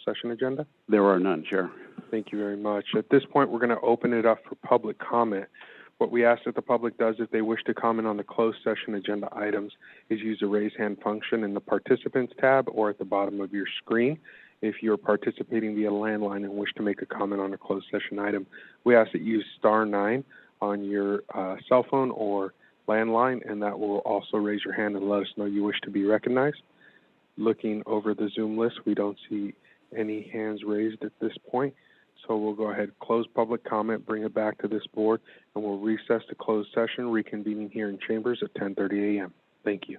session agenda? There are none, Chair. Thank you very much. At this point, we're going to open it up for public comment. What we ask that the public does if they wish to comment on the closed session agenda items is use the raise hand function in the participants tab or at the bottom of your screen. If you're participating via landline and wish to make a comment on a closed session item, we ask that you use *9 on your cell phone or landline, and that will also raise your hand and let us know you wish to be recognized. Looking over the Zoom list, we don't see any hands raised at this point. So we'll go ahead, close public comment, bring it back to this board, and we'll recess to closed session, reconvening here in chambers at 10:30 a.m. Thank you.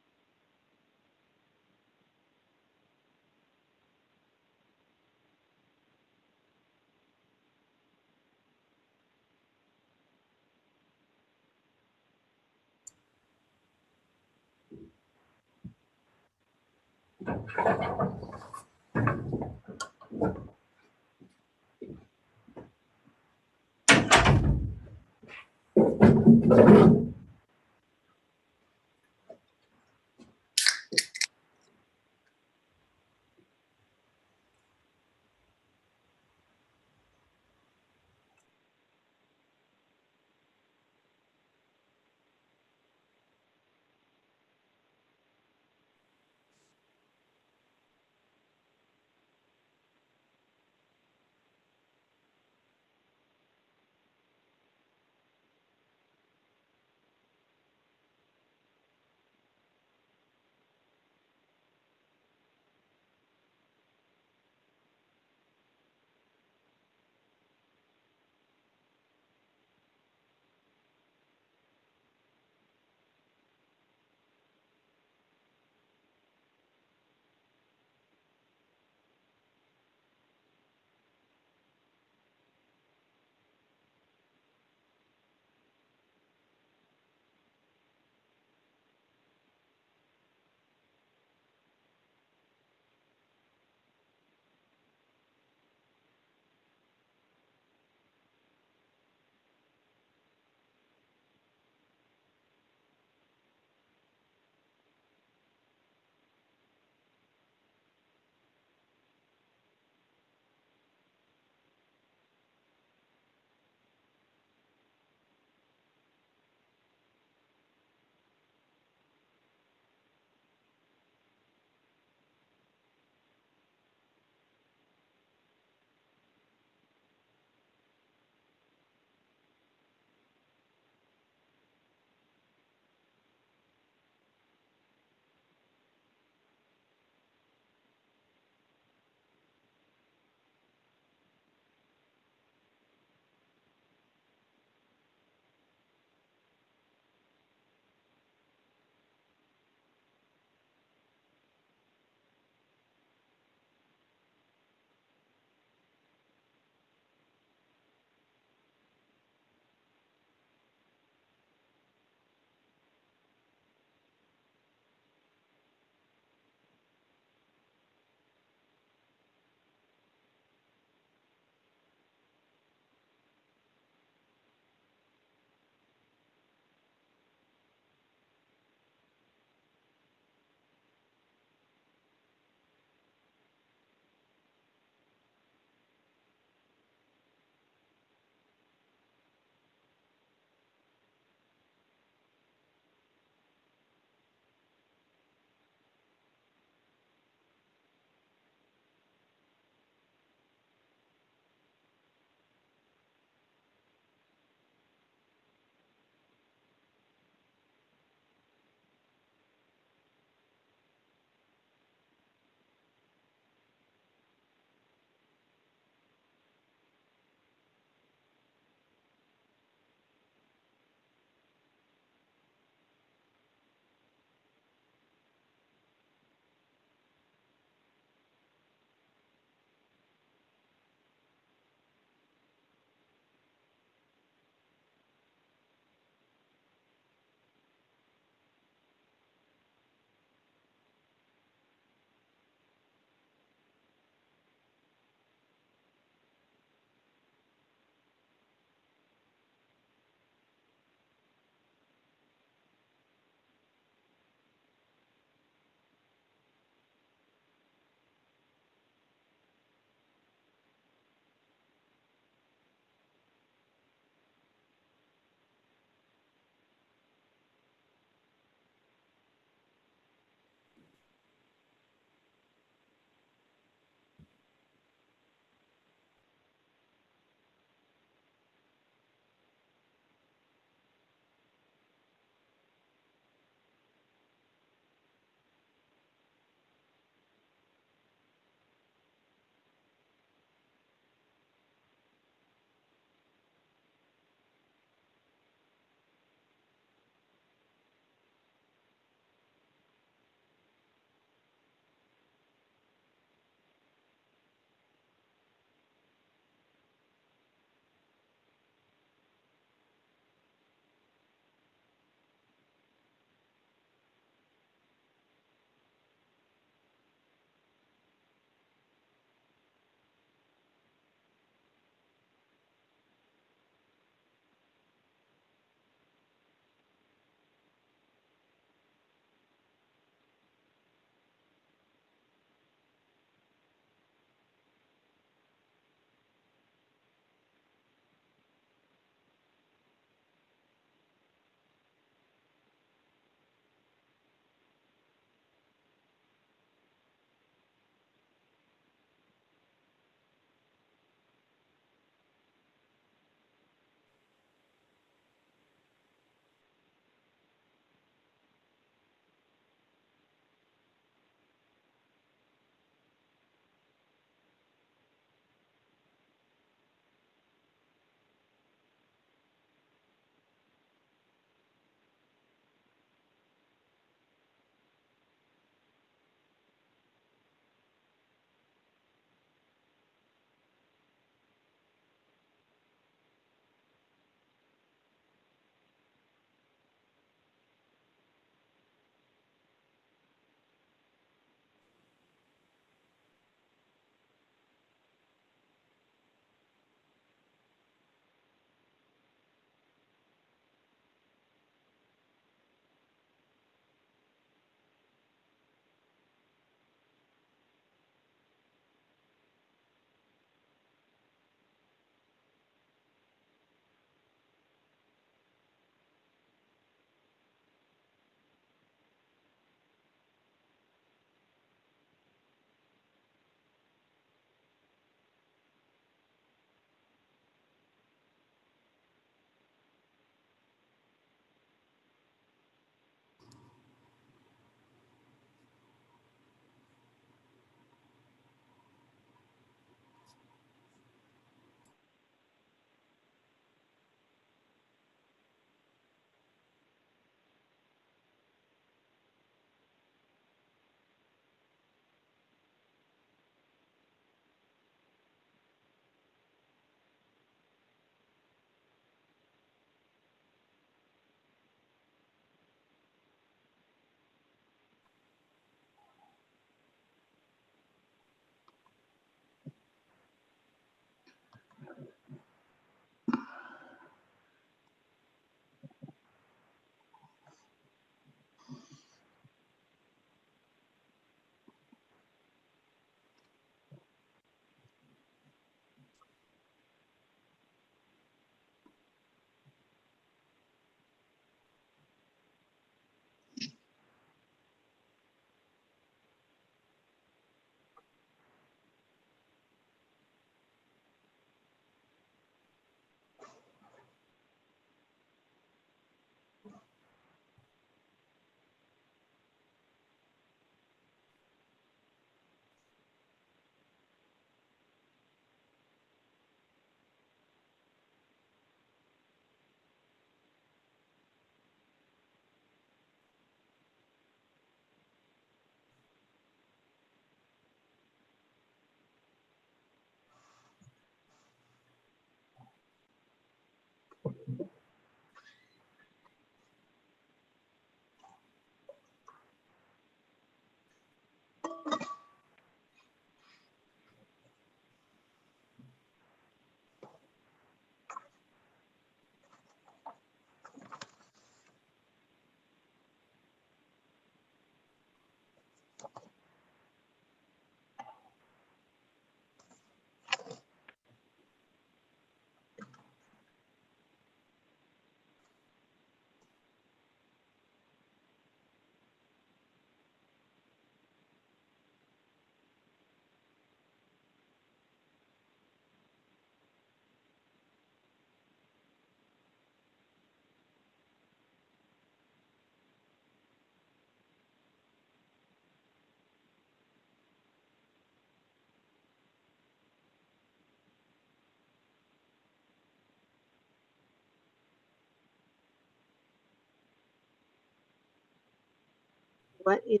what is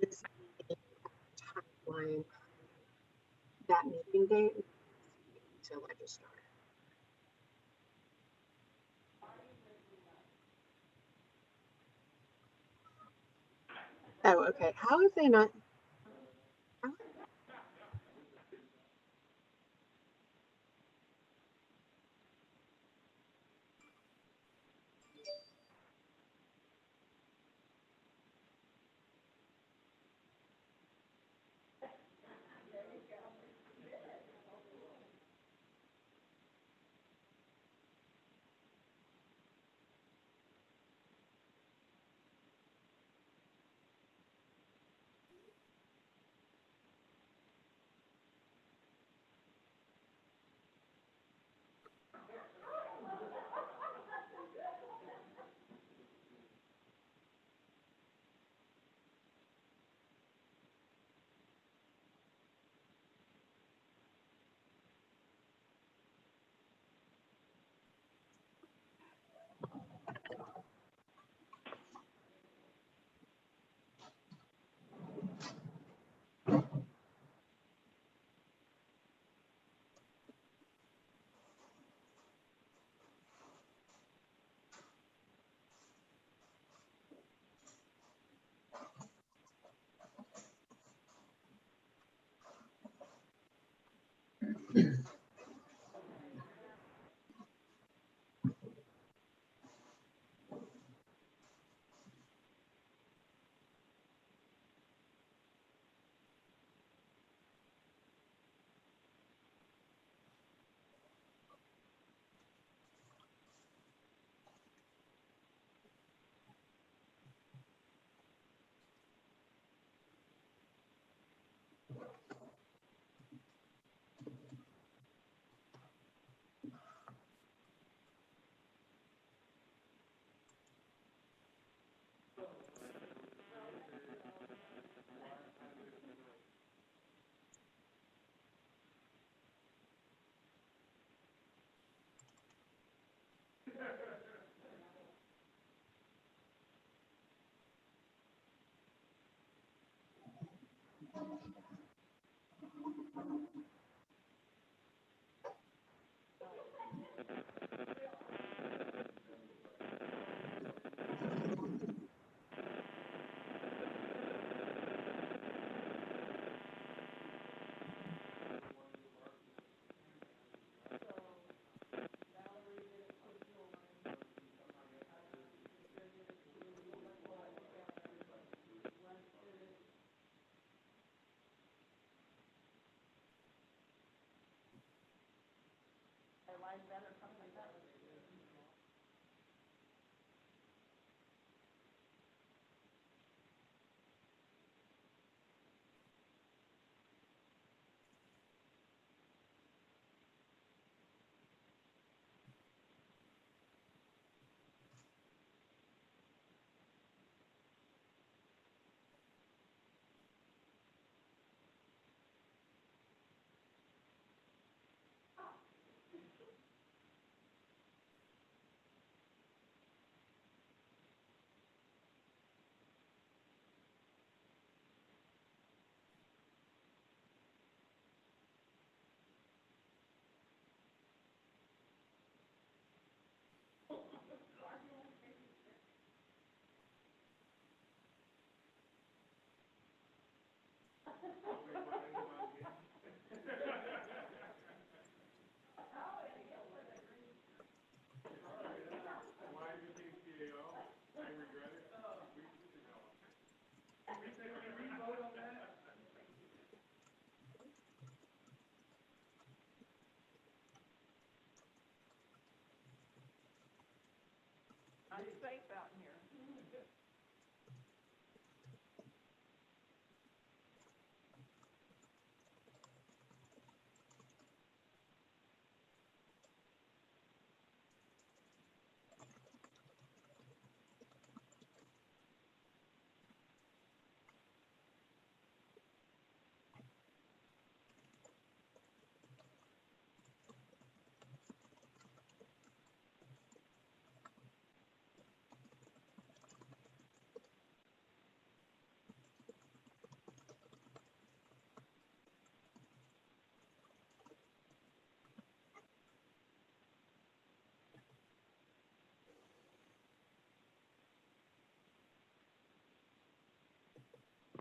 the timeline, that meeting date to register? Oh, okay. How is they not? How,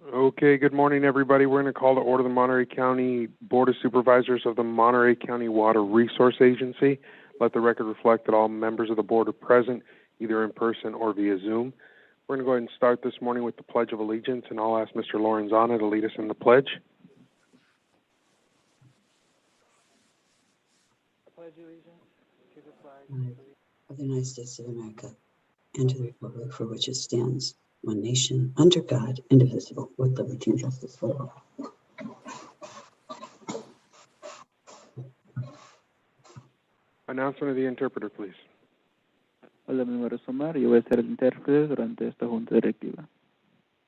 Okay, good morning, everybody. We're going to call to order the Monterey County Board of Supervisors of the Monterey County Water Resource Agency. Let the record reflect that all members of the board are present, either in person or via Zoom. We're going to go ahead and start this morning with the Pledge of Allegiance, and I'll ask Mr. Lorenzana to lead us in the pledge. Pledge allegiance to the flag of the United States of America and to the republic for which it stands, one nation, under God, indivisible, with liberty and justice for all. Announcement of the interpreter, please. Hola, mi nombre es Omar y voy a ser el intérprete durante esta junta directiva.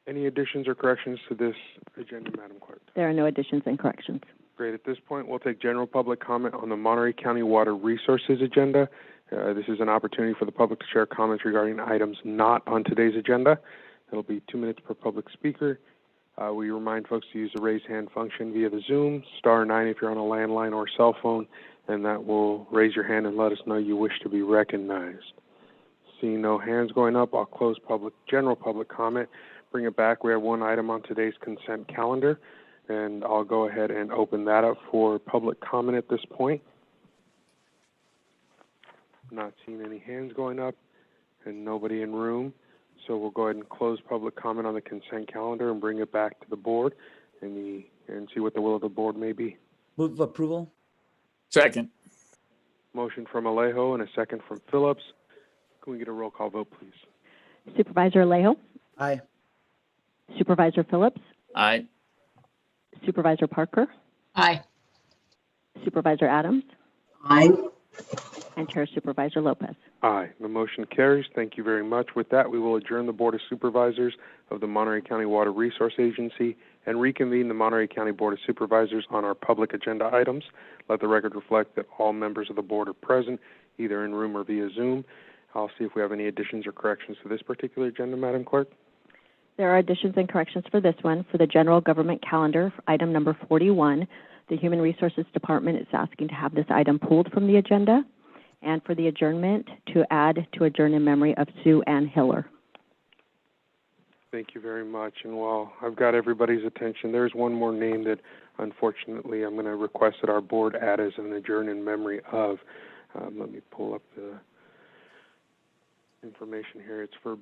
Any additions or corrections to this agenda, Madam Clerk? There are no additions and corrections. Great. At this point, we'll take general public comment on the Monterey County Water Resources agenda. This is an opportunity for the public to share comments regarding items not on today's agenda. It'll be 2 minutes per public speaker. We remind folks to use the raise hand function via the Zoom, *9 if you're on a landline or cell phone, and that will raise your hand and let us know you wish to be recognized. Seeing no hands going up, I'll close general public comment. Bring it back. We have one item on today's consent calendar, and I'll go ahead and open that up for public comment at this point. Not seeing any hands going up and nobody in room, so we'll go ahead and close public comment on the consent calendar and bring it back to the board and see what the will of the board may be. Move approval. Second. Motion from Alejo and a second from Phillips. Can we get a roll call vote, please? Supervisor Alejo? Aye. Supervisor Phillips? Aye. Supervisor Parker? Aye. Supervisor Adams? Aye. And Chair Supervisor Lopez. Aye. The motion carries. Thank you very much. With that, we will adjourn the Board of Supervisors of the Monterey County Water Resource Agency and reconvene the Monterey County Board of Supervisors on our public agenda items. Let the record reflect that all members of the board are present, either in room or via Zoom. I'll see if we have any additions or corrections to this particular agenda, Madam Clerk. There are additions and corrections for this one. For the general government calendar, item number 41, the Human Resources Department is asking to have this item pulled from the agenda, and for the adjournment, to add to adjourn in memory of Sue Ann Hiller. Thank you very much. And while I've got everybody's attention, there's one more name that, unfortunately, I'm going to request that our board add as an adjourn in memory of. Let me pull up the information here. It's for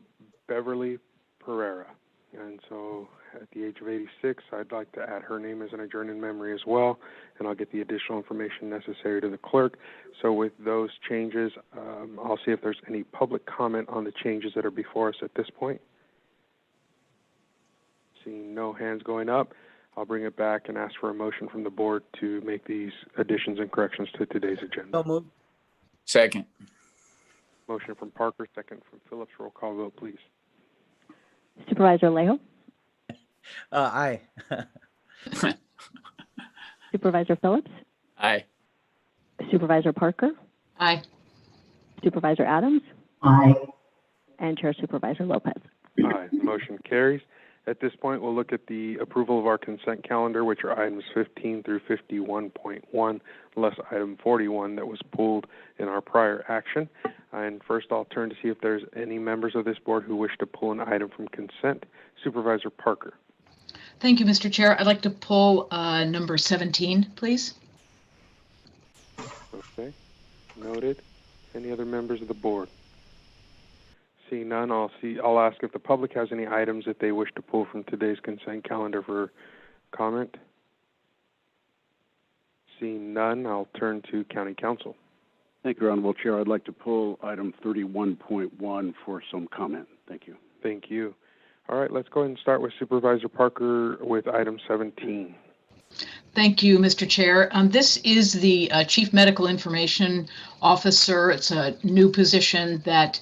Beverly Pereira. And so at the age of 86, I'd like to add her name as an adjourn in memory as well, and I'll get the additional information necessary to the clerk. So with those changes, I'll see if there's any public comment on the changes that are before us at this point. Seeing no hands going up, I'll bring it back and ask for a motion from the board to make these additions and corrections to today's agenda. So move. Second. Motion from Parker, second from Phillips. Roll call vote, please. Supervisor Alejo? Aye. Supervisor Phillips? Aye. Supervisor Parker? Aye. Supervisor Adams? Aye. And Chair Supervisor Lopez. Aye. The motion carries. At this point, we'll look at the approval of our consent calendar, which are items 15 through 51.1, less item 41 that was pulled in our prior action. And first, I'll turn to see if there's any members of this board who wish to pull an item from consent. Supervisor Parker. Thank you, Mr. Chair. I'd like to pull number 17, please. Okay. Noted. Any other members of the board? Seeing none, I'll ask if the public has any items that they wish to pull from today's consent calendar for comment. Seeing none, I'll turn to County Council. Thank you, Honorable Chair. I'd like to pull item 31.1 for some comment. Thank you. Thank you. All right, let's go ahead and start with Supervisor Parker with item 17. Thank you, Mr. Chair. This is the Chief Medical Information Officer. It's a new position that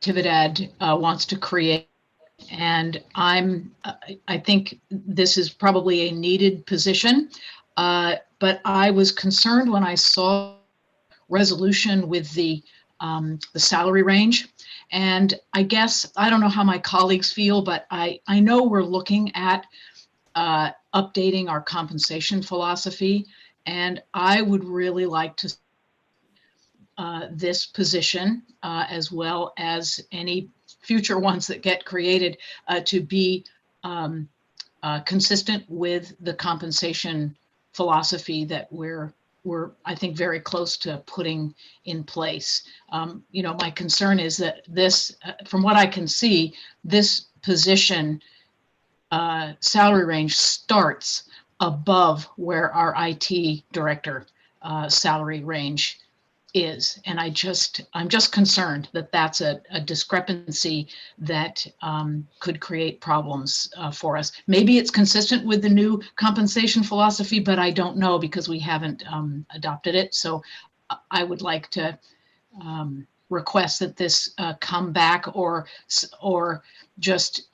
Tividad wants to create, and I think this is probably a needed position, but I was concerned when I saw resolution with the salary range, and I guess I don't know how my colleagues feel, but I know we're looking at updating our compensation philosophy, and I would really like to this position, as well as any future ones that get created, to be consistent with the compensation philosophy that we're I think very close to putting in place. My concern is that this, from what I can see, this position salary range starts above where our IT director salary range is. And I'm just concerned that that's a discrepancy that could create problems for us. Maybe it's consistent with the new compensation philosophy, but I don't know because we haven't adopted it. So I would like to request that this come back or just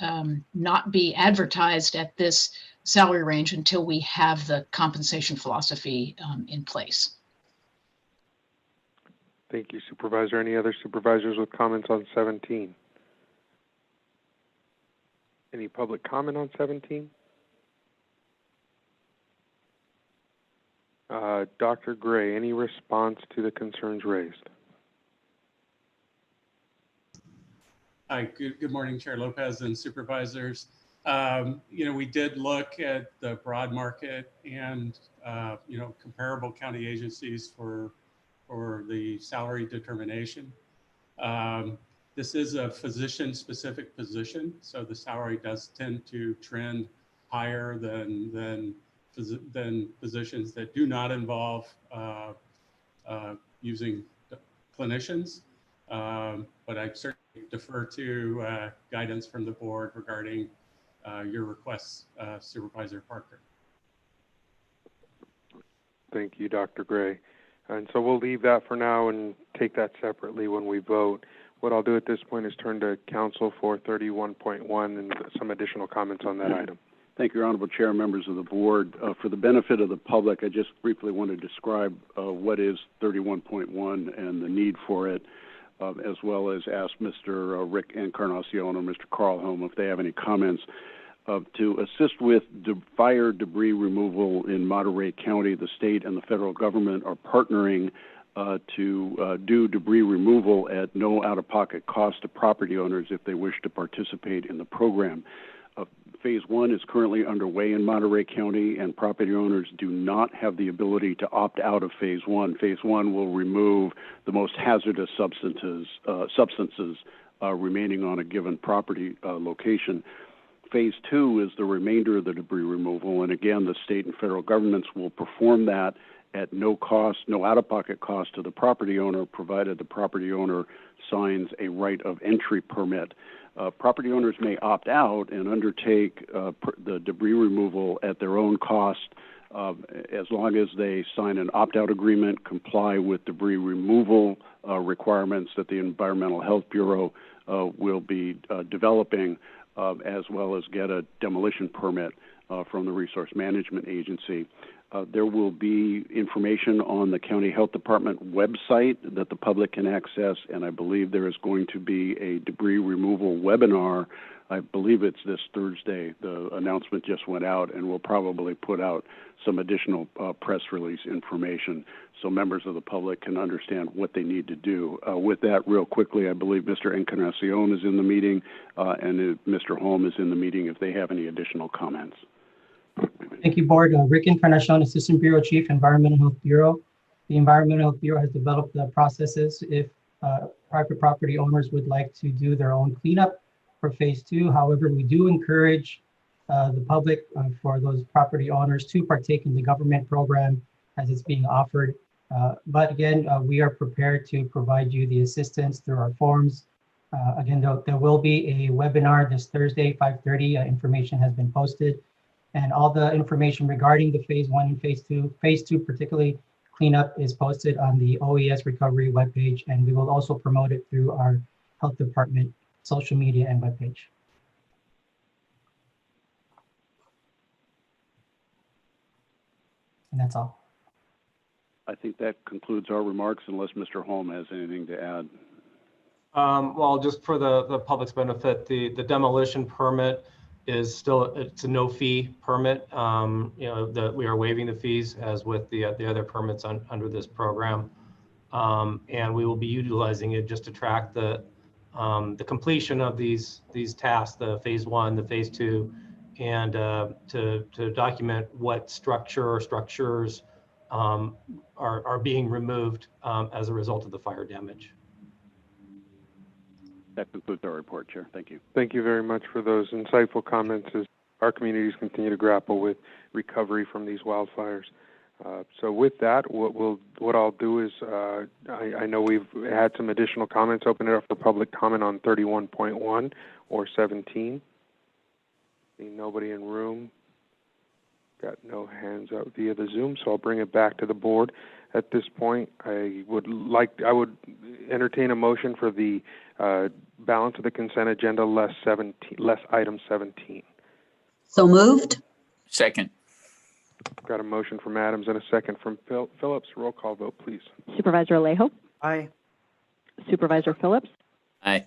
not be advertised at this salary range until we have the compensation philosophy in place. Thank you, Supervisor. Any other supervisors with comments on 17? Any public comment on 17? Dr. Gray, any response to the concerns raised? Hi, good morning, Chair Lopez and supervisors. We did look at the broad market and, comparable county agencies for the salary determination. This is a physician-specific position, so the salary does tend to trend higher than positions that do not involve using clinicians. But I certainly defer to guidance from the board regarding your requests, Supervisor Parker. Thank you, Dr. Gray. And so we'll leave that for now and take that separately when we vote. What I'll do at this point is turn to Council for 31.1 and some additional comments on that item. Thank you, Honorable Chair, members of the board. For the benefit of the public, I just briefly want to describe what is 31.1 and the need for it, as well as ask Mr. Rick Encarnacion or Mr. Carl Holm if they have any comments. To assist with fire debris removal in Monterey County, the state and the federal government are partnering to do debris removal at no out-of-pocket cost to property owners if they wish to participate in the program. Phase 1 is currently underway in Monterey County, and property owners do not have the ability to opt out of Phase 1. Phase 1 will remove the most hazardous substances remaining on a given property location. Phase 2 is the remainder of the debris removal, and again, the state and federal governments will perform that at no cost, no out-of-pocket cost to the property owner, provided the property owner signs a right of entry permit. Property owners may opt out and undertake the debris removal at their own cost as long as they sign an opt-out agreement, comply with debris removal requirements that the Environmental Health Bureau will be developing, as well as get a demolition permit from the Resource Management Agency. There will be information on the County Health Department website that the public can access, and I believe there is going to be a debris removal webinar. I believe it's this Thursday. The announcement just went out, and we'll probably put out some additional press release information so members of the public can understand what they need to do. With that, real quickly, I believe Mr. Encarnacion is in the meeting, and Mr. Holm is in the meeting if they have any additional comments. Thank you, Board. Rick Encarnacion, Assistant Bureau Chief, Environmental Health Bureau. The Environmental Health Bureau has developed the processes if private property owners would like to do their own cleanup for Phase 2. However, we do encourage the public for those property owners to partake in the government program as it's being offered. But again, we are prepared to provide you the assistance through our forms. Again, there will be a webinar this Thursday, 5:30. Information has been posted. And all the information regarding the Phase 1 and Phase 2 particularly cleanup, is posted on the OES Recovery webpage, and we will also promote it through our Health Department social media and webpage. And that's all. I think that concludes our remarks, unless Mr. Holm has anything to add. Well, just for the public's benefit, the demolition permit is still, it's a no fee permit. We are waiving the fees as with the other permits under this program. And we will be utilizing it just to track the completion of these tasks, the Phase 1, the Phase 2, and to document what structure or structures are being removed as a result of the fire damage. That concludes our report, Chair. Thank you. Thank you very much for those insightful comments as our communities continue to grapple with recovery from these wildfires. So with that, what I'll do is, I know we've had some additional comments. Open it up for public comment on 31.1 or 17. See nobody in room. Got no hands up via the Zoom, so I'll bring it back to the board. At this point, I would entertain a motion for the balance of the consent agenda, less item 17. So moved. Second. Got a motion from Adams and a second from Phillips. Roll call vote, please. Supervisor Alejo? Aye. Supervisor Phillips? Aye.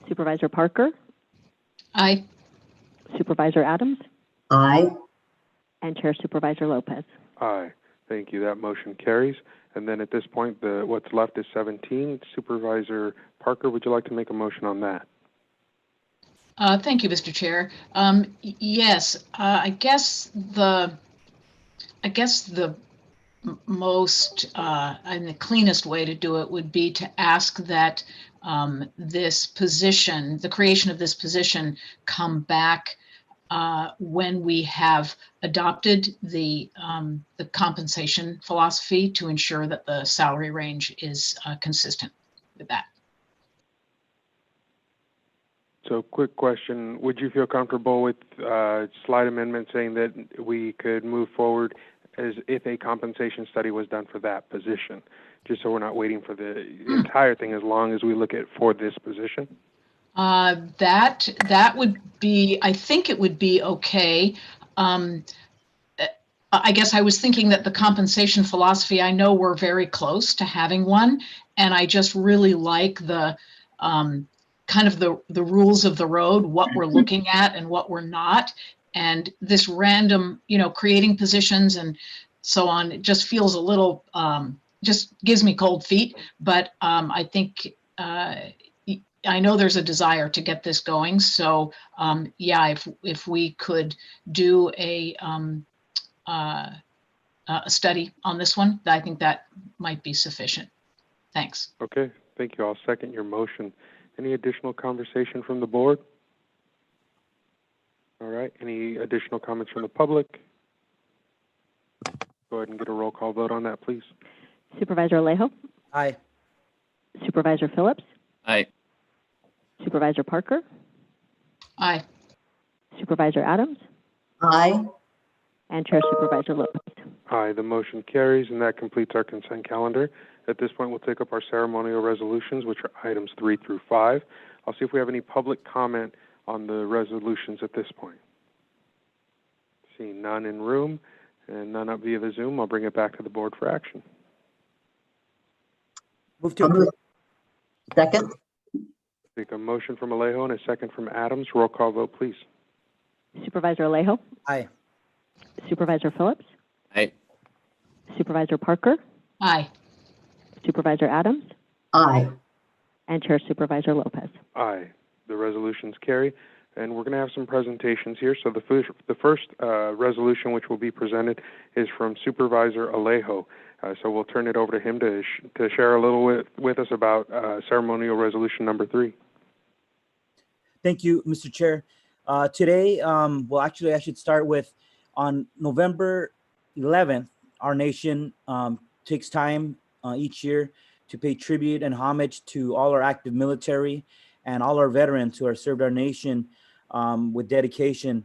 Supervisor Parker? Aye. Supervisor Adams? Aye. And Chair Supervisor Lopez. Aye. Thank you. That motion carries. And then at this point, what's left is 17. Supervisor Parker, would you like to make a motion on that? Thank you, Mr. Chair. Yes, I guess the most and the cleanest way to do it would be to ask that this position, the creation of this position, come back when we have adopted the compensation philosophy to ensure that the salary range is consistent with that. So quick question, would you feel comfortable with slight amendment saying that we could move forward as if a compensation study was done for that position, just so we're not waiting for the entire thing as long as we look at for this position? That would be, I think it would be okay. I guess I was thinking that the compensation philosophy, I know we're very close to having one, and I just really like the kind of the rules of the road, what we're looking at and what we're not. And this random, creating positions and so on, it just feels a little, just gives me cold feet. But I think, I know there's a desire to get this going. So yeah, if we could do a study on this one, I think that might be sufficient. Thanks. Okay, thank you. I'll second your motion. Any additional conversation from the board? All right, any additional comments from the public? Go ahead and get a roll call vote on that, please. Supervisor Alejo? Aye. Supervisor Phillips? Aye. Supervisor Parker? Aye. Supervisor Adams? Aye. And Chair Supervisor Lopez. Aye, the motion carries, and that completes our consent calendar. At this point, we'll take up our ceremonial resolutions, which are items 3 through 5. I'll see if we have any public comment on the resolutions at this point. Seeing none in room and none up via the Zoom, I'll bring it back to the board for action. Move to approve. Second. Take a motion from Alejo and a second from Adams. Roll call vote, please. Supervisor Alejo? Aye. Supervisor Phillips? Aye. Supervisor Parker? Aye. Supervisor Adams? Aye. And Chair Supervisor Lopez. Aye. The resolutions carry, and we're going to have some presentations here. So the first resolution which will be presented is from Supervisor Alejo. So we'll turn it over to him to share a little with us about ceremonial resolution number 3. Thank you, Mr. Chair. Today, well, actually, I should start with on November 11th, our nation takes time each year to pay tribute and homage to all our active military and all our veterans who have served our nation with dedication.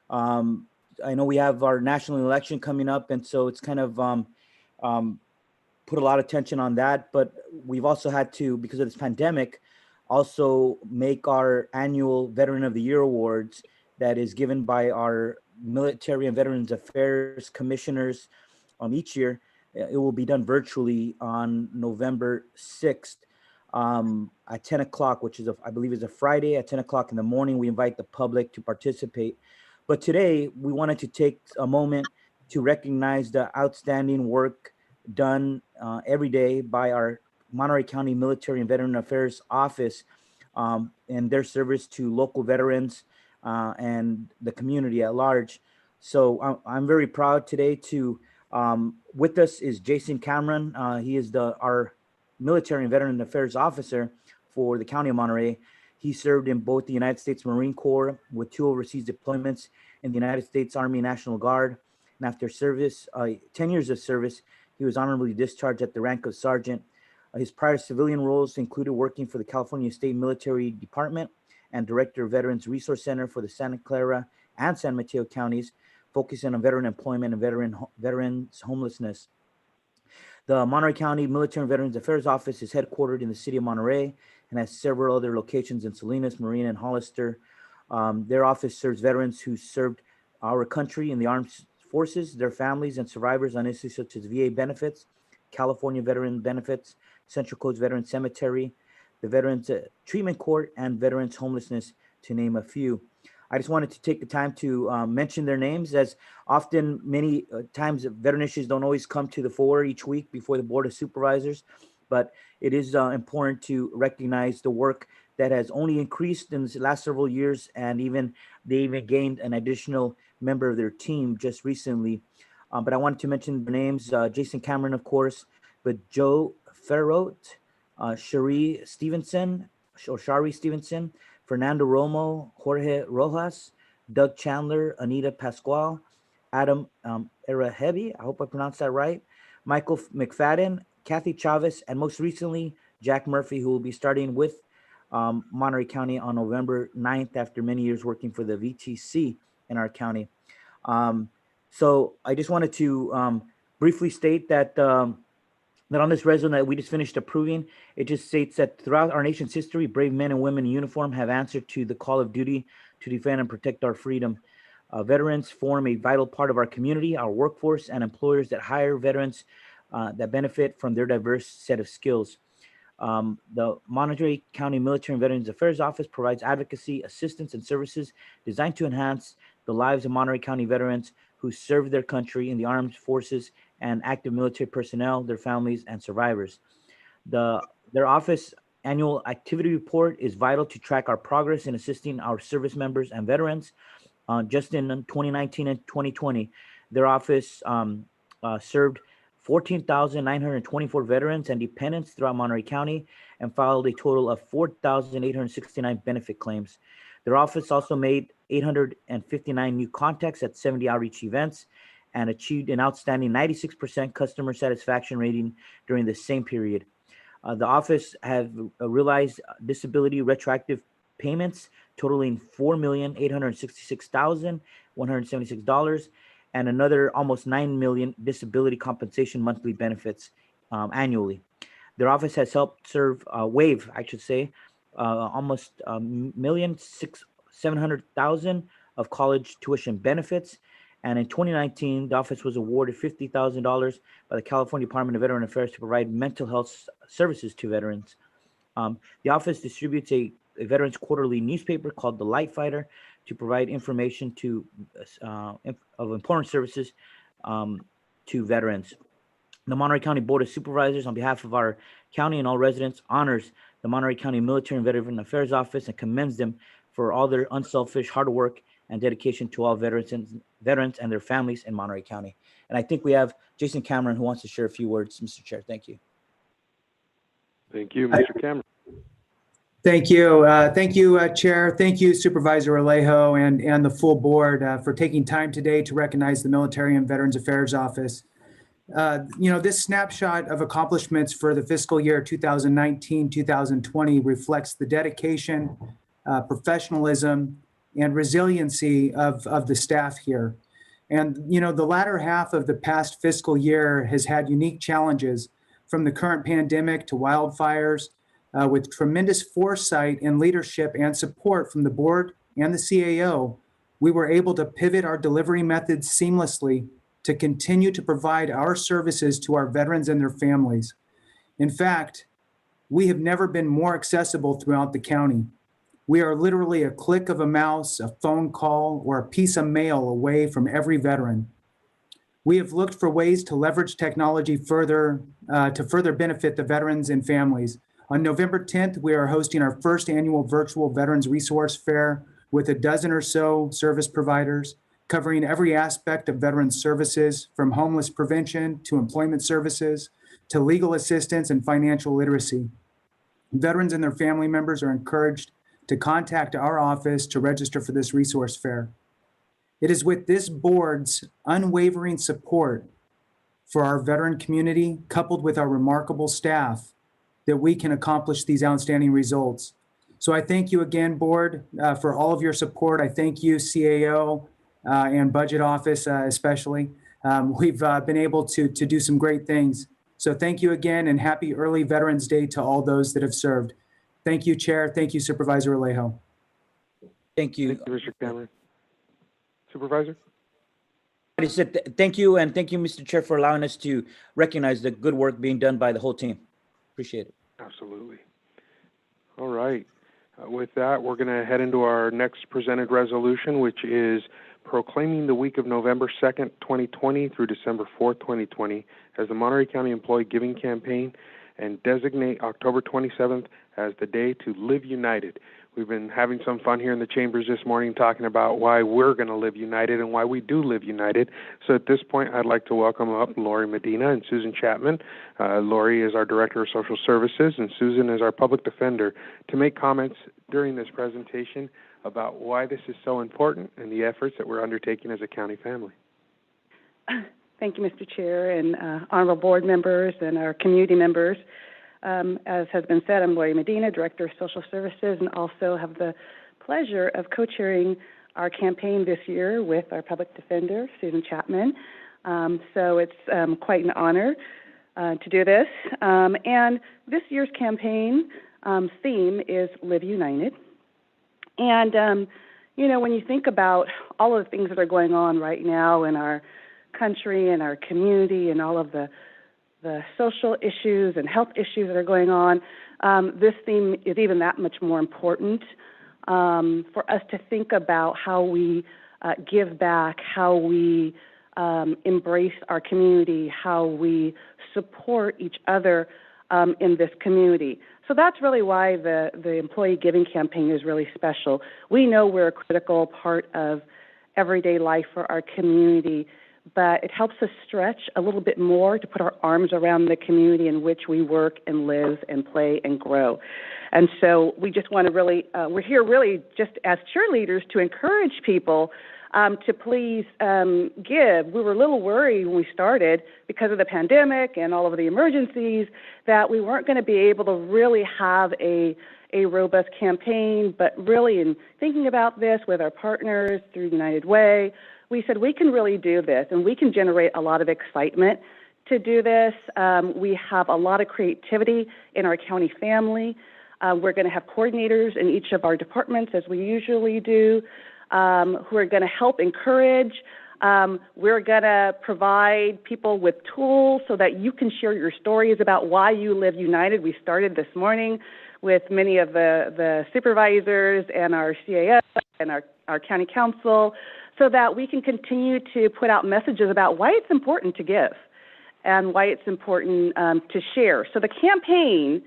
I know we have our national election coming up, and so it's kind of put a lot of attention on that. But we've also had to, because of this pandemic, also make our annual Veteran of the Year awards that is given by our Military and Veterans Affairs commissioners each year. It will be done virtually on November 6th at 10 o'clock, which is, I believe is a Friday at 10 o'clock in the morning. We invite the public to participate. But today we wanted to take a moment to recognize the outstanding work done every day by our Monterey County Military and Veteran Affairs Office and their service to local veterans and the community at large. So I'm very proud today to, with us is Jason Cameron. He is our military and veteran affairs officer for the County of Monterey. He served in both the United States Marine Corps with 2 overseas deployments in the United States Army National Guard. And after service, 10 years of service, he was honorably discharged at the rank of sergeant. His prior civilian roles included working for the California State Military Department and Director of Veterans Resource Center for the Santa Clara and San Mateo counties, focusing on veteran employment and veterans homelessness. The Monterey County Military and Veterans Affairs Office is headquartered in the city of Monterey and has several other locations in Salinas, Marina, and Hollister. Their office serves veterans who served our country in the armed forces, their families, and survivors on issues such as VA benefits, California Veteran Benefits, Central Coast Veteran Cemetery, the Veterans Treatment Court, and Veterans Homelessness, to name a few. I just wanted to take the time to mention their names, as often, many times, veteran issues don't always come to the fore each week before the Board of Supervisors, but it is important to recognize the work that has only increased in the last several years, and they even gained an additional member of their team just recently. But I wanted to mention the names, Jason Cameron, of course, but Joe Ferrote, Shari Stevenson, Fernando Romo, Jorge Rojas, Doug Chandler, Anita Pascual, Adam Erahebi, I hope I pronounced that right, Michael McFadden, Kathy Chavez, and most recently, Jack Murphy, who will be starting with Monterey County on November 9th after many years working for the VTC in our county. So I just wanted to briefly state that that on this resolution that we just finished approving, it just states that throughout our nation's history, brave men and women in uniform have answered to the call of duty to defend and protect our freedom. Veterans form a vital part of our community, our workforce, and employers that hire veterans that benefit from their diverse set of skills. The Monterey County Military and Veterans Affairs Office provides advocacy, assistance, and services designed to enhance the lives of Monterey County veterans who serve their country in the armed forces and active military personnel, their families, and survivors. Their office annual activity report is vital to track our progress in assisting our service members and veterans. Just in 2019 and 2020, their office served 14,924 veterans and dependents throughout Monterey County and filed a total of 4,869 benefit claims. Their office also made 859 new contacts at 70 outreach events and achieved an outstanding 96% customer satisfaction rating during the same period. The office has realized disability retroactive payments totaling $4,866,176 and another almost $9 million disability compensation monthly benefits annually. Their office has helped waive, almost $1,700,000 of college tuition benefits. And in 2019, the office was awarded $50,000 by the California Department of Veteran Affairs to provide mental health services to veterans. The office distributes a veterans quarterly newspaper called The Light Fighter to provide information of important services to veterans. The Monterey County Board of Supervisors, on behalf of our county and all residents, honors the Monterey County Military and Veteran Affairs Office and commends them for all their unselfish hard work and dedication to all veterans and their families in Monterey County. And I think we have Jason Cameron who wants to share a few words. Mr. Chair, thank you. Thank you, Mr. Cameron. Thank you. Thank you, Chair. Thank you, Supervisor Alejo and the full board for taking time today to recognize the Military and Veterans Affairs Office. This snapshot of accomplishments for the fiscal year 2019-2020 reflects the dedication, professionalism, and resiliency of the staff here. And, the latter half of the past fiscal year has had unique challenges, from the current pandemic to wildfires. With tremendous foresight and leadership and support from the board and the CAO, we were able to pivot our delivery methods seamlessly to continue to provide our services to our veterans and their families. In fact, we have never been more accessible throughout the county. We are literally a click of a mouse, a phone call, or a piece of mail away from every veteran. We have looked for ways to leverage technology further to further benefit the veterans and families. On November 10th, we are hosting our first annual virtual Veterans Resource Fair, with a dozen or so service providers, covering every aspect of veteran services, from homeless prevention to employment services to legal assistance and financial literacy. Veterans and their family members are encouraged to contact our office to register for this resource fair. It is with this board's unwavering support for our veteran community, coupled with our remarkable staff, that we can accomplish these outstanding results. So I thank you again, board, for all of your support. I thank you, CAO and Budget Office especially. We've been able to do some great things. So thank you again, and happy early Veterans Day to all those that have served. Thank you, Chair. Thank you, Supervisor Alejo. Thank you. Thank you, Mr. Cameron. Supervisor? I said thank you, and thank you, Mr. Chair, for allowing us to recognize the good work being done by the whole team. Appreciate it. Absolutely. All right. With that, we're going to head into our next presented resolution, which is proclaiming the week of November 2nd, 2020 through December 4th, 2020 as the Monterey County Employee Giving Campaign, and designate October 27th as the day to live united. We've been having some fun here in the chambers this morning talking about why we're going to live united and why we do live united. So at this point, I'd like to welcome up Lori Medina and Susan Chapman. Lori is our Director of Social Services, and Susan is our Public Defender, to make comments during this presentation about why this is so important and the efforts that we're undertaking as a county family. Thank you, Mr. Chair, and honorable board members and our community members. As has been said, I'm Lori Medina, Director of Social Services, and also have the pleasure of co-chairing our campaign this year with our Public Defender, Susan Chapman. So it's quite an honor to do this. And this year's campaign theme is Live United. And, you know, when you think about all of the things that are going on right now in our country and our community and all of the social issues and health issues that are going on, this theme is even that much more important for us to think about how we give back, how we embrace our community, how we support each other in this community. So that's really why the Employee Giving Campaign is really special. We know we're a critical part of everyday life for our community, but it helps us stretch a little bit more to put our arms around the community in which we work and live and play and grow. And so we just want to really, we're here really just as cheerleaders to encourage people to please give. We were a little worried when we started because of the pandemic and all of the emergencies that we weren't going to be able to really have a robust campaign, but really in thinking about this with our partners through United Way, we said we can really do this and we can generate a lot of excitement to do this. We have a lot of creativity in our county family. We're going to have coordinators in each of our departments, as we usually do, who are going to help encourage. We're going to provide people with tools so that you can share your stories about why you live united. We started this morning with many of the supervisors and our CAO and our county council, so that we can continue to put out messages about why it's important to give and why it's important to share. So the campaign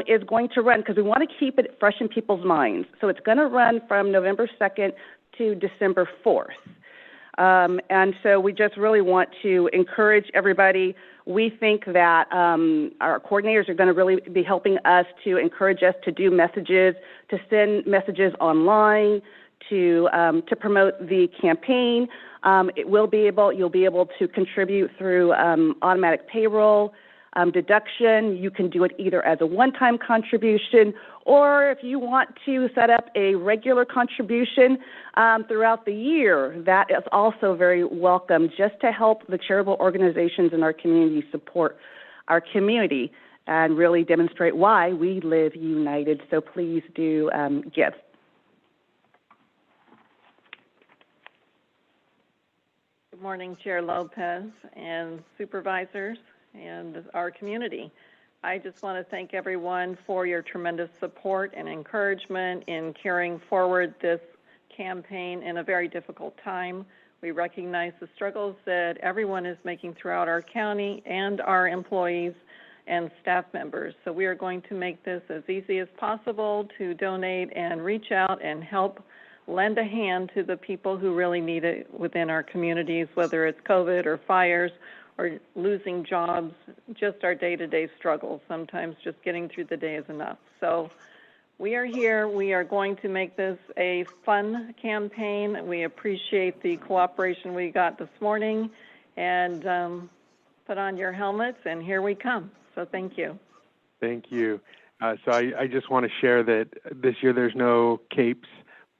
is going to run, because we want to keep it fresh in people's minds. So it's going to run from November 2nd to December 4th. And so we just really want to encourage everybody. We think that our coordinators are going to really be helping us to encourage us to do messages, to send messages online, to promote the campaign. You'll be able to contribute through automatic payroll deduction. You can do it either as a one-time contribution, or if you want to set up a regular contribution throughout the year, that is also very welcome, just to help the charitable organizations in our community support our community and really demonstrate why we live united. So please do give. Good morning, Chair Lopez and supervisors and our community. I just want to thank everyone for your tremendous support and encouragement in carrying forward this campaign in a very difficult time. We recognize the struggles that everyone is making throughout our county and our employees and staff members. So we are going to make this as easy as possible to donate and reach out and help lend a hand to the people who really need it within our communities, whether it's COVID or fires or losing jobs, just our day-to-day struggles. Sometimes just getting through the day is enough. So we are here. We are going to make this a fun campaign. We appreciate the cooperation we got this morning. And put on your helmets, and here we come. So thank you. Thank you. So I just want to share that this year there's no capes,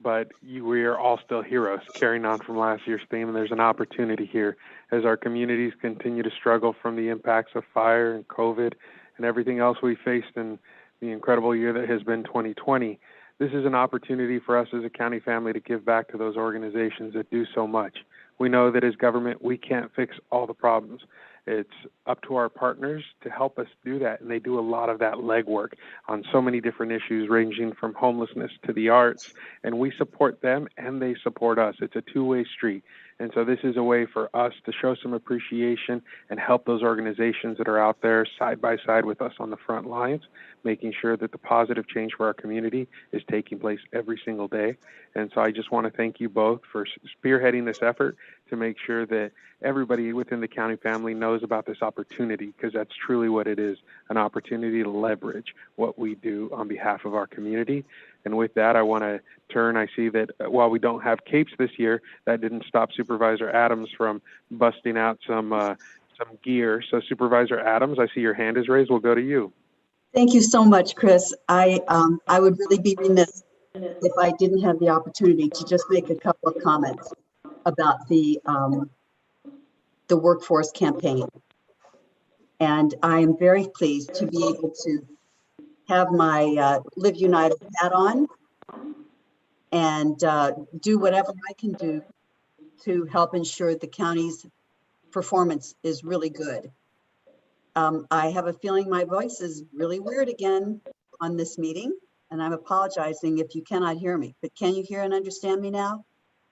but we are all still heroes, carrying on from last year's theme. And there's an opportunity here as our communities continue to struggle from the impacts of fire and COVID and everything else we faced in the incredible year that has been 2020. This is an opportunity for us as a county family to give back to those organizations that do so much. We know that as government, we can't fix all the problems. It's up to our partners to help us do that, and they do a lot of that legwork on so many different issues, ranging from homelessness to the arts, and we support them and they support us. It's a two-way street, and so this is a way for us to show some appreciation and help those organizations that are out there side by side with us on the front lines, making sure that the positive change for our community is taking place every single day. And so I just want to thank you both for spearheading this effort to make sure that everybody within the county family knows about this opportunity, because that's truly what it is, an opportunity to leverage what we do on behalf of our community. And with that, I want to turn. I see that while we don't have capes this year, that didn't stop Supervisor Adams from busting out some gear. So Supervisor Adams, I see your hand is raised. We'll go to you. Thank you so much, Chris. I would really be remiss if I didn't have the opportunity to just make a couple of comments about the workforce campaign. And I am very pleased to be able to have my Live United hat on and do whatever I can do to help ensure the county's performance is really good. I have a feeling my voice is really weird again on this meeting, and I'm apologizing if you cannot hear me, but can you hear and understand me now?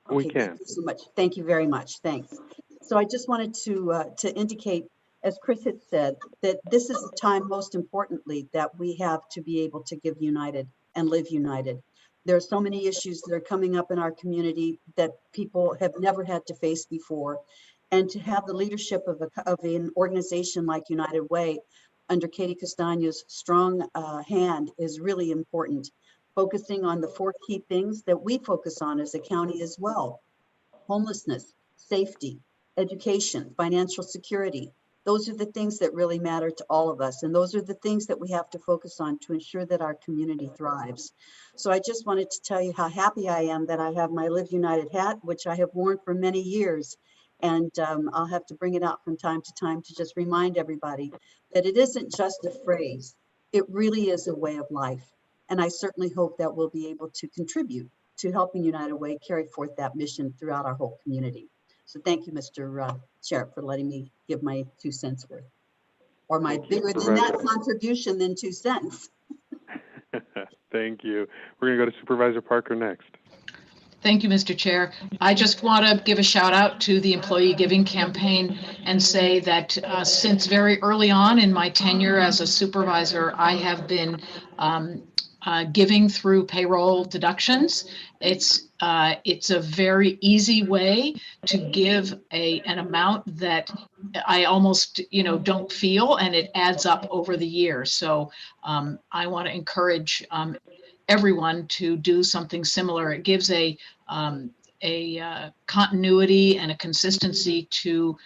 Okay, We can. Thank you so much. Thank you very much. Thanks. So I just wanted to indicate, as Chris had said, that this is the time, most importantly, that we have to be able to give united and live united. There are so many issues that are coming up in our community that people have never had to face before. And to have the leadership of an organization like United Way under Katie Castaño's strong hand is really important. Focusing on the 4 key things that we focus on as a county as well: homelessness, safety, education, financial security. Those are the things that really matter to all of us. And those are the things that we have to focus on to ensure that our community thrives. So I just wanted to tell you how happy I am that I have my Live United hat, which I have worn for many years. And I'll have to bring it out from time to time to just remind everybody that it isn't just a phrase. It really is a way of life. And I certainly hope that we'll be able to contribute to helping United Way carry forth that mission throughout our whole community. So thank you, Mr. Chair, for letting me give my 2 cents worth, or my bigger than that contribution than 2 cents. Thank you. We're going to go to Supervisor Parker next. Thank you, Mr. Chair. I just want to give a shout out to the Employee Giving Campaign and say that since very early on in my tenure as a supervisor, I have been giving through payroll deductions. It's a very easy way to give an amount that I almost don't feel, and it adds up over the year. So I want to encourage everyone to do something similar. It gives a continuity and a consistency to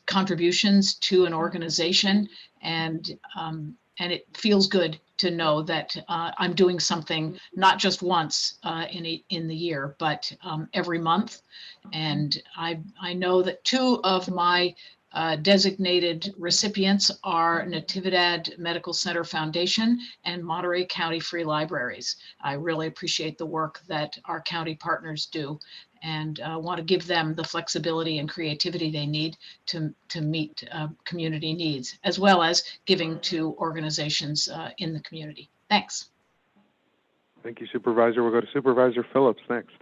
contributions to an organization, and it feels good to know that I'm doing something not just once in the year, but every month. And I know that 2 of my designated recipients are Natividad Medical Center Foundation and Monterey County Free Libraries. I really appreciate the work that our county partners do, and want to give them the flexibility and creativity they need to meet community needs, as well as giving to organizations in the community. Thanks. Thank you, Supervisor. We'll go to Supervisor Phillips next.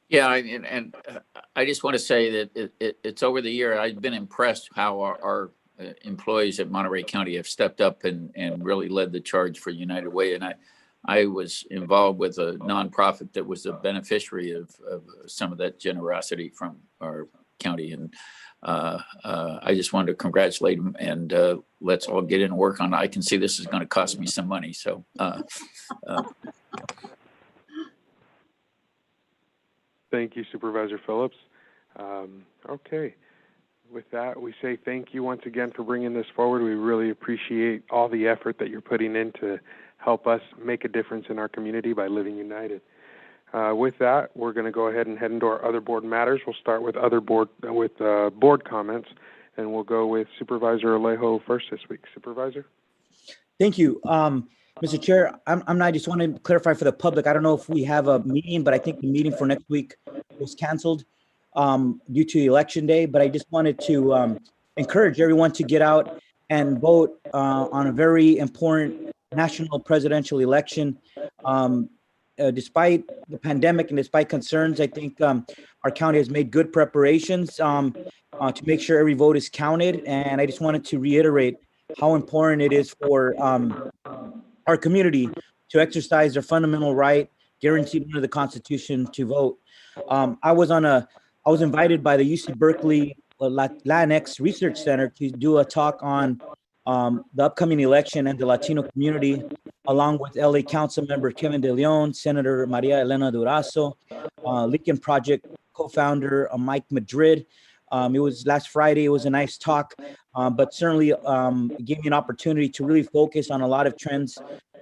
Yeah, and I just want to say that it's over the year, I've been impressed how our employees at Monterey County have stepped up and really led the charge for United Way. And I was involved with a nonprofit that was a beneficiary of some of that generosity from our county. And I just wanted to congratulate them, and let's all get in and work on it. I can see this is going to cost me some money. So thank you, Supervisor Phillips. Okay. With that, we say thank you once again for bringing this forward. We really appreciate all the effort that you're putting in to help us make a difference in our community by living united. With that, we're going to go ahead and head into our other board matters. We'll start with board comments, and we'll go with Supervisor Alejo first this week. Supervisor? Thank you. Mr. Chair, I just want to clarify for the public. I don't know if we have a meeting, but I think the meeting for next week was canceled due to election day. But I just wanted to encourage everyone to get out and vote on a very important national presidential election. Despite the pandemic and despite concerns, I think our county has made good preparations to make sure every vote is counted. And I just wanted to reiterate how important it is for our community to exercise their fundamental right guaranteed under the Constitution to vote. I was invited by the UC Berkeley Latinx Research Center to do a talk on the upcoming election and the Latino community, along with LA Council member Kevin De Leon, Senator Maria Elena Durazo, Lincoln Project co-founder Mike Madrid. It was last Friday. It was a nice talk, but certainly it gave me an opportunity to really focus on a lot of trends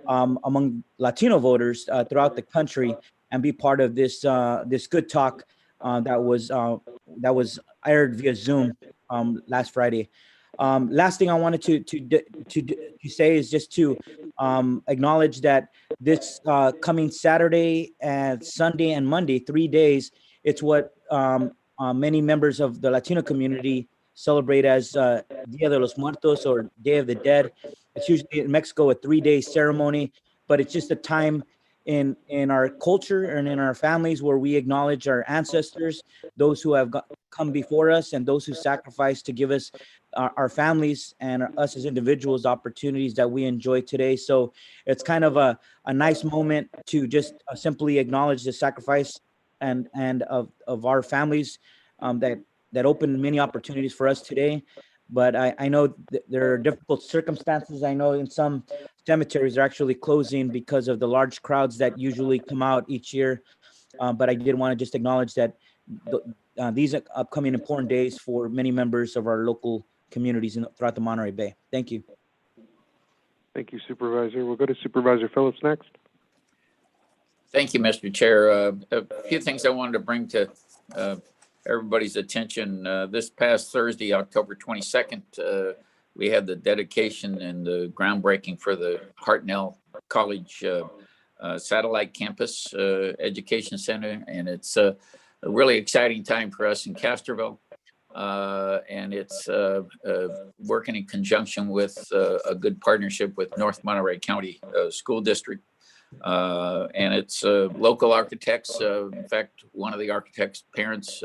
among Latino voters throughout the country and be part of this good talk that was aired via Zoom last Friday. Last thing I wanted to say is just to acknowledge that this coming Saturday and Sunday and Monday, 3 days, it's what many members of the Latino community celebrate as Dia de los Muertos, or Day of the Dead. It's usually in Mexico a 3-day ceremony, but it's just a time in our culture and in our families where we acknowledge our ancestors, those who have come before us, and those who sacrificed to give us our families and us as individuals opportunities that we enjoy today. So it's kind of a nice moment to just simply acknowledge the sacrifice and of our families that opened many opportunities for us today. But I know there are difficult circumstances. I know in some cemeteries are actually closing because of the large crowds that usually come out each year. But I did want to just acknowledge that these are upcoming important days for many members of our local communities throughout the Monterey Bay. Thank you. Thank you, Supervisor. We'll go to Supervisor Phillips next. thank you, Mr. Chair. A few things I wanted to bring to everybody's attention. This past Thursday, October 22nd, we had the dedication and the groundbreaking for the Hartnell College Satellite Campus Education Center. And it's a really exciting time for us in Castroville. And it's working in conjunction with a good partnership with North Monterey County School District. And it's local architects. In fact, one of the architects' parents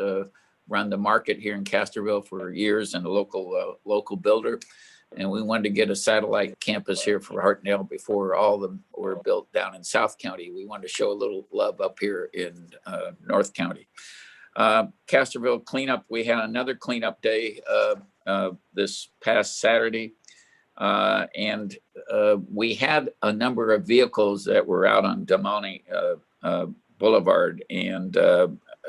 run the market here in Castroville for years, and a local builder. And we wanted to get a satellite campus here for Hartnell before all of them were built down in South County. We wanted to show a little love up here in North County. Castroville cleanup, we had another cleanup day this past Saturday. And we had a number of vehicles that were out on Damani Boulevard, and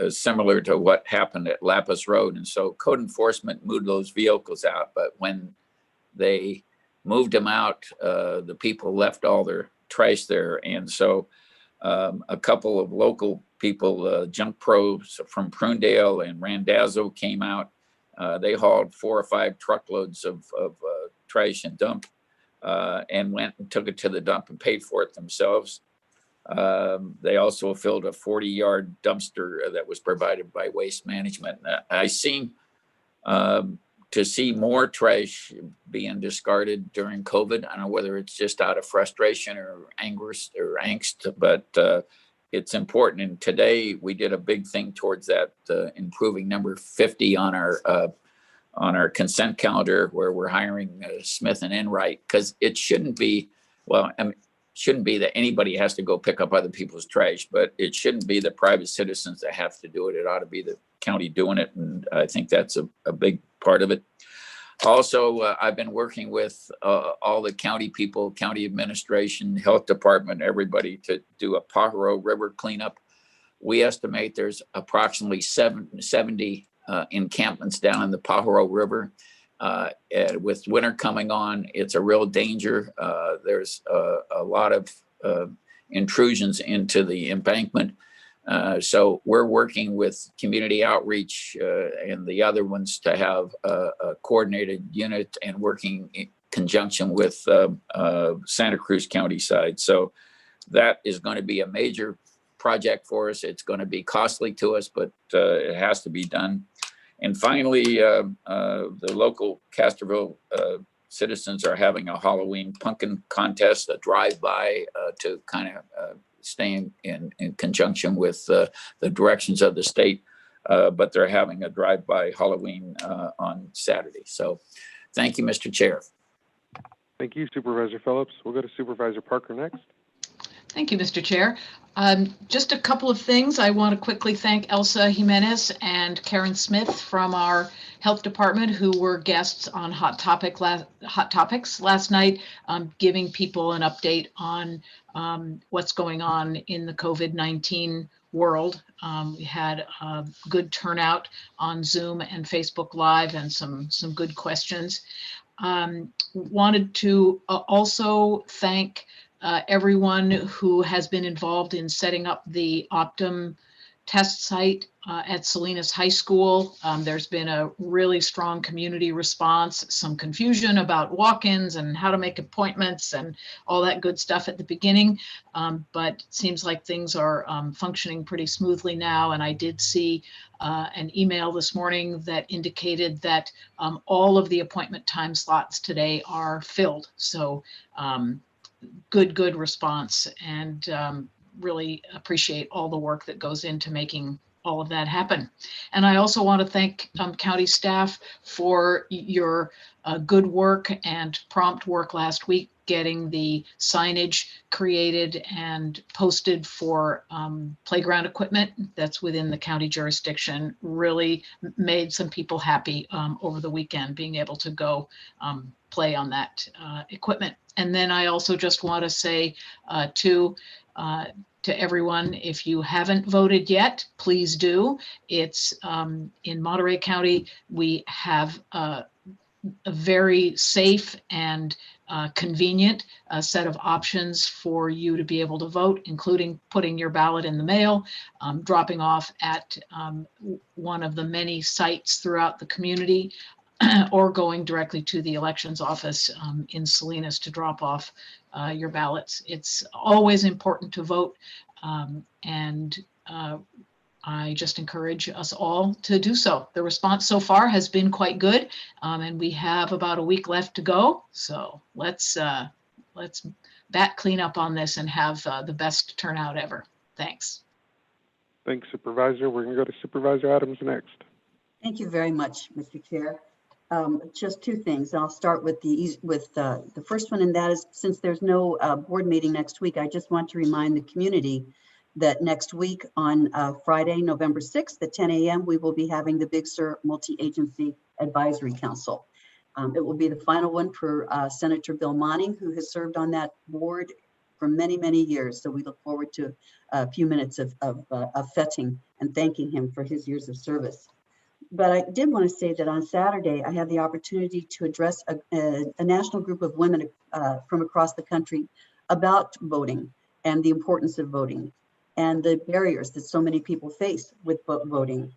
similar to what happened at Lapis Road. And so code enforcement moved those vehicles out, but when they moved them out, the people left all their trash there. And so a couple of local people, Junk Pros from Prunedale and Randazzo, came out. They hauled 4 or 5 truckloads of trash and dump, and went and took it to the dump and paid for it themselves. They also filled a 40-yard dumpster that was provided by Waste Management. I seem to see more trash being discarded during COVID. I don't know whether it's just out of frustration or angst, but it's important. And today we did a big thing towards that, improving number 50 on our consent calendar, where we're hiring Smith and Enright, because it shouldn't be, well, I mean, shouldn't be that anybody has to go pick up other people's trash, but it shouldn't be the private citizens that have to do it. It ought to be the county doing it. And I think that's a big part of it. Also, I've been working with all the county people, county administration, health department, everybody to do a Pajaro River cleanup. We estimate there's approximately 70 encampments down in the Pajaro River. With winter coming on, it's a real danger. There's a lot of intrusions into the embankment. So we're working with community outreach and the other ones to have a coordinated unit and working in conjunction with Santa Cruz County side. So that is going to be a major project for us. It's going to be costly to us, but it has to be done. And finally, the local Castroville citizens are having a Halloween pumpkin contest, a drive-by to kind of stay in conjunction with the directions of the state. But they're having a drive-by Halloween on Saturday. So thank you, Mr. Chair. Thank you, Supervisor Phillips. We'll go to Supervisor Parker next. Thank you, Mr. Chair. Just a couple of things. I want to quickly thank Elsa Jimenez and Karen Smith from our health department who were guests on Hot Topics last night, giving people an update on what's going on in the COVID-19 world. We had a good turnout on Zoom and Facebook Live and some good questions. Wanted to also thank everyone who has been involved in setting up the Optum test site at Salinas High School. There's been a really strong community response, some confusion about walk-ins and how to make appointments and all that good stuff at the beginning. But it seems like things are functioning pretty smoothly now. And I did see an email this morning that indicated that all of the appointment time slots today are filled. So good response, and really appreciate all the work that goes into making all of that happen. And I also want to thank county staff for your good work and prompt work last week, getting the signage created and posted for playground equipment that's within the county jurisdiction. Really made some people happy over the weekend, being able to go play on that equipment. And then I also just want to say to everyone, if you haven't voted yet, please do. It's in Monterey County, we have a very safe and convenient set of options for you to be able to vote, including putting your ballot in the mail, dropping off at one of the many sites throughout the community, or going directly to the elections office in Salinas to drop off your ballots. It's always important to vote, and I just encourage us all to do so. The response so far has been quite good, and we have about a week left to go. So let's bat clean up on this and have the best turnout ever. Thanks. Thanks, Supervisor. We're going to go to Supervisor Adams next. Thank you very much, Mr. Chair. Just two things. I'll start with the first one, and that is, since there's no board meeting next week, I just want to remind the community that next week on Friday, November 6th at 10 a.m., we will be having the Big Sur Multi-Agency Advisory Council. It will be the final one for Senator Bill Monning, who has served on that board for many, many years. So we look forward to a few minutes of fetting and thanking him for his years of service. But I did want to say that on Saturday, I had the opportunity to address a national group of women from across the country about voting and the importance of voting and the barriers that so many people face with voting.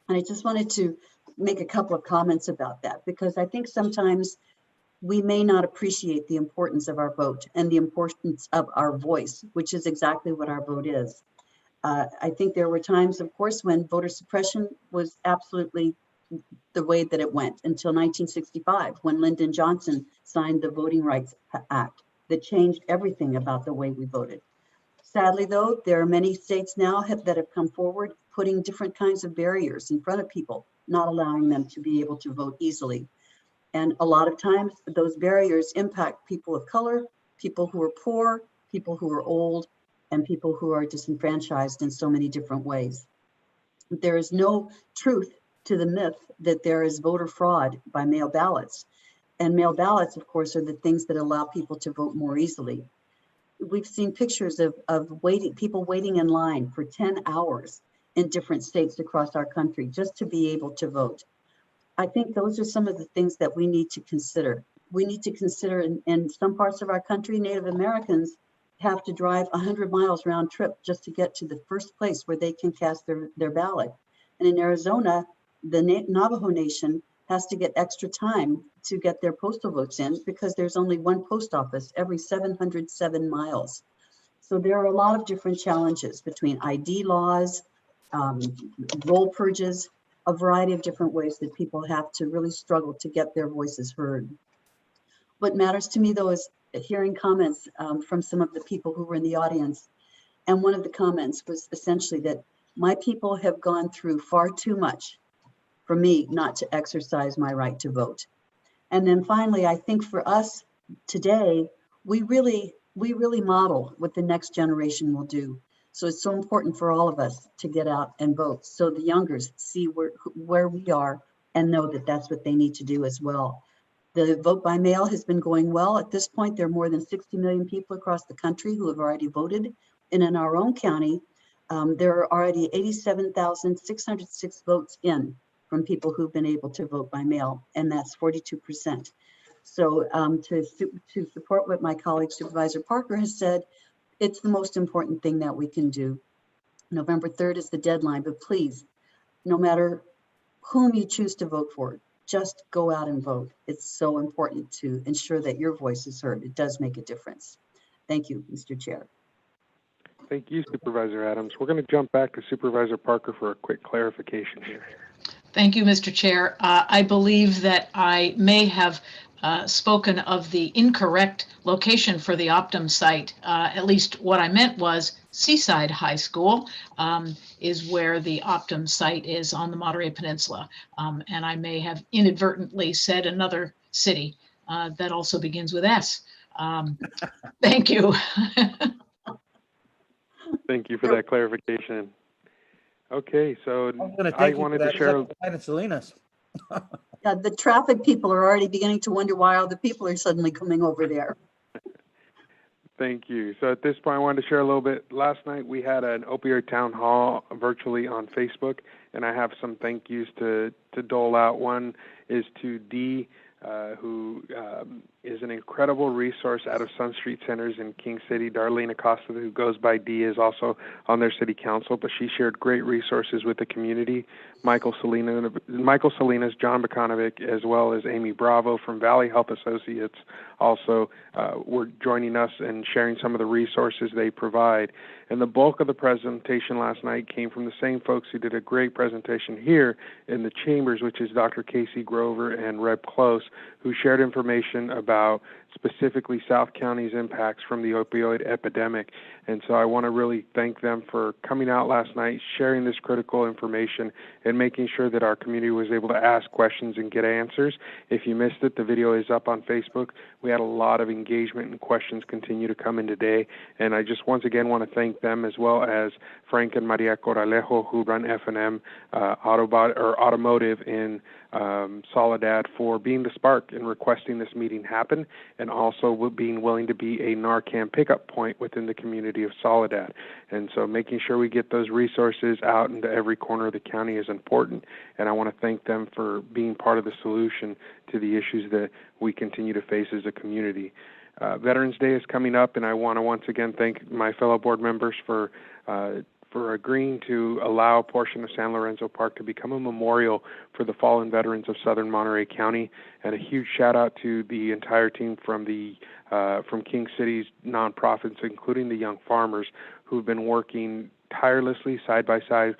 And I just wanted to make a couple of comments about that, because I think sometimes we may not appreciate the importance of our vote and the importance of our voice, which is exactly what our vote is. I think there were times, of course, when voter suppression was absolutely the way that it went until 1965, when Lyndon Johnson signed the Voting Rights Act that changed everything about the way we voted. Sadly, though, there are many states now that have come forward putting different kinds of barriers in front of people, not allowing them to be able to vote easily. And a lot of times those barriers impact people of color, people who are poor, people who are old, and people who are disenfranchised in so many different ways. There is no truth to the myth that there is voter fraud by mail ballots. And mail ballots, of course, are the things that allow people to vote more easily. We've seen pictures of people waiting in line for 10 hours in different states across our country just to be able to vote. I think those are some of the things that we need to consider. We need to consider in some parts of our country, Native Americans have to drive 100 miles round trip just to get to the first place where they can cast their ballot. And in Arizona, the Navajo Nation has to get extra time to get their postal votes in because there's only one post office every 707 miles. So there are a lot of different challenges between ID laws, roll purges, a variety of different ways that people have to really struggle to get their voices heard. What matters to me, though, is hearing comments from some of the people who were in the audience. And one of the comments was essentially that my people have gone through far too much for me not to exercise my right to vote. And then finally, I think for us today, we really model what the next generation will do. So it's so important for all of us to get out and vote so the youngers see where we are and know that that's what they need to do as well. The vote by mail has been going well. At this point, there are more than 60 million people across the country who have already voted. And in our own county, there are already 87,606 votes in from people who've been able to vote by mail, and that's 42%. So to support what my colleague Supervisor Parker has said, it's the most important thing that we can do. November 3rd is the deadline, but please, no matter whom you choose to vote for, just go out and vote. It's so important to ensure that your voice is heard. It does make a difference. Thank you, Mr. Chair. Thank you, Supervisor Adams. We're going to jump back to Supervisor Parker for a quick clarification here. Thank you, Mr. Chair. I believe that I may have spoken of the incorrect location for the Optum site. At least what I meant was Seaside High School is where the Optum site is on the Monterey Peninsula. And I may have inadvertently said another city that also begins with S. Thank you. Thank you for that clarification. Okay, so I wanted to share. Salinas. Yeah, the traffic people are already beginning to wonder why all the people are suddenly coming over there. Thank you. So at this point, I wanted to share a little bit. Last night, we had an opioid town hall virtually on Facebook, and I have some thank yous to dole out. One is to Dee, who is an incredible resource out of Sun Street Centers in King City. Darlene Acosta, who goes by Dee, is also on their city council, but she shared great resources with the community. Michael Salinas, John Bukanovic, as well as Amy Bravo from Valley Health Associates also were joining us and sharing some of the resources they provide. And the bulk of the presentation last night came from the same folks who did a great presentation here in the chambers, which is Dr. Casey Grover and Reb Close, who shared information about specifically South County's impacts from the opioid epidemic. And so I want to really thank them for coming out last night, sharing this critical information, and making sure that our community was able to ask questions and get answers. If you missed it, the video is up on Facebook. We had a lot of engagement and questions continue to come in today. And I just once again want to thank them, as well as Frank and Maria Coralejo, who run F&M Automotive in Soledad, for being the spark in requesting this meeting happen, and also being willing to be a Narcan pickup point within the community of Soledad. And so making sure we get those resources out into every corner of the county is important, and I want to thank them for being part of the solution to the issues that we continue to face as a community. Veterans Day is coming up, and I want to once again thank my fellow board members for agreeing to allow a portion of San Lorenzo Park to become a memorial for the fallen veterans of Southern Monterey County. And a huge shout out to the entire team from King City's nonprofits, including the Young Farmers, who've been working tirelessly side by side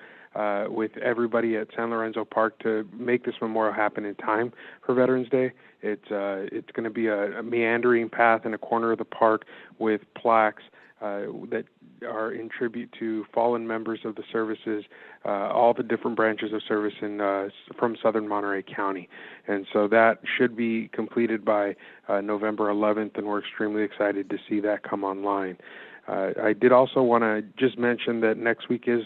with everybody at San Lorenzo Park to make this memorial happen in time for Veterans Day. It's going to be a meandering path in a corner of the park with plaques that are in tribute to fallen members of the services, all the different branches of service from Southern Monterey County. And so that should be completed by November 11th, and we're extremely excited to see that come online. I did also want to just mention that next week is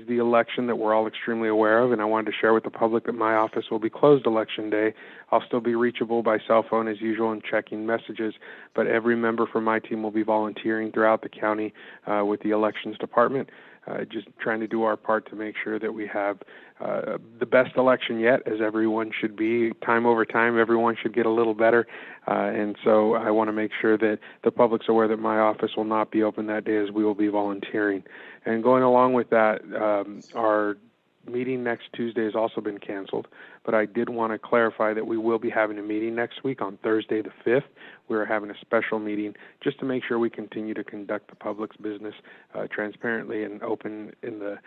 the election that we're all extremely aware of, and I wanted to share with the public that my office will be closed Election Day. I'll still be reachable by cell phone as usual and checking messages, but every member from my team will be volunteering throughout the county with the elections department, just trying to do our part to make sure that we have the best election yet, as everyone should be. Time over time, everyone should get a little better, and so I want to make sure that the public's aware that my office will not be open that day, as we will be volunteering. And going along with that, our meeting next Tuesday has also been canceled, but I did want to clarify that we will be having a meeting next week on Thursday the 5th. We're having a special meeting just to make sure we continue to conduct the public's business transparently and open in the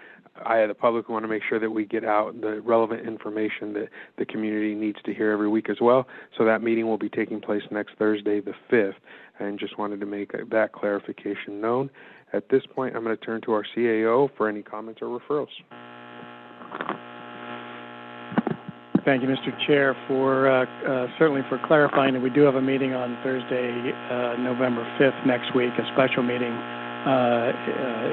eye of the public. We want to make sure that we get out the relevant information that the community needs to hear every week as well. So that meeting will be taking place next Thursday the 5th, and just wanted to make that clarification known. At this point, I'm going to turn to our CAO for any comments or referrals. Thank you, Mr. Chair, for certainly for clarifying that we do have a meeting on Thursday, November 5th next week, a special meeting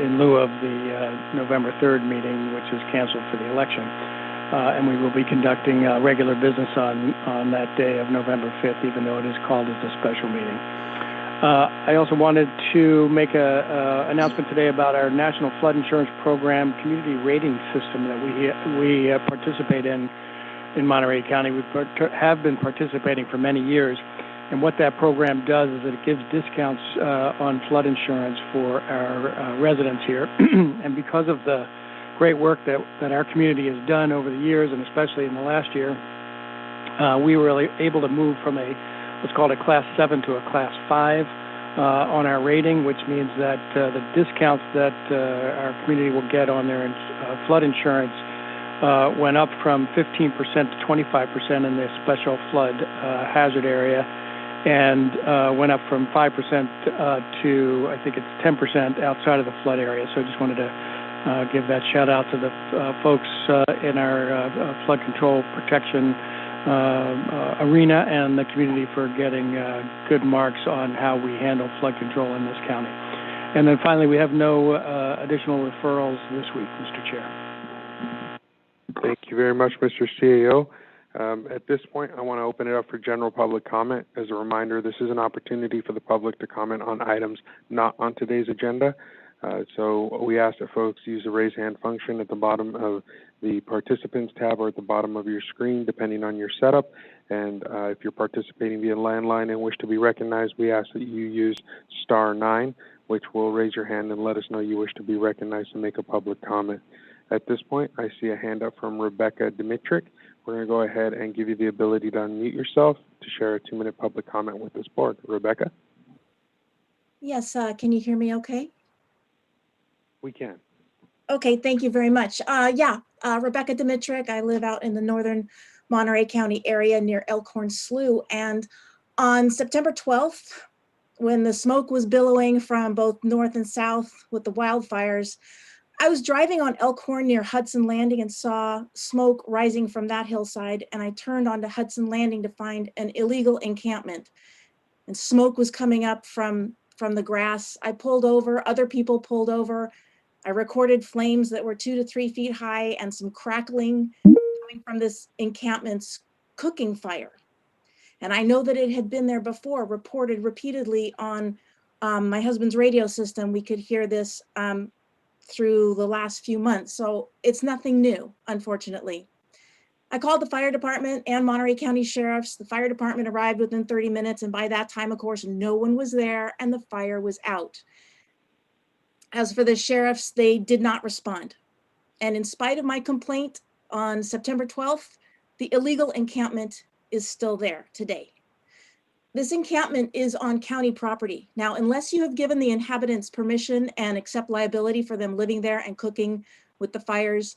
in lieu of the November 3rd meeting, which is canceled for the election. And we will be conducting regular business on that day of November 5th, even though it is called as a special meeting. I also wanted to make an announcement today about our National Flood Insurance Program community rating system that we participate in Monterey County. We have been participating for many years, and what that program does is that it gives discounts on flood insurance for our residents here. And because of the great work that our community has done over the years, and especially in the last year, we were able to move from what's called a Class 7 to a Class 5 on our rating, which means that the discounts that our community will get on their flood insurance went up from 15% to 25% in the special flood hazard area, and went up from 5% to, I think it's 10% outside of the flood area. So I just wanted to give that shout out to the folks in our flood control protection arena and the community for getting good marks on how we handle flood control in this county. And then finally, we have no additional referrals this week, Mr. Chair. Thank you very much, Mr. CAO. At this point, I want to open it up for general public comment. As a reminder, this is an opportunity for the public to comment on items not on today's agenda. So we ask that folks use the raise hand function at the bottom of the participants tab or at the bottom of your screen, depending on your setup. And if you're participating via landline and wish to be recognized, we ask that you use *9, which will raise your hand and let us know you wish to be recognized and make a public comment. At this point, I see a hand up from Rebecca Dimitrick. We're going to go ahead and give you the ability to unmute yourself to share a 2-minute public comment with this board. Rebecca? Yes, can you hear me okay? We can. Okay, thank you very much. Rebecca Dimitrick. I live out in the northern Monterey County area near Elkhorn Slough. And on September 12th, when the smoke was billowing from both north and south with the wildfires, I was driving on Elkhorn near Hudson Landing and saw smoke rising from that hillside. And I turned onto Hudson Landing to find an illegal encampment. And smoke was coming up from the grass. I pulled over, other people pulled over. I recorded flames that were 2 to 3 feet high and some crackling coming from this encampment's cooking fire. And I know that it had been there before, reported repeatedly on my husband's radio system. We could hear this through the last few months. So it's nothing new, unfortunately. I called the fire department and Monterey County Sheriff's. The fire department arrived within 30 minutes. And by that time, of course, no one was there and the fire was out. As for the sheriffs, they did not respond. And in spite of my complaint on September 12th, the illegal encampment is still there today. This encampment is on county property. Now, unless you have given the inhabitants permission and accept liability for them living there and cooking with the fires,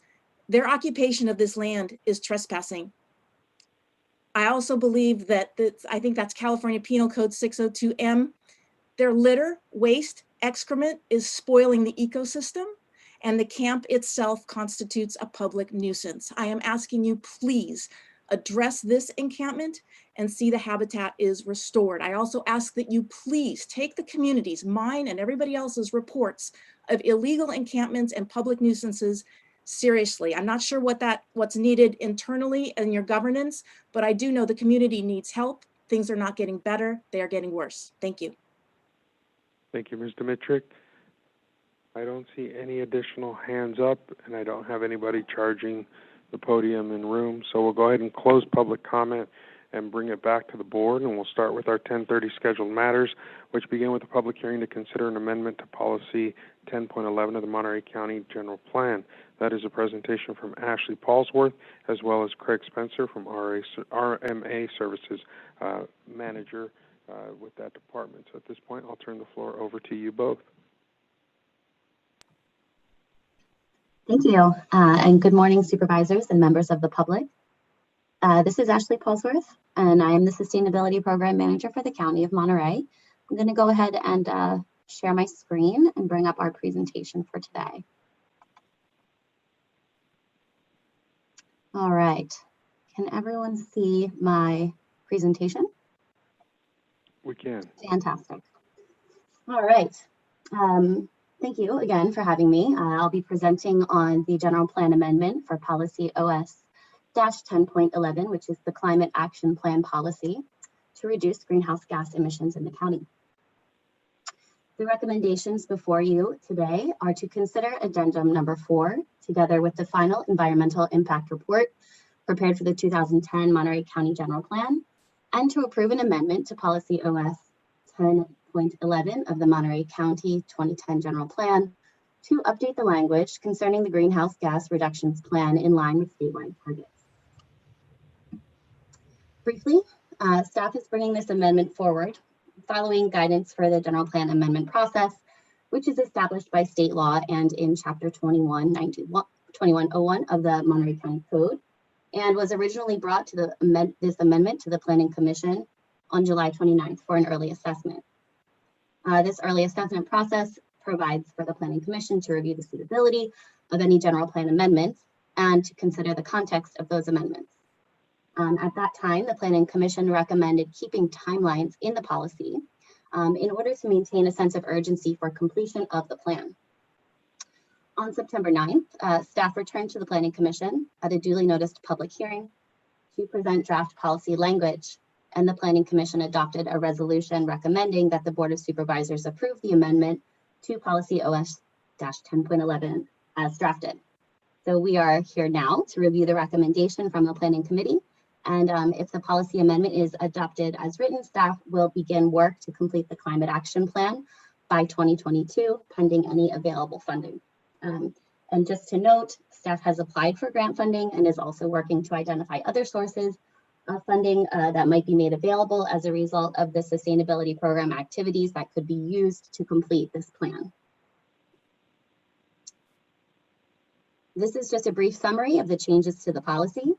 their occupation of this land is trespassing. I also believe that I think that's California Penal Code 602M. Their litter, waste, excrement is spoiling the ecosystem, and the camp itself constitutes a public nuisance. I am asking you, please address this encampment and see the habitat is restored. I also ask that you please take the community's, mine and everybody else's, reports of illegal encampments and public nuisances seriously. I'm not sure what's needed internally in your governance, but I do know the community needs help. Things are not getting better, they are getting worse. Thank you. Thank you, Ms. Dimitrick. I don't see any additional hands up, and I don't have anybody charging the podium in room. So we'll go ahead and close public comment and bring it back to the board, and we'll start with our 10:30 scheduled matters, which begin with a public hearing to consider an amendment to policy 10.11 of the Monterey County General Plan. That is a presentation from Ashley Paulsworth, as well as Craig Spencer from RMA Services Manager with that department. So at this point, I'll turn the floor over to you both. Thank you, and good morning, supervisors and members of the public. This is Ashley Paulsworth, and I am the Sustainability Program Manager for the County of Monterey. I'm going to go ahead and share my screen and bring up our presentation for today. All right, can everyone see my presentation? We can. Fantastic. All right. Thank you again for having me. I'll be presenting on the General Plan Amendment for Policy OS-10.11, which is the Climate Action Plan policy to reduce greenhouse gas emissions in the county. The recommendations before you today are to consider Addendum number 4, together with the final Environmental Impact Report prepared for the 2010 Monterey County General Plan, and to approve an amendment to Policy OS 10.11 of the Monterey County 2010 General Plan to update the language concerning the greenhouse gas reductions plan in line with statewide targets. Briefly, staff is bringing this amendment forward following guidance for the General Plan amendment process, which is established by state law and in Chapter 2101 of the Monterey County Code, and was originally brought to this amendment to the Planning Commission on July 29th for an early assessment. This early assessment process provides for the Planning Commission to review the suitability of any general plan amendments and to consider the context of those amendments. At that time, the Planning Commission recommended keeping timelines in the policy in order to maintain a sense of urgency for completion of the plan. On September 9th, staff returned to the Planning Commission at a duly noticed public hearing to present draft policy language, and the Planning Commission adopted a resolution recommending that the Board of Supervisors approve the amendment to Policy OS-10.11 as drafted. So we are here now to review the recommendation from the Planning Committee, and if the policy amendment is adopted as written, staff will begin work to complete the Climate Action Plan by 2022, pending any available funding. And just to note, staff has applied for grant funding and is also working to identify other sources of funding that might be made available as a result of the sustainability program activities that could be used to complete this plan. This is just a brief summary of the changes to the policy.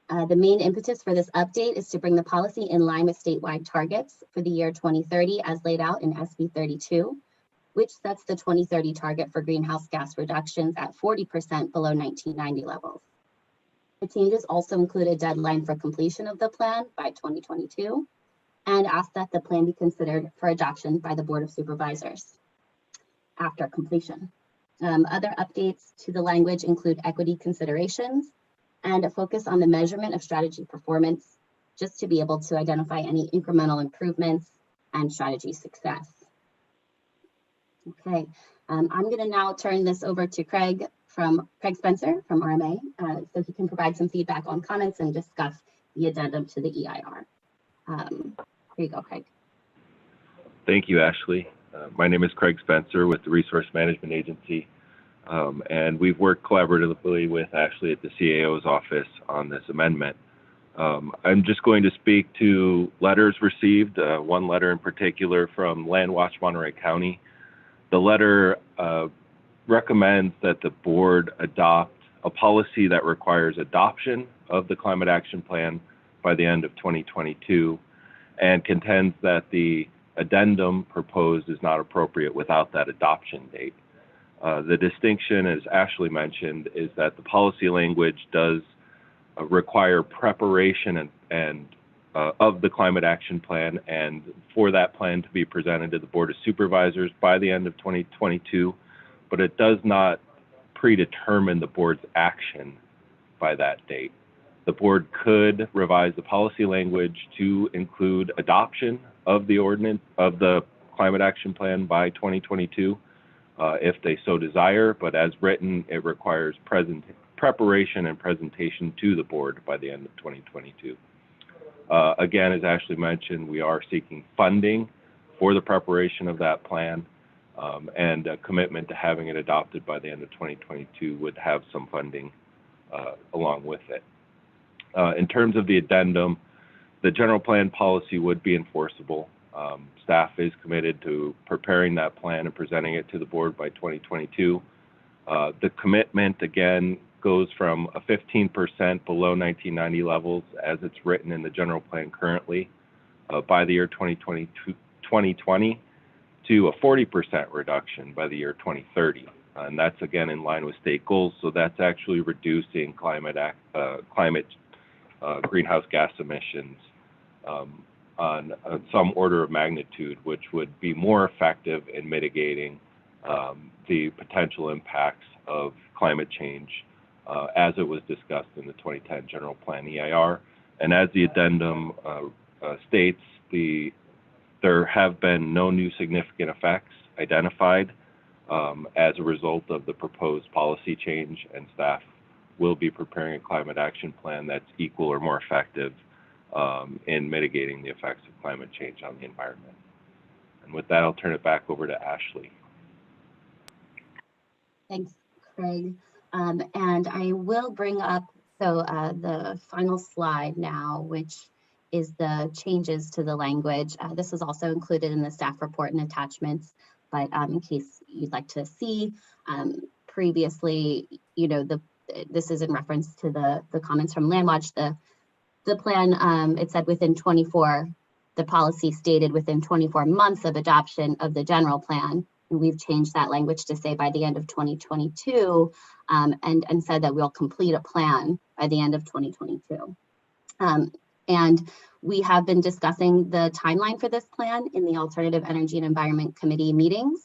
The main impetus for this update is to bring the policy in line with statewide targets for the year 2030 as laid out in SB 32, which sets the 2030 target for greenhouse gas reductions at 40% below 1990 levels. The changes also include a deadline for completion of the plan by 2022 and ask that the plan be considered for adoption by the Board of Supervisors after completion. Other updates to the language include equity considerations and a focus on the measurement of strategy performance, just to be able to identify any incremental improvements and strategy success. Okay, I'm going to now turn this over to Craig Spencer from RMA, so he can provide some feedback on comments and discuss the addendum to the EIR. Here you go, Craig. Thank you, Ashley. My name is Craig Spencer with the Resource Management Agency, and we've worked collaboratively with Ashley at the CAO's office on this amendment. I'm just going to speak to letters received, one letter in particular from Land Watch Monterey County. The letter recommends that the board adopt a policy that requires adoption of the Climate Action Plan by the end of 2022 and contends that the addendum proposed is not appropriate without that adoption date. The distinction, as Ashley mentioned, is that the policy language does require preparation and of the climate action plan, and for that plan to be presented to the Board of Supervisors by the end of 2022, but it does not predetermine the board's action by that date. The board could revise the policy language to include adoption of the ordinance of the climate action plan by 2022 if they so desire, but as written, it requires preparation and presentation to the board by the end of 2022. Again, as Ashley mentioned, we are seeking funding for the preparation of that plan, and a commitment to having it adopted by the end of 2022 would have some funding along with it. In terms of the addendum, the general plan policy would be enforceable. Staff is committed to preparing that plan and presenting it to the board by 2022. The commitment, again, goes from a 15% below 1990 levels as it's written in the general plan currently by the year 2020 to a 40% reduction by the year 2030. And that's, again, in line with state goals. So that's actually reducing climate greenhouse gas emissions on some order of magnitude, which would be more effective in mitigating the potential impacts of climate change as it was discussed in the 2010 General Plan EIR. And as the addendum states, there have been no new significant effects identified as a result of the proposed policy change, and staff will be preparing a climate action plan that's equal or more effective in mitigating the effects of climate change on the environment. And with that, I'll turn it back over to Ashley. Thanks, Craig. And I will bring up the final slide now, which is the changes to the language. This was also included in the staff report and attachments, but in case you'd like to see, previously, this is in reference to the comments from Landwatch. The plan, it said the policy stated within 24 months of adoption of the general plan. And we've changed that language to say by the end of 2022, and said that we'll complete a plan by the end of 2022. And we have been discussing the timeline for this plan in the Alternative Energy and Environment Committee meetings.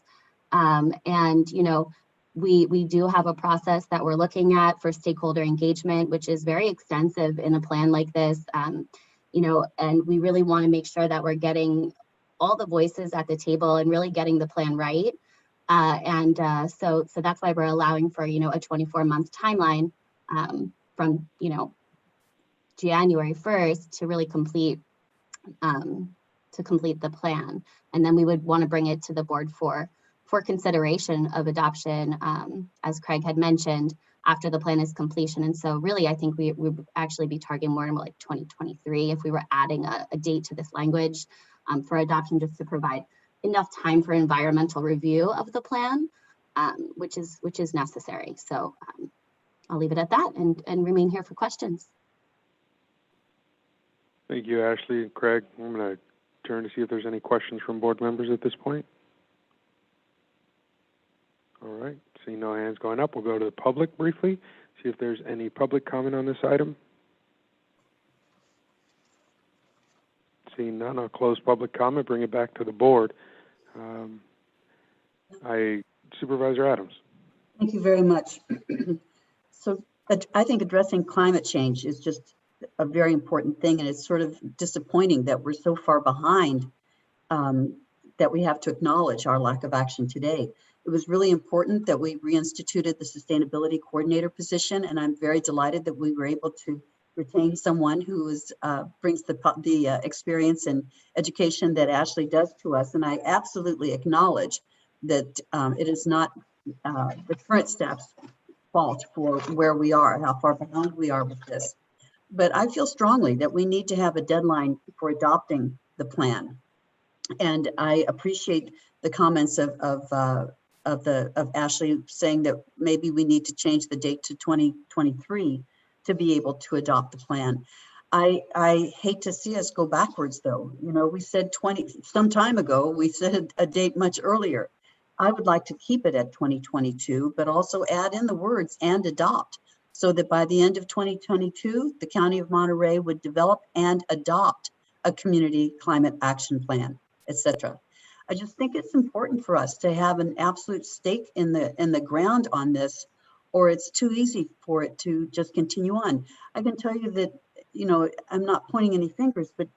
We do have a process that we're looking at for stakeholder engagement, which is very extensive in a plan like this. And we really want to make sure that we're getting all the voices at the table and really getting the plan right. So that's why we're allowing for, a 24-month timeline from, January 1st to really complete the plan. And then we would want to bring it to the board for consideration of adoption, as Craig had mentioned, after the plan is completion. And so really, I think we would actually be targeting more like 2023 if we were adding a date to this language for adoption, just to provide enough time for environmental review of the plan, which is necessary. So I'll leave it at that and remain here for questions. Thank you, Ashley and Craig. I'm going to turn to see if there's any questions from board members at this point. All right, seeing no hands going up, we'll go to the public briefly, see if there's any public comment on this item. Seeing none, I'll close public comment, bring it back to the board. Supervisor Adams. Thank you very much. So I think addressing climate change is just a very important thing, and it's sort of disappointing that we're so far behind that we have to acknowledge our lack of action today. It was really important that we reinstituted the sustainability coordinator position, and I'm very delighted that we were able to retain someone who brings the experience and education that Ashley does to us. And I absolutely acknowledge that it is not the current staff's fault for where we are, how far behind we are with this. But I feel strongly that we need to have a deadline for adopting the plan. And I appreciate the comments of Ashley saying that maybe we need to change the date to 2023 to be able to adopt the plan. I hate to see us go backwards though. You know, we said some time ago, we said a date much earlier. I would like to keep it at 2022, but also add in the words "and adopt," so that by the end of 2022, the County of Monterey would develop and adopt a community climate action plan, etc. I just think it's important for us to have an absolute stake in the ground on this, or it's too easy for it to just continue on. I can tell you that, you know, I'm not pointing any fingers, but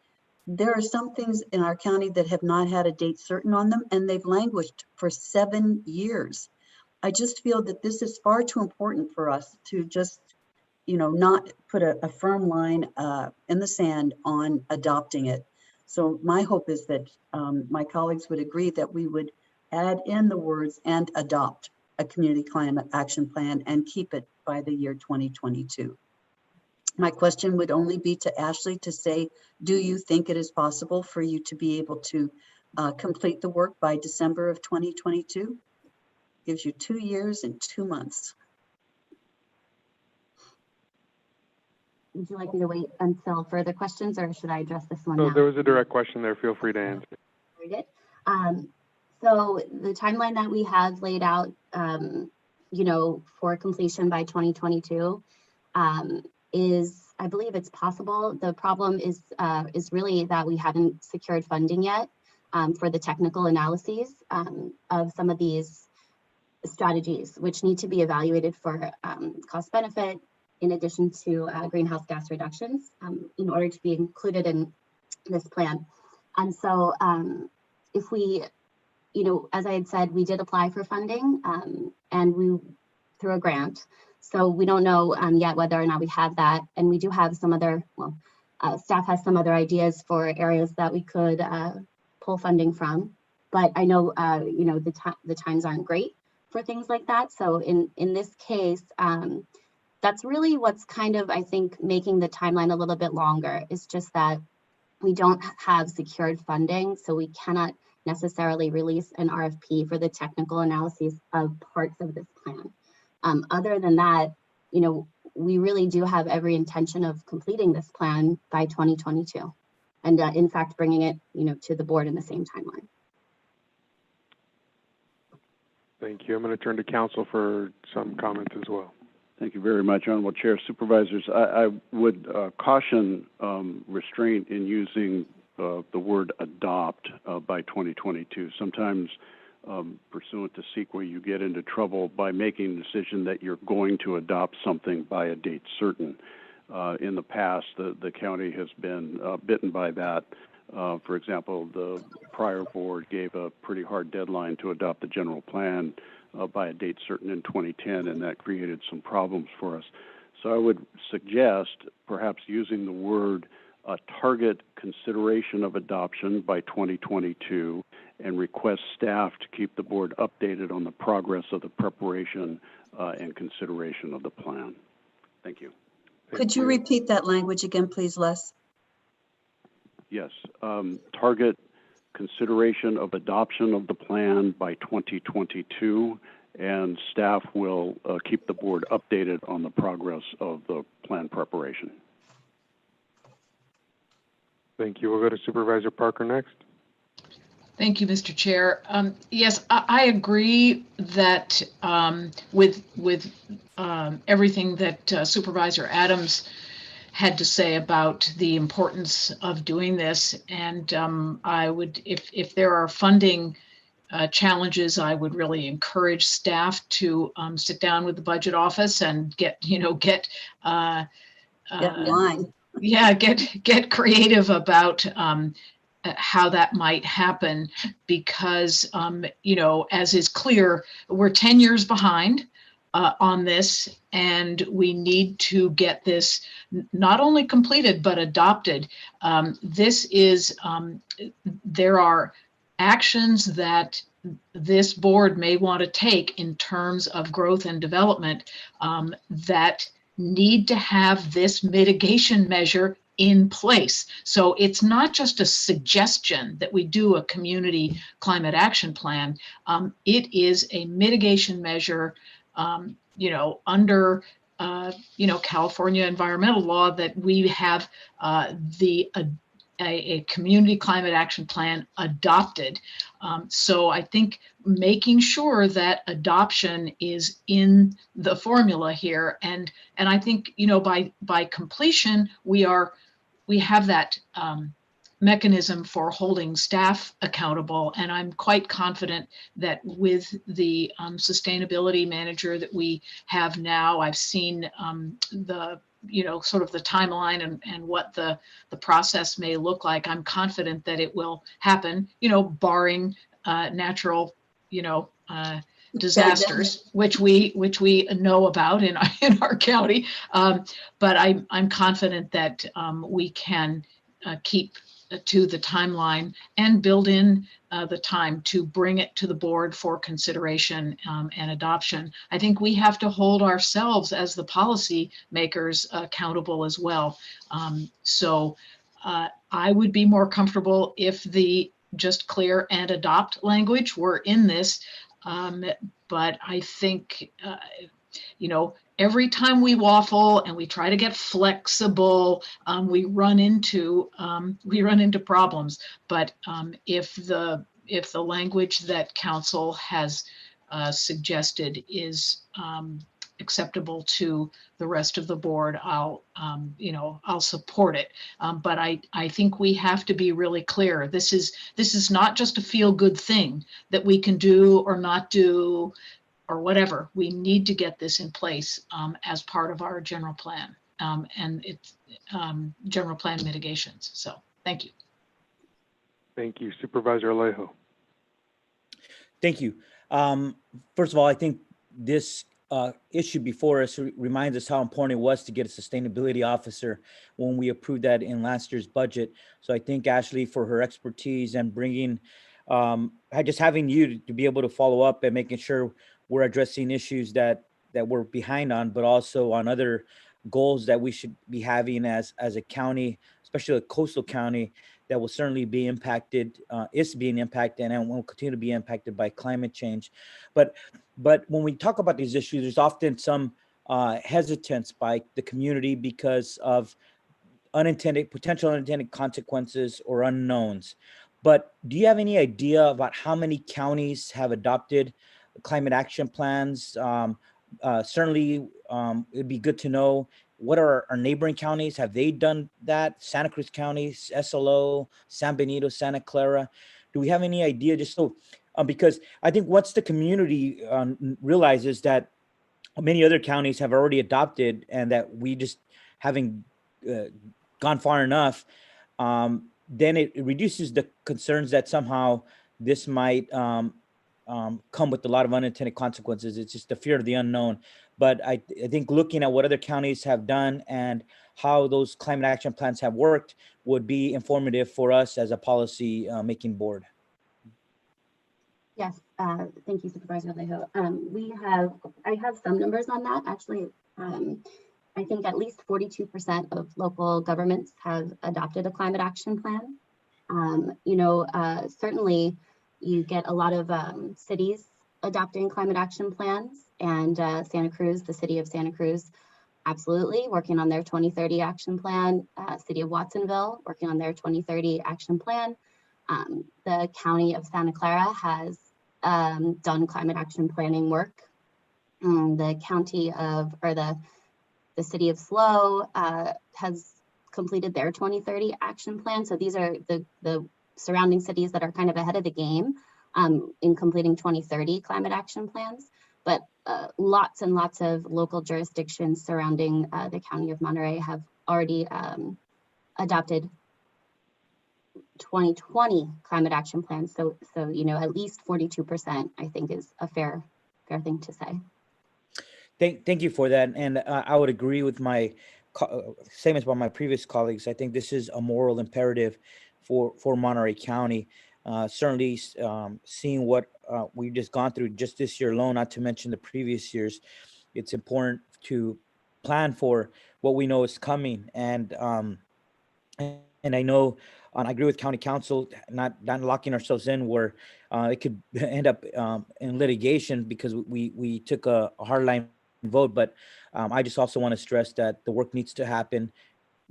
there are some things in our county that have not had a date certain on them, and they've languished for 7 years. I just feel that this is far too important for us to just, you know, not put a firm line in the sand on adopting it. So my hope is that my colleagues would agree that we would add in the words "and adopt a community climate action plan" and keep it by the year 2022. My question would only be to Ashley to say, do you think it is possible for you to be able to complete the work by December of 2022? Gives you 2 years and 2 months. Would you like me to wait until further questions, or should I address this one So now? there was a direct question there. Feel free to answer. Very good. So the timeline that we have laid out, you know, for completion by 2022 is, I believe it's possible. The problem is really that we haven't secured funding yet for the technical analyses of some of these strategies, which need to be evaluated for cost benefit, in addition to greenhouse gas reductions, in order to be included in this plan. And so if we, you know, as I had said, we did apply for funding and we through a grant. So we don't know yet whether or not we have that. And we do have some other, well, staff has some other ideas for areas that we could pull funding from. But I know, you know, the times aren't great for things like that. So in this case, that's really what's kind of, I think, making the timeline a little bit longer. It's just that we don't have secured funding, so we cannot necessarily release an RFP for the technical analyses of parts of this plan. Other than that, you know, we really do have every intention of completing this plan by 2022, and in fact, bringing it, you know, to the board in the same timeline. Thank you. I'm going to turn to council for some comments as well. Thank you very much, Honorable Chair. Supervisors, I would caution restraint in using the word adopt by 2022. Sometimes pursuant to CEQA, you get into trouble by making a decision that you're going to adopt something by a date certain. In the past, the county has been bitten by that. For example, the prior board gave a pretty hard deadline to adopt the general plan by a date certain in 2010, and that created some problems for us. So I would suggest perhaps using the word target consideration of adoption by 2022 and request staff to keep the board updated on the progress of the preparation and consideration of the plan. Thank you. Could you repeat that language again, please, Les? Yes, target consideration of adoption of the plan by 2022, and staff will keep the board updated on the progress of the plan preparation. Thank you. We'll go to Supervisor Parker next. Thank you, Mr. Chair. Yes, I agree that with everything that Supervisor Adams had to say about the importance of doing this. And I would, if there are funding challenges, I would really encourage staff to sit down with the budget office and get creative about how that might happen, because you know, as is clear, we're 10 years behind on this, and we need to get this not only completed but adopted. This is there are actions that this board may want to take in terms of growth and development that need to have this mitigation measure in place. So it's not just a suggestion that we do a community climate action plan. It is a mitigation measure, you know, under California environmental law that we have a community climate action plan adopted. So I think making sure that adoption is in the formula here, and I think by completion we have that mechanism for holding staff accountable. And I'm quite confident that with the sustainability manager that we have now, I've seen the sort of the timeline and what the process may look like. I'm confident that it will happen, barring natural, disasters, which we know about in our county. But I'm confident that we can keep to the timeline and build in the time to bring it to the board for consideration and adoption. I think we have to hold ourselves as the policy makers accountable as well. So I would be more comfortable if the just clear and adopt language were in this. But I think, every time we waffle and we try to get flexible, we run into problems. But if the language that council has suggested is acceptable to the rest of the board, I'll support it. But I think we have to be really clear. This is not just a feel-good thing that we can do or not do or whatever. We need to get this in place as part of our general plan and it's general plan mitigations. So thank you. Thank you. Supervisor Alejo. Thank you. First of all, I think this issue before us reminds us how important it was to get a sustainability officer when we approved that in last year's budget. So I thank Ashley for her expertise and bringing, just having you to be able to follow up and making sure we're addressing issues that we're behind on, but also on other goals that we should be having as a county, especially a coastal county that will certainly be impacted, is being impacted and will continue to be impacted by climate change. But when we talk about these issues, there's often some hesitance by the community because of potential unintended consequences or unknowns. But do you have any idea about how many counties have adopted climate action plans? Certainly, it'd be good to know what are our neighboring counties. Have they done that? Santa Cruz County, SLO, San Benito, Santa Clara. Do we have any idea? Just so, because I think once the community realizes that many other counties have already adopted and that we just haven't gone far enough, then it reduces the concerns that somehow this might come with a lot of unintended consequences. It's just the fear of the unknown. But I think looking at what other counties have done and how those climate action plans have worked would be informative for us as a policy making board. Yes, thank you, Supervisor Alejo. I have some numbers on that. Actually, I think at least 42% of local governments have adopted a climate action plan. Certainly you get a lot of cities adopting climate action plans, and Santa Cruz, the city of Santa Cruz, absolutely working on their 2030 action plan. City of Watsonville working on their 2030 action plan. The county of Santa Clara has done climate action planning work. The city of SLO has completed their 2030 action plan. So these are the surrounding cities that are kind of ahead of the game in completing 2030 climate action plans. But lots and lots of local jurisdictions surrounding the county of Monterey have already adopted 2020 climate action plans. So at least 42%, I think, is a fair thing to say. Thank you for that. And I would agree with my statements by my previous colleagues. I think this is a moral imperative for Monterey County. Certainly seeing what we've just gone through just this year alone, not to mention the previous years, it's important to plan for what we know is coming. And I know, I agree with County Council, not locking ourselves in where it could end up in litigation because we took a hardline vote, but I just also want to stress that the work needs to happen.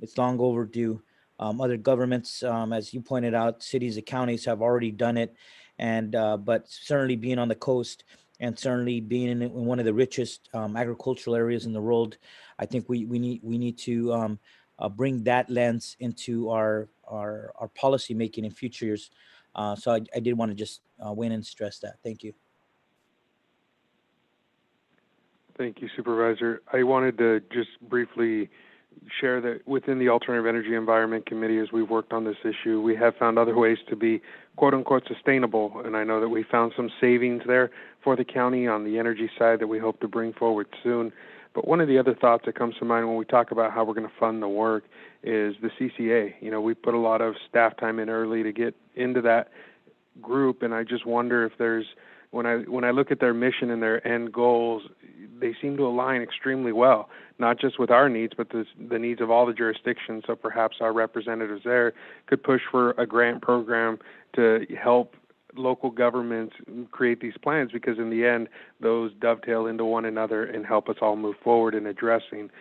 It's long overdue. Other governments, as you pointed out, cities and counties have already done it, and but certainly being on the coast and certainly being in one of the richest agricultural areas in the world, I think we need to bring that lens into our policy making in future years. So I did want to just weigh in and stress that. Thank you. Thank you, Supervisor. I wanted to just briefly share that within the Alternative Energy Environment Committee, as we've worked on this issue, we have found other ways to be quote-unquote sustainable, and I know that we found some savings there for the county on the energy side that we hope to bring forward soon. But one of the other thoughts that comes to mind when we talk about how we're going to fund the work is the CCA. You know, we put a lot of staff time in early to get into that group, and I just wonder if there's, when I look at their mission and their end goals, they seem to align extremely well, not just with our needs, but the needs of all the jurisdictions. So perhaps our representatives there could push for a grant program to help local governments create these plans, because in the end, those dovetail into one another and help us all move forward in addressing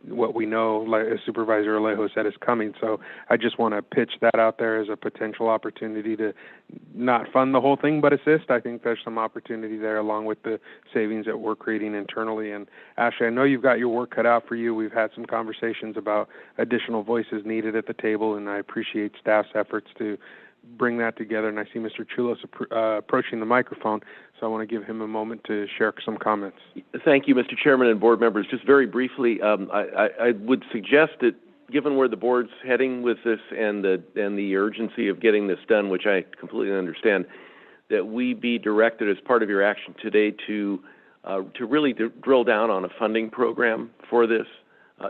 what we know, like as Supervisor Alejo said, is coming. So I just want to pitch that out there as a potential opportunity to not fund the whole thing, but assist. I think there's some opportunity there along with the savings that we're creating internally. And Ashley, I know you've got your work cut out for you. We've had some conversations about additional voices needed at the table, and I appreciate staff's efforts to bring that together. And I see Mr. Chulos approaching the microphone, so I want to give him a moment to share some comments. Thank you, Mr. Chairman and board members. Just very briefly, I would suggest that given where the board's heading with this and the urgency of getting this done, which I completely understand, that we be directed as part of your action today to really drill down on a funding program for this,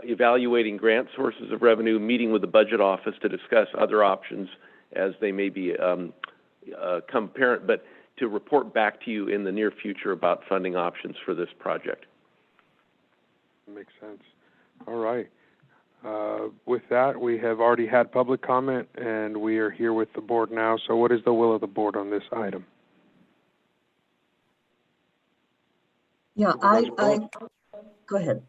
evaluating grant sources of revenue, meeting with the budget office to discuss other options as they may be come apparent, but to report back to you in the near future about funding options for this project. Makes sense. All right. With that, we have already had public comment, and we are here with the board now. So what is the will of the board on this item? Yeah, go ahead.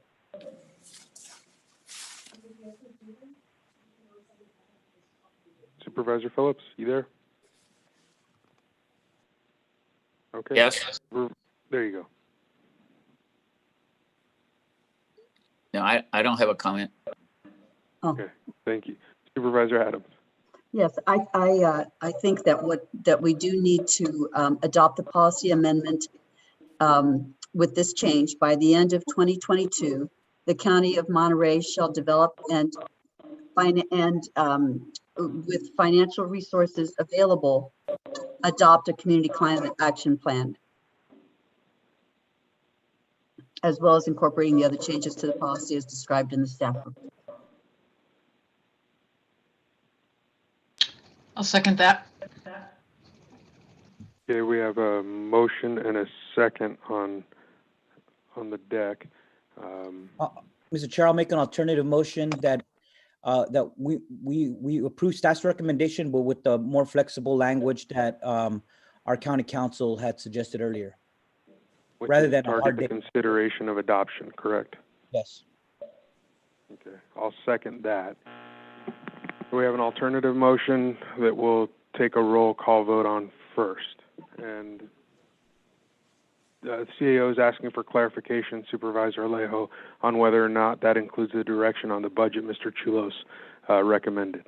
Supervisor Phillips, you there? Okay. Yes. There you go. No, I don't have a comment. Oh. Okay, thank you. Supervisor Adams. Yes, I think that we do need to adopt the policy amendment with this change. By the end of 2022, the County of Monterey shall develop and with financial resources available, adopt a community climate action plan, as well as incorporating the other changes to the policy as described in the staff report. I'll second that. Okay, we have a motion and a second on the deck. Mr. Chair, I'll make an alternative motion that we approve staff's recommendation, but with the more flexible language that our county council had suggested earlier, rather than target the consideration of adoption, correct? Yes. Okay, I'll second that. We have an alternative motion that we'll take a roll call vote on first. And the CAO is asking for clarification, Supervisor Alejo, on whether or not that includes the direction on the budget Mr. Chulos recommended.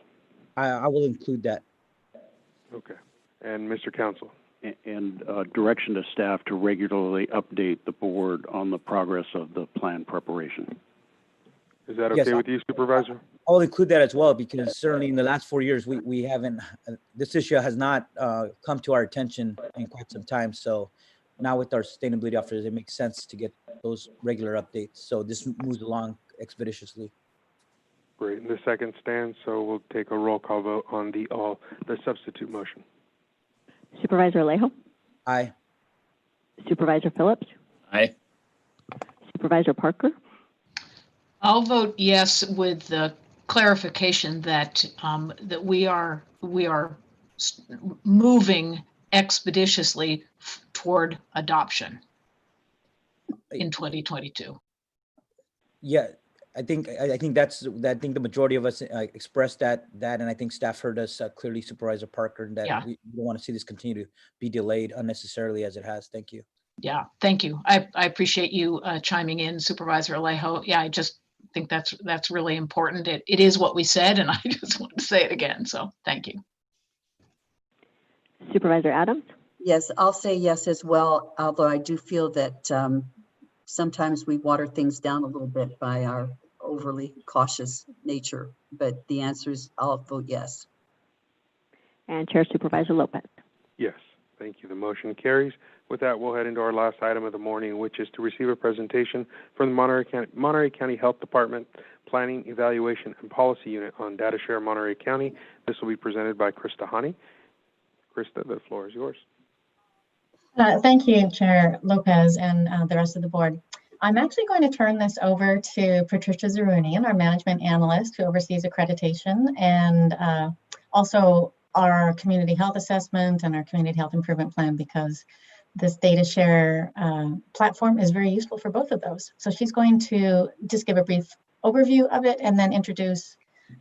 I will include that. Okay. And Mr. Counsel? And direction to staff to regularly update the board on the progress of the plan preparation. Is that okay with you, Supervisor? I'll include that as well, because certainly in the last 4 years, we haven't, this issue has not come to our attention in quite some time. So now with our sustainability officers, it makes sense to get those regular updates. So this moves along expeditiously. Great. And the second stands, so we'll take a roll call vote on the substitute motion. Supervisor Alejo? Aye. Supervisor Phillips? Aye. Supervisor Parker? I'll vote yes with the clarification that that we are moving expeditiously toward adoption. in 2022. Yeah, I think the majority of us expressed that, and I think staff heard us clearly, Supervisor Parker, and that Yeah. we don't want to see this continue to be delayed unnecessarily as it has. Thank you. Yeah, thank you. I appreciate you chiming in, Supervisor Alejo. Yeah, I just think that's really important. It is what we said, and I just want to say it again. So thank you. Supervisor Adams? Yes, I'll say yes as well, although I do feel that sometimes we water things down a little bit by our overly cautious nature, but the answer is I'll vote yes. And Chair Supervisor Lopez? Yes, thank you. The motion carries. With that, we'll head into our last item of the morning, which is to receive a presentation from the Monterey County Health Department Planning, Evaluation, and Policy Unit on Data Share Monterey County. This will be presented by Krista Hani. Krista, the floor is yours. Thank you, Chair Lopez and the rest of the board. I'm actually going to turn this over to Patricia Zarunian, our management analyst who oversees accreditation, and also our community health assessment and our community health improvement plan, because this data share platform is very useful for both of those. So she's going to just give a brief overview of it and then introduce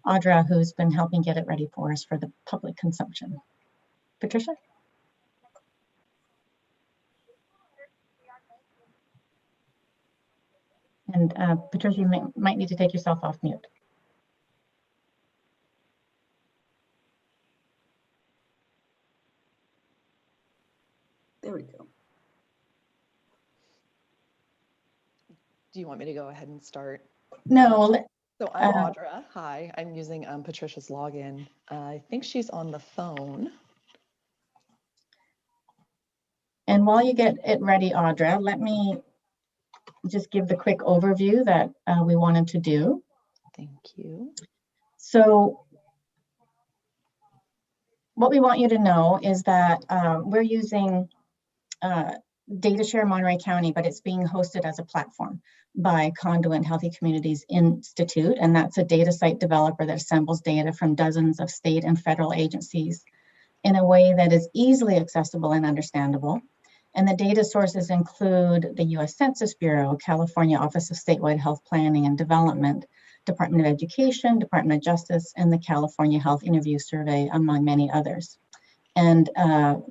Audra, who's been helping get it ready for us for the public consumption. Patricia? And Patricia, you might need to take yourself off mute. There we go. Do you want me to go ahead and start? No. So I'm Audra. Hi, I'm using Patricia's login. I think she's on the phone. And while you get it ready, Audra, let me just give the quick overview that we wanted to do. Thank you. So what we want you to know is that we're using Data Share Monterey County, but it's being hosted as a platform by Conduent Healthy Communities Institute, and that's a data site developer that assembles data from dozens of state and federal agencies in a way that is easily accessible and understandable. And the data sources include the U.S. Census Bureau, California Office of Statewide Health Planning and Development, Department of Education, Department of Justice, and the California Health Interview Survey, among many others. And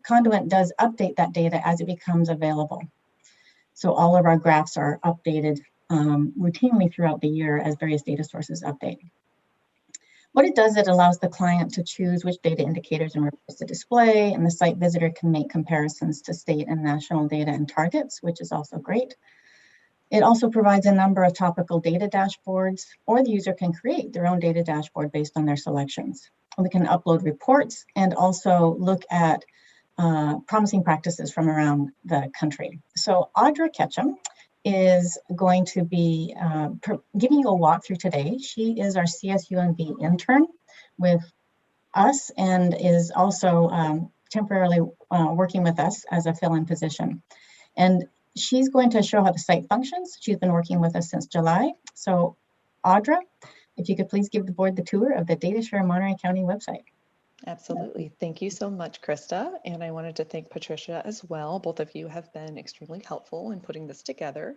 Conduent does update that data as it becomes available. So all of our graphs are updated routinely throughout the year as various data sources update. What it does, it allows the client to choose which data indicators and reports to display, and the site visitor can make comparisons to state and national data and targets, which is also great. It also provides a number of topical data dashboards, or the user can create their own data dashboard based on their selections. We can upload reports and also look at promising practices from around the country. So Audra Ketchum is going to be giving you a walkthrough today. She is our CSUMB intern with us and is also temporarily working with us as a fill-in position. And she's going to show how the site functions. She's been working with us since July. So Audra, if you could please give the board the tour of the Data Share Monterey County website. Absolutely. Thank you so much, Krista. And I wanted to thank Patricia as well. Both of you have been extremely helpful in putting this together.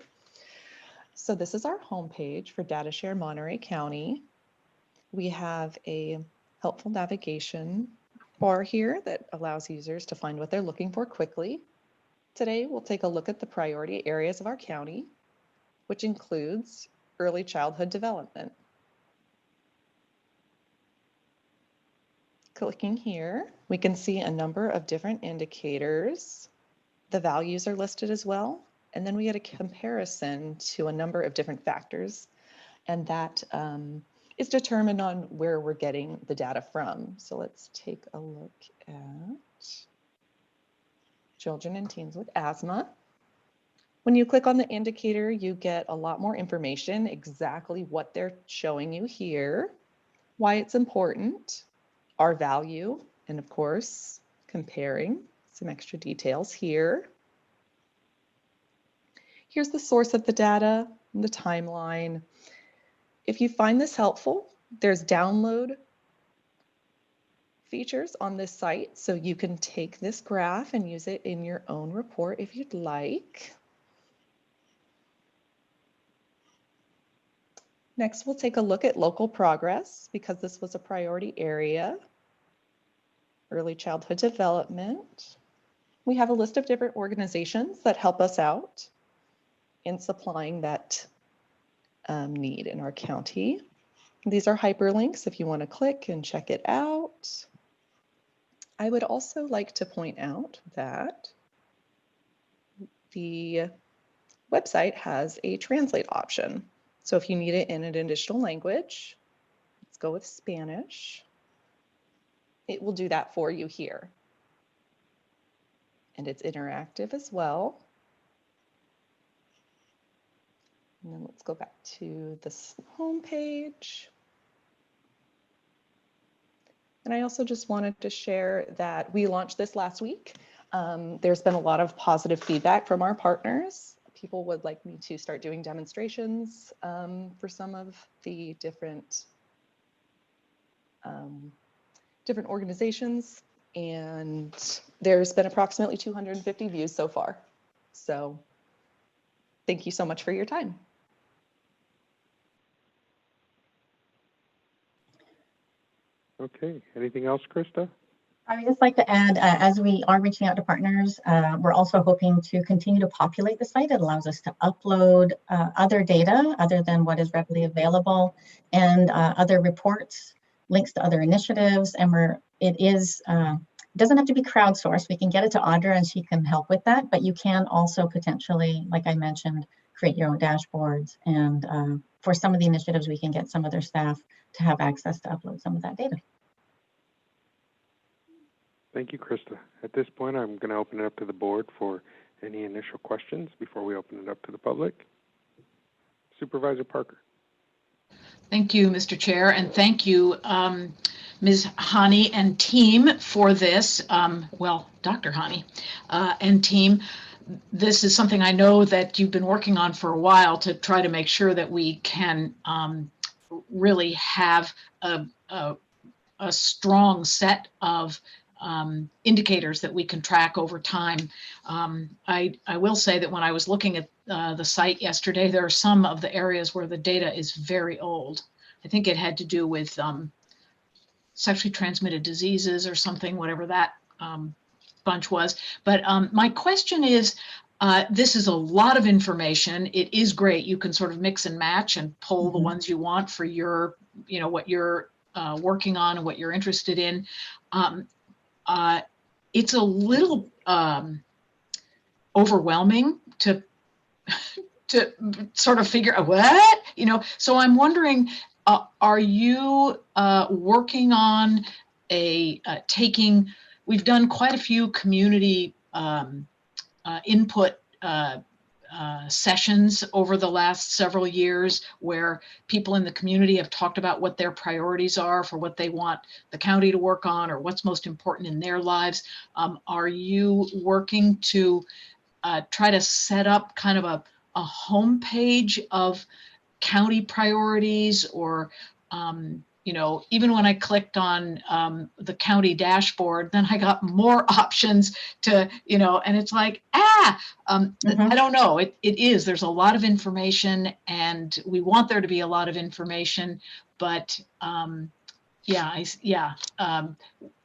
So this is our homepage for Data Share Monterey County. We have a helpful navigation bar here that allows users to find what they're looking for quickly. Today, we'll take a look at the priority areas of our county, which includes early childhood development. Clicking here, we can see a number of different indicators. The values are listed as well, and then we get a comparison to a number of different factors, and that is determined on where we're getting the data from. So let's take a look at children and teens with asthma. When you click on the indicator, you get a lot more information, exactly what they're showing you here, why it's important, our value, and of course, comparing some extra details here. Here's the source of the data and the timeline. If you find this helpful, there's download features on this site, so you can take this graph and use it in your own report if you'd like. Next, we'll take a look at local progress because this was a priority area. Early childhood development. We have a list of different organizations that help us out in supplying that need in our county. These are hyperlinks if you want to click and check it out. I would also like to point out that the website has a translate option. So if you need it in an additional language, let's go with Spanish. It will do that for you here. And it's interactive as well. And then let's go back to this home page. And I also just wanted to share that we launched this last week. There's been a lot of positive feedback from our partners. People would like me to start doing demonstrations for some of the different organizations. And there's been approximately 250 views so far. So thank you so much for your time. Okay, anything else, Krista? I would just like to add, as we are reaching out to partners, we're also hoping to continue to populate the site. It allows us to upload other data other than what is readily available, and other reports, links to other initiatives, and it doesn't have to be crowdsourced. We can get it to Audra and she can help with that, but you can also potentially, like I mentioned, create your own dashboards, and for some of the initiatives, we can get some other staff to have access to upload some of that data. Thank you, Krista. At this point, I'm going to open it up to the board for any initial questions before we open it up to the public. Supervisor Parker. Thank you, Mr. Chair, and thank you, Ms. Hani and team for this. Well, Dr. Hani and team. This is something I know that you've been working on for a while to try to make sure that we can really have a strong set of indicators that we can track over time. I will say that when I was looking at the site yesterday, there are some of the areas where the data is very old. I think it had to do with sexually transmitted diseases or something, whatever that bunch was. But my question is, this is a lot of information. It is great. You can sort of mix and match and pull the ones you want for your, what you're working on and what you're interested in. It's a little overwhelming to sort of figure out what, so I'm wondering, are you working on we've done quite a few community input sessions over the last several years where people in the community have talked about what their priorities are for what they want the county to work on or what's most important in their lives. Are you working to try to set up kind of a homepage of county priorities, or even when I clicked on the county dashboard, then I got more options to, and it's like, I don't know. There's a lot of information, and we want there to be a lot of information, but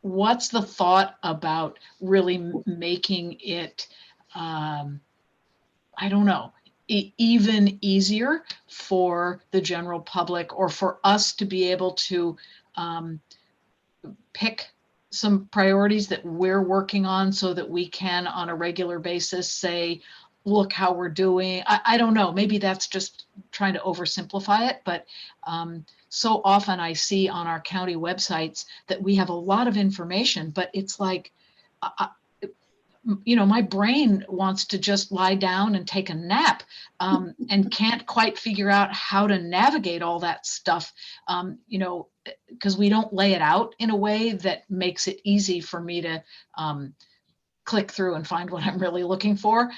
what's the thought about really making it, I don't know, even easier for the general public, or for us to be able to pick some priorities that we're working on so that we can on a regular basis say, look how we're doing. I don't know, maybe that's just trying to oversimplify it, but so often I see on our county websites that we have a lot of information, but it's like, my brain wants to just lie down and take a nap, and can't quite figure out how to navigate all that stuff, because we don't lay it out in a way that makes it easy for me to click through and find what I'm really looking for.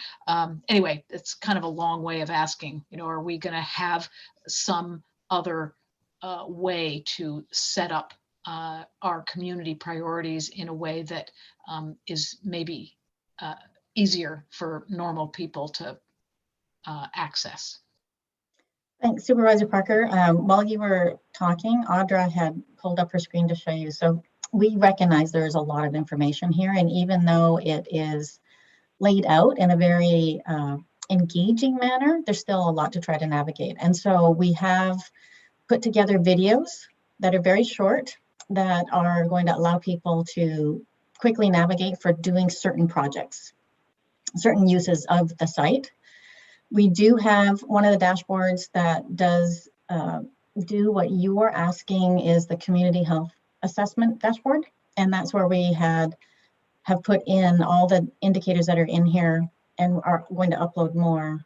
Anyway, it's kind of a long way of asking, are we going to have some other way to set up our community priorities in a way that is maybe easier for normal people to access? Thanks, Supervisor Parker. While you were talking, Audra had pulled up her screen to show you. So we recognize there's a lot of information here, and even though it is laid out in a very engaging manner, there's still a lot to try to navigate. And so we have put together videos that are very short that are going to allow people to quickly navigate for doing certain projects, certain uses of the site. We do have one of the dashboards that does do what you are asking, is the community health assessment dashboard. And that's where we have put in all the indicators that are in here and are going to upload more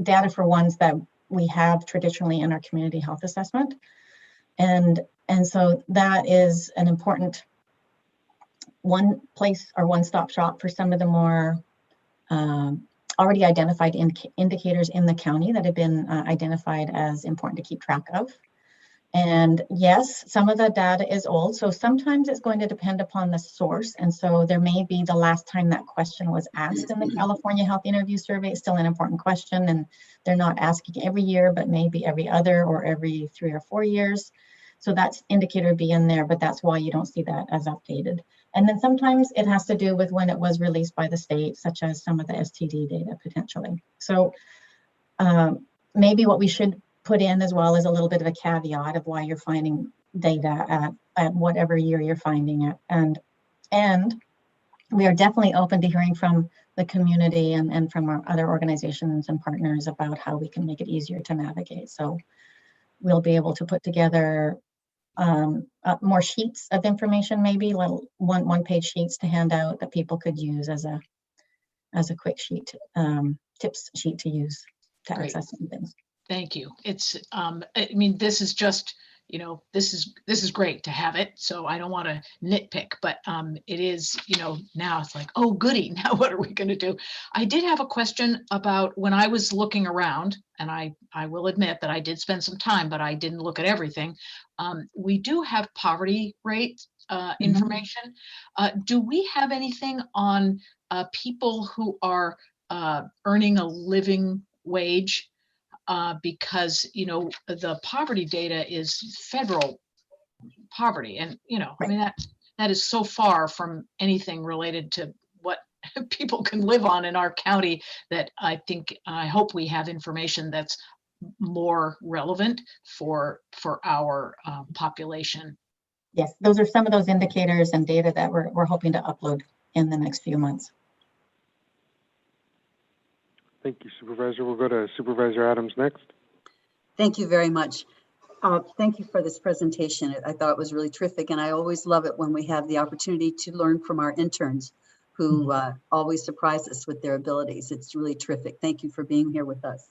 data for ones that we have traditionally in our community health assessment. And so that is an important one place or one-stop shop for some of the more already identified indicators in the county that have been identified as important to keep track of. And yes, some of the data is old, so sometimes it's going to depend upon the source. And so there may be the last time that question was asked in the California Health Interview Survey. It's still an important question, and they're not asking every year, but maybe every other or every 3 or 4 years. So that's indicator would be in there, but that's why you don't see that as updated. And then sometimes it has to do with when it was released by the state, such as some of the STD data potentially. So maybe what we should put in as well as a little bit of a caveat of why you're finding data at whatever year you're finding it. And we are definitely open to hearing from the community and from our other organizations and partners about how we can make it easier to navigate. So we'll be able to put together more sheets of information, maybe little one-page sheets to hand out that people could use as a quick sheet, tips sheet to use to access some things. Thank you. It's, I mean, this is just, you know, this is great to have it. So I don't want to nitpick, but it is, you know, now it's like, oh, goody. Now what are we going to do? I did have a question about when I was looking around, and I will admit that I did spend some time, but I didn't look at everything. We do have poverty rate information. Do we have anything on people who are earning a living wage? Because, you know, the poverty data is federal poverty. And, you know, I mean, that is so far from anything related to what people can live on in our county that I hope we have information that's more relevant for our population. Yes, those are some of those indicators and data that we're hoping to upload in the next few months. Thank you, Supervisor. We'll go to Supervisor Adams next. Thank you very much. Thank you for this presentation. I thought it was really terrific, and I always love it when we have the opportunity to learn from our interns who always surprise us with their abilities. It's really terrific. Thank you for being here with us.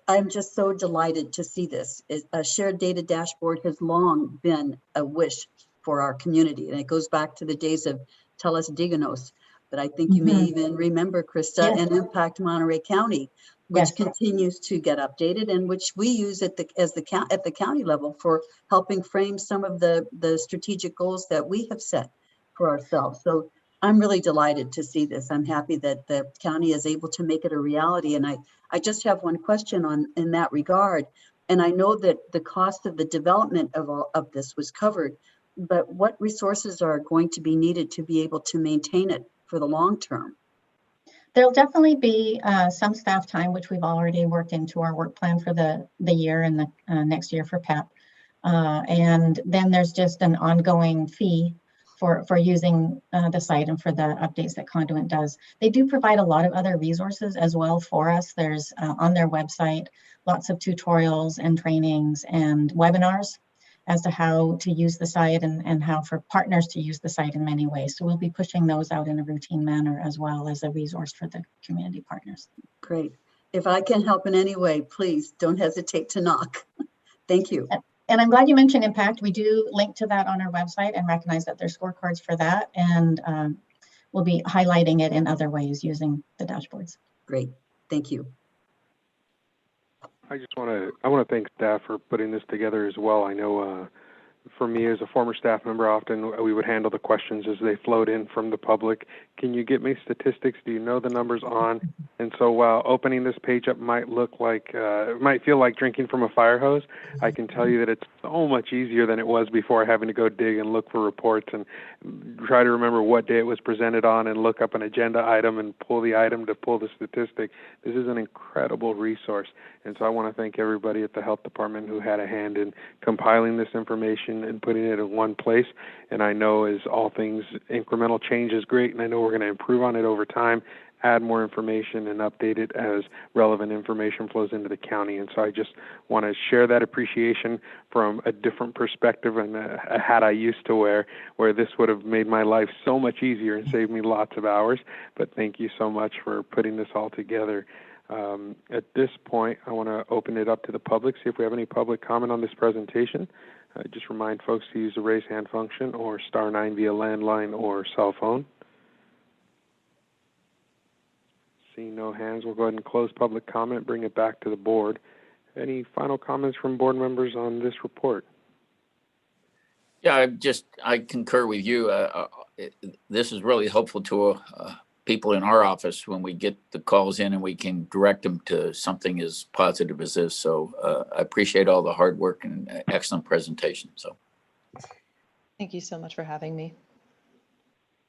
I'm just so delighted to see this. A shared data dashboard has long been a wish for our community, and it goes back to the days of Teles Diganos. But I think you may even remember, Krista, and Impact Monterey County, which continues to get updated and which we use at the county level for helping frame some of the strategic goals that we have set for ourselves. So I'm really delighted to see this. I'm happy that the county is able to make it a reality. And I just have one question in that regard. And I know that the cost of the development of this was covered, but what resources are going to be needed to be able to maintain it for the long term? There'll definitely be some staff time, which we've already worked into our work plan for the year and the next year for PEP. And then there's just an ongoing fee for using the site and for the updates that Conduent does. They do provide a lot of other resources as well for us. There's on their website, lots of tutorials and trainings and webinars as to how to use the site and how for partners to use the site in many ways. So we'll be pushing those out in a routine manner as well as a resource for the community partners. Great. If I can help in any way, please don't hesitate to knock. Thank you. And I'm glad you mentioned Impact. We do link to that on our website and recognize that there's scorecards for that. And we'll be highlighting it in other ways using the dashboards. Great. Thank you. I want to thank staff for putting this together as well. I know for me as a former staff member, often we would handle the questions as they flowed in from the public. Can you get me statistics? Do you know the numbers on? And so while opening this page up might look like, it might feel like drinking from a fire hose, I can tell you that it's so much easier than it was before, having to go dig and look for reports and try to remember what day it was presented on and look up an agenda item and pull the item to pull the statistic. This is an incredible resource. And so I want to thank everybody at the health department who had a hand in compiling this information and putting it in one place. And I know, as all things, incremental change is great, and I know we're going to improve on it over time, add more information and update it as relevant information flows into the county. And so I just want to share that appreciation from a different perspective and a hat I used to wear, where this would have made my life so much easier and saved me lots of hours. But thank you so much for putting this all together. At this point, I want to open it up to the public, see if we have any public comment on this presentation. Just remind folks to use the raise hand function or *9 via landline or cell phone. Seeing no hands, we'll go ahead and close public comment, bring it back to the board. Any final comments from board members on this report? Yeah, I concur with you. This is really helpful to people in our office when we get the calls in and we can direct them to something as positive as this. So I appreciate all the hard work and excellent presentation. So Thank you so much for having me.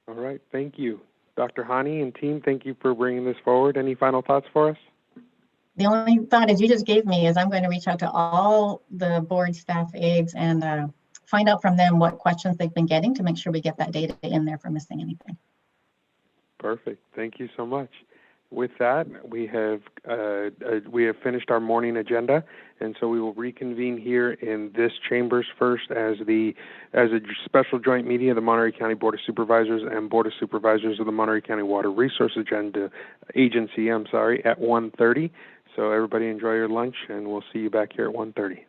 All right, thank you. Dr. Hani and team, thank you for bringing this forward. Any final thoughts for us? The only thought is you just gave me is I'm going to reach out to all the board staff aides and find out from them what questions they've been getting to make sure we get that data in there for missing anything. Perfect. Thank you so much. With that, we have finished our morning agenda, and so we will reconvene here in this chambers first as a special joint meeting of the Monterey County Board of Supervisors and Board of Supervisors of the Monterey County Water Resources Agency. At 1:30. So everybody enjoy your lunch, and we'll see you back here at 1:30.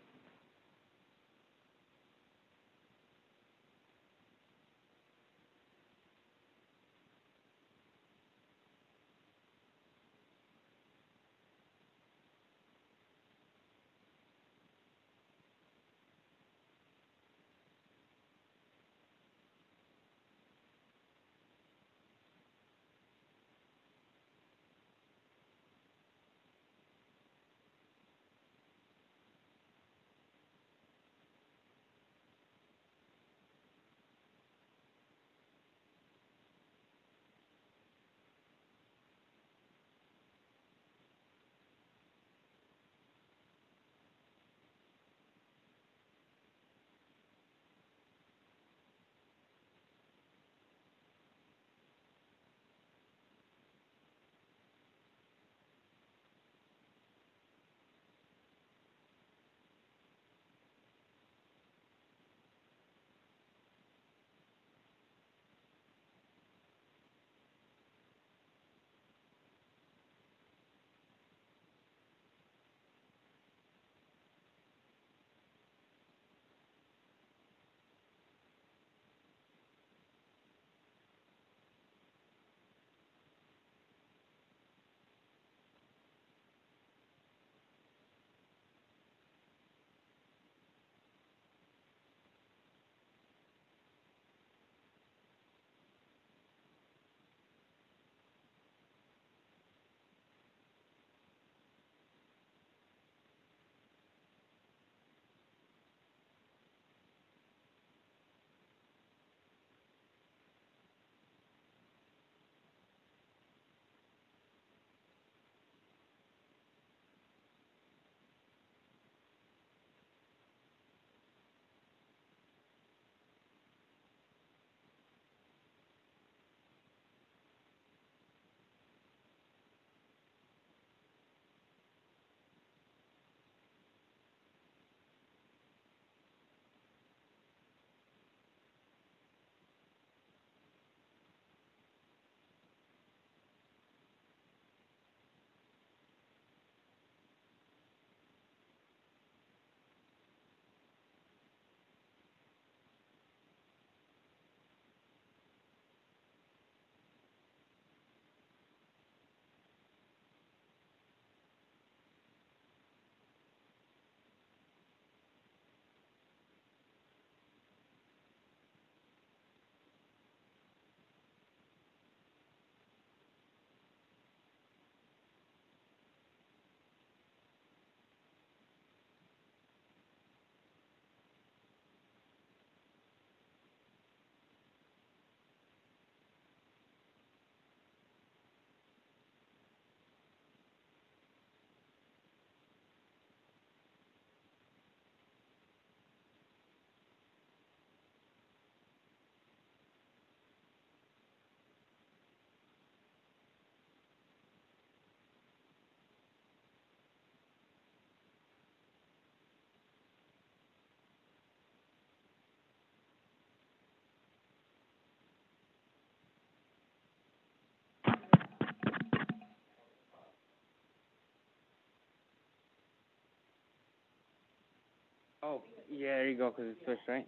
Oh, yeah, there you go, because it's switched, right?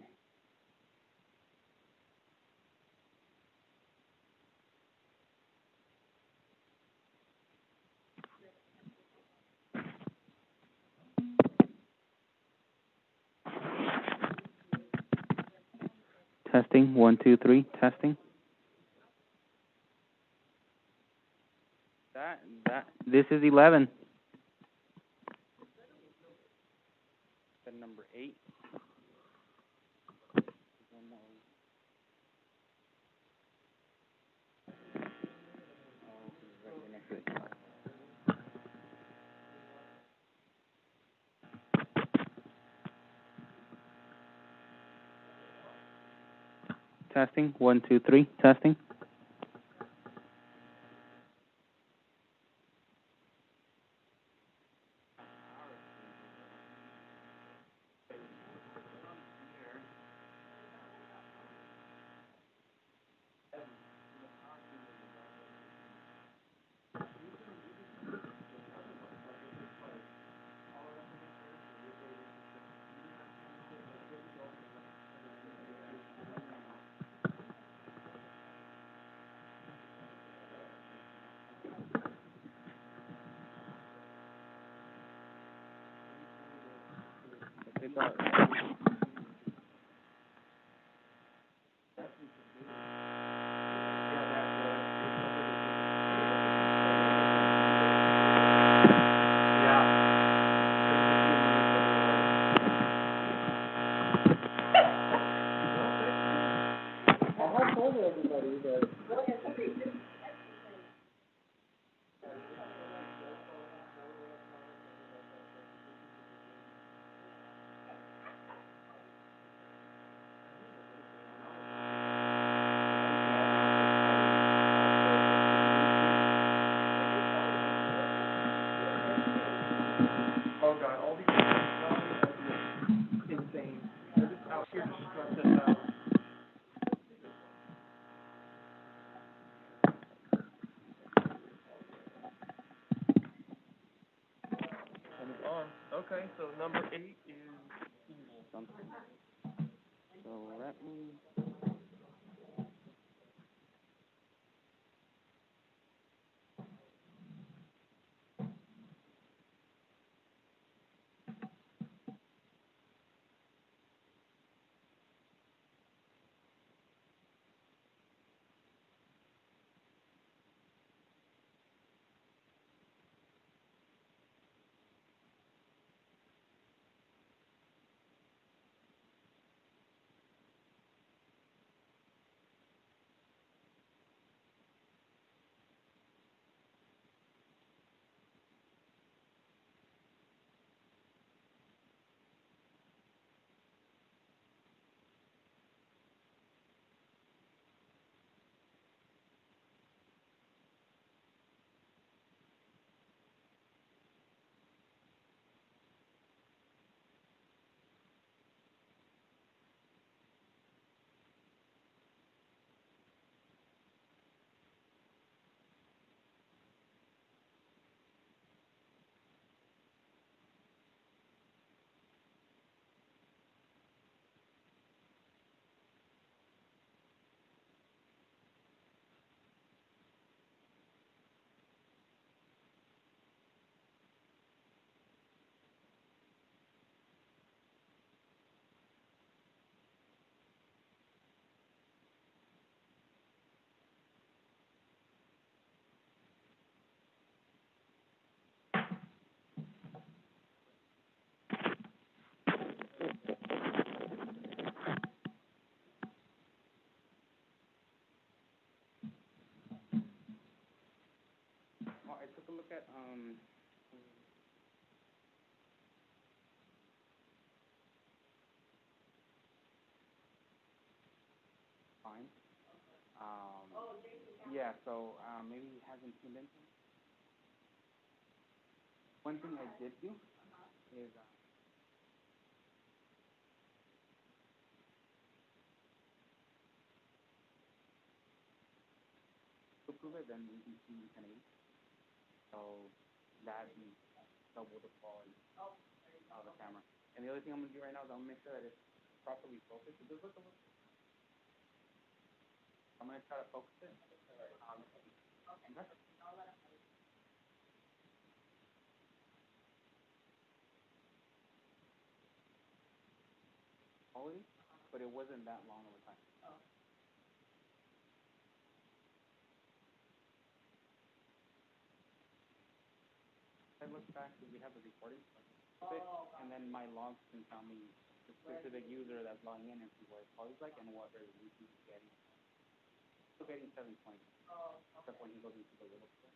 Testing, 1, 2, 3, testing. This is 11. Then number 8. Testing, 1, 2, 3, testing. Oh God, all these insane. They're just out here to stress us out. And it's on. Okay, so number 8 is something. So let me. Well, I took a look at fine. Yeah, so maybe he hasn't tuned in. One thing I did do is to prove it, then we can see 1080. So that double the quality of the camera. And the other thing I'm gonna do right now is I'm gonna make sure that it's properly focused. Just look a little. I'm gonna try to focus it. Okay. Quality, but it wasn't that long of a time. I look back, we have the recording, and then my logs can tell me the specific user that's logging in and see what his quality's like and what resolution he's getting. Still getting 720, except when he goes into the little stuff.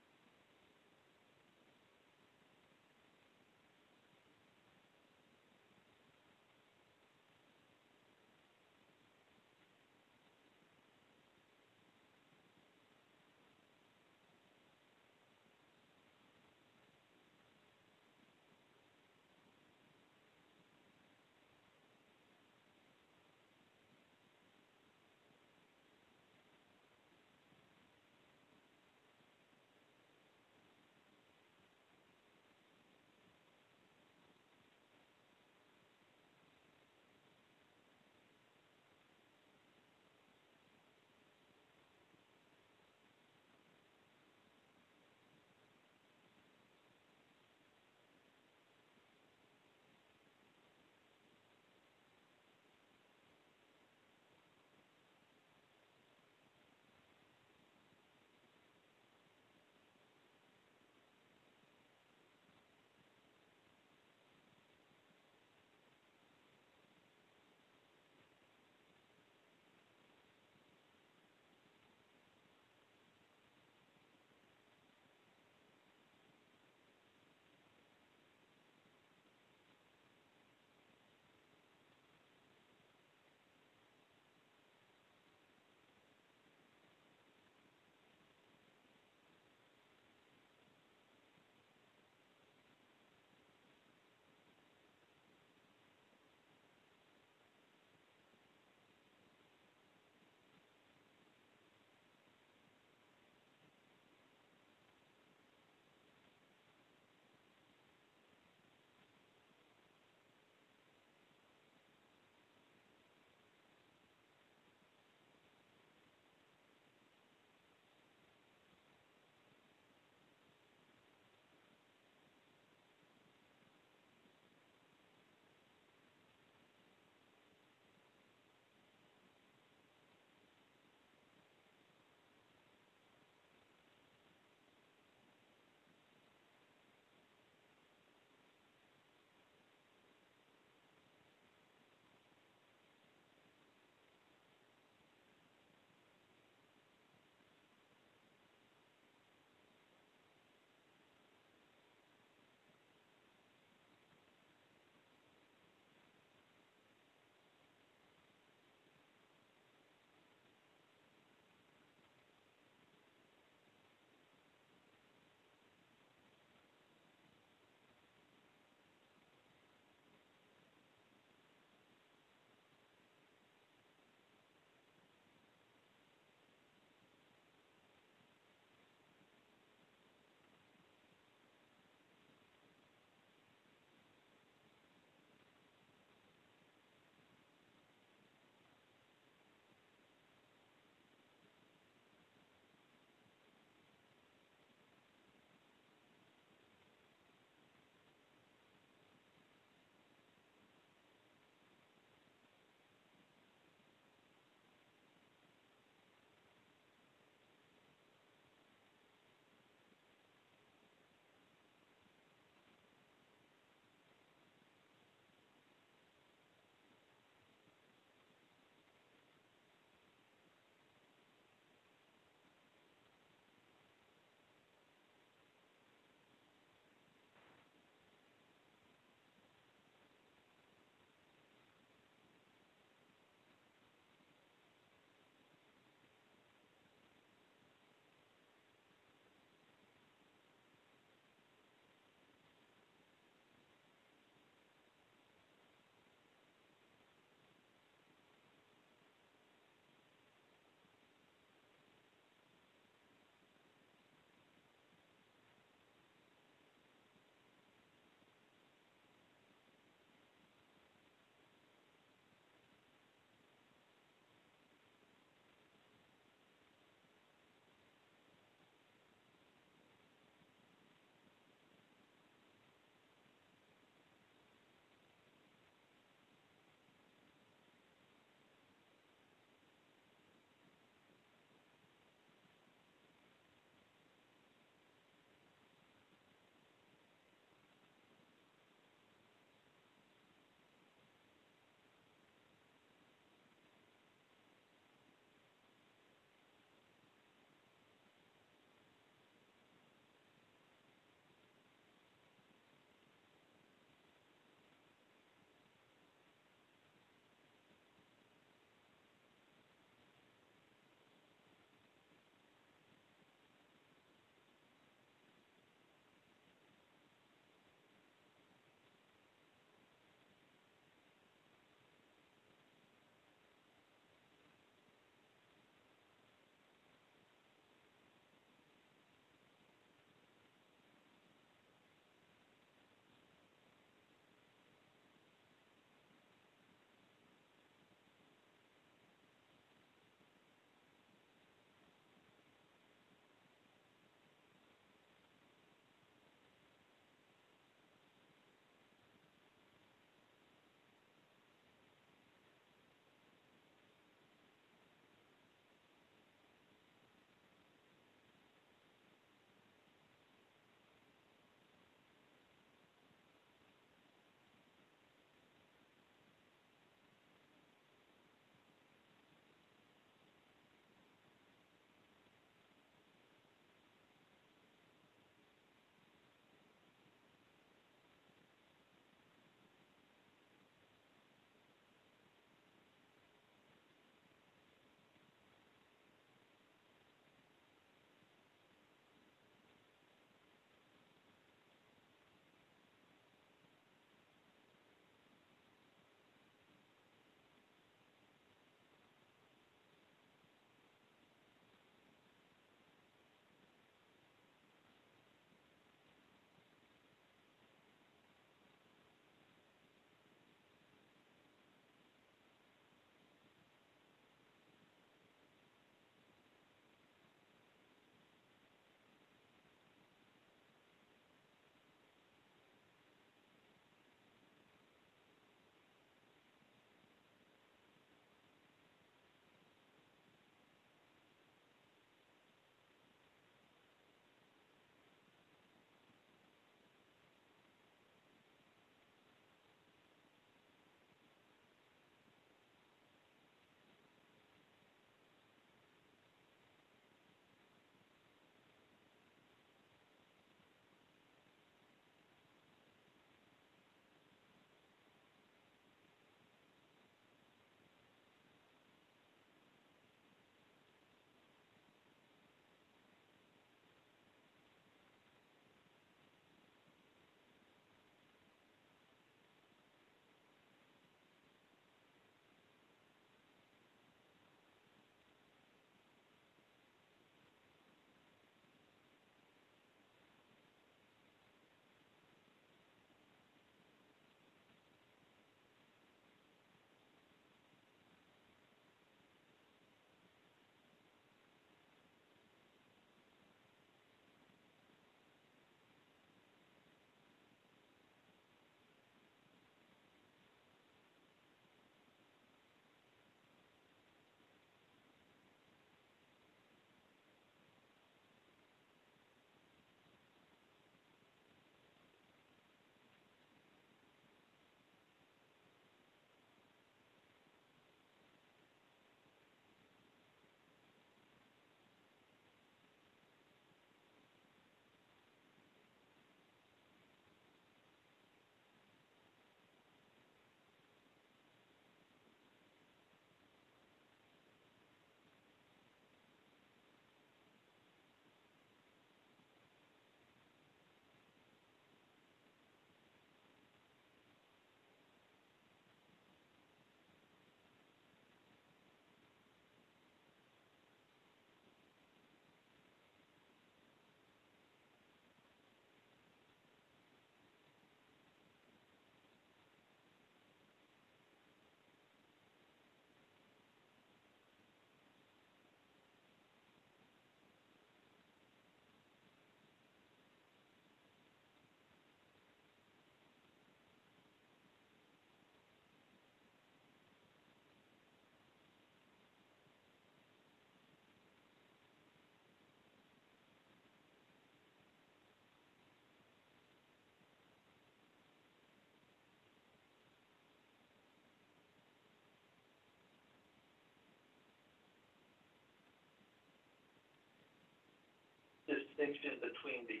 distinction between the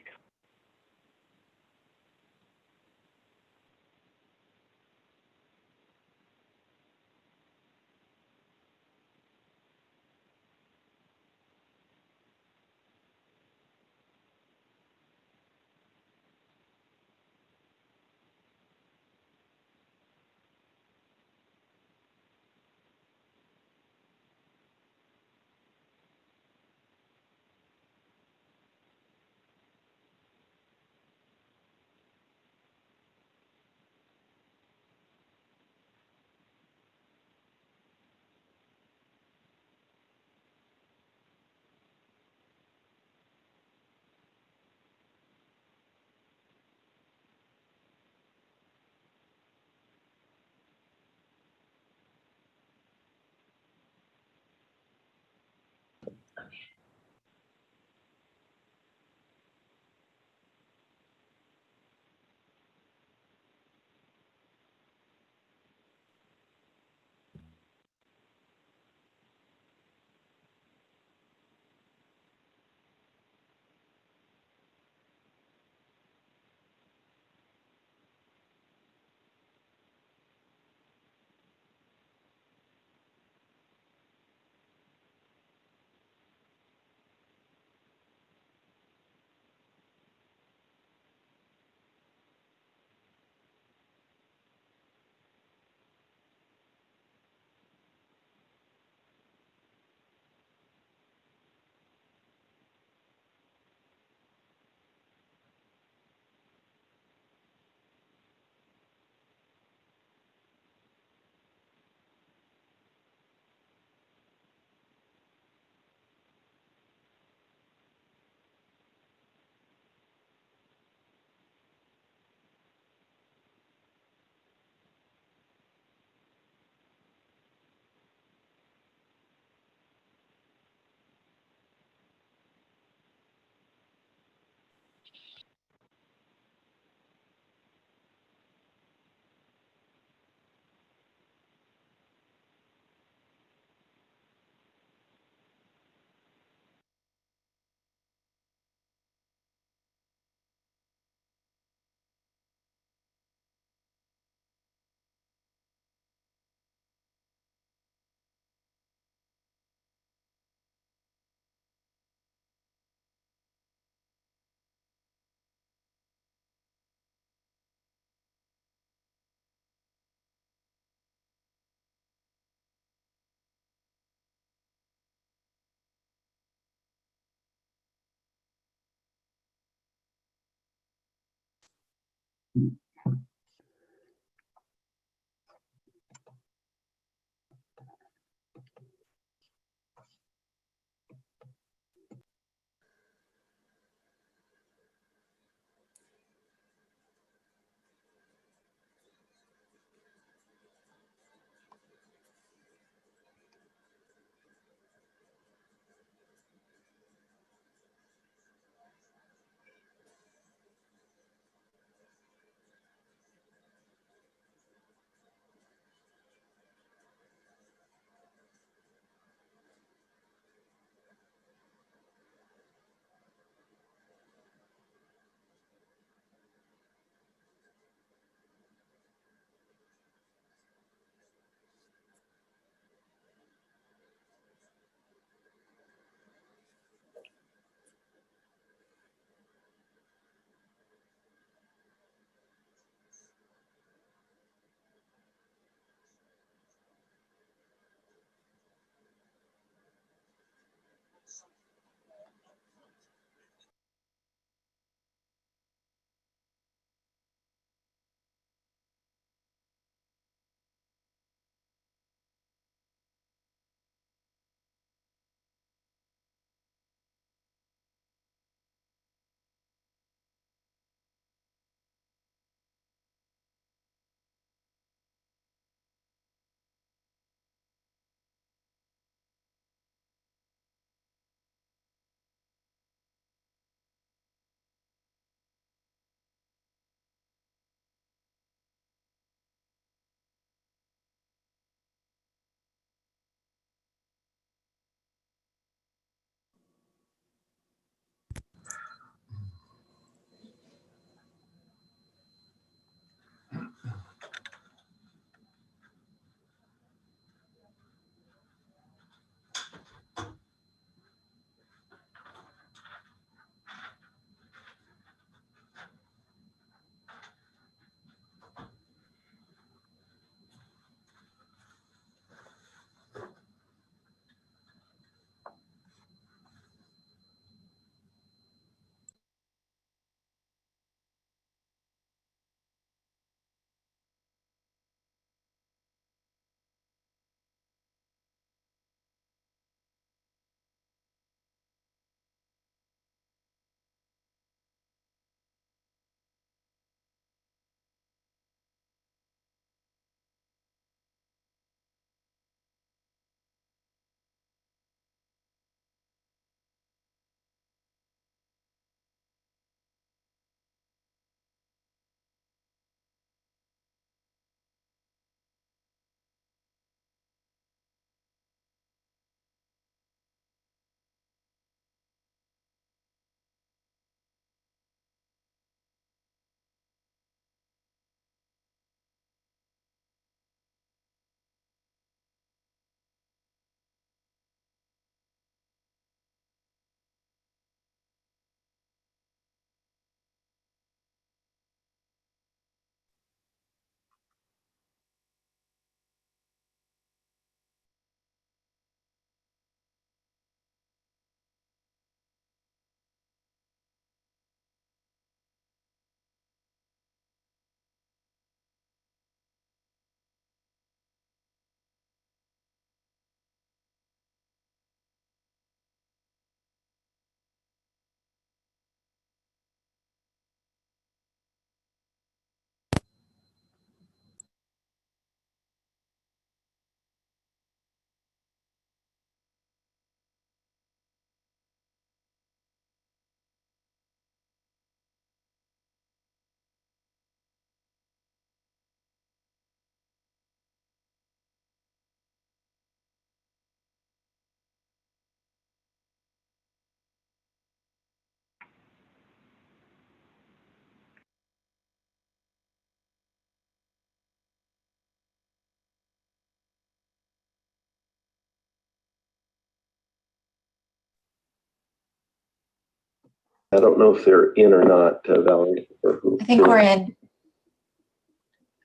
I don't know if they're in or not, Valerie. Or who. I think we're in.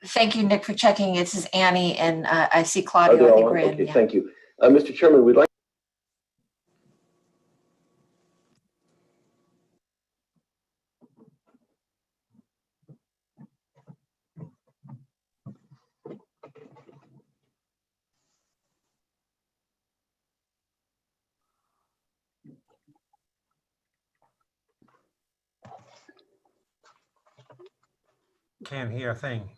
Thank you, Nick, for checking. This is Annie, and I see Claudio. I think we're in. Okay, Yeah. thank you. Mr. Chairman, we'd like. Can't hear a thing.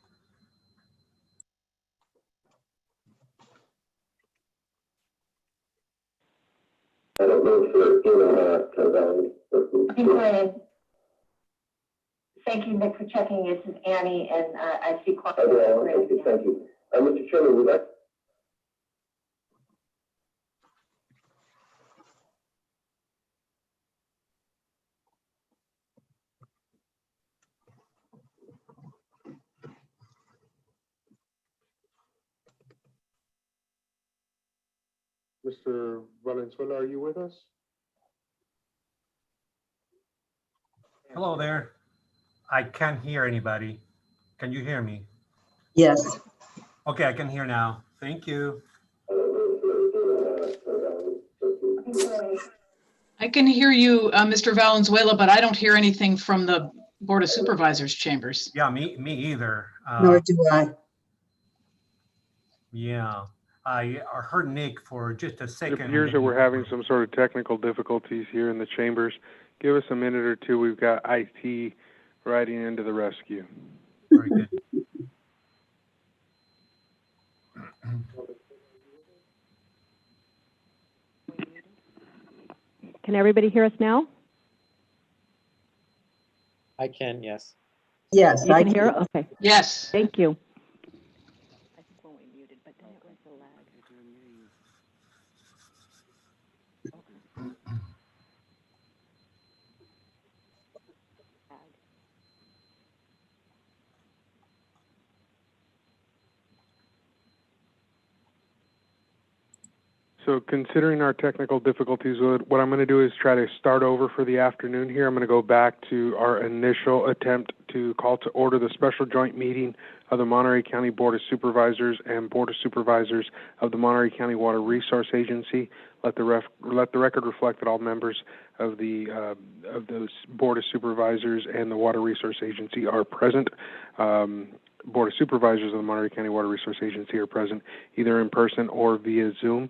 I don't know if they're in or not, Valerie. I think we're in. Thank you, Nick, for checking. This is Annie, and I see Claudio. Okay, thank you. Mr. Chairman, we'd like. Mr. Valenzuela, are you with us? Hello there. I can't hear anybody. Can you hear me? Yes. Okay, I can hear now. Thank you. I can hear you, Mr. Valenzuela, but I don't hear anything from the Board of Supervisors chambers. Yeah, me either. Nor do I. Yeah, I heard Nick for just a second. It appears that we're having some sort of technical difficulties here in the chambers. Give us a minute or two. We've got IT riding into the rescue. Very good. Can everybody hear us now? I can, yes. Yes, You I can hear? Okay. Yes. Thank you. I think when we muted, but then it was the lag. So considering our technical difficulties, what I'm going to do is try to start over for the afternoon here. I'm going to go back to our initial attempt to call to order the special joint meeting of the Monterey County Board of Supervisors and Board of Supervisors of the Monterey County Water Resource Agency. Let the record reflect that all members of the Board of Supervisors and the Water Resource Agency are present. Board of Supervisors of the Monterey County Water Resource Agency are present either in person or via Zoom.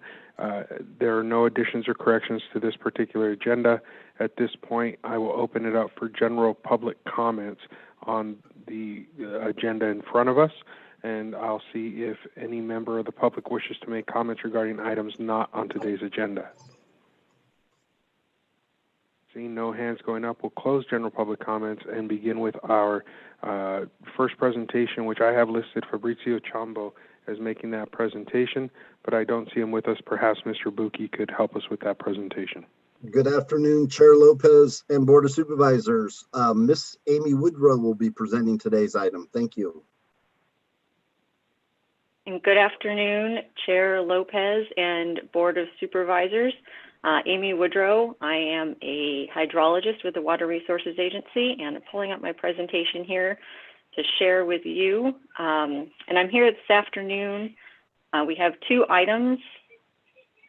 There are no additions or corrections to this particular agenda. At this point, I will open it up for general public comments on the agenda in front of us, and I'll see if any member of the public wishes to make comments regarding items not on today's agenda. Seeing no hands going up, we'll close general public comments and begin with our first presentation, which I have listed Fabrizio Ciambo as making that presentation, but I don't see him with us. Perhaps Mr. Buki could help us with that presentation. Good afternoon, Chair Lopez and Board of Supervisors. Miss Amy Woodrow will be presenting today's item. Thank you. And good afternoon, Chair Lopez and Board of Supervisors. Amy Woodrow. I am a hydrologist with the Water Resources Agency, and I'm pulling up my presentation here to share with you. And I'm here this afternoon. We have two items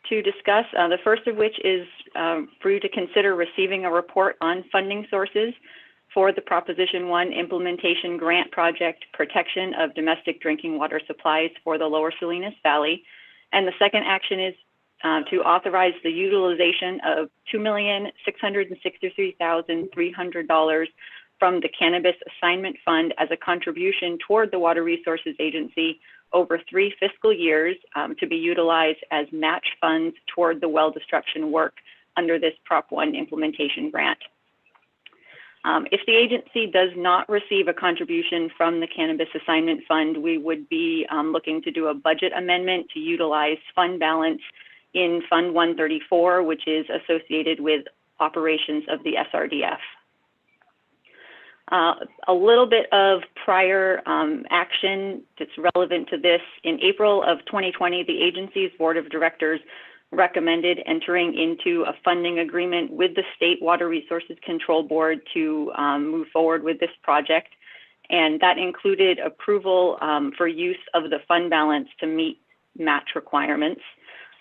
to discuss. The first of which is for you to consider receiving a report on funding sources for the Proposition 1 Implementation Grant Project Protection of Domestic Drinking Water Supplies for the Lower Salinas Valley. And the second action is to authorize the utilization of $2,663,300 from the Cannabis Assignment Fund as a contribution toward the Water Resources Agency over 3 fiscal years to be utilized as match funds toward the well destruction work under this Prop 1 implementation grant. If the agency does not receive a contribution from the Cannabis Assignment Fund, we would be looking to do a budget amendment to utilize fund balance in Fund 134, which is associated with operations of the SRDF. A little bit of prior action that's relevant to this. In April of 2020, the agency's board of directors recommended entering into a funding agreement with the State Water Resources Control Board to move forward with this project. And that included approval for use of the fund balance to meet match requirements.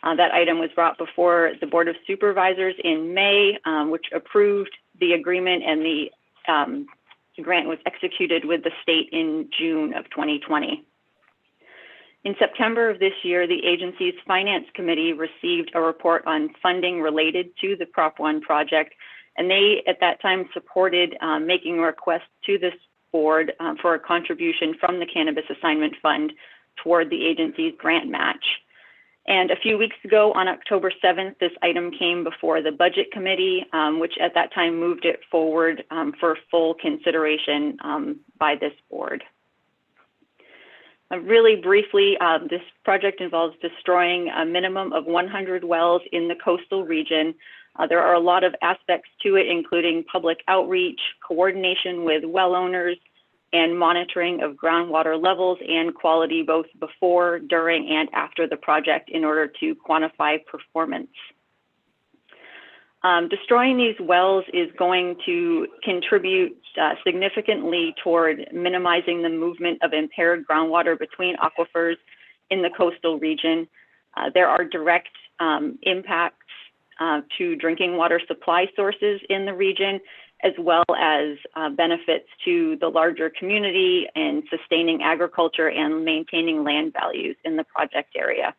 That item was brought before the Board of Supervisors in May, which approved the agreement, and the grant was executed with the state in June of 2020. In September of this year, the agency's Finance Committee received a report on funding related to the Prop 1 project, and they at that time supported making a request to this board for a contribution from the Cannabis Assignment Fund toward the agency's grant match. And a few weeks ago, on October 7th, this item came before the Budget Committee, which at that time moved it forward for full consideration by this board. Really briefly, this project involves destroying a minimum of 100 wells in the coastal region. There are a lot of aspects to it, including public outreach, coordination with well owners, and monitoring of groundwater levels and quality both before, during, and after the project in order to quantify performance. Destroying these wells is going to contribute significantly toward minimizing the movement of impaired groundwater between aquifers in the coastal region. There are direct impacts to drinking water supply sources in the region, as well as benefits to the larger community and sustaining agriculture and maintaining land values in the project area.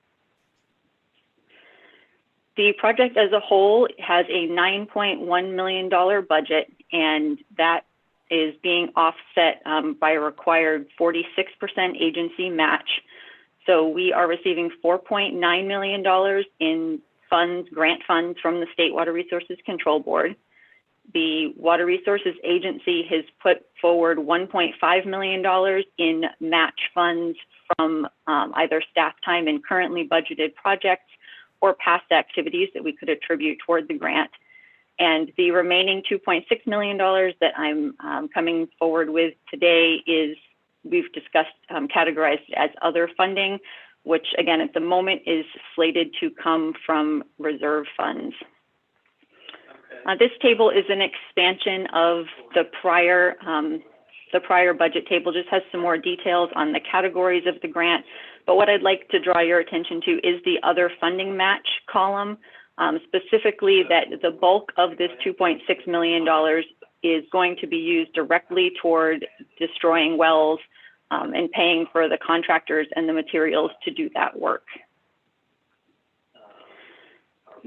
The project as a whole has a $9.1 million budget, and that is being offset by a required 46% agency match. So we are receiving $4.9 million in funds, grant funds from the State Water Resources Control Board. The Water Resources Agency has put forward $1.5 million in match funds from either staff time in currently budgeted projects or past activities that we could attribute toward the grant. And the remaining $2.6 million that I'm coming forward with today is, we've discussed, categorized as other funding, which again at the moment is slated to come from reserve funds. This table is an expansion of the prior budget table, just has some more details on the categories of the grant. But what I'd like to draw your attention to is the other funding match column, specifically that the bulk of this $2.6 million is going to be used directly toward destroying wells and paying for the contractors and the materials to do that work.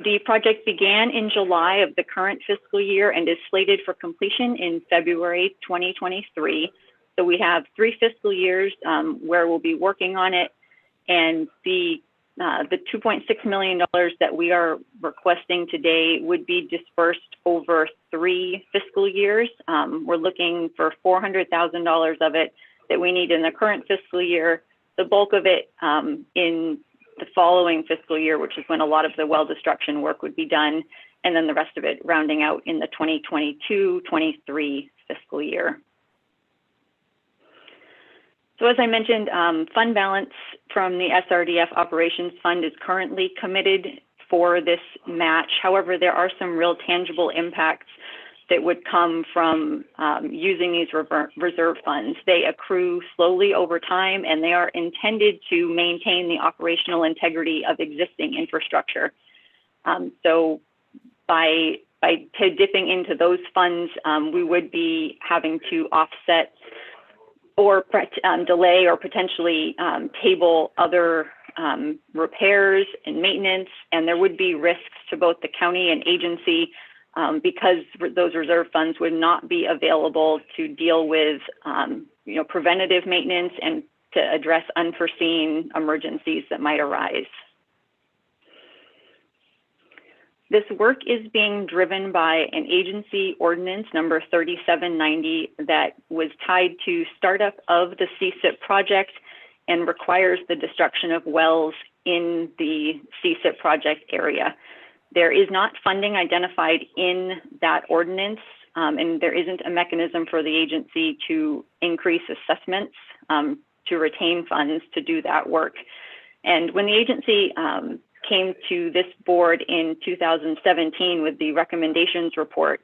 The project began in July of the current fiscal year and is slated for completion in February 2023. So we have 3 fiscal years where we'll be working on it. And the $2.6 million that we are requesting today would be dispersed over 3 fiscal years. We're looking for $400,000 of it that we need in the current fiscal year, the bulk of it in the following fiscal year, which is when a lot of the well destruction work would be done, and then the rest of it rounding out in the 2022-23 fiscal year. So as I mentioned, fund balance from the SRDF Operations Fund is currently committed for this match. However, there are some real tangible impacts that would come from using these reserve funds. They accrue slowly over time, and they are intended to maintain the operational integrity of existing infrastructure. So by dipping into those funds, we would be having to offset or delay or potentially table other repairs and maintenance, and there would be risks to both the county and agency because those reserve funds would not be available to deal with preventative maintenance and to address unforeseen emergencies that might arise. This work is being driven by an agency ordinance number 3790 that was tied to startup of the CSIP project and requires the destruction of wells in the CSIP project area. There is not funding identified in that ordinance, and there isn't a mechanism for the agency to increase assessments to retain funds to do that work. And when the agency came to this board in 2017 with the recommendations report.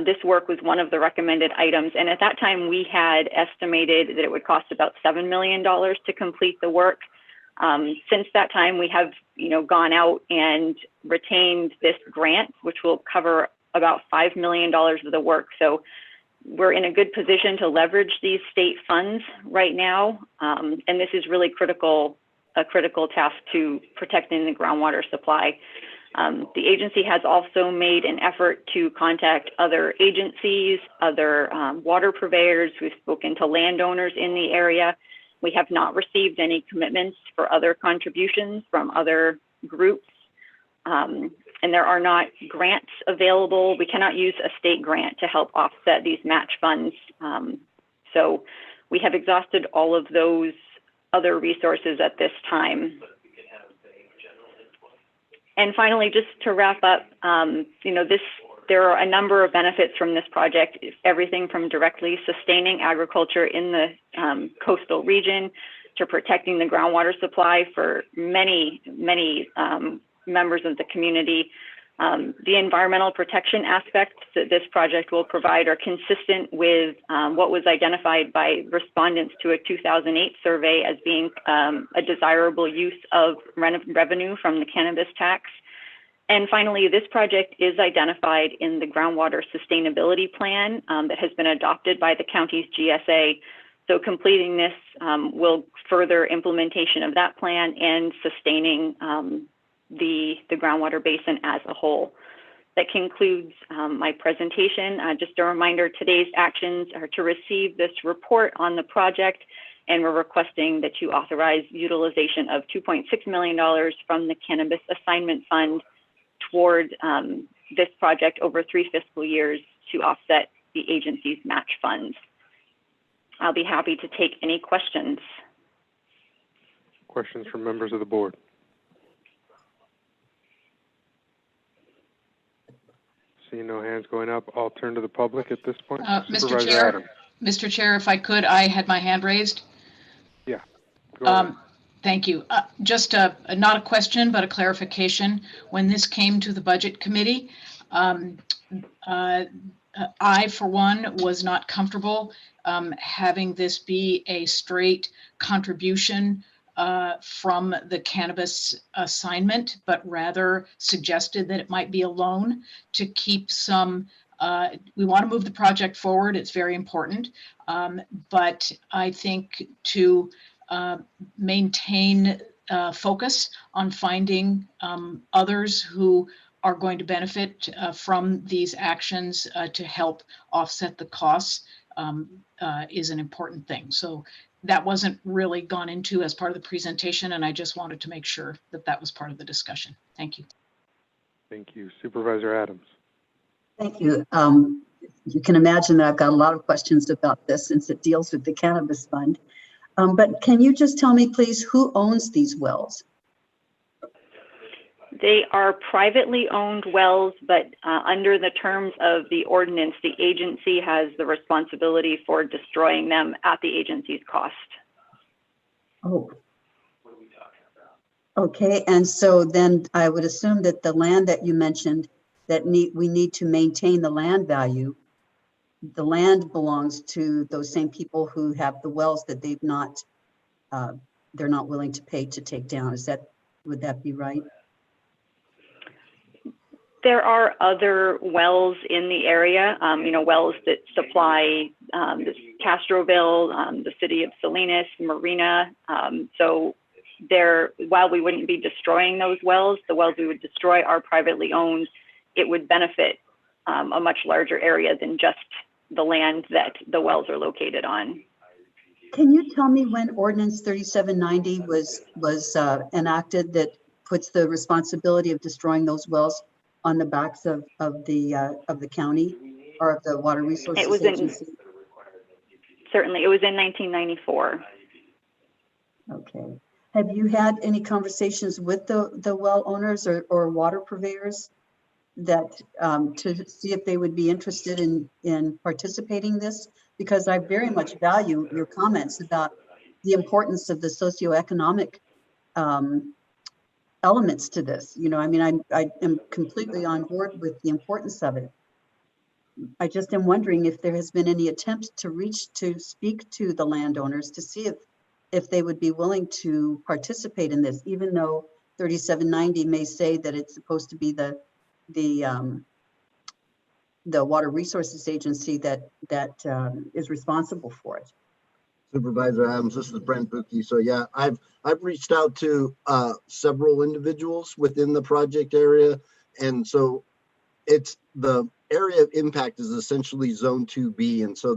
This work was one of the recommended items, and at that time we had estimated that it would cost about $7 million to complete the work. Since that time, we have, gone out and retained this grant, which will cover about $5 million of the work. So we're in a good position to leverage these state funds right now, and this is really a critical task to protecting the groundwater supply. The agency has also made an effort to contact other agencies, other water purveyors. We've spoken to landowners in the area. We have not received any commitments for other contributions from other groups. And there are not grants available. We cannot use a state grant to help offset these match funds. So we have exhausted all of those other resources at this time. And finally, just to wrap up, there are a number of benefits from this project, everything from directly sustaining agriculture in the coastal region to protecting the groundwater supply for many members of the community. The environmental protection aspects that this project will provide are consistent with what was identified by respondents to a 2008 survey as being a desirable use of revenue from the cannabis tax. And finally, this project is identified in the groundwater sustainability plan that has been adopted by the county's GSA. So completing this will further implementation of that plan and sustaining the groundwater basin as a whole. That concludes my presentation. Just a reminder, today's actions are to receive this report on the project, and we're requesting that you authorize utilization of $2.6 million from the Cannabis Assignment Fund toward this project over 3 fiscal years to offset the agency's match funds. I'll be happy to take any questions. Questions from members of the board? Seeing no hands going up, I'll turn to the public at this point. Mr. Chair, Adams. Mr. Chair, if I could, I had my hand raised. Yeah. Go ahead. Thank you. Just not a question, but a clarification. When this came to the Budget Committee, I, for one, was not comfortable having this be a straight contribution from the cannabis assignment, but rather suggested that it might be a loan to keep some, we want to move the project forward. It's very important. But I think to maintain focus on finding others who are going to benefit from these actions to help offset the costs is an important thing. So that wasn't really gone into as part of the presentation, and I just wanted to make sure that that was part of the discussion. Thank you. Thank you. Supervisor Adams. Thank you. You can imagine that I've got a lot of questions about this since it deals with the cannabis fund. But can you just tell me, please, who owns these wells? They are privately owned wells, but under the terms of the ordinance, the agency has the responsibility for destroying them at the agency's cost. Oh. Okay, and so then I would assume that the land that you mentioned that we need to maintain the land value, the land belongs to those same people who have the wells that they've not, they're not willing to pay to take down. Would that be right? There are other wells in the area, wells that supply Castroville, the city of Salinas, Marina. So while we wouldn't be destroying those wells, the wells we would destroy are privately owned. It would benefit a much larger area than just the land that the wells are located on. Can you tell me when Ordinance 3790 was enacted that puts the responsibility of destroying those wells on the backs of the county or of the Water Resources Agency? Certainly, it was in 1994. Okay. Have you had any conversations with the well owners or water purveyors that to see if they would be interested in participating in this? Because I very much value your comments about the importance of the socioeconomic elements to this. You know, I mean, I am completely on board with the importance of it. I just am wondering if there has been any attempt to speak to the landowners to see if they would be willing to participate in this, even though 3790 may say that it's supposed to be the Water Resources Agency that is responsible for it. Supervisor Adams, this is Brent Buki. So yeah, I've reached out to several individuals within the project area, and so it's the area of impact is essentially zone 2B, and so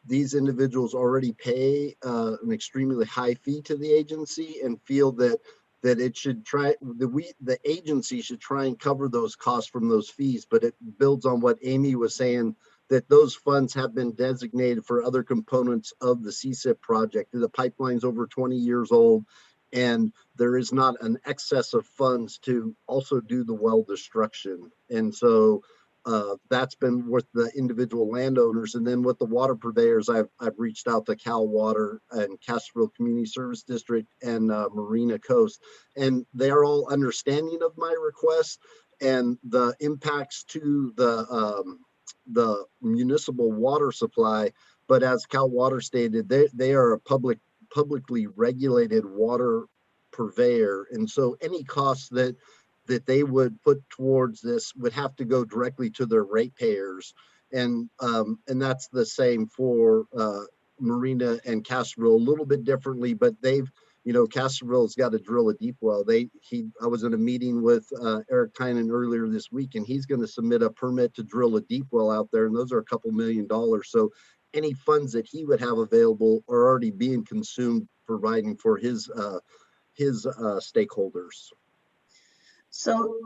these individuals already pay an extremely high fee to the agency and feel that it should the agency should try and cover those costs from those fees. But it builds on what Amy was saying, that those funds have been designated for other components of the CSIP project. The pipeline's over 20 years old, and there is not an excess of funds to also do the well destruction. And so that's been with the individual landowners. And then with the water purveyors, I've reached out to Cal Water and Castroville Community Service District and Marina Coast, and they are all understanding of my request and the impacts to the municipal water supply. But as Cal Water stated, they are a publicly regulated water purveyor, and so any costs that they would put towards this would have to go directly to their ratepayers, and that's the same for Marina and Castroville, a little bit differently, but they've, you know, Castroville's got to drill a deep well. I was in a meeting with Eric Tynan earlier this week, and he's going to submit a permit to drill a deep well out there, and those are a couple $1 million. So any funds that he would have available are already being consumed, providing for his stakeholders. So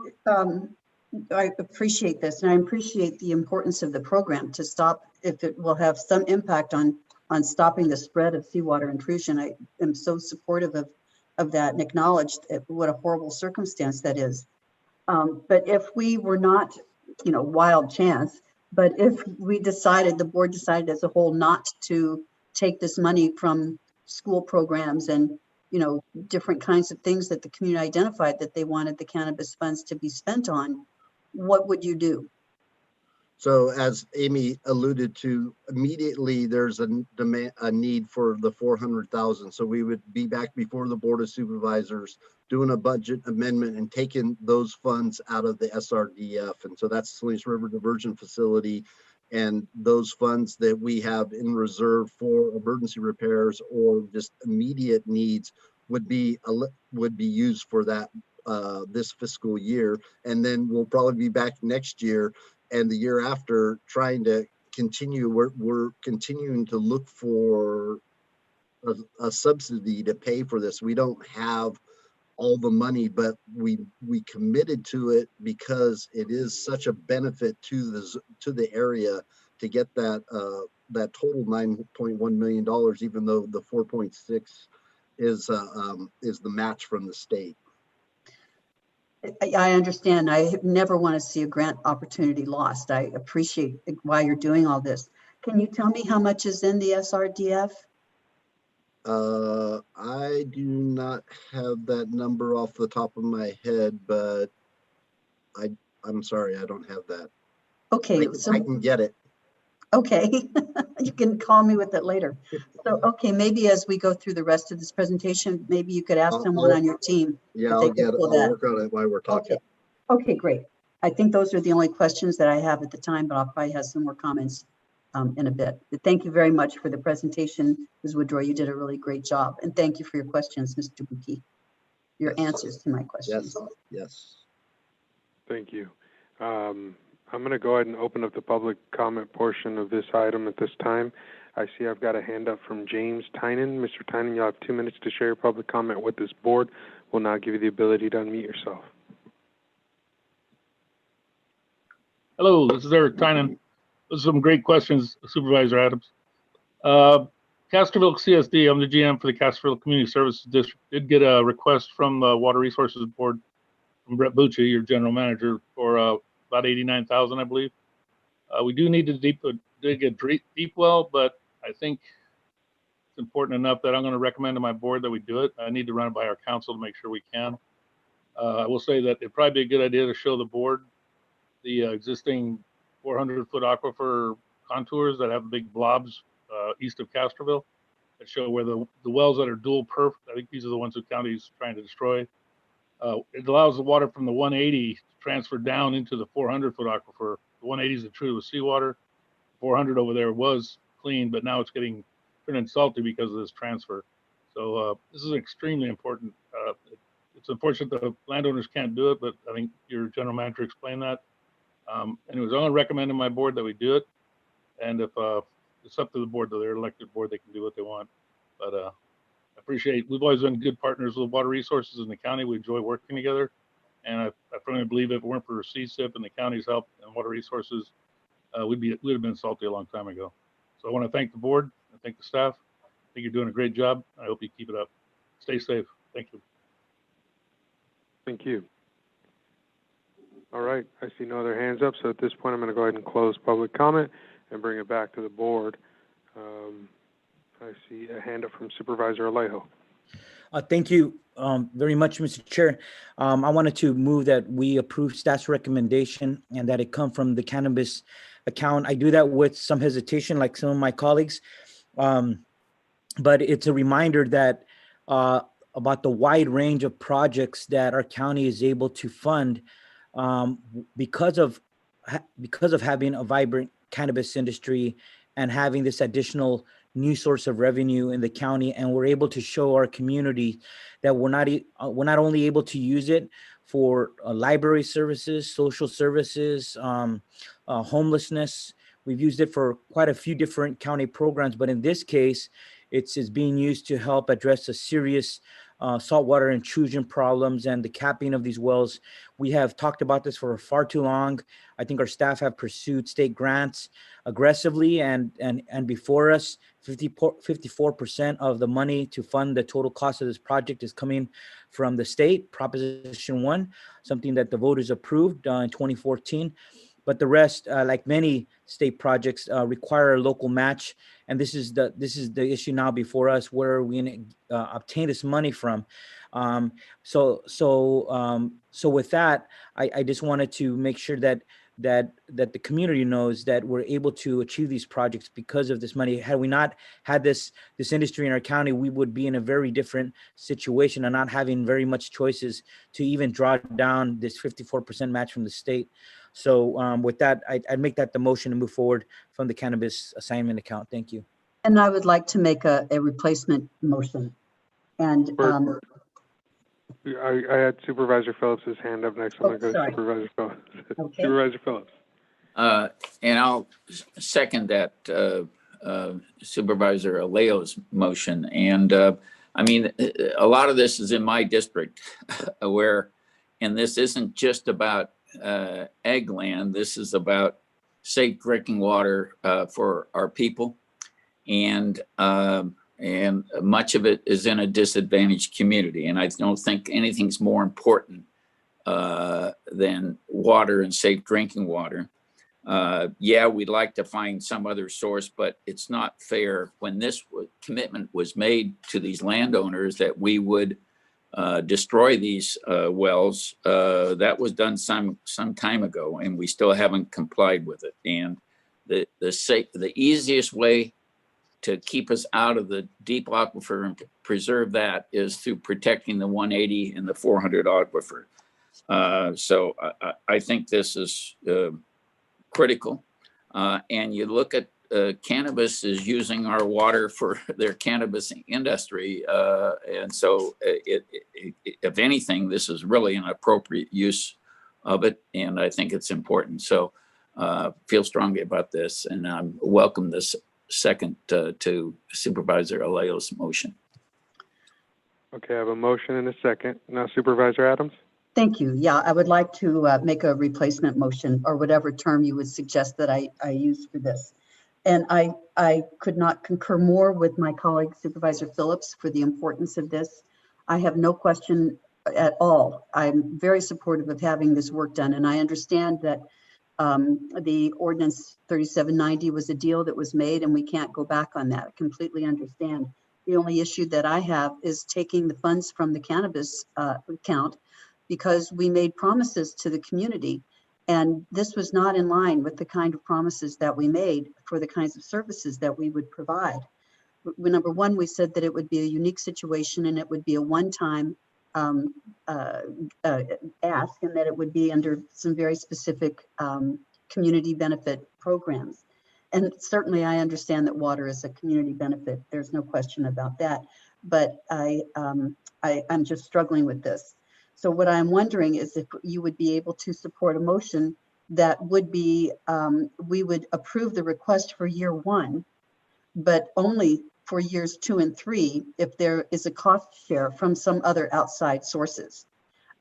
I appreciate this, and I appreciate the importance of the program to stop, if it will have some impact on stopping the spread of seawater intrusion. I am so supportive of that and acknowledge what a horrible circumstance that is. But if we were not, you know, wild chance, but if we decided, the board decided as a whole not to take this money from school programs and, you know, different kinds of things that the community identified that they wanted the cannabis funds to be spent on, what would you do? So as Amy alluded to, immediately there's a need for the 400,000. So we would be back before the Board of Supervisors doing a budget amendment and taking those funds out of the SRDF. And so that's Salinas River Diversion Facility, and those funds that we have in reserve for emergency repairs or just immediate needs would be used for that this fiscal year. And then we'll probably be back next year and the year after trying to continue. We're continuing to look for a subsidy to pay for this. We don't have all the money, but we committed to it because it is such a benefit to the area to get that total $9.1 million, even though the 4.6 is the match from the state. I understand. I never want to see a grant opportunity lost. I appreciate why you're doing all this. Can you tell me how much is in the SRDF? I do not have that number off the top of my head, but I'm sorry, I don't have that. Okay, I can get it. Okay, you can call me with it later. So, okay, maybe as we go through the rest of this presentation, maybe you could ask someone on your team. Yeah, I'll work on it while we're talking. Okay, great. I think those are the only questions that I have at the time, but I'll probably have some more comments in a bit. But thank you very much for the presentation, Ms. Woodrow. You did a really great job. And thank you for your questions, Mr. Buki, your answers to my questions. Yes. Thank you. I'm going to go ahead and open up the public comment portion of this item at this time. I see I've got a hand up from James Tynan. Mr. Tynan, you'll have 2 minutes to share your public comment with this board. We'll now give you the ability to unmute yourself. Hello, this is Eric Tynan. Those are some great questions, Supervisor Adams. Castroville CSD, I'm the GM for the Castroville Community Services District, did get a request from the Water Resources Board from Brett Bucci, your general manager, for about 89,000, I believe. We do need to dig a deep well, but I think it's important enough that I'm going to recommend to my board that we do it. I need to run it by our council to make sure we can. I will say that it'd probably be a good idea to show the board the existing 400-foot aquifer contours that have big blobs east of Castroville that show where the wells that are dual perf, I think these are the ones the county's trying to destroy. It allows the water from the 180 to transfer down into the 400-foot aquifer. The 180 is treated with seawater. 400 over there was clean, but now it's getting turned salty because of this transfer. So this is extremely important. It's unfortunate the landowners can't do it, but I think your general manager explained that. Anyways, I only recommend to my board that we do it. And if it's up to the board, to their elected board, they can do what they want. But I appreciate, we've always been good partners with Water Resources in the county. We enjoy working together. And I firmly believe if it weren't for CSIP and the county's help and Water Resources, we'd have been salty a long time ago. So I want to thank the board. I thank the staff. I think you're doing a great job. I hope you keep it up. Stay safe. Thank you. Thank you. All right, I see no other hands up, so at this point I'm going to go ahead and close public comment and bring it back to the board. I see a hand up from Supervisor Alejo. Thank you very much, Mr. Chair. I wanted to move that we approve staff's recommendation and that it come from the cannabis account. I do that with some hesitation, like some of my colleagues, but it's a reminder that about the wide range of projects that our county is able to fund because of having a vibrant cannabis industry and having this additional new source of revenue in the county. And we're able to show our community that we're not only able to use it for library services, social services, homelessness. We've used it for quite a few different county programs, but in this case, it's being used to help address a serious saltwater intrusion problems and the capping of these wells. We have talked about this for far too long. I think our staff have pursued state grants aggressively, and before us, 54% of the money to fund the total cost of this project is coming from the state, Proposition 1, something that the voters approved in 2014. But the rest, like many state projects, require a local match, and this is the issue now before us, where we obtain this money from. So with that, I just wanted to make sure that the community knows that we're able to achieve these projects because of this money. Had we not had this industry in our county, we would be in a very different situation and not having very much choices to even draw down this 54% match from the state. So with that, I'd make that the motion to move forward from the cannabis assignment account. Thank you. And I would like to make a replacement motion. And I had Supervisor Phillips's hand up next. I'm going to go to Supervisor Phillips. Okay. Supervisor Phillips. And I'll second that Supervisor Alejo's motion. And I mean, a lot of this is in my district and this isn't just about ag land. This is about safe drinking water for our people. And much of it is in a disadvantaged community. And I don't think anything's more important than water and safe drinking water. Yeah, we'd like to find some other source, but it's not fair when this commitment was made to these landowners that we would destroy these wells. That was done some time ago, and we still haven't complied with it. And the easiest way to keep us out of the deep aquifer and preserve that is through protecting the 180 and the 400 aquifer. So I think this is critical. And you look at cannabis is using our water for their cannabis industry. And so if anything, this is really an appropriate use of it. And I think it's important. So feel strongly about this, and welcome this second to Supervisor Alejo's motion. Okay, I have a motion and a second. Now Supervisor Adams. Thank you. Yeah, I would like to make a replacement motion, or whatever term you would suggest that I use for this. And I could not concur more with my colleague Supervisor Phillips for the importance of this. I have no question at all. I'm very supportive of having this work done, and I understand that the ordinance 3790 was a deal that was made, and we can't go back on that. I completely understand. The only issue that I have is taking the funds from the cannabis account because we made promises to the community. And this was not in line with the kind of promises that we made for the kinds of services that we would provide. Number one, we said that it would be a unique situation and it would be a one-time ask, and that it would be under some very specific community benefit programs. And certainly I understand that water is a community benefit. There's no question about that. But I'm just struggling with this. So what I'm wondering is if you would be able to support a motion that would be, we would approve the request for year 1, but only for years 2 and 3 if there is a cost share from some other outside sources.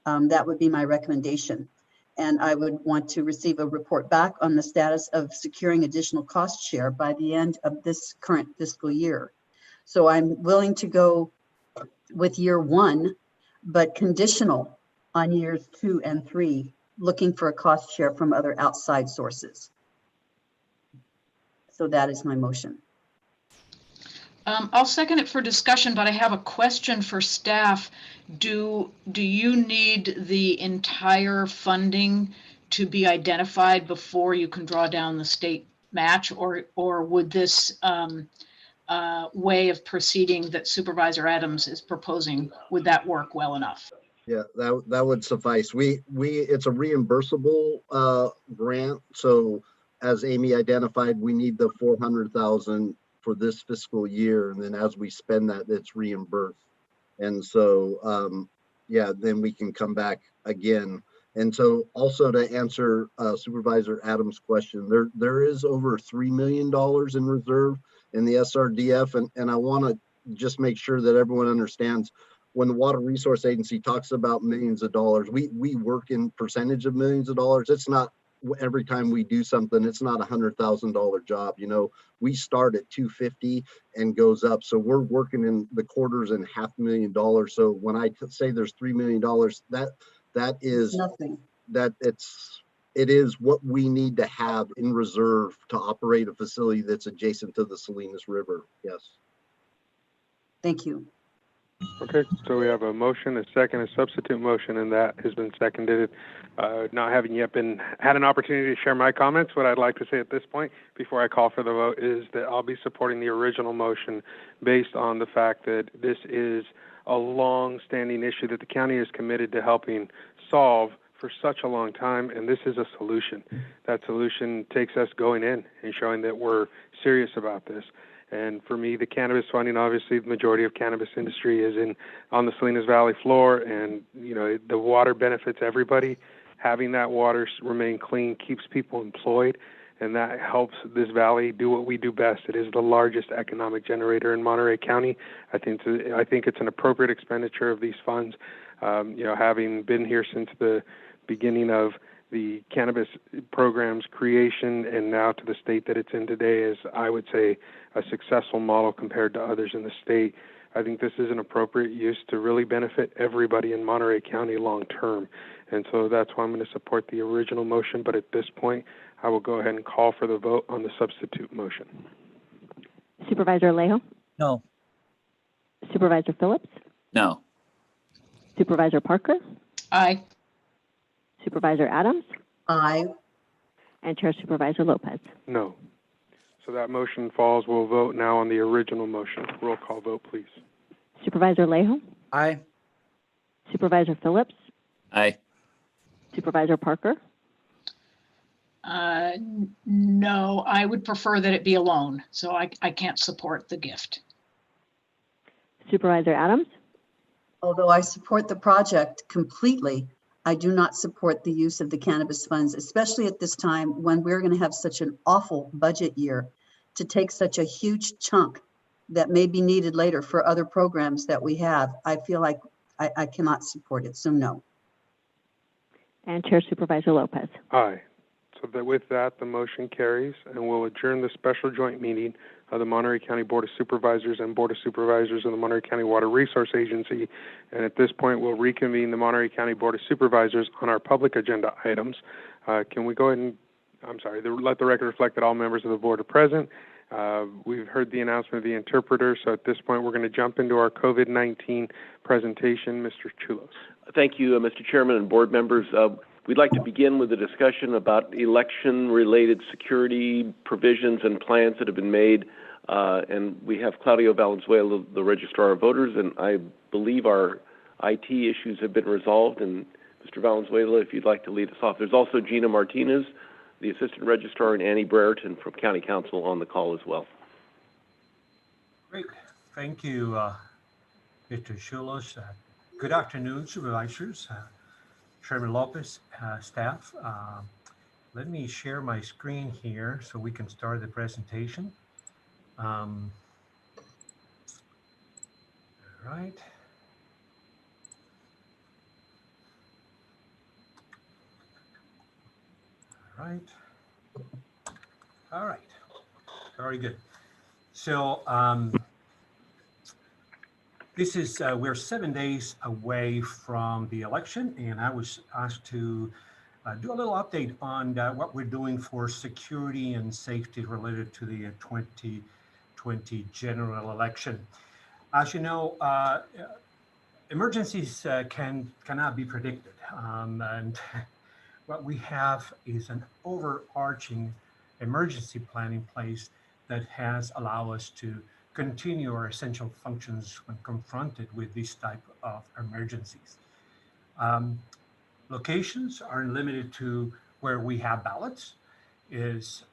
That would be my recommendation. And I would want to receive a report back on the status of securing additional cost share by the end of this current fiscal year. So I'm willing to go with year 1, but conditional on years 2 and 3, looking for a cost share from other outside sources. So that is my motion. I'll second it for discussion, but I have a question for staff. Do you need the entire funding to be identified before you can draw down the state match, or would this way of proceeding that Supervisor Adams is proposing, would that work well enough? Yeah, that would suffice. It's a reimbursable grant. So as Amy identified, we need the 400,000 for this fiscal year, and then as we spend that, it's reimbursed. And so yeah, then we can come back again. And so also to answer Supervisor Adams' question, there is over $3 million in reserve in the SRDF, and I want to just make sure that everyone understands when the Water Resource Agency talks about millions of dollars, we work in percentage of millions of dollars. It's not every time we do something, it's not $100,000 job. You know, we start at 250 and goes up. So we're working in the quarters and $500,000. So when I say there's $3 million, that is nothing. It is what we need to have in reserve to operate a facility that's adjacent to the Salinas River. Yes. Thank you. Okay, so we have a motion, a second, a substitute motion, and that has been seconded. Not having yet had an opportunity to share my comments, what I'd like to say at this point before I call for the vote is that I'll be supporting the original motion based on the fact that this is a long-standing issue that the county is committed to helping solve for such a long time, and this is a solution. That solution takes us going in and showing that we're serious about this. And for me, the cannabis funding, obviously, the majority of cannabis industry is on the Salinas Valley floor, and you know the water benefits everybody. Having that water remain clean keeps people employed, and that helps this valley do what we do best. It is the largest economic generator in Monterey County. I think it's an appropriate expenditure of these funds. You know, having been here since the beginning of the cannabis program's creation and now to the state that it's in today is, I would say, a successful model compared to others in the state. I think this is an appropriate use to really benefit everybody in Monterey County long term. And so that's why I'm going to support the original motion. But at this point, I will go ahead and call for the vote on the substitute motion. Supervisor Alejo? No. Supervisor Phillips? No. Supervisor Parker? Aye. Supervisor Adams? Aye. And Chair Supervisor Lopez? No. So that motion falls. We'll vote now on the original motion. Roll call vote, please. Supervisor Alejo? Aye. Supervisor Phillips? Aye. Supervisor Parker? No, I would prefer that it be a loan, so I can't support the gift. Supervisor Adams? Although I support the project completely, I do not support the use of the cannabis funds, especially at this time when we're going to have such an awful budget year, to take such a huge chunk that may be needed later for other programs that we have. I feel like I cannot support it, so no. And Chair Supervisor Lopez? Aye. So that with that, the motion carries, and we'll adjourn the special joint meeting of the Monterey County Board of Supervisors and Board of Supervisors of the Monterey County Water Resource Agency. And at this point, we'll reconvene the Monterey County Board of Supervisors on our public agenda items. Can we go ahead and, let the record reflect that all members of the board are present. We've heard the announcement of the interpreter, so at this point we're going to jump into our COVID-19 presentation. Mr. Chulos. Thank you, Mr. Chairman and board members. We'd like to begin with a discussion about election-related security provisions and plans that have been made. And we have Claudio Valenzuela, the Registrar of Voters, and I believe our IT issues have been resolved. And Mr. Valenzuela, if you'd like to lead us off. There's also Gina Martinez, the Assistant Registrar, and Annie Brereton from County Council on the call as well. Great. Thank you, Mr. Chulos. Good afternoon, Supervisors, Chairman Lopez, staff. Let me share my screen here so we can start the presentation. All right. All right. All right. Very good. So this is, we're 7 days away from the election, and I was asked to do a little update on what we're doing for security and safety related to the 2020 general election. As you know, emergencies cannot be predicted, and what we have is an overarching emergency plan in place that has allowed us to continue our essential functions when confronted with this type of emergencies. Locations are limited to where we have ballots, is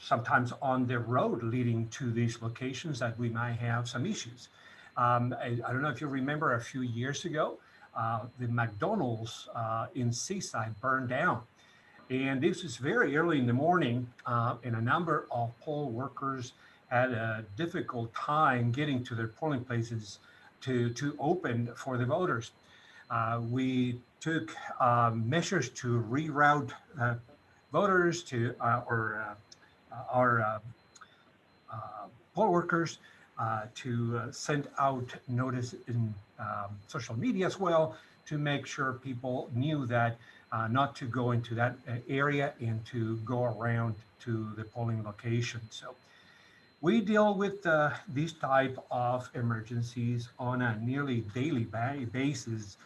sometimes on the road leading to these locations that we might have some issues. I don't know if you remember a few years ago, the McDonald's in Seaside burned down. And this was very early in the morning, and a number of poll workers had a difficult time getting to their polling places to open for the voters. We took measures to reroute voters to our poll workers to send out notice in social media as well to make sure people knew that not to go into that area and to go around to the polling location. So we deal with these type of emergencies on a nearly daily basis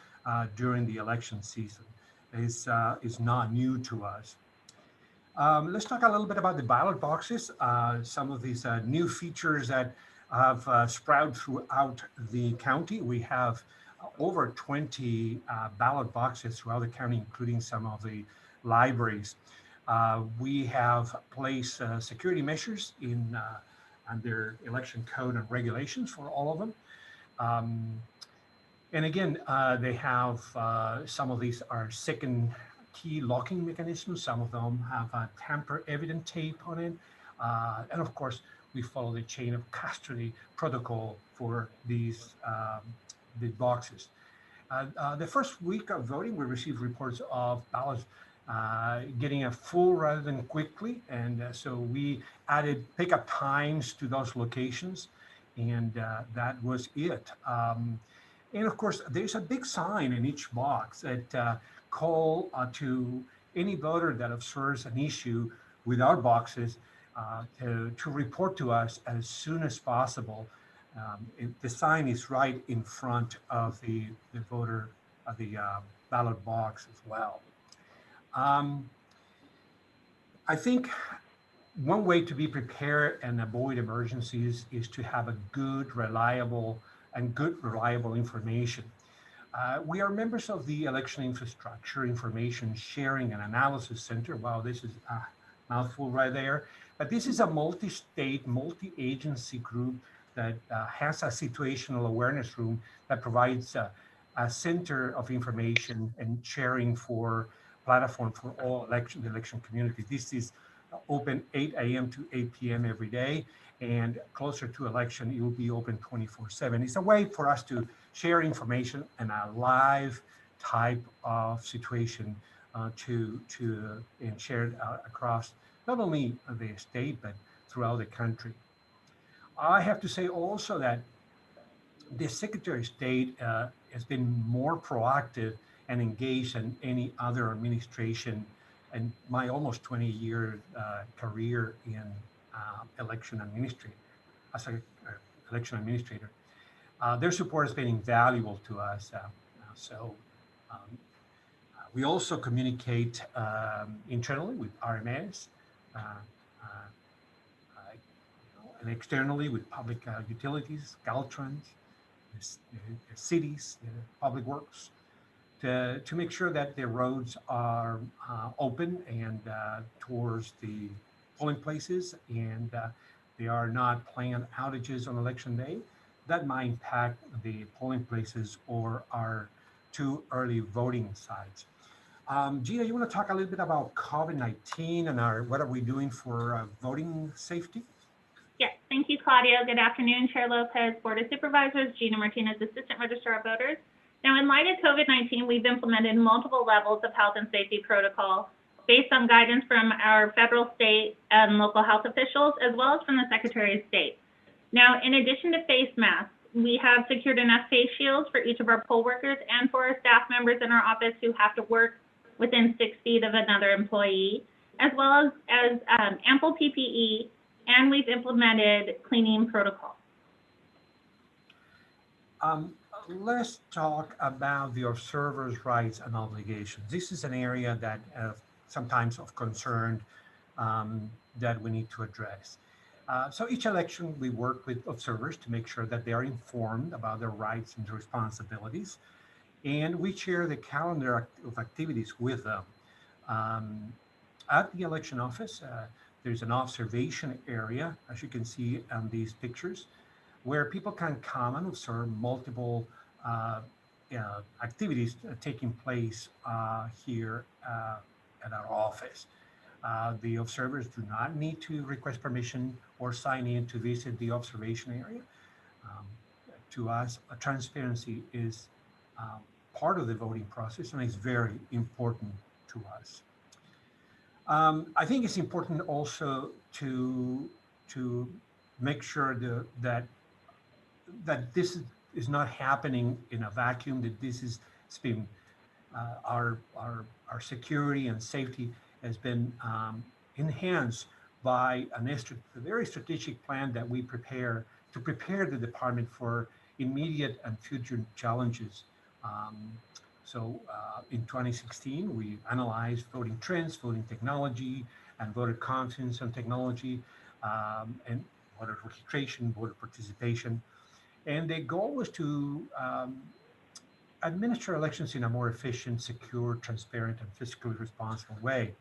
during the election season. It's not new to us. Let's talk a little bit about the ballot boxes. Some of these new features that have sprouted throughout the county. We have over 20 ballot boxes throughout the county, including some of the libraries. We have placed security measures in under election code and regulations for all of them. And again, they have some of these are second key locking mechanisms. Some of them have tamper evident tape on it. And of course, we follow the chain of custody protocol for these the boxes. The first week of voting, we received reports of ballots getting a full rather than quickly. And so we added pickup times to those locations, and that was it. And of course, there's a big sign in each box that call to any voter that observes an issue with our boxes to report to us as soon as possible. The sign is right in front of the voter of the ballot box as well. I think one way to be prepared and avoid emergencies is to have a good, reliable information. We are members of the Election Infrastructure Information Sharing and Analysis Center. Wow, this is a mouthful right there. But this is a multi-state, multi-agency group that has a situational awareness room that provides a center of information and sharing for platform for all the election community. This is open 8 a.m. to 8 p.m. every day, and closer to election, it will be open 24/7. It's a way for us to share information in a live type of situation and share it across not only the state, but throughout the country. I have to say also that the Secretary of State has been more proactive and engaged than any other administration in my almost 20-year career in election administrator, as an election administrator. Their support has been invaluable to us. We also communicate internally with RMS and externally with public utilities, Caltrans, the cities, the public works, to make sure that the roads are open and towards the polling places, and there are not planned outages on election day that might impact the polling places or our two early voting sites. Gina, you want to talk a little bit about COVID-19 and what are we doing for voting safety? Yes, thank you, Claudia. Good afternoon, Chair Lopez, Board of Supervisors, Gina Martinez, Assistant Registrar of Voters. Now, in light of COVID-19, we've implemented multiple levels of health and safety protocol based on guidance from our federal, state, and local health officials, as well as from the Secretary of State. Now, in addition to face masks, we have secured enough face shields for each of our poll workers and for our staff members in our office who have to work within 6 feet of another employee, as well as ample PPE, and we've implemented cleaning protocols. Let's talk about the observers' rights and obligations. This is an area that sometimes of concern that we need to address. So each election, we work with observers to make sure that they are informed about their rights and responsibilities, and we share the calendar of activities with them. At the election office, there's an observation area, as you can see on these pictures, where people can come and observe multiple activities taking place here at our office. The observers do not need to request permission or sign in to visit the observation area. To us, transparency is part of the voting process, and it's very important to us. I think it's important also to make sure that this is not happening in a vacuum, that this is been our security and safety has been enhanced by a very strategic plan that we prepare the department for immediate and future challenges. In 2016, we analyzed voting trends, voting technology, and voter confidence and technology, and voter registration, voter participation. And the goal was to administer elections in a more efficient, secure, transparent, and fiscally responsible way.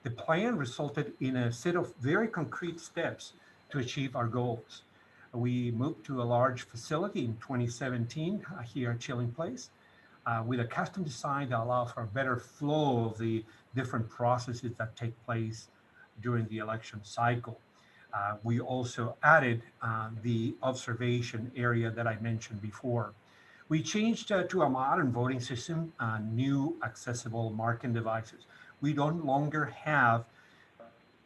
The plan resulted in a set of very concrete steps to achieve our goals. We moved to a large facility in 2017 here at Chilling Place with a custom design that allows for a better flow of the different processes that take place during the election cycle. We also added the observation area that I mentioned before. We changed to a modern voting system, new accessible marking devices. We don't longer have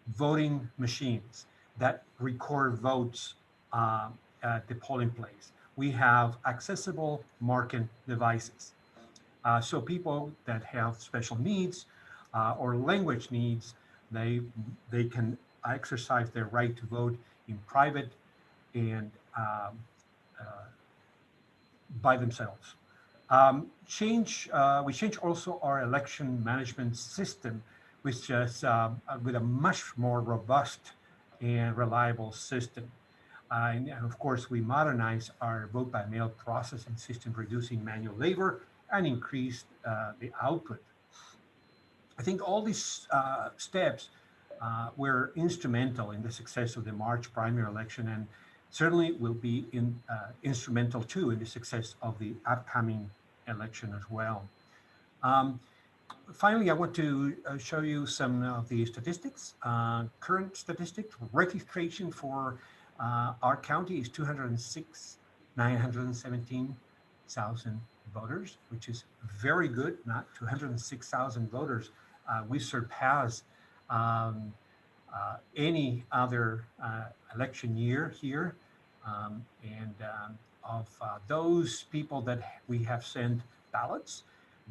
voting machines that record votes at the polling place. We have accessible marking devices. So people that have special needs or language needs, they can exercise their right to vote in private and by themselves. We changed also our election management system, which is with a much more robust and reliable system. And of course, we modernized our vote by mail processing system, reducing manual labor and increased the output. I think all these steps were instrumental in the success of the March primary election, and certainly will be instrumental too in the success of the upcoming election as well. Finally, I want to show you some of the statistics. Current statistics, registration for our county is 206,917,000 voters, which is very good. Not 206,000 voters. We surpass any other election year here. Of those people that we have sent ballots,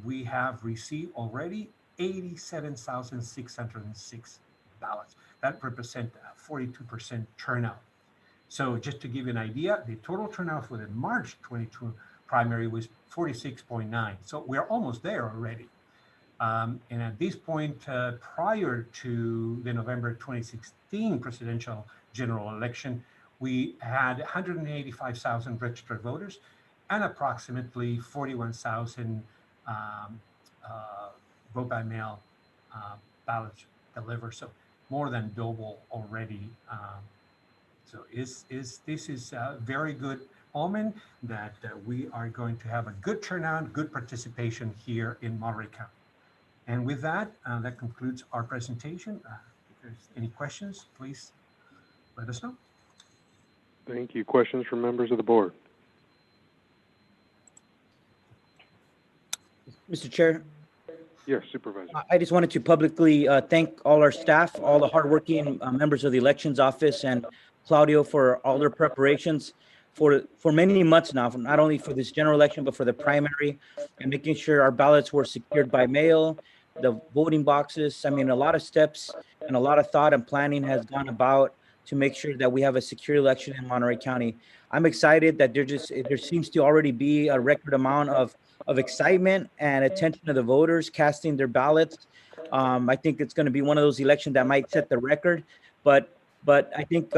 we have received already 87,606 ballots. that represent a 42% turnout. So just to give you an idea, the total turnout for the March 22 primary was 46.9. So we're almost there already. And at this point, prior to the November 2016 presidential general election, we had 185,000 registered voters and approximately 41,000 vote by mail ballots delivered. So more than double already. So this is a very good omen that we are going to have a good turnout, good participation here in Monterey County. And with that, that concludes our presentation. If there's any questions, please let us know. Thank you. Questions from members of the board? Mr. Chair, Yes, Supervisor. I just wanted to publicly thank all our staff, all the hardworking members of the elections office, and Claudio for all their preparations for many months now, not only for this general election, but for the primary, and making sure our ballots were secured by mail, the voting boxes. I mean, a lot of steps and a lot of thought and planning has gone about to make sure that we have a secure election in Monterey County. I'm excited that there seems to already be a record amount of excitement and attention to the voters casting their ballots. I think it's going to be one of those elections that might set the record, but I think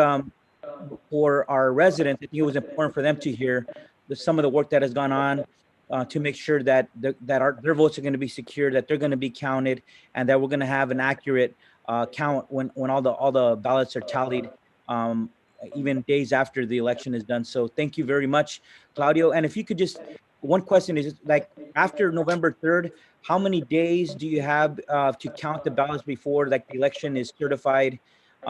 for our residents, I think it was important for them to hear some of the work that has gone on to make sure that their votes are going to be secure, that they're going to be counted, and that we're going to have an accurate count when all the ballots are tallied, even days after the election is done. So thank you very much, Claudio. And if you could just, one question is, like, after November 3rd, how many days do you have to count the ballots before, like, the election is certified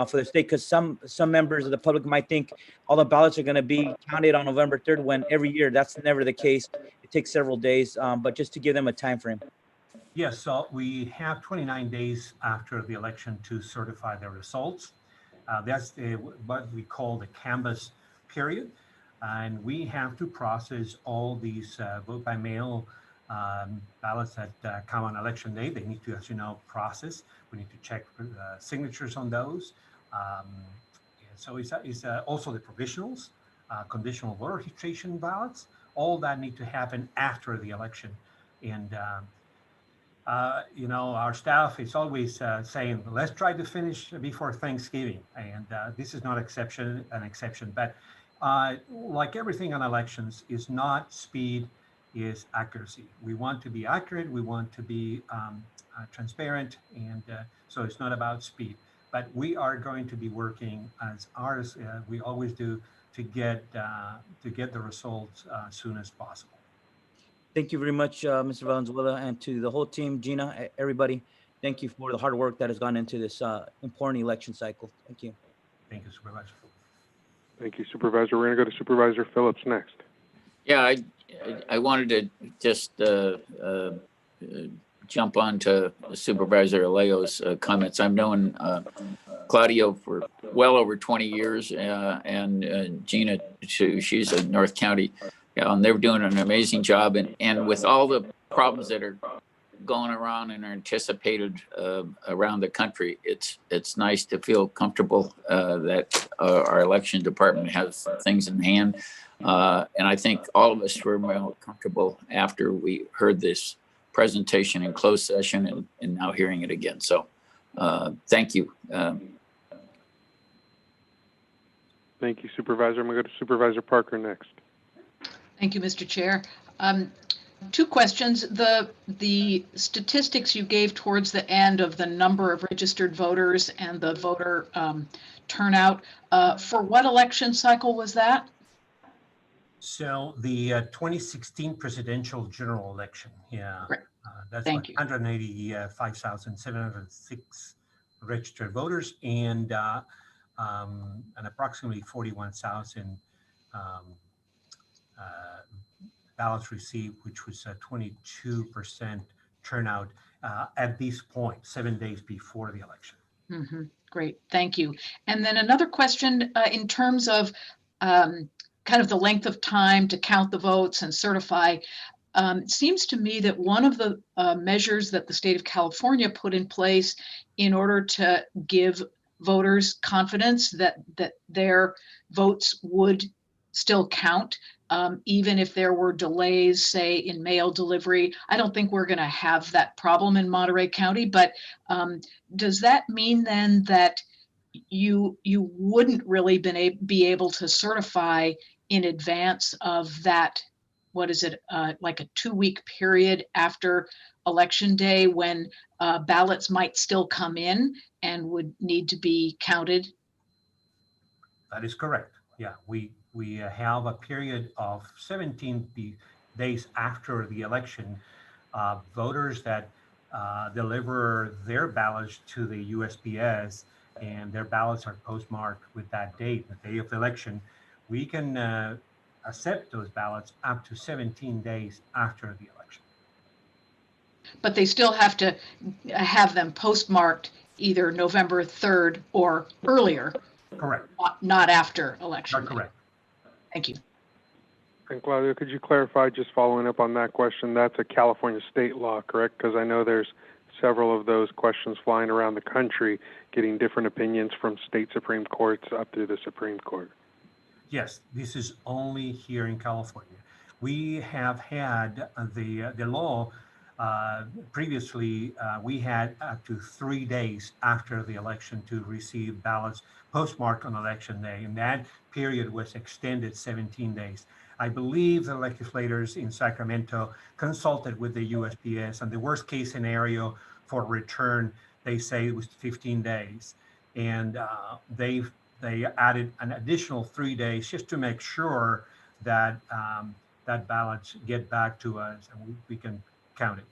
for the state? Because some members of the public might think all the ballots are going to be counted on November 3rd, when every year that's never the case. It takes several days, but just to give them a time frame. Yes, so we have 29 days after the election to certify the results. That's what we call the canvass period. And we have to process all these vote by mail ballots that come on election day. They need to, as you know, process. We need to check signatures on those. So it's also the provisionals, conditional voter registration ballots. All that need to happen after the election. And you know, our staff is always saying, let's try to finish before Thanksgiving. And this is not an exception, but like everything on elections, is not speed, is accuracy. We want to be accurate, we want to be transparent, and so it's not about speed. But we are going to be working as we always do to get the results as soon as possible. Thank you very much, Mr. Valenzuela, and to the whole team, Gina, everybody. Thank you for the hard work that has gone into this important election cycle. Thank you. Thank you, Supervisor. Thank you, Supervisor. We're going to go to Supervisor Phillips next. Yeah, I wanted to just jump on to Supervisor Alejo's comments. I've known Claudio for well over 20 years, and Gina, she's a North County. And they're doing an amazing job. And with all the problems that are going around and are anticipated around the country, it's nice to feel comfortable that our election department has things in hand. And I think all of us were more comfortable after we heard this presentation in closed session and now hearing it again. So thank you. Thank you, Supervisor. I'm going to go to Supervisor Parker next. Thank you, Mr. Chair. Two questions. The statistics you gave towards the end of the number of registered voters and the voter turnout, for what election cycle was that? So the 2016 presidential general election, yeah. That's 185,706 registered voters and approximately 41,000 ballots received, which was a 22% turnout at this point, 7 days before the election. Mm-hmm. Great, thank you. And then another question in terms of kind of the length of time to count the votes and certify. It seems to me that one of the measures that the state of California put in place in order to give voters confidence that their votes would still count, even if there were delays, say in mail delivery. I don't think we're going to have that problem in Monterey County, but does that mean then that you wouldn't really be able to certify in advance of that, what is it, like a 2-week period after Election Day when ballots might still come in and would need to be counted? That is correct. Yeah, we have a period of 17 days after the election. Voters that deliver their ballots to the USPS and their ballots are postmarked with that date, the day of the election, we can accept those ballots up to 17 days after the election. But they still have to have them postmarked either November 3rd or earlier. Correct. Not after election. That's correct. Thank you. And Claudia, could you clarify, just following up on that question, that's a California state law, correct? Because I know there's several of those questions flying around the country, getting different opinions from state Supreme Courts up through the Supreme Court. Yes, this is only here in California. We have had the law previously. We had up to 3 days after the election to receive ballots postmarked on election day, and that period was extended 17 days. I believe the legislators in Sacramento consulted with the USPS, and the worst case scenario for return, they say it was 15 days. And they added an additional 3 days just to make sure that that ballots get back to us and we can count it.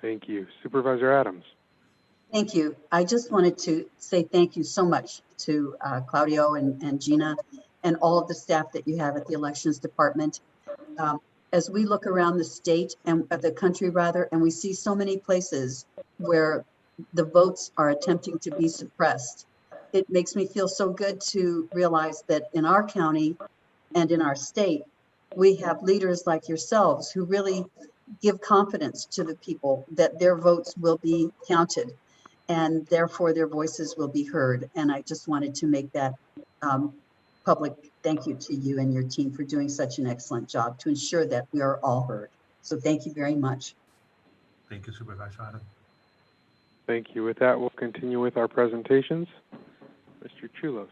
Thank you. Supervisor Adams. Thank you. I just wanted to say thank you so much to Claudio and Gina and all of the staff that you have at the Elections Department. As we look around the state and the country rather, and we see so many places where the votes are attempting to be suppressed, it makes me feel so good to realize that in our county and in our state, we have leaders like yourselves who really give confidence to the people that their votes will be counted and therefore their voices will be heard. And I just wanted to make that public thank you to you and your team for doing such an excellent job to ensure that we are all heard. So thank you very much. Thank you, Supervisor Adam. Thank you. With that, we'll continue with our presentations. Mr. Chulos.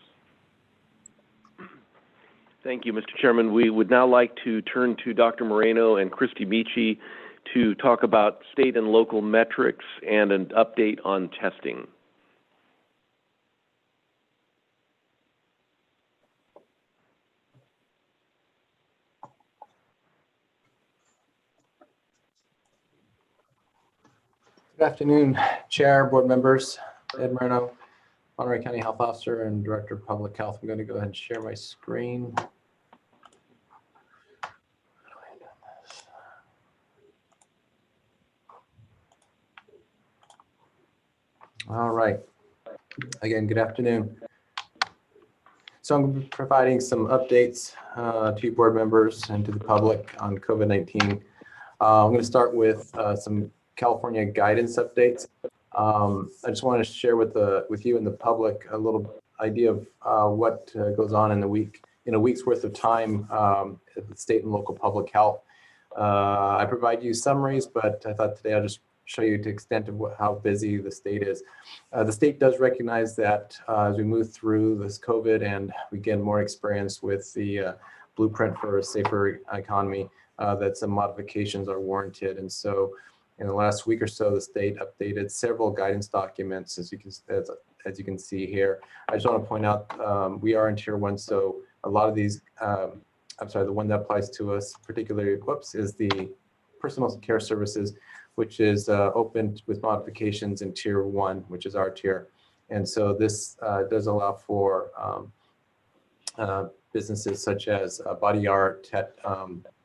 Thank you, Mr. Chairman. We would now like to turn to Dr. Moreno and Christy Michi to talk about state and local metrics and an update on testing. Good afternoon, Chair, board members. Ed Moreno, Monterey County Health Officer and Director of Public Health. I'm going to go ahead and share my screen. All right. Again, good afternoon. So I'm going to be providing some updates to you board members and to the public on COVID-19. I'm going to start with some California guidance updates. I just want to share with you and the public a little idea of what goes on in a week's worth of time at the state and local public health. I provide you summaries, but I thought today I'll just show you the extent of how busy the state is. The state does recognize that as we move through this COVID and we get more experience with the blueprint for a safer economy, that some modifications are warranted. And so in the last week or so, the state updated several guidance documents, as you can see here. I just want to point out we are in Tier 1, so a lot of these, I'm sorry, the one that applies to us particularly, is the personal care services, which is open with modifications in Tier 1, which is our tier. And so this does allow for businesses such as body art,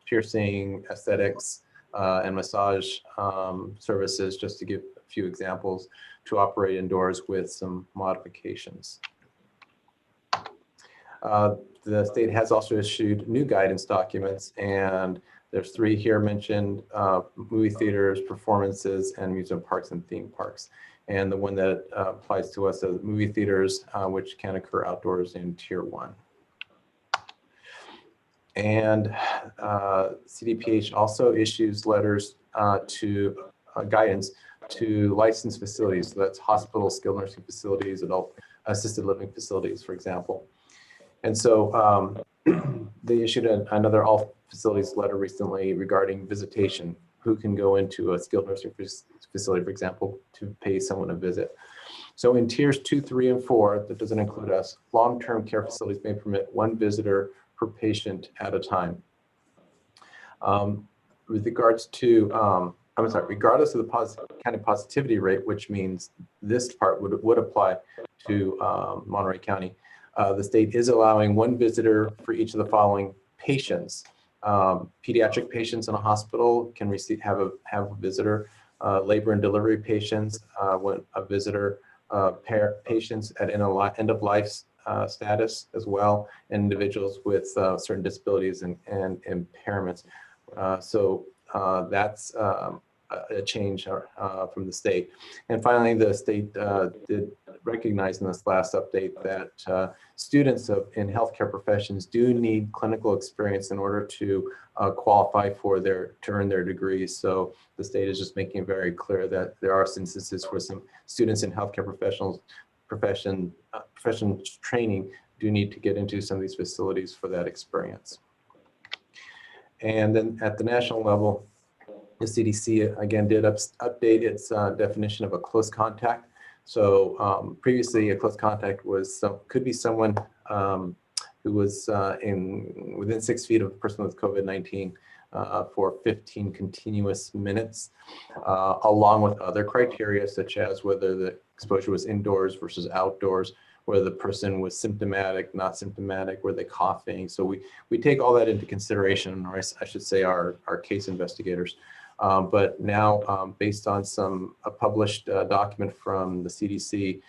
piercing, aesthetics, and massage services, just to give a few examples, to operate indoors with some modifications. The state has also issued new guidance documents, and There's 3 here mentioned, movie theaters, performances, and amusement parks and theme parks. And the one that applies to us is movie theaters, which can occur outdoors in Tier 1. And CDPH also issues letters to guidance to licensed facilities. So that's hospitals, skilled nursing facilities, adult assisted living facilities, for example. And so they issued another all facilities letter recently regarding visitation. Who can go into a skilled nursing facility, for example, to pay someone a visit. So in tiers 2, 3, and 4, that doesn't include us, long-term care facilities may permit 1 visitor per patient at a time. With regards to, regardless of the county positivity rate, which means this part would apply to Monterey County, the state is allowing 1 visitor for each of the following patients. Pediatric patients in a hospital can have a visitor. Labor and delivery patients, a visitor. Patients at end of life status as well, and individuals with certain disabilities and impairments. So that's a change from the state. And finally, the state did recognize in this last update that students in healthcare professions do need clinical experience in order to qualify to earn their degrees. So the state is just making it very clear that there are instances where some students in healthcare profession training do need to get into some of these facilities for that experience. And then at the national level, the CDC again did update its definition of a close contact. So previously, a close contact could be someone who was within 6 feet of a person with COVID-19 for 15 continuous minutes, along with other criteria such as whether the exposure was indoors versus outdoors, whether the person was symptomatic, not symptomatic, were they coughing. So we take all that into consideration, or I should say our case investigators. But now, based on a published document from the CDC,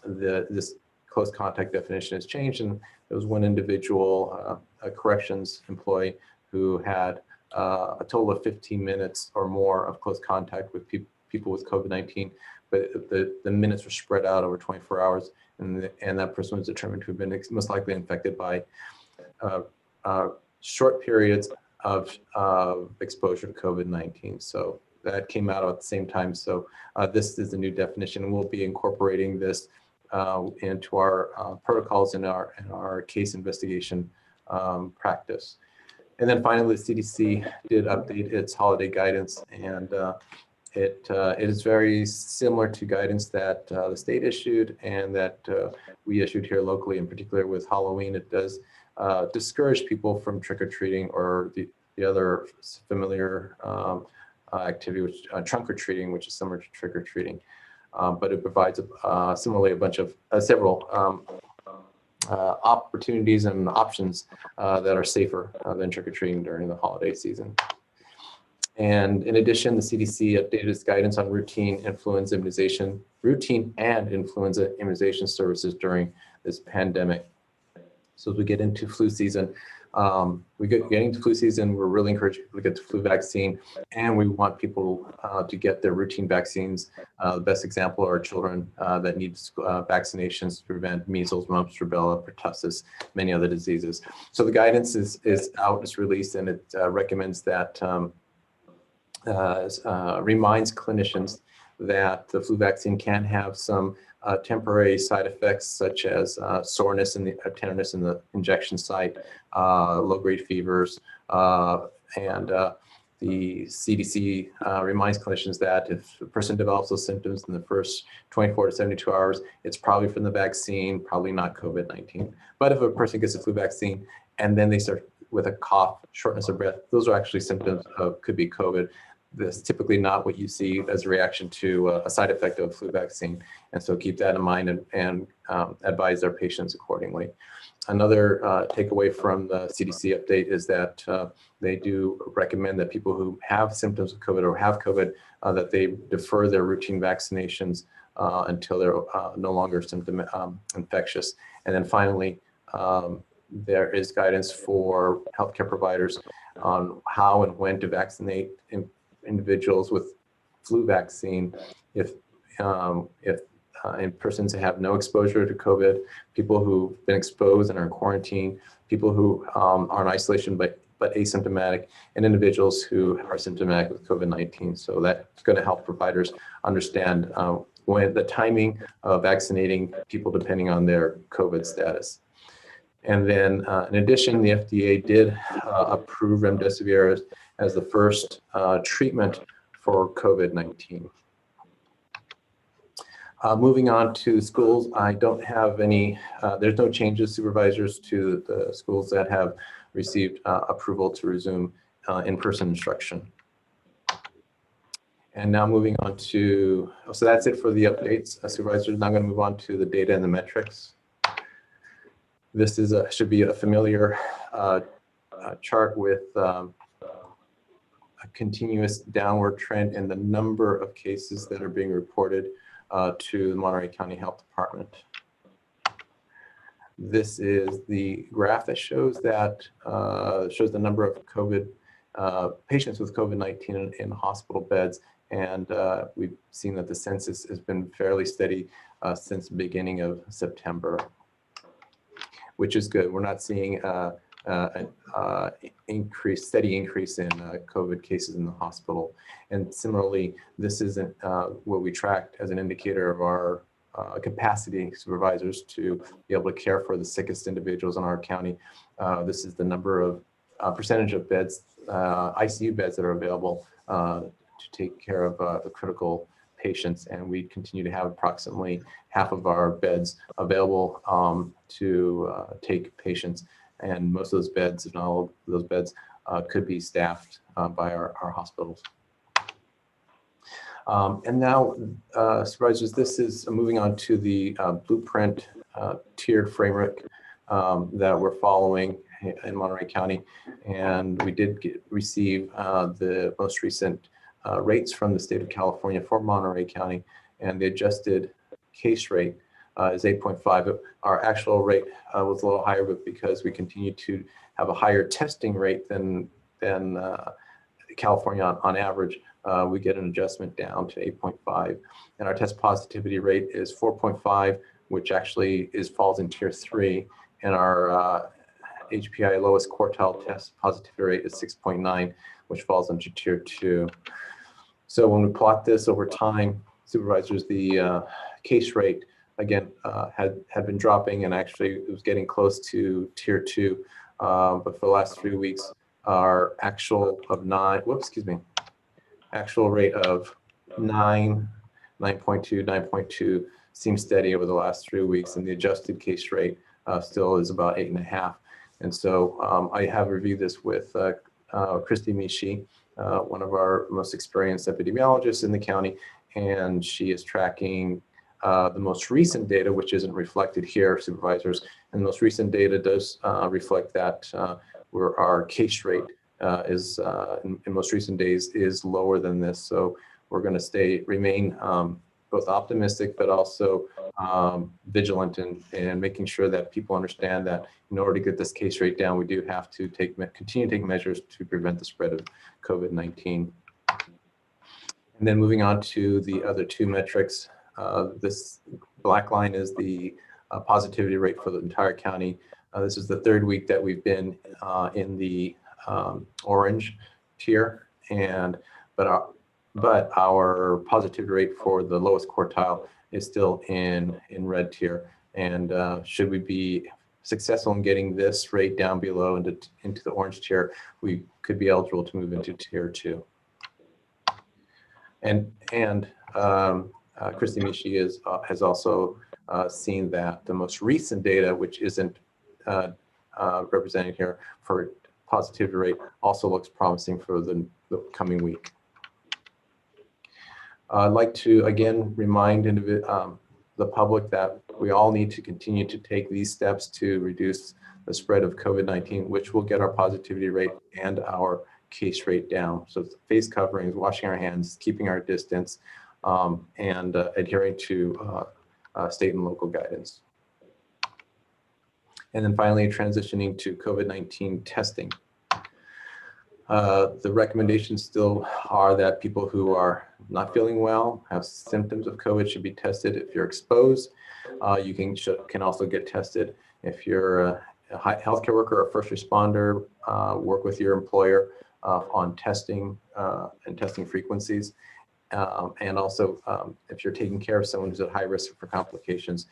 this close contact definition has changed, and there was 1 individual, a corrections employee, who had a total of 15 minutes or more of close contact with people with COVID-19, but the minutes were spread out over 24 hours, and that person was determined to have been most likely infected by short periods of exposure to COVID-19. So that came out at the same time. So this is the new definition, and we'll be incorporating this into our protocols and our case investigation practice. And then finally, the CDC did update its holiday guidance, and it is very similar to guidance that the state issued and that we issued here locally. In particular, with Halloween, it does discourage people from trick-or-treating or the other familiar activity, which trunk or treating, which is similar to trick-or-treating. But it provides similarly a bunch of several opportunities and options that are safer than trick-or-treating during the holiday season. And in addition, the CDC updated its guidance on routine and influenza immunization services during this pandemic. So as we get into flu season, getting to flu season, we're really encouraging people to get the flu vaccine, and we want people to get their routine vaccines. The best example are children that need vaccinations to prevent measles, mumps, rubella, pertussis, many other diseases. So the guidance is out, it's released, and it recommends that, reminds clinicians that the flu vaccine can have some temporary side effects such as soreness and tenderness in the injection site, low-grade fevers, and the CDC reminds clinicians that if a person develops those symptoms in the first 24 to 72 hours, it's probably from the vaccine, probably not COVID-19. But if a person gets a flu vaccine and then they start with a cough, shortness of breath, those are actually symptoms of could be COVID. That's typically not what you see as a reaction to a side effect of a flu vaccine. And so keep that in mind and advise their patients accordingly. Another takeaway from the CDC update is that they do recommend that people who have symptoms of COVID or have COVID, that they defer their routine vaccinations until they're no longer infectious. And then finally, there is guidance for healthcare providers on how and when to vaccinate individuals with flu vaccine if in persons who have no exposure to COVID, people who've been exposed and are in quarantine, people who are in isolation but asymptomatic, and individuals who are symptomatic with COVID-19. So that's going to help providers understand when the timing of vaccinating people depending on their COVID status. And then in addition, the FDA did approve remdesivir as the first treatment for COVID-19. Moving on to schools, I don't have any, there's no changes, supervisors, to the schools that have received approval to resume in-person instruction. And now moving on to, so that's it for the updates. Supervisors, now I'm going to move on to the data and the metrics. This is should be a familiar chart with a continuous downward trend in the number of cases that are being reported to the Monterey County Health Department. This is the graph that shows shows the number of COVID patients with COVID-19 in hospital beds, and we've seen that the census has been fairly steady since the beginning of September, which is good. We're not seeing an steady increase in COVID cases in the hospital. And similarly, this isn't what we tracked as an indicator of our capacity, supervisors, to be able to care for the sickest individuals in our county. This is the number of percentage of beds, ICU beds that are available to take care of the critical patients, and we continue to have approximately half of our beds available to take patients, and most of those beds, if not all of those beds, could be staffed by our hospitals. And now, supervisors, this is moving on to the blueprint tiered framework that we're following in Monterey County, and we did receive the most recent rates from the state of California for Monterey County, and the adjusted case rate is 8.5. Our actual rate was a little higher, but because we continue to have a higher testing rate than California on average, we get an adjustment down to 8.5. And our test positivity rate is 4.5, which actually falls in tier 3, and our HPI lowest quartile test positivity rate is 6.9, which falls into tier 2. So when we plot this over time, supervisors, the case rate again had been dropping, and actually it was getting close to tier 2. But for the last 3 weeks, our actual rate of 9.2, 9.2 seems steady over the last 3 weeks, and the adjusted case rate still is about 8.5. And so I have reviewed this with Christy Mishi, one of our most experienced epidemiologists in the county, and she is tracking the most recent data, which isn't reflected here, supervisors. And the most recent data does reflect that where our case rate is in most recent days is lower than this. So we're going to remain both optimistic, but also vigilant in making sure that people understand that in order to get this case rate down, we do have to continue to take measures to prevent the spread of COVID-19. And then moving on to the other two metrics, this black line is the positivity rate for the entire county. This is the third week that we've been in the orange tier, but our positivity rate for the lowest quartile is still in red tier. And should we be successful in getting this rate down below into the orange tier, we could be eligible to move into tier 2. And Christy Mishi has also seen that the most recent data, which isn't represented here for positivity rate, also looks promising for the coming week. I'd like to again remind the public that we all need to continue to take these steps to reduce the spread of COVID-19, which will get our positivity rate and our case rate down. So face coverings, washing our hands, keeping our distance, and adhering to state and local guidance. And then finally, transitioning to COVID-19 testing. The recommendations still are that people who are not feeling well, have symptoms of COVID, should be tested. If you're exposed, you can also get tested. If you're a healthcare worker or first responder, work with your employer on testing and testing frequencies. And also, if you're taking care of someone who's at high risk for complications,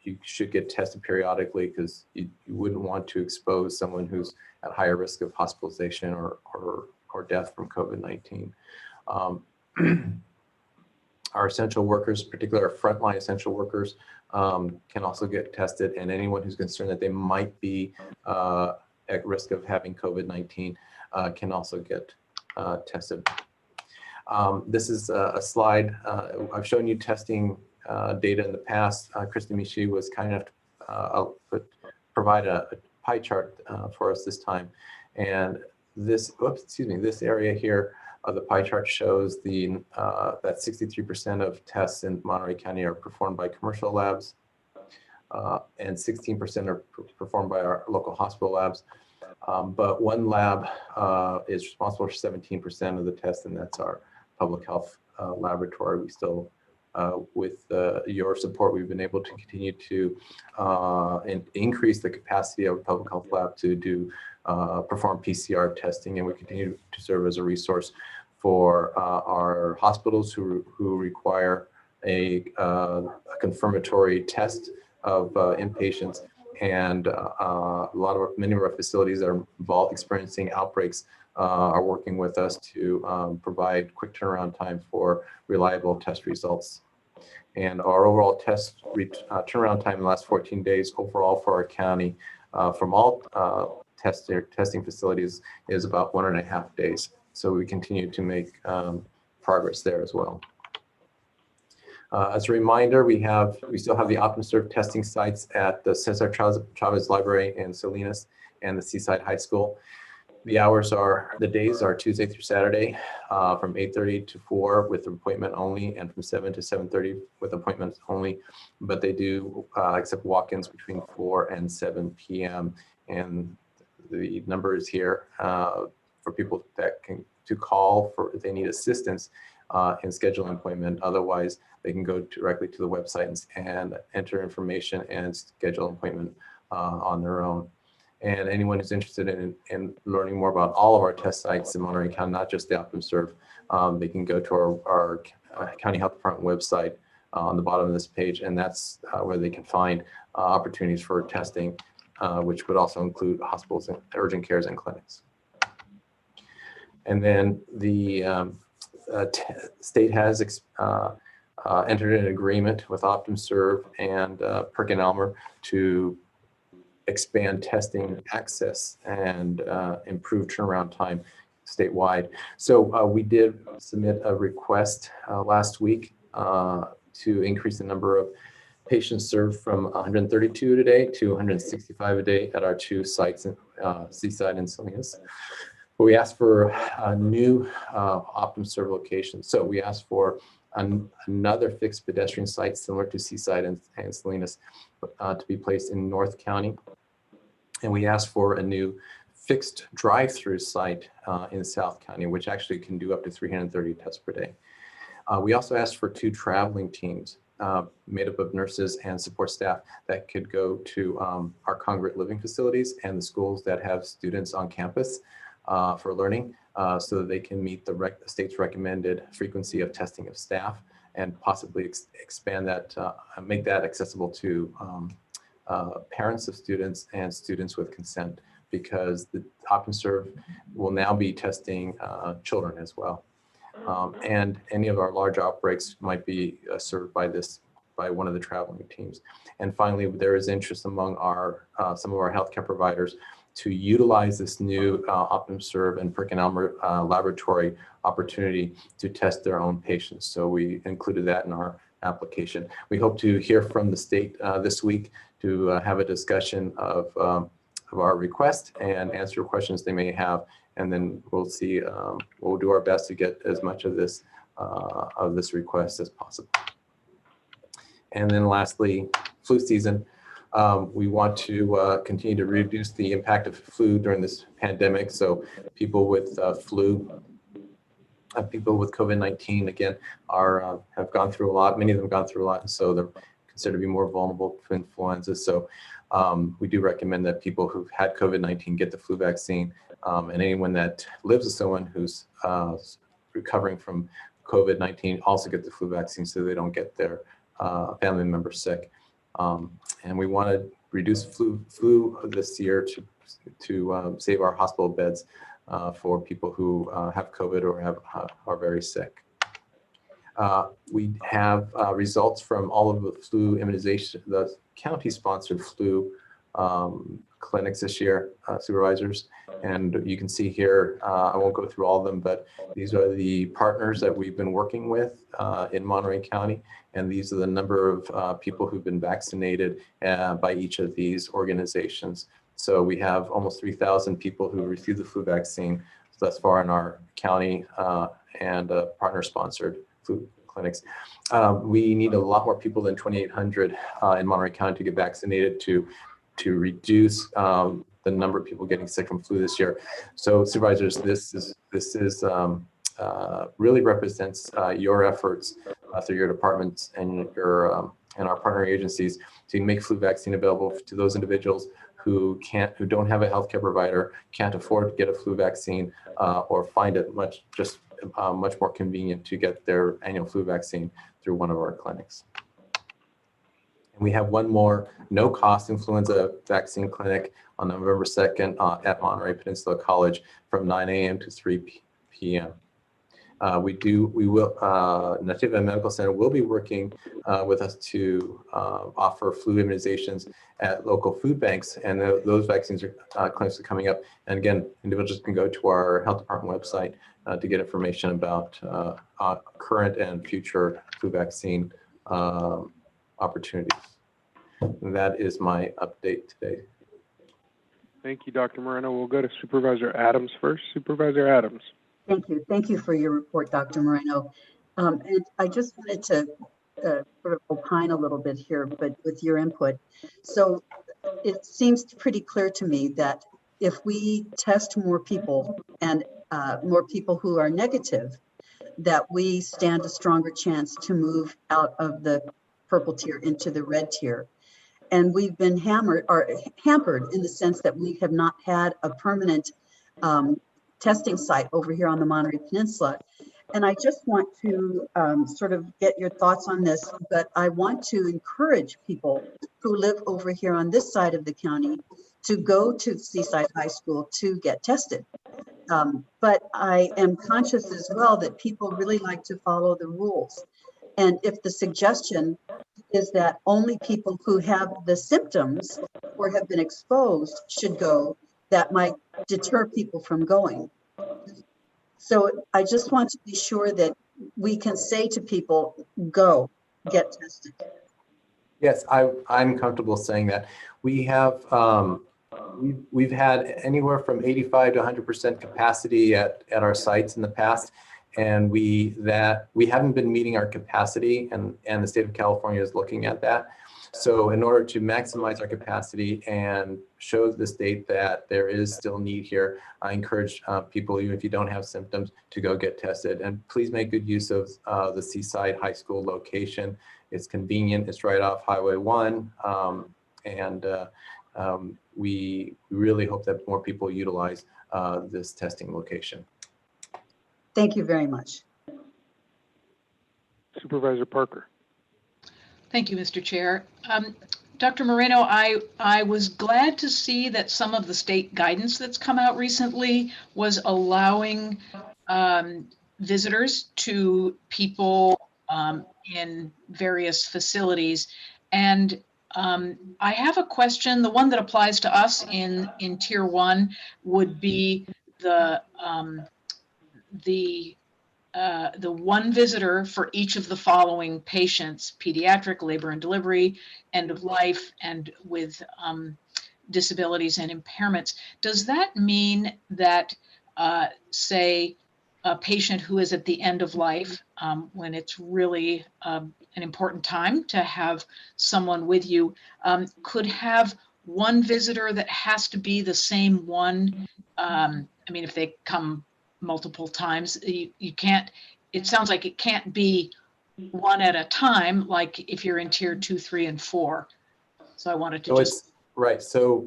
you should get tested periodically, because you wouldn't want to expose someone who's at higher risk of hospitalization or death from COVID-19. Our essential workers, particularly our frontline essential workers, can also get tested, and anyone who's concerned that they might be at risk of having COVID-19 can also get tested. This is a slide. I've shown you testing data in the past. Krista Mishi was kind enough to provide a pie chart for us this time. And this, this area here of the pie chart shows that 63% of tests in Monterey County are performed by commercial labs, and 16% are performed by our local hospital labs. But one lab is responsible for 17% of the tests, and that's our public health laboratory. We still, with your support, we've been able to continue to increase the capacity of public health lab to perform PCR testing, and we continue to serve as a resource for our hospitals who require a confirmatory test of inpatients, and many of our facilities that are experiencing outbreaks are working with us to provide quick turnaround time for reliable test results. And our overall test turnaround time in the last 14 days overall for our county from all testing facilities is about 1.5 days. So we continue to make progress there as well. As a reminder, we still have the OptumServe testing sites at the Cesar Chavez Library in Salinas and the Seaside High School. The days are Tuesday through Saturday from 8:30 to 4 with appointment only, and from 7 to 7:30 with appointments only. But they do accept walk-ins between 4 and 7 p.m. And the number is here for people to call if they need assistance in scheduling an appointment. Otherwise, they can go directly to the website and enter information and schedule an appointment on their own. And anyone who's interested in learning more about all of our test sites in Monterey County, not just the OptumServe, they can go to our County Health Department website on the bottom of this page, and that's where they can find opportunities for testing, which would also include hospitals and urgent cares and clinics. And then the state has entered an agreement with OptumServe and PerkinElmer to expand testing access and improve turnaround time statewide. So we did submit a request last week to increase the number of patients served from 132 today to 165 a day at our two sites in Seaside and Salinas. But we asked for a new OptumServe location. So we asked for another fixed pedestrian site similar to Seaside and Salinas to be placed in North County. And we asked for a new fixed drive-through site in South County, which actually can do up to 330 tests per day. We also asked for 2 traveling teams made up of nurses and support staff that could go to our congregate living facilities and the schools that have students on campus for learning, so that they can meet the state's recommended frequency of testing of staff, and possibly expand that, make that accessible to parents of students and students with consent, because the OptumServe will now be testing children as well. And any of our large outbreaks might be served by one of the traveling teams. And finally, there is interest among some of our healthcare providers to utilize this new OptumServe and PerkinElmer laboratory opportunity to test their own patients. So we included that in our application. We hope to hear from the state this week to have a discussion of our request and answer questions they may have. And then we'll see, we'll do our best to get as much of this request as possible. And then lastly, flu season. We want to continue to reduce the impact of flu during this pandemic. So people with flu, people with COVID-19, again, have gone through a lot. Many of them have gone through a lot, and so they're considered to be more vulnerable to influenza. So we do recommend that people who've had COVID-19 get the flu vaccine, and anyone that lives with someone who's recovering from COVID-19 also get the flu vaccine so they don't get their family member sick. And we want to reduce flu this year to save our hospital beds for people who have COVID or are very sick. We have results from all of the flu immunization, the county-sponsored flu clinics this year, supervisors. And you can see here, I won't go through all of them, but these are the partners that we've been working with in Monterey County. And these are the number of people who've been vaccinated by each of these organizations. So we have almost 3,000 people who received the flu vaccine thus far in our county and partner-sponsored flu clinics. We need a lot more people than 2,800 in Monterey County to get vaccinated to reduce the number of people getting sick from flu this year. So supervisors, this really represents your efforts through your departments and our partner agencies to make flu vaccine available to those individuals who don't have a healthcare provider, can't afford to get a flu vaccine, or find it much more convenient to get their annual flu vaccine through one of our clinics. And we have one more no-cost influenza vaccine clinic on November 2nd at Monterey Peninsula College from 9 a.m. to 3 p.m. Nativa Medical Center will be working with us to offer flu immunizations at local food banks, and those vaccines clinics are coming up. And again, individuals can go to our health department website to get information about current and future flu vaccine opportunities. And that is my update today. Thank you, Dr. Moreno. We'll go to Supervisor Adams first. Supervisor Adams. Thank you. Thank you for your report, Dr. Moreno. And I just wanted to sort of opine a little bit here, but with your input. So it seems pretty clear to me that if we test more people and more people who are negative, that we stand a stronger chance to move out of the purple tier into the red tier. And we've been hampered in the sense that we have not had a permanent testing site over here on the Monterey Peninsula. And I just want to sort of get your thoughts on this, but I want to encourage people who live over here on this side of the county to go to Seaside High School to get tested. But I am conscious as well that people really like to follow the rules. And if the suggestion is that only people who have the symptoms or have been exposed should go, that might deter people from going. So I just want to be sure that we can say to people, go, get tested. Yes, I'm comfortable saying that. We have, we've had anywhere from 85 to 100% capacity at our sites in the past. And we haven't been meeting our capacity, and the state of California is looking at that. So in order to maximize our capacity and show the state that there is still need here, I encourage people, even if you don't have symptoms, to go get tested. And please make good use of the Seaside High School location. It's convenient, it's right off Highway 1. We really hope that more people utilize this testing location. Thank you very much. Supervisor Parker. Thank you, Mr. Chair. Dr. Moreno, I was glad to see that some of the state guidance that's come out recently was allowing visitors to people in various facilities. And I have a question. The one that applies to us in Tier 1 would be the one visitor for each of the following patients: pediatric, labor and delivery, end of life, and with disabilities and impairments. Does that mean that, say, a patient who is at the end of life, when it's really an important time to have someone with you, could have one visitor that has to be the same one. I mean, if they come multiple times, you can't, it sounds like it can't be one at a time, like if you're in tier 2, 3, and 4. So I wanted to So just. it's right. So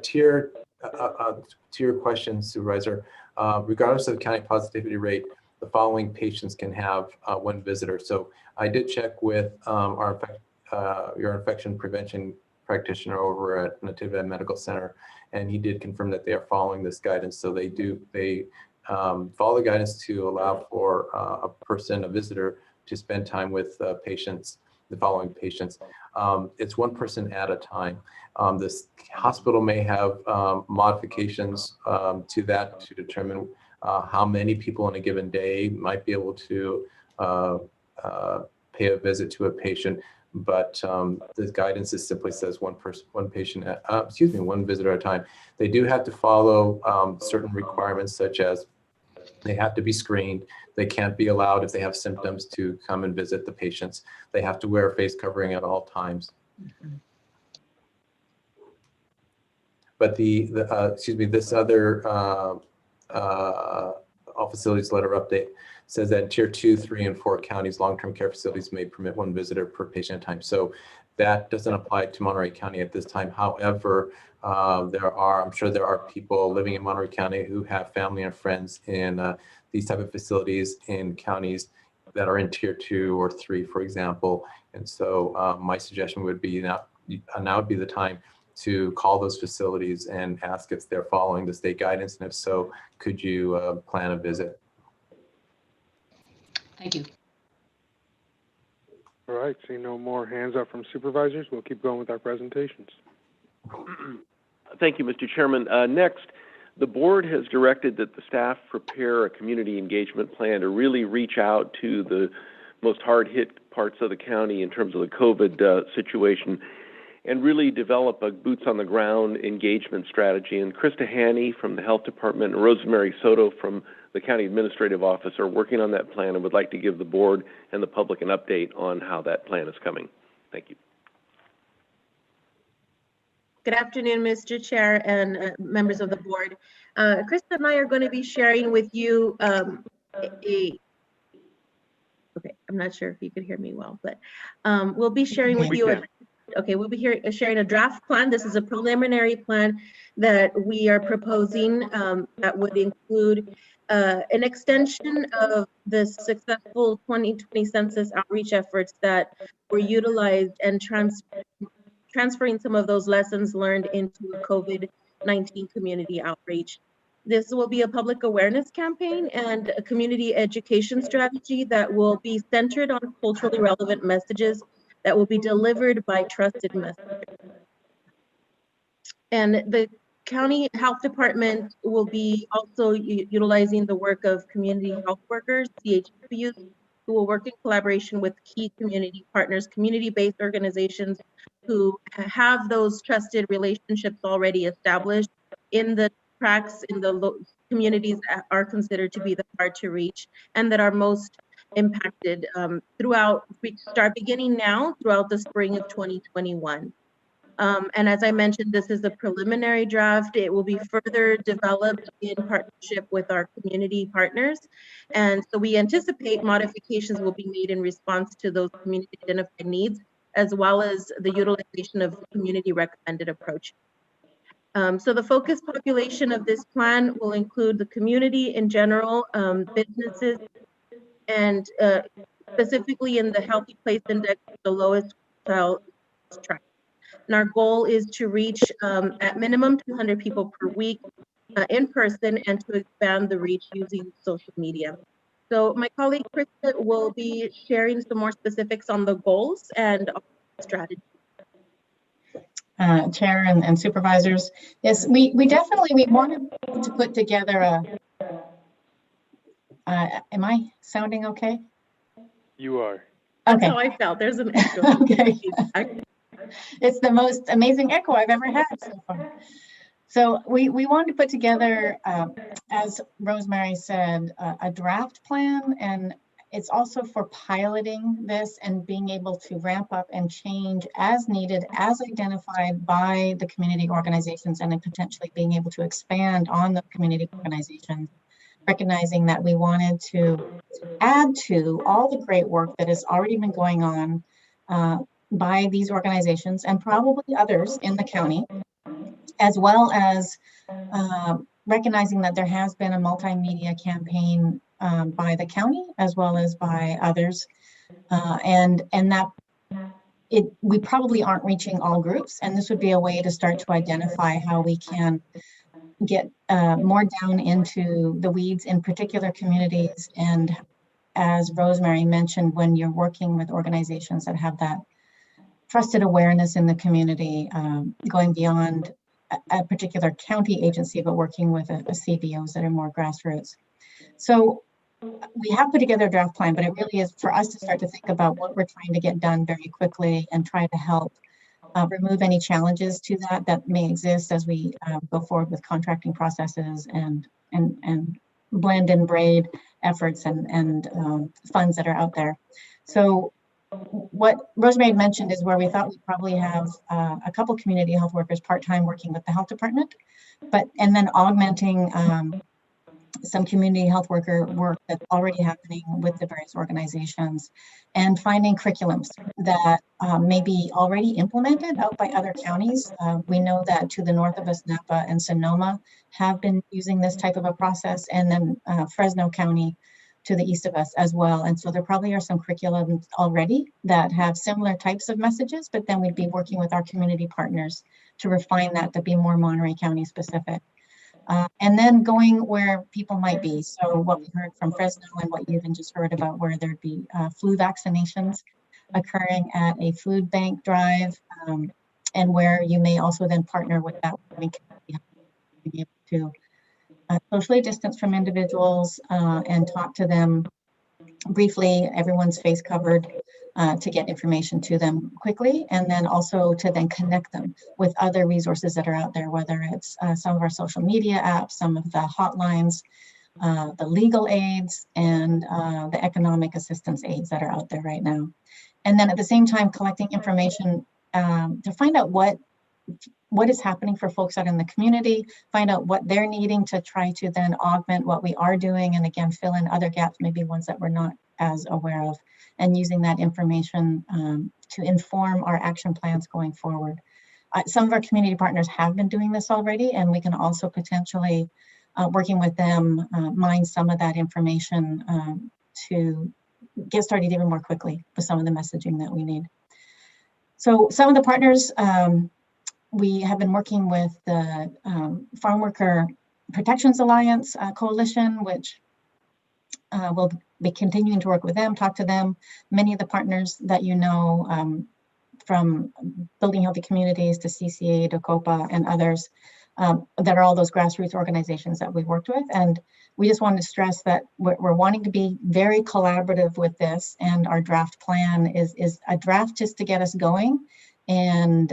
to your question, Supervisor, regardless of the county positivity rate, the following patients can have one visitor. So I did check with your infection prevention practitioner over at Natividad Medical Center, and he did confirm that they are following this guidance. So they follow the guidance to allow for a visitor to spend time with patients, the following patients. It's one person at a time. This hospital may have modifications to that to determine how many people in a given day might be able to pay a visit to a patient. But the guidance is simply says one visitor at a time. They do have to follow certain requirements, such as they have to be screened. They can't be allowed, if they have symptoms, to come and visit the patients. They have to wear a face covering at all times. But this other all facilities letter update says that in tier 2, 3, and 4 counties, long-term care facilities may permit one visitor per patient at a time. So that doesn't apply to Monterey County at this time. However, I'm sure there are people living in Monterey County who have family and friends in these type of facilities in counties that are in tier 2 or 3, for example. And so my suggestion would be now would be the time to call those facilities and ask if they're following the state guidance, and if so, could you plan a visit? Thank you. All right, seeing no more hands up from supervisors, we'll keep going with our presentations. Thank you, Mr. Chairman. Next, the board has directed that the staff prepare a community engagement plan to really reach out to the most hard-hit parts of the county in terms of the COVID situation, and really develop a boots-on-the-ground engagement strategy. And Krista Haney from the Health Department and Rosemary Soto from the County Administrative Office are working on that plan and would like to give the board and the public an update on how that plan is coming. Thank you. Good afternoon, Mr. Chair and members of the board. Krista and I are going to be sharing with you okay, I'm not sure if you could hear me well, but we'll be sharing with you we'll be sharing a draft plan. This is a preliminary plan that we are proposing that would include an extension of the successful 2020 census outreach efforts that were utilized and transferring some of those lessons learned into a COVID-19 community outreach. This will be a public awareness campaign and a community education strategy that will be centered on culturally relevant messages that will be delivered by trusted messengers. And the county health department will be also utilizing the work of community health workers, CHWs, who will work in collaboration with key community partners, community-based organizations who have those trusted relationships already established in the tracts in the communities that are considered to be the hard to reach and that are most impacted beginning now throughout the spring of 2021. And as I mentioned, this is a preliminary draft. It will be further developed in partnership with our community partners. And so we anticipate modifications will be made in response to those community identified needs, as well as the utilization of community recommended approach. So the focus population of this plan will include the community in general, businesses, and specifically in the Healthy Place Index, the lowest track. And our goal is to reach at minimum 200 people per week in person and to expand the reach using social media. So my colleague Krista will be sharing some more specifics on the goals and strategy. Chair and supervisors, yes, we wanted to put together a. Am I sounding okay? You are. That's Okay. how I felt. There's an echo. Okay. It's the most amazing echo I've ever had so far. So we wanted to put together, as Rosemary said, a draft plan, and it's also for piloting this and being able to ramp up and change as needed, as identified by the community organizations, and then potentially being able to expand on the community organizations, recognizing that we wanted to add to all the great work that has already been going on by these organizations and probably others in the county, as well as recognizing that there has been a multimedia campaign by the county as well as by others, and that we probably aren't reaching all groups, and this would be a way to start to identify how we can get more down into the weeds in particular communities. And as Rosemary mentioned, when you're working with organizations that have that trusted awareness in the community, going beyond a particular county agency, but working with a CBOs that are more grassroots. So we have put together a draft plan, but it really is for us to start to think about what we're trying to get done very quickly and try to help remove any challenges to that may exist as we go forward with contracting processes and blend and braid efforts and funds that are out there. So what Rosemary mentioned is where we thought we'd probably have a couple community health workers part-time working with the health department, and then augmenting some community health worker work that's already happening with the various organizations, and finding curriculums that may be already implemented out by other counties. We know that to the north of us, Napa and Sonoma have been using this type of a process, and then Fresno County to the east of us as well. And so there probably are some curriculums already that have similar types of messages, but then we'd be working with our community partners to refine that to be more Monterey County specific. And then going where people might be. So what we heard from Fresno and what you even just heard about where there'd be flu vaccinations occurring at a food bank drive, and where you may also then partner with that to be able to socially distance from individuals and talk to them briefly, everyone's face covered, to get information to them quickly, and then also to then connect them with other resources that are out there, whether it's some of our social media apps, some of the hotlines, the legal aids, and the economic assistance aids that are out there right now. And then at the same time, collecting information to find out what is happening for folks out in the community, find out what they're needing to try to then augment what we are doing, and again, fill in other gaps, maybe ones that we're not as aware of, and using that information to inform our action plans going forward. Some of our community partners have been doing this already, and we can also potentially, working with them, mine some of that information to get started even more quickly with some of the messaging that we need. So some of the partners, we have been working with the Farm Worker Protections Alliance Coalition, which will be continuing to work with them, talk to them. Many of the partners that you know, from Building Healthy Communities to CCA, to COPA, and others, that are all those grassroots organizations that we've worked with. And we just wanted to stress that we're wanting to be very collaborative with this, and our draft plan is a draft just to get us going. And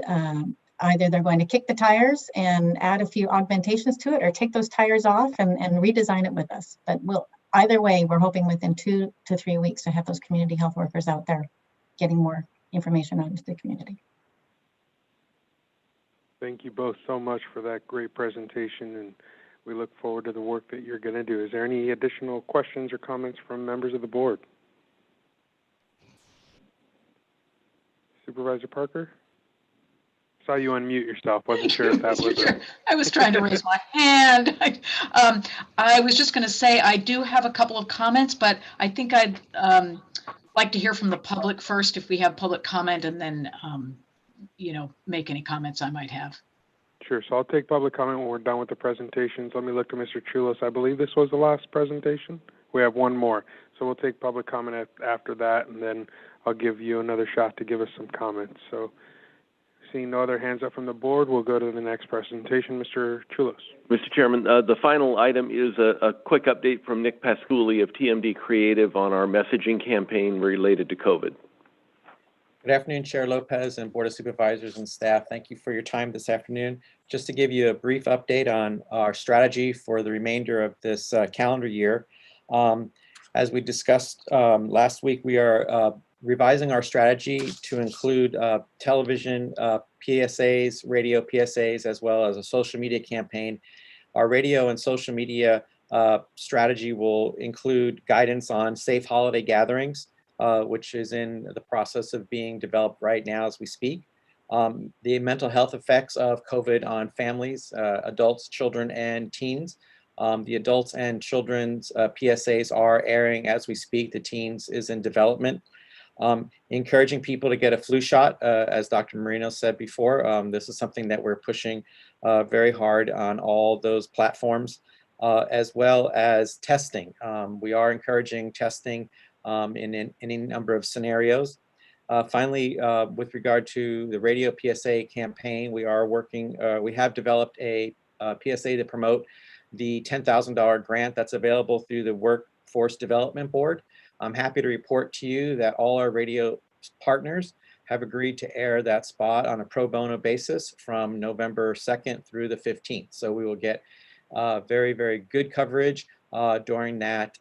either they're going to kick the tires and add a few augmentations to it, or take those tires off and redesign it with us. But either way, we're hoping within 2 to 3 weeks to have those community health workers out there getting more information out into the community. Thank you both so much for that great presentation, and we look forward to the work that you're going to do. Is there any additional questions or comments from members of the board? Supervisor Parker? Saw you unmute yourself. Wasn't sure if that was I was trying to raise my hand. I was just going to say I do have a couple of comments, but I think I'd like to hear from the public first, if we have public comment, and then make any comments I might have. Sure. So I'll take public comment when we're done with the presentations. Let me look to Mr. Chulos. I believe this was the last presentation. We have one more. So we'll take public comment after that, and then I'll give you another shot to give us some comments. So seeing no other hands up from the board, we'll go to the next presentation. Mr. Chulos. Mr. Chairman, the final item is a quick update from Nick Pasculi of TMD Creative on our messaging campaign related to COVID. Good afternoon, Chair Lopez and Board of Supervisors and staff. Thank you for your time this afternoon. Just to give you a brief update on our strategy for the remainder of this calendar year. As we discussed last week, we are revising our strategy to include television PSAs, radio PSAs, as well as a social media campaign. Our radio and social media strategy will include guidance on safe holiday gatherings, which is in the process of being developed right now as we speak. The mental health effects of COVID on families, adults, children, and teens. The adults and children's PSAs are airing as we speak. The teens is in development. Encouraging people to get a flu shot, as Dr. Marino said before. This is something that we're pushing very hard on all those platforms, as well as testing. We are encouraging testing in any number of scenarios. Finally, with regard to the radio PSA campaign, we are working, we have developed a PSA to promote the $10,000 grant that's available through the Workforce Development Board. I'm happy to report to you that all our radio partners have agreed to air that spot on a pro bono basis from November 2nd through the 15th. So we will get very, very good coverage during that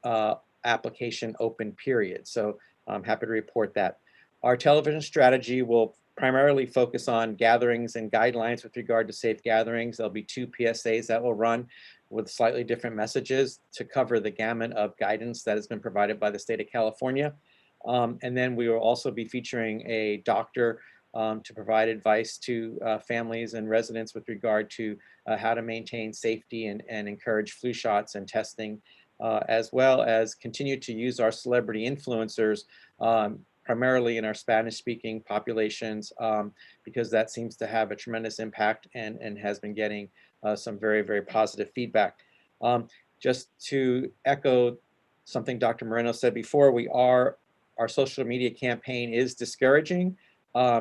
application open period. So I'm happy to report that. Our television strategy will primarily focus on gatherings and guidelines with regard to safe gatherings. There'll be 2 PSAs that will run with slightly different messages to cover the gamut of guidance that has been provided by the state of California. And then we will also be featuring a doctor to provide advice to families and residents with regard to how to maintain safety and encourage flu shots and testing, as well as continue to use our celebrity influencers primarily in our Spanish-speaking populations, because that seems to have a tremendous impact and has been getting some very, very positive feedback. Just to echo something Dr. Moreno said before, our social media campaign is discouraging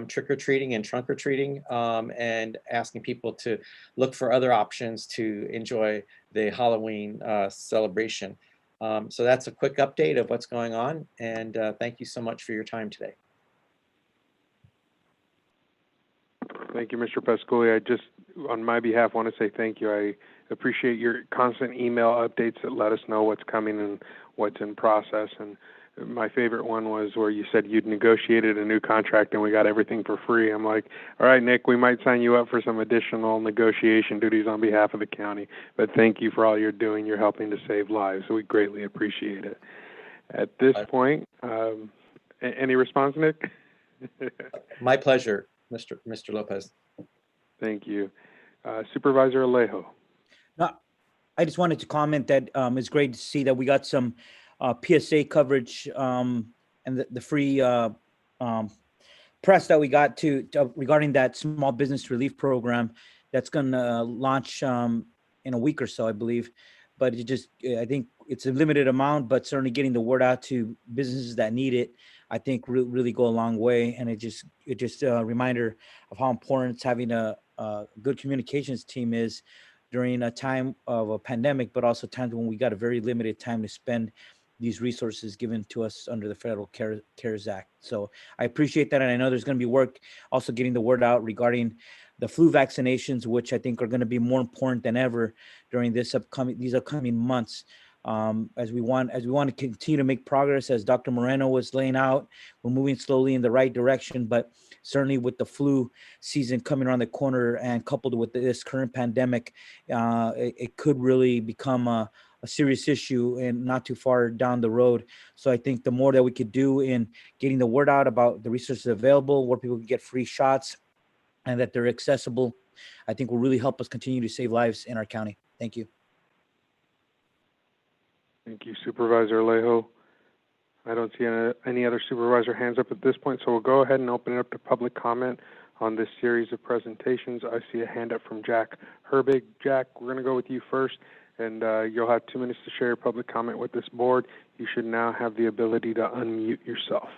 trick-or-treating and trunk-or-treating, and asking people to look for other options to enjoy the Halloween celebration. So that's a quick update of what's going on, and thank you so much for your time today. Thank you, Mr. Pasculi. I just, on my behalf, want to say thank you. I appreciate your constant email updates that let us know what's coming and what's in process. And my favorite one was where you said you'd negotiated a new contract and we got everything for free. I'm like, all right, Nick, we might sign you up for some additional negotiation duties on behalf of the county. But thank you for all you're doing. You're helping to save lives. So we greatly appreciate it. At this point, any response, Nick? My pleasure, Mr. Lopez. Thank you. Supervisor Alejo. No, I just wanted to comment that it's great to see that we got some PSA coverage and the free press that we got to regarding that small business relief program that's going to launch in a week or so, I believe. But it just, I think it's a limited amount, but certainly getting the word out to businesses that need it, I think really go a long way. And it just a reminder of how important having a good communications team is during a time of a pandemic, but also times when we got a very limited time to spend these resources given to us under the Federal CARES Act. So I appreciate that. And I know there's going to be work also getting the word out regarding the flu vaccinations, which I think are going to be more important than ever during these upcoming months. As we want to continue to make progress, as Dr. Moreno was laying out, we're moving slowly in the right direction, but certainly with the flu season coming around the corner and coupled with this current pandemic, it could really become a serious issue and not too far down the road. So I think the more that we could do in getting the word out about the resources available, where people can get free shots and that they're accessible, I think will really help us continue to save lives in our county. Thank you. Thank you, Supervisor Alejo. I don't see any other supervisor hands up at this point, so we'll go ahead and open it up to public comment on this series of presentations. I see a hand up from Jack Herbig. Jack, we're going to go with you first, and you'll have 2 minutes to share your public comment with this board. You should now have the ability to unmute yourself.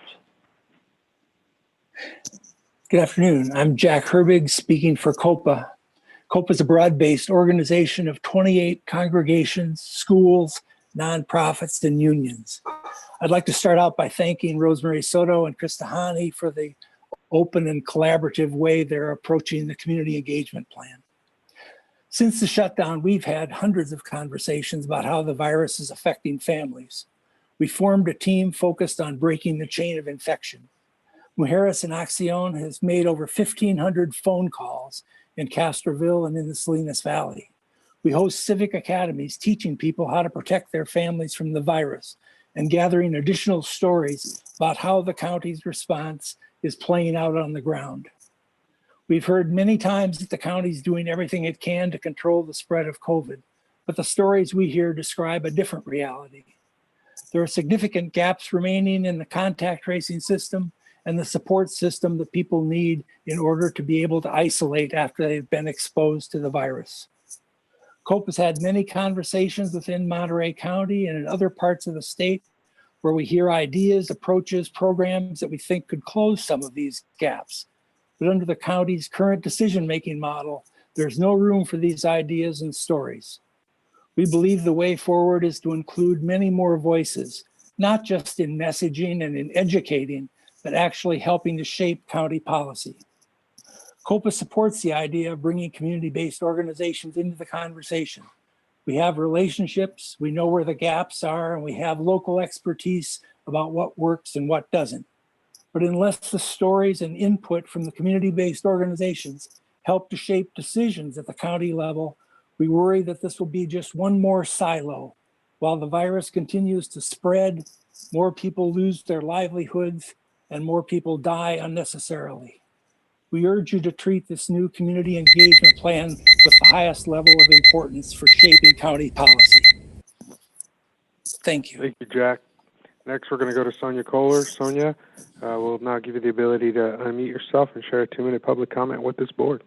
Good afternoon. I'm Jack Herbig, speaking for COPA. COPA is a broad-based organization of 28 congregations, schools, nonprofits, and unions. I'd like to start out by thanking Rosemary Soto and Krista Hani for the open and collaborative way they're approaching the community engagement plan. Since the shutdown, we've had hundreds of conversations about how the virus is affecting families. We formed a team focused on breaking the chain of infection. Mujeres en Acción has made over 1,500 phone calls in Castroville and in the Salinas Valley. We host civic academies teaching people how to protect their families from the virus and gathering additional stories about how the county's response is playing out on the ground. We've heard many times that the county's doing everything it can to control the spread of COVID, but the stories we hear describe a different reality. There are significant gaps remaining in the contact tracing system and the support system that people need in order to be able to isolate after they've been exposed to the virus. COPE has had many conversations within Monterey County and in other parts of the state where we hear ideas, approaches, programs that we think could close some of these gaps. But under the county's current decision-making model, there's no room for these ideas and stories. We believe the way forward is to include many more voices, not just in messaging and in educating, but actually helping to shape county policy. COPA supports the idea of bringing community-based organizations into the conversation. We have relationships, we know where the gaps are, and we have local expertise about what works and what doesn't. But unless the stories and input from the community-based organizations help to shape decisions at the county level, we worry that this will be just one more silo. While the virus continues to spread, more people lose their livelihoods and more people die unnecessarily. We urge you to treat this new community engagement plan with the highest level of importance for shaping county policy. Thank you. Thank you, Jack. Next, we're going to go to Sonia Kohler. Sonia, we'll now give you the ability to unmute yourself and share a 2-minute public comment with this board.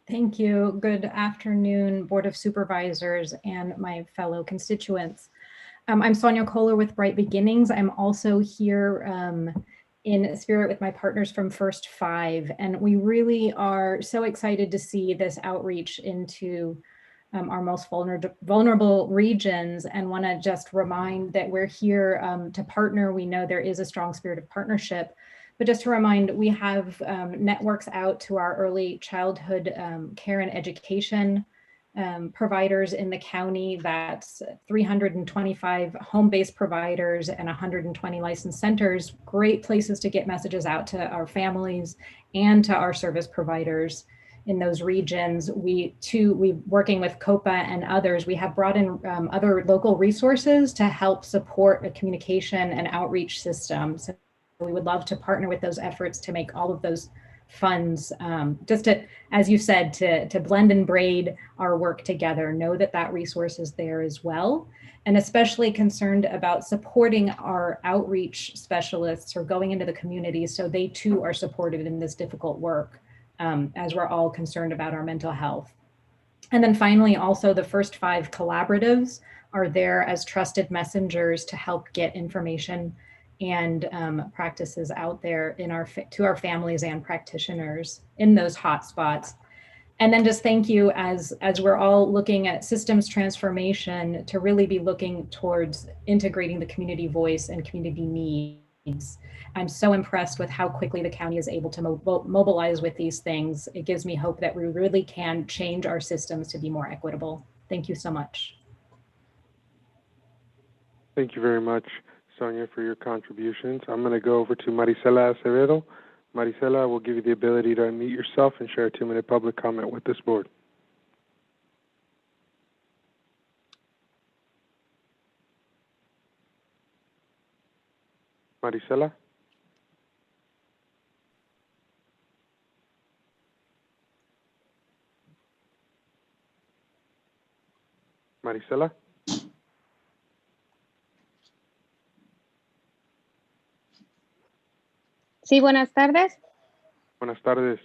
Thank you. Good afternoon, Board of Supervisors and my fellow constituents. I'm Sonia Kohler with Bright Beginnings. I'm also here in spirit with my partners from First Five, and we really are so excited to see this outreach into our most vulnerable regions, and want to just remind that we're here to partner. We know there is a strong spirit of partnership, but just to remind, we have networks out to our early childhood care and education providers in the county. That's 325 home-based providers and 120 licensed centers. Great places to get messages out to our families and to our service providers in those regions. We working with COPA and others, we have brought in other local resources to help support a communication and outreach system. So we would love to partner with those efforts to make all of those funds, just to, as you said, to blend and braid our work together, know that that resource is there as well. And especially concerned about supporting our outreach specialists who are going into the community so they too are supported in this difficult work, as we're all concerned about our mental health. And then finally, also the First Five collaboratives are there as trusted messengers to help get information and practices out there to our families and practitioners in those hotspots. And then just thank you as we're all looking at systems transformation to really be looking towards integrating the community voice and community needs. I'm so impressed with how quickly the county is able to mobilize with these things. It gives me hope that we really can change our systems to be more equitable. Thank you so much. Thank you very much, Sonia, for your contributions. I'm going to go over to Maricela Acevedo. Maricela, we'll give you the ability to unmute yourself and share a 2-minute public comment with this board. Maricela? Maricela? Sí, buenas tardes. Buenas tardes.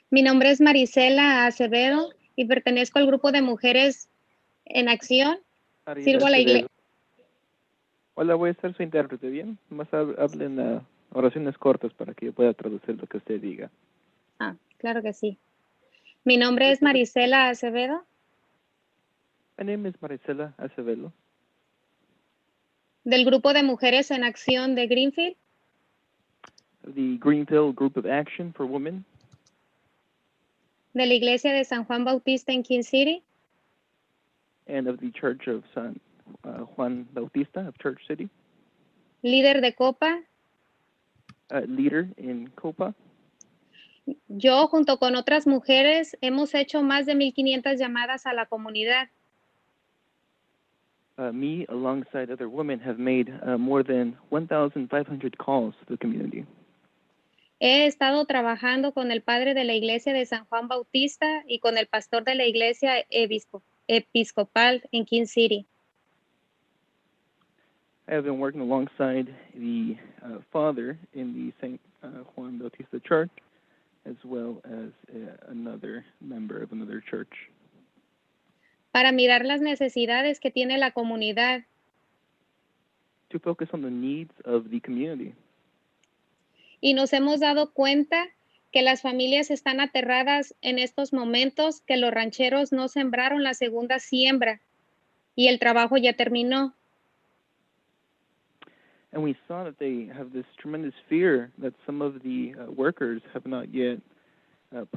Mi nombre es Maricela Acevedo y pertenezco al grupo de Mujeres en Acción. Sirvo a la iglesia. Hola, voy a ser su intérprete, ¿bien? Más hablen oraciones cortas para que yo pueda traducir lo que usted diga. Ah, claro que sí. Mi nombre es Maricela Acevedo. My name is Maricela Acevedo. Del grupo de Mujeres en Acción de Greenfield. of the Greenville Group of Action for Women, de la Iglesia de San Juan Bautista en King City, and of the Church of San Juan Bautista of Church City, líder de Copa. leader in COPA. Yo, junto con otras mujeres, hemos hecho más de 1,500 llamadas a la comunidad. Me, alongside other women, have made more than 1,500 calls to the community. He estado trabajando con el padre de la iglesia de San Juan Bautista y con el pastor de la iglesia episcopal en King City. I have been working alongside the father in the St. Juan Bautista Church, as well as another member of another church, para mirar las necesidades que tiene la comunidad. to focus on the needs of the community. Y nos hemos dado cuenta que las familias están aterradas en estos momentos, que los rancheros no sembraron la segunda siembra y el trabajo ya terminó. And we saw that they have this tremendous fear that some of the workers have not yet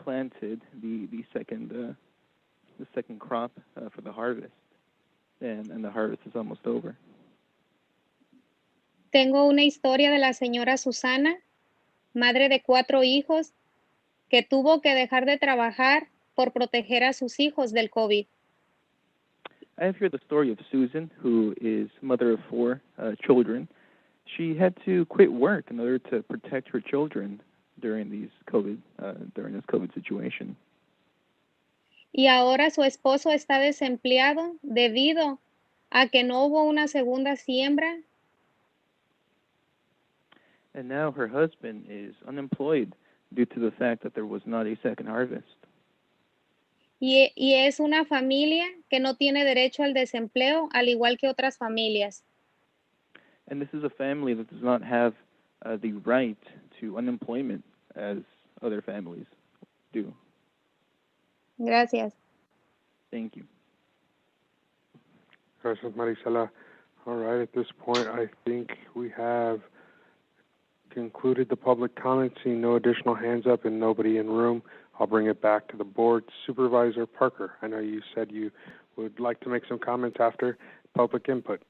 planted the second crop for the harvest, and the harvest is almost over. Tengo una historia de la señora Susana, madre de 4 hijos, que tuvo que dejar de trabajar por proteger a sus hijos del COVID. I have here the story of Susan, who is mother of 4 children. She had to quit work in order to protect her children during this COVID situation. Y ahora su esposo está desempleado debido a que no hubo una segunda siembra. And now her husband is unemployed due to the fact that there was not a second harvest. Y es una familia que no tiene derecho al desempleo, al igual que otras familias. And this is a family that does not have the right to unemployment as other families do. Gracias. Thank you. Gracias, Marisela. All right, at this point, I think we have concluded the public comment, seeing no additional hands up and nobody in room. I'll bring it back to the board. Supervisor Parker, I know you said you would like to make some comments after public input.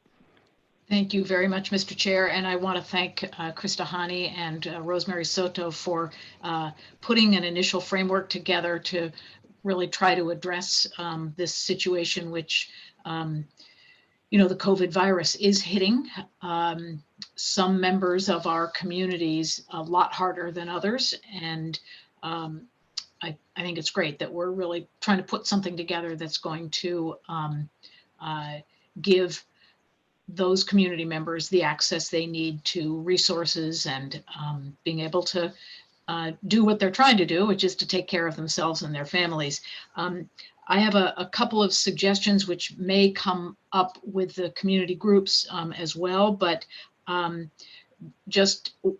Thank you very much, Mr. Chair, and I want to thank Krista Hani and Rosemary Soto for putting an initial framework together to really try to address this situation, which, the COVID virus is hitting some members of our communities a lot harder than others. And I think it's great that we're really trying to put something together that's going to give those community members the access they need to resources and being able to do what they're trying to do, which is to take care of themselves and their families. I have a couple of suggestions which may come up with the community groups as well, but I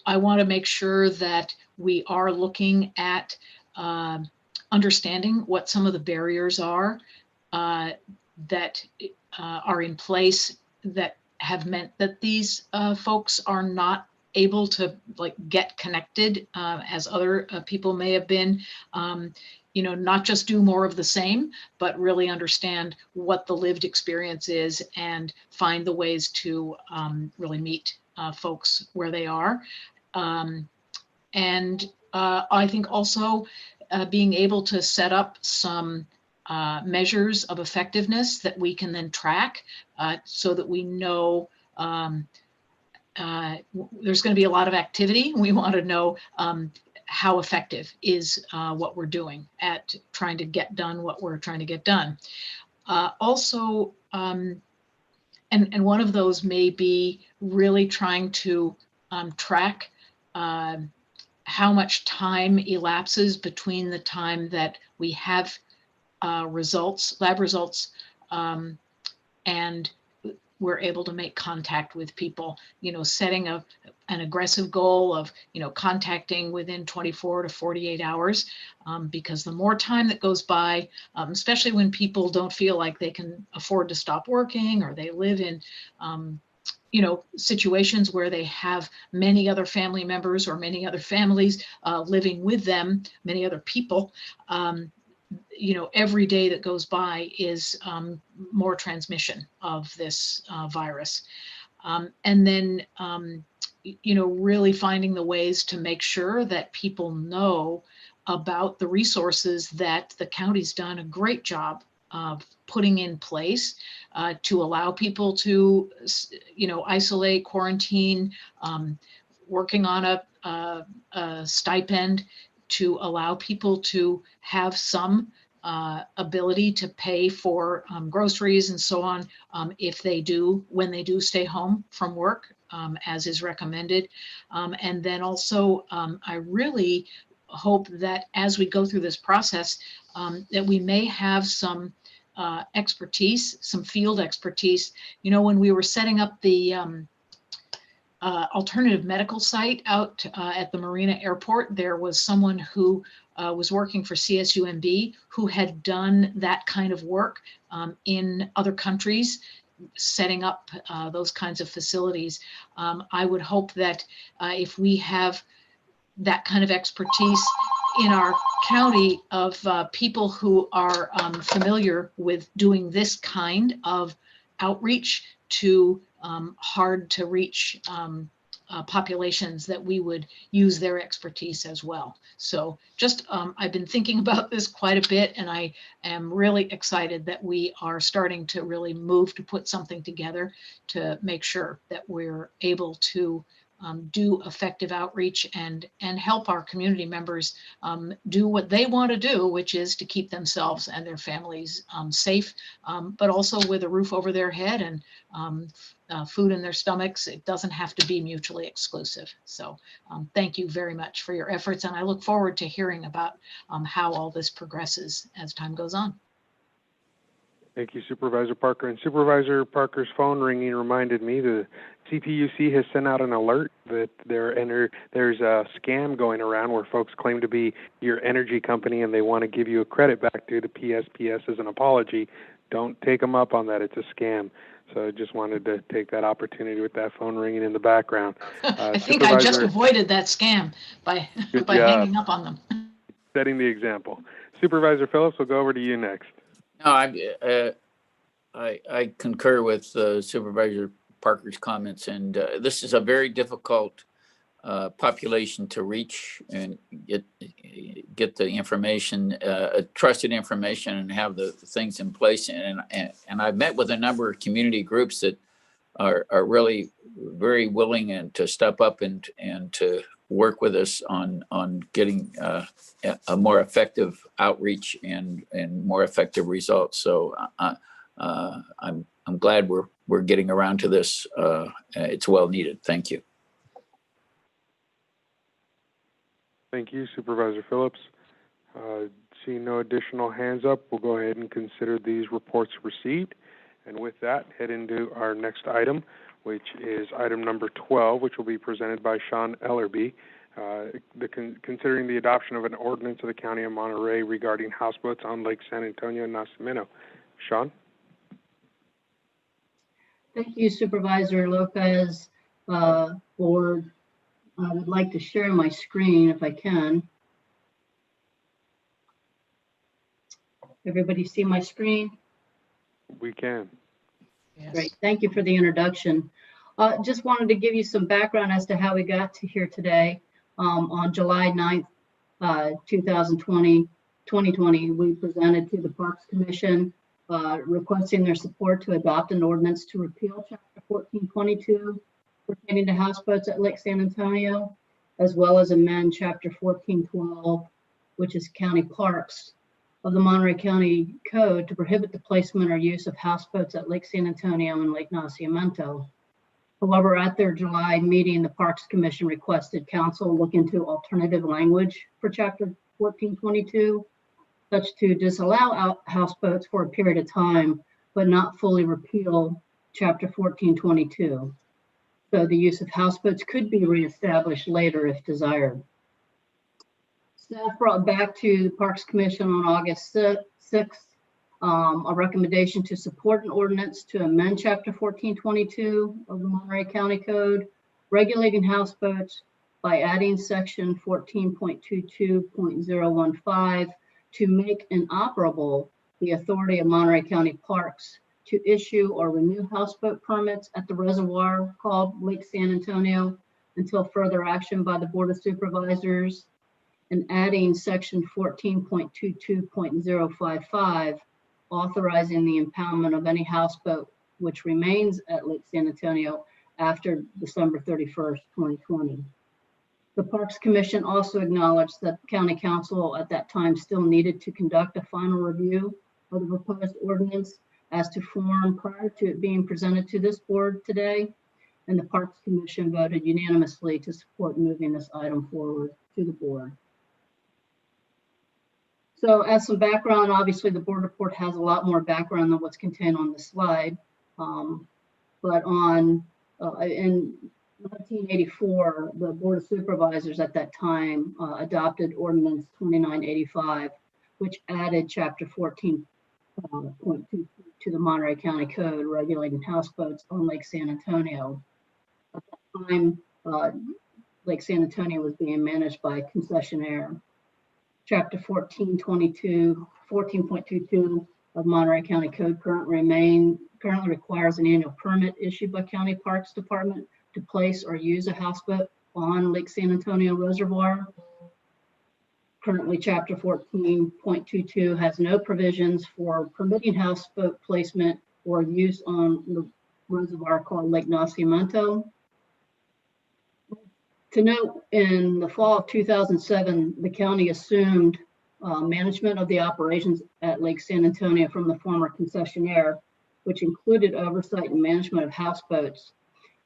want to make sure that we are looking at understanding what some of the barriers are that are in place that have meant that these folks are not able to get connected as other people may have been. Not just do more of the same, but really understand what the lived experience is and find the ways to really meet folks where they are. And I think also being able to set up some measures of effectiveness that we can then track so that we know there's going to be a lot of activity. We want to know how effective is what we're doing at trying to get done what we're trying to get done. Also, and one of those may be really trying to track how much time elapses between the time that we have lab results, and we're able to make contact with people, setting an aggressive goal of, contacting within 24 to 48 hours, because the more time that goes by, especially when people don't feel like they can afford to stop working or they live in situations where they have many other family members or many other families living with them, many other people, every day that goes by is more transmission of this virus. And then, really finding the ways to make sure that people know about the resources that the county's done a great job of putting in place to allow people to, isolate, quarantine, working on a stipend to allow people to have some ability to pay for groceries and so on when they do stay home from work, as is recommended. And then also, I really hope that as we go through this process, that we may have some expertise, some field expertise. When we were setting up the alternative medical site out at the Marina Airport, there was someone who was working for CSUMB who had done that kind of work in other countries, setting up those kinds of facilities. I would hope that if we have that kind of expertise in our county of people who are familiar with doing this kind of outreach to hard to reach populations, that we would use their expertise as well. So just, I've been thinking about this quite a bit, and I am really excited that we are starting to really move to put something together to make sure that we're able to do effective outreach and help our community members do what they want to do, which is to keep themselves and their families safe, but also with a roof over their head and food in their stomachs. It doesn't have to be mutually exclusive. So thank you very much for your efforts, and I look forward to hearing about how all this progresses as time goes on. Thank you, Supervisor Parker. And Supervisor Parker's phone ringing reminded me the CPUC has sent out an alert that there's a scam going around where folks claim to be your energy company and they want to give you a credit back due to PSPS as an apology. Don't take them up on that. It's a scam. So I just wanted to take that opportunity with that phone ringing in the background. I think I just avoided that scam by hanging up on them. Setting the example. Supervisor Phillips, we'll go over to you next. No, I concur with Supervisor Parker's comments, and this is a very difficult population to reach and get the information, trusted information, and have the things in place. And I've met with a number of community groups that are really very willing and to step up and to work with us on getting a more effective outreach and more effective results. So I'm glad we're getting around to this. It's well needed. Thank you. Thank you, Supervisor Phillips. Seeing no additional hands up, we'll go ahead and consider these reports received. And with that, head into our next item, which is item number 12, which will be presented by Sean Ellerby, considering the adoption of an ordinance of the County of Monterey regarding houseboats on Lake San Antonio and Nacimiento. Sean? Thank you, Supervisor Lopez. Board, I would like to share my screen if I can. Everybody see my screen? We can. Yes. Great. Thank you for the introduction. Just wanted to give you some background as to how we got to here today. On July 9th, 2020, we presented to the Parks Commission requesting their support to adopt an ordinance to repeal Chapter 1422 pertaining to houseboats at Lake San Antonio, as well as amend Chapter 1412, which is county parks, of the Monterey County Code to prohibit the placement or use of houseboats at Lake San Antonio and Lake Nacimiento. However, at their July meeting, the Parks Commission requested council look into alternative language for Chapter 1422, such to disallow houseboats for a period of time, but not fully repeal Chapter 1422. So the use of houseboats could be reestablished later if desired. Staff brought back to the Parks Commission on August 6th A recommendation to support an ordinance to amend Chapter 1422 of the Monterey County Code, regulating houseboats by adding Section 14.22.015 to make inoperable the authority of Monterey County Parks to issue or renew houseboat permits at the reservoir called Lake San Antonio until further action by the Board of Supervisors, and adding Section 14.22.055, authorizing the impoundment of any houseboat which remains at Lake San Antonio after December 31st, 2020. The Parks Commission also acknowledged that County Council at that time still needed to conduct a final review of the proposed ordinance as to form prior to it being presented to this board today. And the Parks Commission voted unanimously to support moving this item forward to the board. So as some background, obviously the board report has a lot more background than what's contained on the slide. But in 1984, the Board of Supervisors at that time adopted Ordinance 2985, which added Chapter 14.2 to the Monterey County Code regulating houseboats on Lake San Antonio. At that time, Lake San Antonio was being managed by a concessionaire. Chapter 14.22 of Monterey County Code currently requires an annual permit issued by County Parks Department to place or use a houseboat on Lake San Antonio Reservoir. Currently, Chapter 14.22 has no provisions for permitting houseboat placement or use on the reservoir called Lake Nacimiento. To note, in the fall of 2007, the county assumed management of the operations at Lake San Antonio from the former concessionaire, which included oversight and management of houseboats.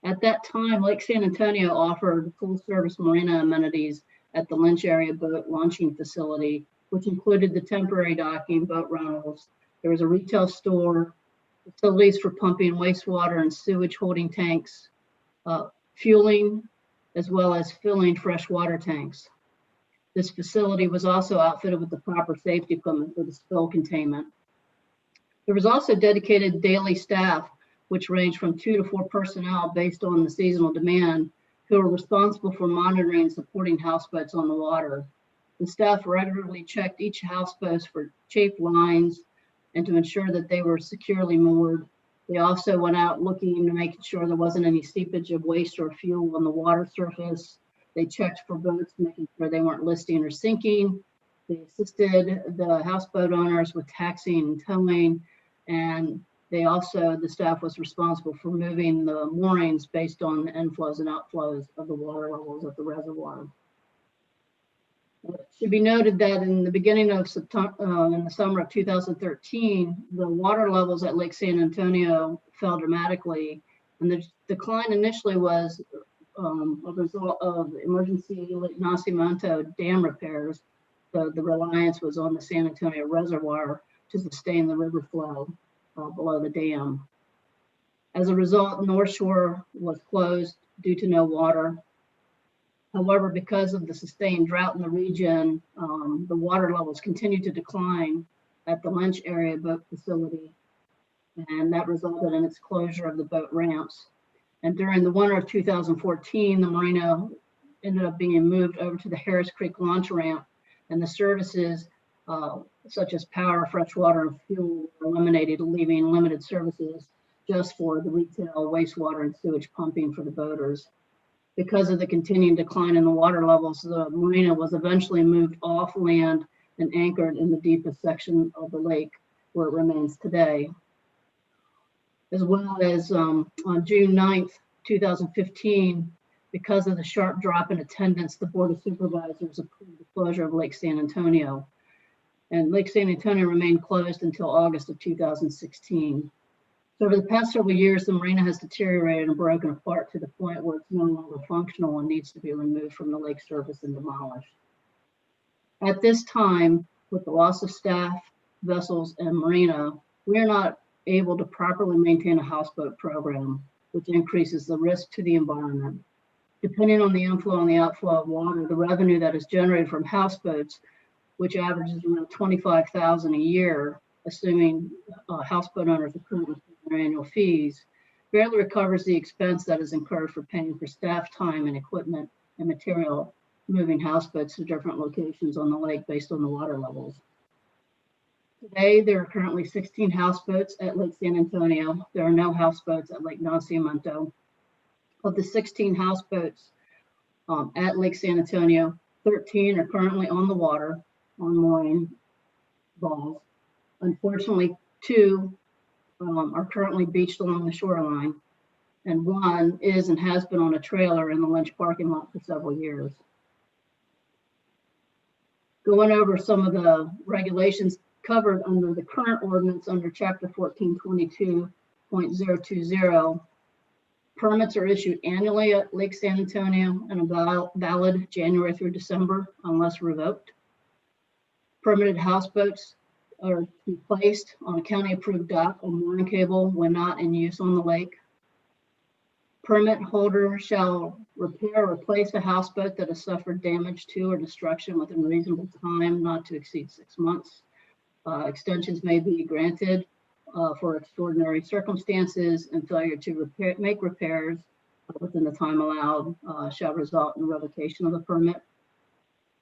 At that time, Lake San Antonio offered full-service marina amenities at the Lynch Area Boat Launching Facility, which included the temporary docking, boat rentals. There was a retail store, facilities for pumping wastewater and sewage holding tanks, fueling, as well as filling fresh water tanks. This facility was also outfitted with the proper safety equipment for the spill containment. There was also dedicated daily staff, which ranged from 2 to 4 personnel based on the seasonal demand, who were responsible for monitoring and supporting houseboats on the water. The staff regularly checked each houseboat for chafed lines and to ensure that they were securely moored. They also went out looking to make sure there wasn't any seepage of waste or fuel on the water surface. They checked for boats, making sure they weren't listing or sinking. They assisted the houseboat owners with taxiing and towing, and the staff was responsible for moving the moorings based on the inflows and outflows of the water levels at the reservoir. It should be noted that in the beginning of September, in the summer of 2013, the water levels at Lake San Antonio fell dramatically, and the decline initially was a result of emergency Lake Nacimiento dam repairs. So the reliance was on the San Antonio Reservoir to sustain the river flow below the dam. As a result, North Shore was closed due to no water. However, because of the sustained drought in the region, the water levels continued to decline at the Lynch Area Boat Facility, and that resulted in its closure of the boat ramps. And during the winter of 2014, the marina ended up being moved over to the Harris Creek launch ramp, and the services such as power, fresh water, and fuel were eliminated, leaving limited services just for the retail wastewater and sewage pumping for the boaters. Because of the continuing decline in the water levels, the marina was eventually moved off land and anchored in the deepest section of the lake, where it remains today. As well as on June 9th, 2015, because of the sharp drop in attendance, the Board of Supervisors approved the closure of Lake San Antonio. And Lake San Antonio remained closed until August of 2016. So over the past several years, the marina has deteriorated and broken apart to the point where it's no longer functional and needs to be removed from the lake surface and demolished. At this time, with the loss of staff, vessels, and marina, we are not able to properly maintain a houseboat program, which increases the risk to the environment. Depending on the inflow and the outflow of water, the revenue that is generated from houseboats, which averages around $25,000 a year, assuming houseboat owners are currently paying their annual fees, barely recovers the expense that is incurred for paying for staff time and equipment and material moving houseboats to different locations on the lake based on the water levels. Today, there are currently 16 houseboats at Lake San Antonio. There are no houseboats at Lake Nacimiento. Of the 16 houseboats at Lake San Antonio, 13 are currently on the water on mooring balls. Unfortunately, 2 are currently beached along the shoreline, and 1 is and has been on a trailer in the Lynch parking lot for several years. Going over some of the regulations covered under the current ordinance under Chapter 1422.020, permits are issued annually at Lake San Antonio and are valid January through December unless revoked. Permitted houseboats are to be placed on a county-approved dock or mooring cable when not in use on the lake. Permit holder shall repair or replace a houseboat that has suffered damage to or destruction within reasonable time not to exceed 6 months. Extensions may be granted for extraordinary circumstances, and failure to make repairs within the time allowed shall result in revocation of the permit.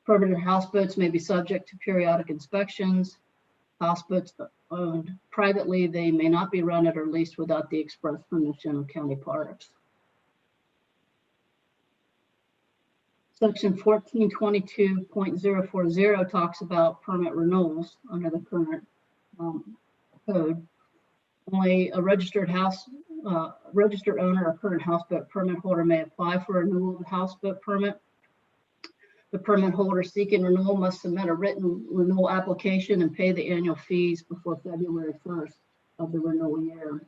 Permitted houseboats may be subject to periodic inspections. Houseboats owned privately, they may not be rented or leased without the express permission of county parks. Section 1422.040 talks about permit renewals under the current code. Only a registered owner or current houseboat permit holder may apply for a renewal of the houseboat permit. The permit holder seeking renewal must submit a written renewal application and pay the annual fees before February 1st of the renewal year.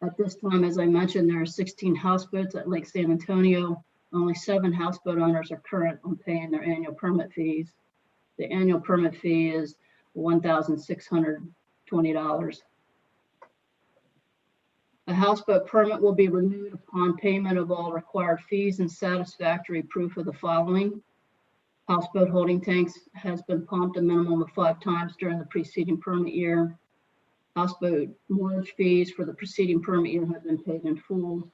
At this time, as I mentioned, there are 16 houseboats at Lake San Antonio. Only 7 houseboat owners are current on paying their annual permit fees. The annual permit fee is $1,620. A houseboat permit will be renewed upon payment of all required fees and satisfactory proof of the following. Houseboat holding tanks has been pumped a minimum of 5 times during the preceding permit year. Houseboat moorage fees for the preceding permit year have been paid in full.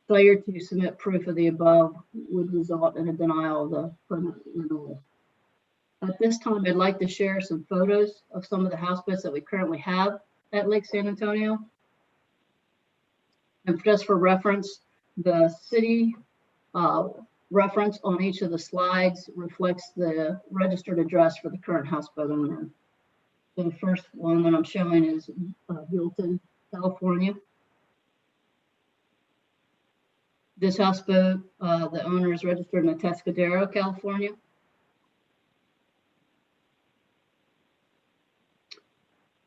Failure to submit proof of the above would result in a denial of the permit renewal. At this time, I'd like to share some photos of some of the houseboats that we currently have at Lake San Antonio. And just for reference, the city reference on each of the slides reflects the registered address for the current houseboat owner. So the first one that I'm showing is Buellton, California. This houseboat, the owner is registered in Atascadero, California.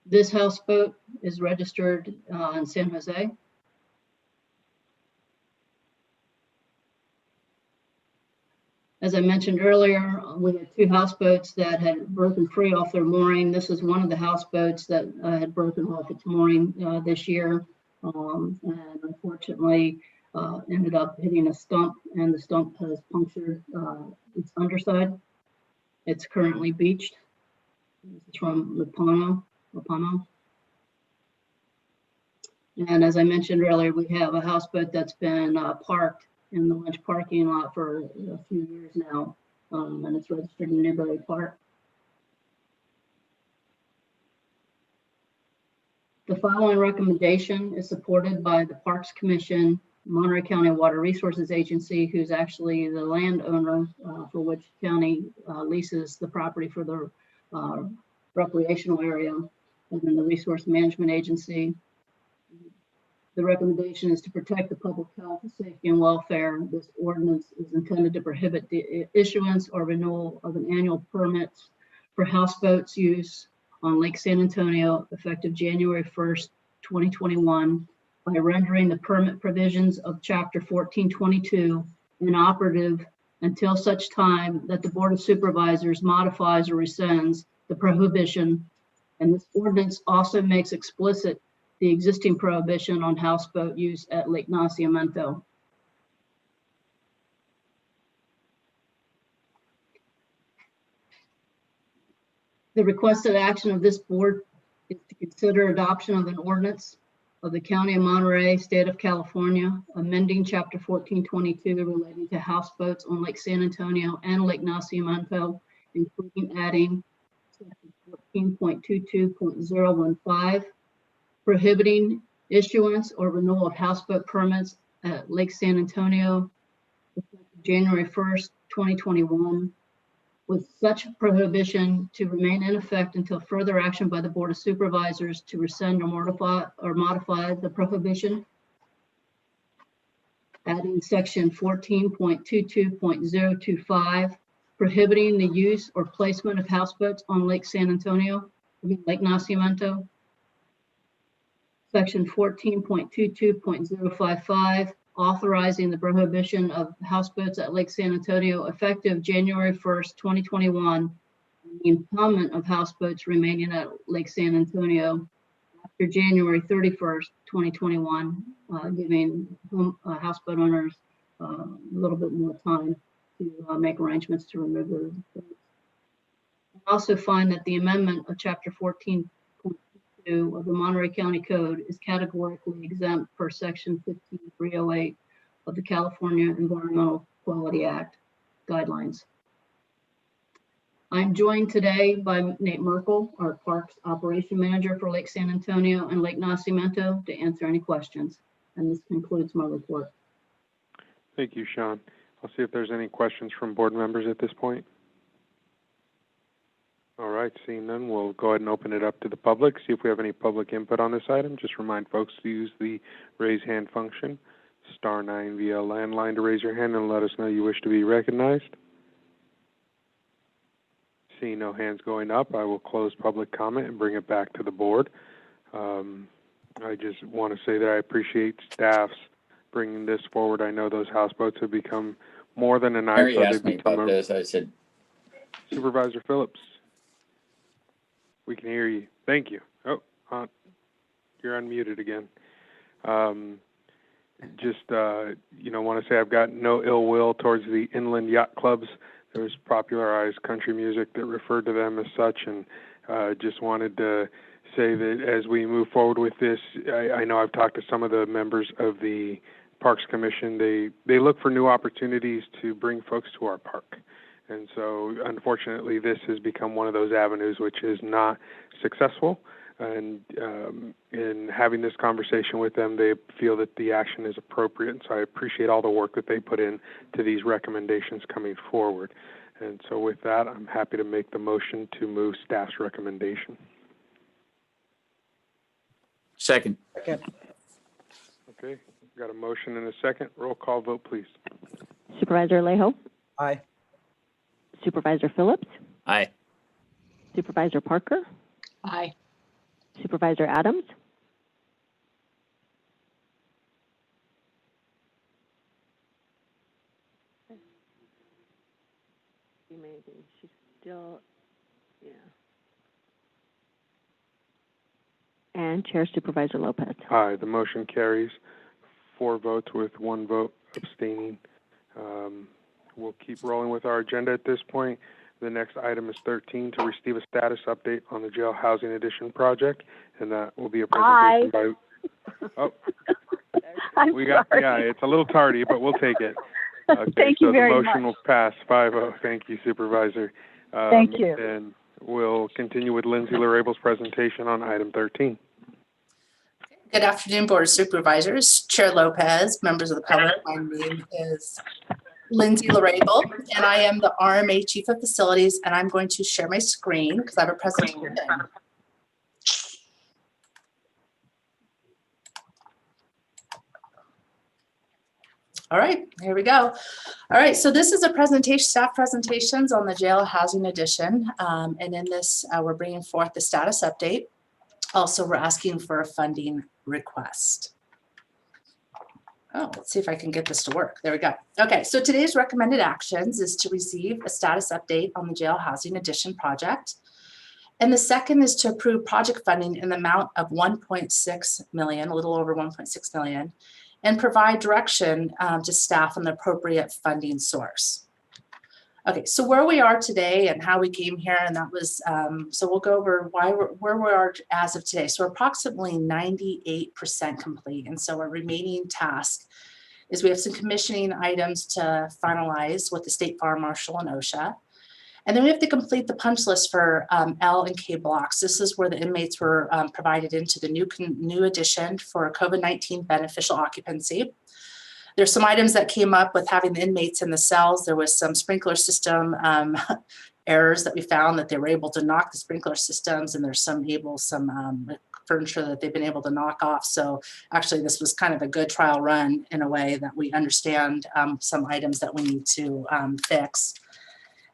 This houseboat is registered in San Jose. As I mentioned earlier, we had 2 houseboats that had broken free off their mooring. This is one of the houseboats that had broken off its mooring this year, and unfortunately ended up hitting a stump, and the stump has punctured its underside. It's currently beached. This is from Lupano. And as I mentioned earlier, we have a houseboat that's been parked in the Lynch parking lot for a few years now, and it's registered in Newbury Park. The following recommendation is supported by the Parks Commission, Monterey County Water Resources Agency, who's actually the landowner for which county leases the property for the recreational area, and then the Resource Management Agency. The recommendation is to protect the public health, safety, and welfare. This ordinance is intended to prohibit the issuance or renewal of an annual permit for houseboats use on Lake San Antonio effective January 1st, 2021, by rendering the permit provisions of Chapter 1422 inoperative until such time that the Board of Supervisors modifies or rescinds the prohibition. And this ordinance also makes explicit the existing prohibition on houseboat use at Lake Nacimiento. The requested action of this board is to consider adoption of an ordinance of the County of Monterey, State of California, amending Chapter 1422 relating to houseboats on Lake San Antonio and Lake Nacimiento, including adding Section 14.22.015, prohibiting issuance or renewal of houseboat permits at Lake San Antonio effective January 1st, 2021, with such prohibition to remain in effect until further action by the Board of Supervisors to rescind or modify the prohibition. Adding Section 14.22.025, prohibiting the use or placement of houseboats on Lake San Antonio, Lake Nacimiento. Section 14.22.055, authorizing the prohibition of houseboats at Lake San Antonio effective January 1st, 2021, and the impoundment of houseboats remaining at Lake San Antonio after January 31st, 2021, giving houseboat owners a little bit more time to make arrangements to remove their boats. I also find that the amendment of Chapter 14.2 of the Monterey County Code is categorically exempt per Section 15308 of the California Environmental Quality Act guidelines. I'm joined today by Nate Merkel, our Parks Operation Manager for Lake San Antonio and Lake Nacimiento, to answer any questions. And this concludes my report. Thank you, Sean. I'll see if there's any questions from board members at this point. All right, seeing none, we'll go ahead and open it up to the public, see if we have any public input on this item. Just remind folks to use the raise hand function, *9 via landline to raise your hand and let us know you wish to be recognized. Seeing no hands going up, I will close public comment and bring it back to the board. I just want to say that I appreciate staff's bringing this forward. I know those houseboats have become more than an eyesore. Mary asked me about this. I said, Supervisor Phillips, we can hear you. Thank you. Oh, you're unmuted again. Want to say I've got no ill will towards the inland yacht clubs. There's popularized country music that referred to them as such, and just wanted to say that as we move forward with this, I know I've talked to some of the members of the Parks Commission. They look for new opportunities to bring folks to our park. And so, unfortunately, this has become one of those avenues which is not successful. And in having this conversation with them, they feel that the action is appropriate. And so I appreciate all the work that they put in to these recommendations coming forward. And so with that, I'm happy to make the motion to move staff's recommendation. Second. Okay, got a motion and a second. Roll call vote, please. Supervisor Alejo? Aye. Supervisor Phillips? Aye. Supervisor Parker? Aye. Supervisor Adams? She's still, yeah. And Chair Supervisor Lopez. Aye, the motion carries 4 votes with 1 vote abstaining. We'll keep rolling with our agenda at this point. The next item is 13, to receive a status update on the Jail Housing Addition project, and that will be a presentation by. Oh, yeah, it's a little tardy, but we'll take it. Okay, Thank you very much. So the motion will pass 5-0. Thank you, Supervisor. Thank you. And we'll continue with Lindsay Larabel's presentation on item 13. Good afternoon, Board of Supervisors, Chair Lopez, members of the public. My name is Lindsay Larabel, and I am the RMA Chief of Facilities, and I'm going to share my screen because I have a presentation. All right, here we go. All right, so this is a presentation, staff presentations on the Jail Housing Addition, and in this, we're bringing forth the status update. Also, we're asking for a funding request. Oh, let's see if I can get this to work. There we go. Okay, so today's recommended actions is to receive a status update on the Jail Housing Addition project. And the second is to approve project funding in the amount of $1.6 million, a little over $1.6 million, and provide direction to staff on the appropriate funding source. Okay, so where we are today and how we came here, and that was, so we'll go over where we are as of today. So we're approximately 98% complete. And so our remaining task is we have some commissioning items to finalize with the State Fire Marshal and OSHA. And then we have to complete the punch list for L and K blocks. This is where the inmates were provided into the new addition for COVID-19 beneficial occupancy. There's some items that came up with having the inmates in the cells. There was some sprinkler system errors that we found that they were able to knock the sprinkler systems, and there's some furniture that they've been able to knock off. So actually this was kind of a good trial run in a way that we understand some items that we need to fix.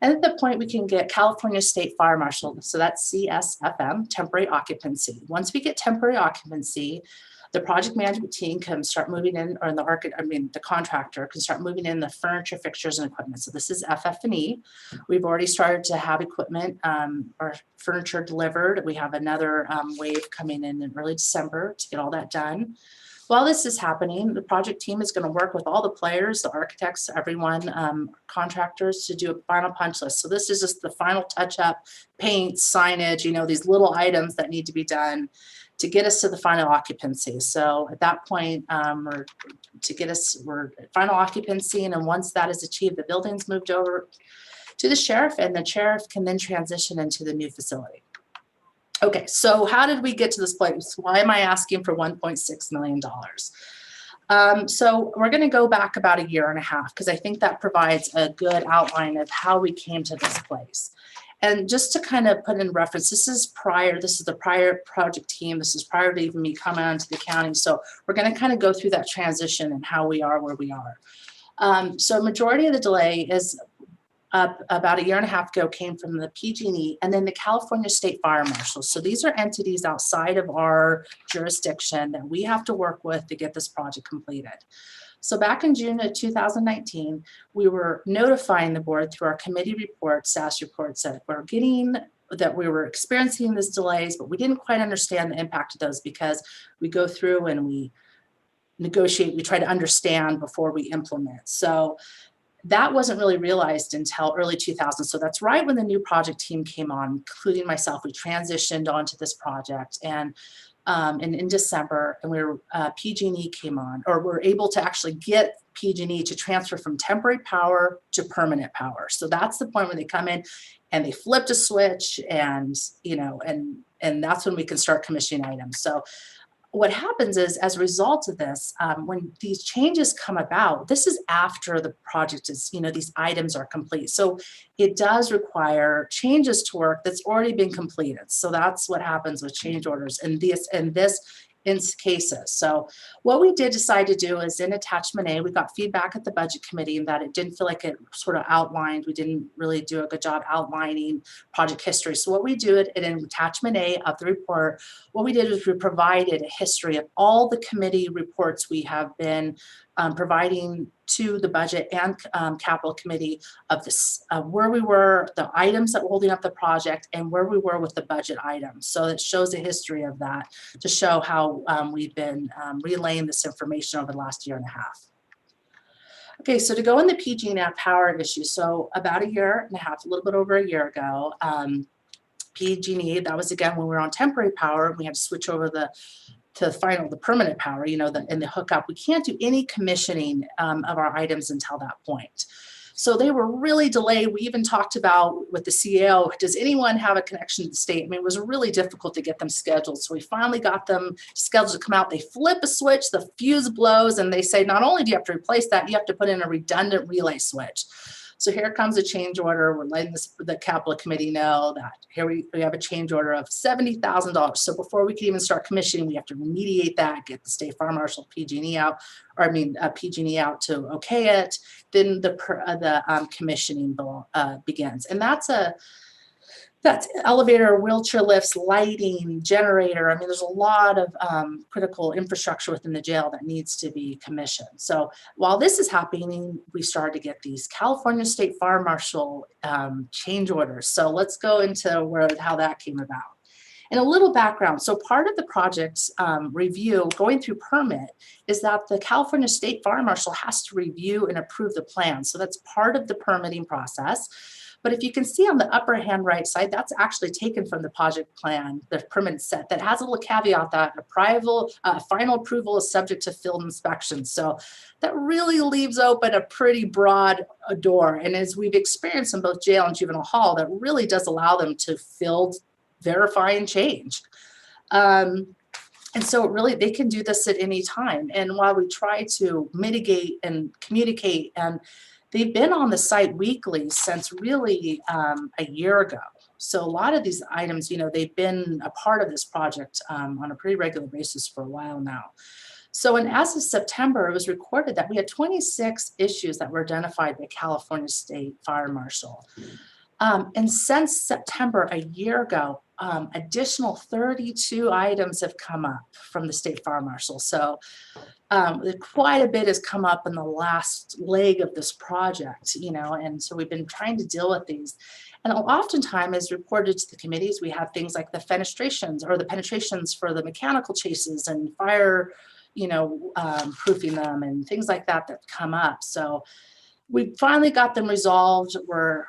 And at that point, we can get California State Fire Marshal, so that's CSFM, temporary occupancy. Once we get temporary occupancy, the project management team can start moving in, or the contractor can start moving in the furniture, fixtures, and equipment. So this is FF&E. We've already started to have equipment or furniture delivered. We have another wave coming in early December to get all that done. While this is happening, the project team is going to work with all the players, the architects, everyone, contractors, to do a final punch list. So this is just the final touch-up, paint, signage, these little items that need to be done to get us to the final occupancy. So at that point, we're at final occupancy, and then once that is achieved, the building's moved over to the sheriff, and the sheriff can then transition into the new facility. Okay, so how did we get to this place? Why am I asking for $1.6 million? So we're going to go back about a year and a half, because I think that provides a good outline of how we came to this place. And just to kind of put in reference, this is the prior project team. This is prior to even me coming onto the county. So we're going to kind of go through that transition and how we are where we are. So majority of the delay is about a year and a half ago came from the PG&E and then the California State Fire Marshal. So these are entities outside of our jurisdiction that we have to work with to get this project completed. So back in June of 2019, we were notifying the board through our committee report, SAS reports, that we were experiencing these delays, but we didn't quite understand the impact of those, because we go through and we negotiate, we try to understand before we implement. So that wasn't really realized until early 2000. So that's right when the new project team came on, including myself. We transitioned onto this project, and in December, and PG&E came on, or we're able to actually get PG&E to transfer from temporary power to permanent power. So that's the point when they come in and they flipped a switch, and and that's when we can start commissioning items. So what happens is, as a result of this, when these changes come about, this is after the project is, these items are complete. So it does require changes to work that's already been completed. So that's what happens with change orders in this cases. So what we did decide to do is, in attachment A, we got feedback at the budget committee in that it didn't feel like it sort of outlined. We didn't really do a good job outlining project history. So what we did in attachment A of the report, what we did is we provided a history of all the committee reports we have been providing to the budget and capital committee of this, where we were, the items that were holding up the project, and where we were with the budget items. So it shows a history of that to show how we've been relaying this information over the last year and a half. Okay, so to go in the PG&E power issue, so about a year and a half, a little bit over a year ago, PG&E, that was again when we were on temporary power, we had to switch over the permanent power, and the hookup. We can't do any commissioning of our items until that point. So they were really delayed. We even talked about with the CEO, does anyone have a connection to the state? I mean, it was really difficult to get them scheduled. So we finally got them scheduled to come out. They flip a switch, the fuse blows, and they say, not only do you have to replace that, you have to put in a redundant relay switch. So here comes a change order. We're letting the capital committee know that here we have a change order of $70,000. So before we can even start commissioning, we have to remediate that, get the state fire marshal, PG&E out, PG&E out to okay it. Then the commissioning begins, and that's elevator, wheelchair lifts, lighting, generator. I mean, there's a lot of critical infrastructure within the jail that needs to be commissioned. So while this is happening, we started to get these California State Fire Marshal change orders. So let's go into how that came about. And a little background. So part of the project's review going through permit is that the California State Fire Marshal has to review and approve the plan. So that's part of the permitting process. But if you can see on the upper hand right side, that's actually taken from the project plan, the permit set that has a little caveat that final approval is subject to field inspection. So that really leaves open a pretty broad door. And as we've experienced in both jail and juvenile hall, that really does allow them to field, verify, and change. And so really they can do this at any time. And while we try to mitigate and communicate, and they've been on the site weekly since really a year ago. So a lot of these items, you know, they've been a part of this project on a pretty regular basis for a while now. So, and as of September, it was recorded that we had 26 issues that were identified by California State Fire Marshal. And since September a year ago, additional 32 items have come up from the State Fire Marshal. So quite a bit has come up in the last leg of this project, you know, and so we've been trying to deal with these. And oftentimes, as reported to the committees, we have things like the fenestrations or the penetrations for the mechanical chases and fire, you know, proofing them and things like that that come up. So we finally got them resolved. We're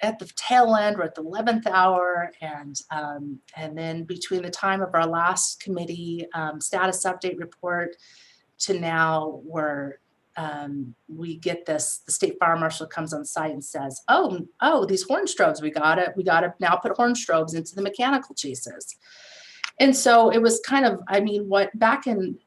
at the tail end. We're at the 11th hour, and then between the time of our last committee status update report to now, where we get this, the State Fire Marshal comes on site and says, "Oh, these horn strobes, we gotta now put horn strobes into the mechanical chases." And so it was kind of, I mean, back in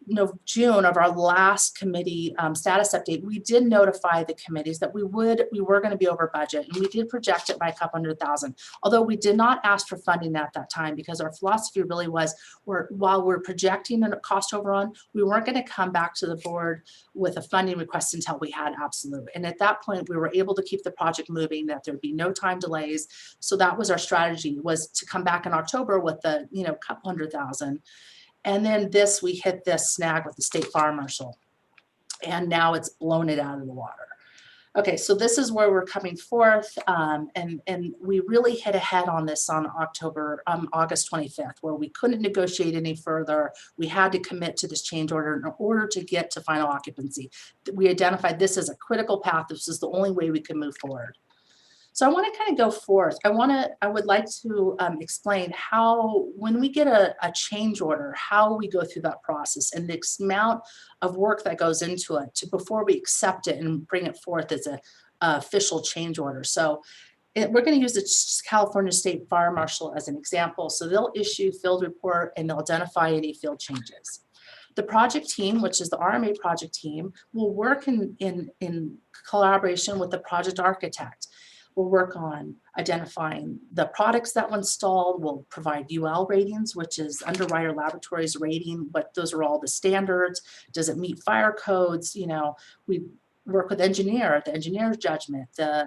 June of our last committee status update, we did notify the committees that we were going to be over budget, and we did project it by a couple $100,000. Although we did not ask for funding at that time, because our philosophy really was, while we're projecting a cost overrun, we weren't going to come back to the board with a funding request until we had absolute. And at that point, we were able to keep the project moving, that there'd be no time delays. So that was our strategy, was to come back in October with the couple $100,000. And then we hit this snag with the State Fire Marshal, and now it's blown it out of the water. Okay, so this is where we're coming forth, and we really hit ahead on this on August 25th, where we couldn't negotiate any further. We had to commit to this change order in order to get to final occupancy. We identified this as a critical path. This is the only way we could move forward. So I want to kind of go forth. I would like to explain how, when we get a change order, how we go through that process and the amount of work that goes into it before we accept it and bring it forth as a official change order. So we're going to use the California State Fire Marshal as an example. So they'll issue field report and they'll identify any field changes. The project team, which is the RMA project team, will work in collaboration with the project architect. We'll work on identifying the products that were installed. We'll provide UL ratings, which is Underwriter Laboratories rating, but those are all the standards. Does it meet fire codes? You know, we work with the engineer's judgment, the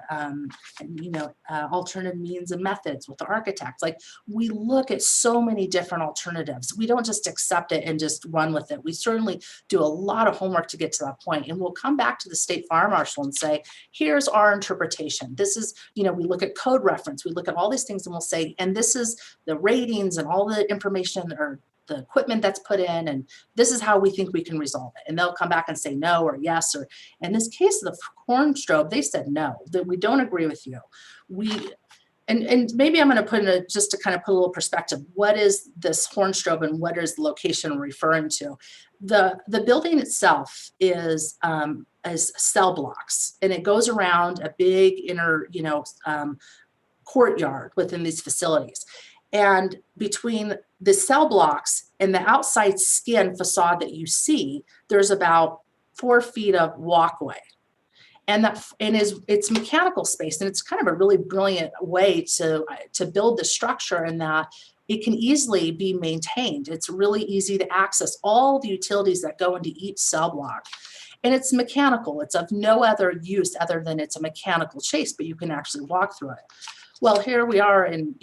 alternative means and methods with the architect. Like, we look at so many different alternatives. We don't just accept it and just run with it. We certainly do a lot of homework to get to that point. And we'll come back to the State Fire Marshal and say, here's our interpretation. This is, we look at code reference, we look at all these things, and we'll say, and this is the ratings and all the information or the equipment that's put in, and this is how we think we can resolve it. And they'll come back and say no or yes, or in this case of the horn strobe, they said no, that we don't agree with you. And maybe I'm going to put just to kind of put a little perspective, what is this horn strobe and what is the location referring to? The building itself is cell blocks, and it goes around a big inner courtyard within these facilities. And between the cell blocks and the outside skin facade that you see, there's about 4 feet of walkway. And it's mechanical space, and it's kind of a really brilliant way to build the structure in that it can easily be maintained. It's really easy to access all the utilities that go into each cell block. And it's mechanical. It's of no other use other than it's a mechanical chase, but you can actually walk through it. Well, here we are in,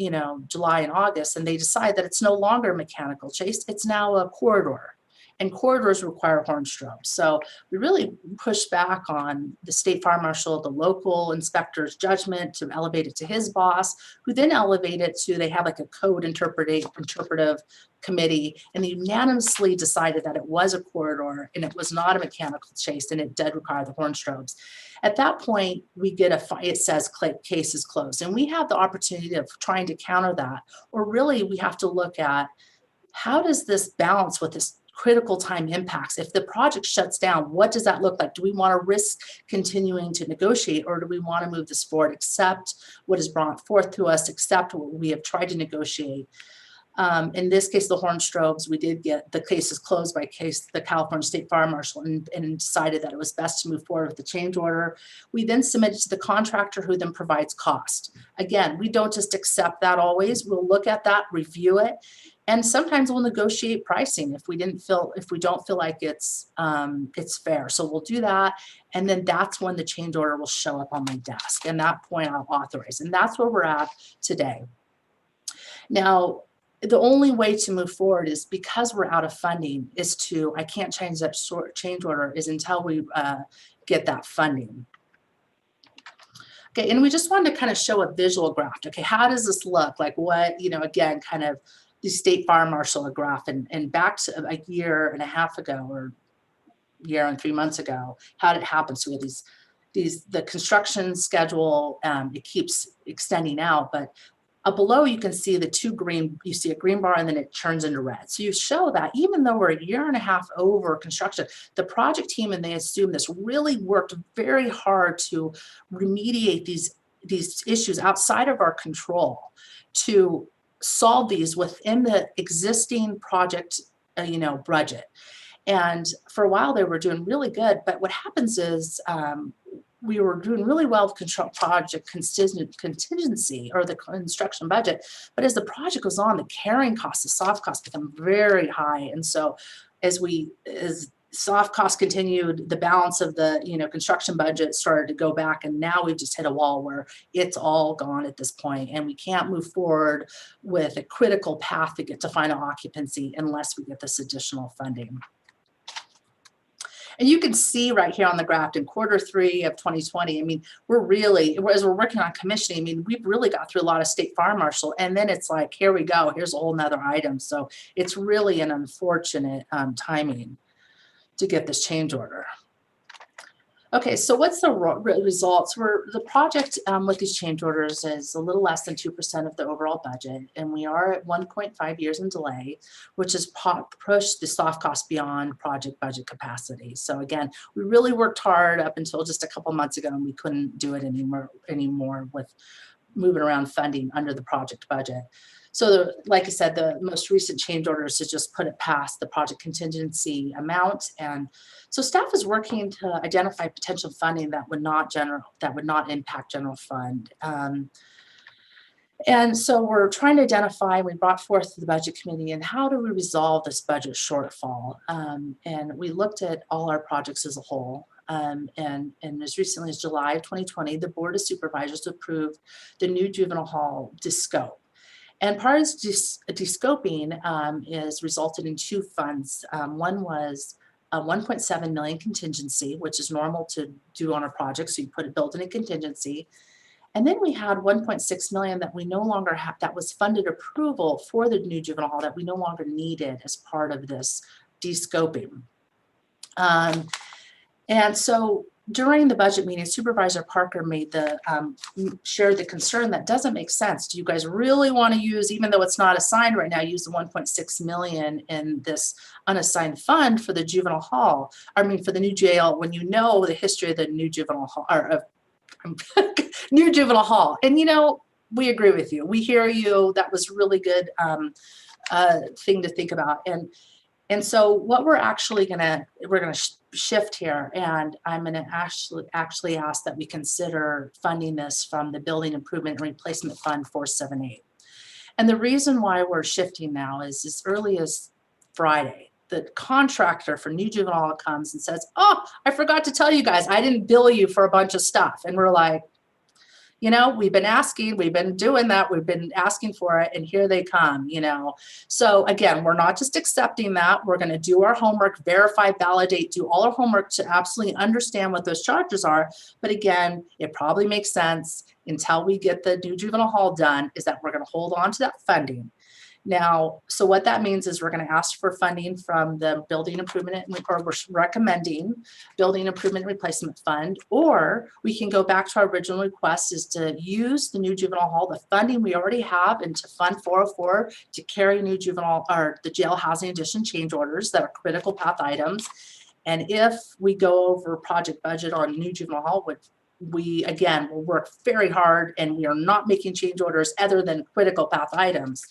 July and August, and they decide that it's no longer a mechanical chase. It's now a corridor. and corridors require horn strobes. So we really pushed back on the state fire marshal, the local inspector's judgment to elevate it to his boss, who then elevated it to, they have like a code interpretive committee, and they unanimously decided that it was a corridor and it was not a mechanical chase and it did require the horn strobes. At that point, we get it says case is closed, and we have the opportunity of trying to counter that, or really we have to look at how does this balance with this critical time impacts? If the project shuts down, what does that look like? Do we want to risk continuing to negotiate, or do we want to move this forward, accept what is brought forth to us, accept what we have tried to negotiate? In this case, the horn strobes, we did get the cases closed by the California State Fire Marshal, and decided that it was best to move forward with the change order. We then submitted to the contractor, who then provides cost. Again, we don't just accept that always. We'll look at that, review it, and sometimes we'll negotiate pricing if we don't feel like it's fair. So we'll do that, and then that's when the change order will show up on my desk. And that point I'll authorize, and that's where we're at today. Now, the only way to move forward is, because we're out of funding, is to, I can't change that change order is until we get that funding. Okay, and we just wanted to kind of show a visual graph. Okay, how does this look? Like what, again, kind of the state fire marshal graph, and back to a year and a half ago, or year and 3 months ago, how did it happen? So we have the construction schedule, it keeps extending out, but below you can see the you see a green bar, and then it turns into red. So you show that even though we're a year and a half over construction, the project team, and they assume this, really worked very hard to remediate these issues outside of our control, to solve these within the existing project, budget. And for a while they were doing really good, but what happens is, we were doing really well with project contingency, or the construction budget. But as the project goes on, the carrying costs, the soft costs, become very high. And so as soft costs continued, the balance of the construction budget started to go back, and now we've just hit a wall where it's all gone at this point, and we can't move forward with a critical path to get to final occupancy unless we get this additional funding. And you can see right here on the graph in Q3 of 2020, I mean, as we're working on commissioning, I mean, we've really got through a lot of state fire marshal, and then it's like, here we go, here's a whole nother item. So it's really an unfortunate timing to get this change order. Okay, so what's the results? The project with these change orders is a little less than 2% of the overall budget, and we are at 1.5 years in delay, which has pushed the soft cost beyond project budget capacity. So again, we really worked hard up until just a couple months ago, and we couldn't do it anymore with moving around funding under the project budget. So like I said, the most recent change orders to just put it past the project contingency amount. And so staff is working to identify potential funding that would not impact general fund. And so we're trying to identify, we brought forth to the budget committee, and how do we resolve this budget shortfall? And we looked at all our projects as a whole. And as recently as July of 2020, the Board of Supervisors approved the new juvenile hall descope. And part of this descoping is resulted in two funds. One was a 1.7 million contingency, which is normal to do on a project. So you build in a contingency. And then we had 1.6 million that we no longer have, that was funded approval for the new juvenile hall that we no longer needed as part of this descoping. And so during the budget meeting, Supervisor Parker shared the concern that doesn't make sense. Do you guys really want to use, even though it's not assigned right now, use the 1.6 million in this unassigned fund for the juvenile hall? I mean, for the new jail, when you know the history of the new juvenile hall, or new juvenile hall. And we agree with you. We hear you. That was really good thing to think about. And so what we're gonna shift here, and I'm gonna actually ask that we consider funding this from the Building Improvement and Replacement Fund 478. And the reason why we're shifting now is as early as Friday, the contractor for new juvenile hall comes and says, oh, I forgot to tell you guys, I didn't bill you for a bunch of stuff. And we're like, You know, we've been asking, we've been doing that, we've been asking for it, and here they come, you know. So again, we're not just accepting that. We're going to do our homework, verify, validate, do all our homework to absolutely understand what those charges are. But again, it probably makes sense until we get the new juvenile hall done, is that we're going to hold on to that funding. Now, so what that means is we're going to ask for funding from the building improvement, or we're recommending building improvement replacement fund, or we can go back to our original request, is to use the new juvenile hall, the funding we already have, into Fund 404 to carry new juvenile, or the jail housing addition change orders that are critical path items. And if we go over project budget on new juvenile hall, we again will work very hard, and we are not making change orders other than critical path items,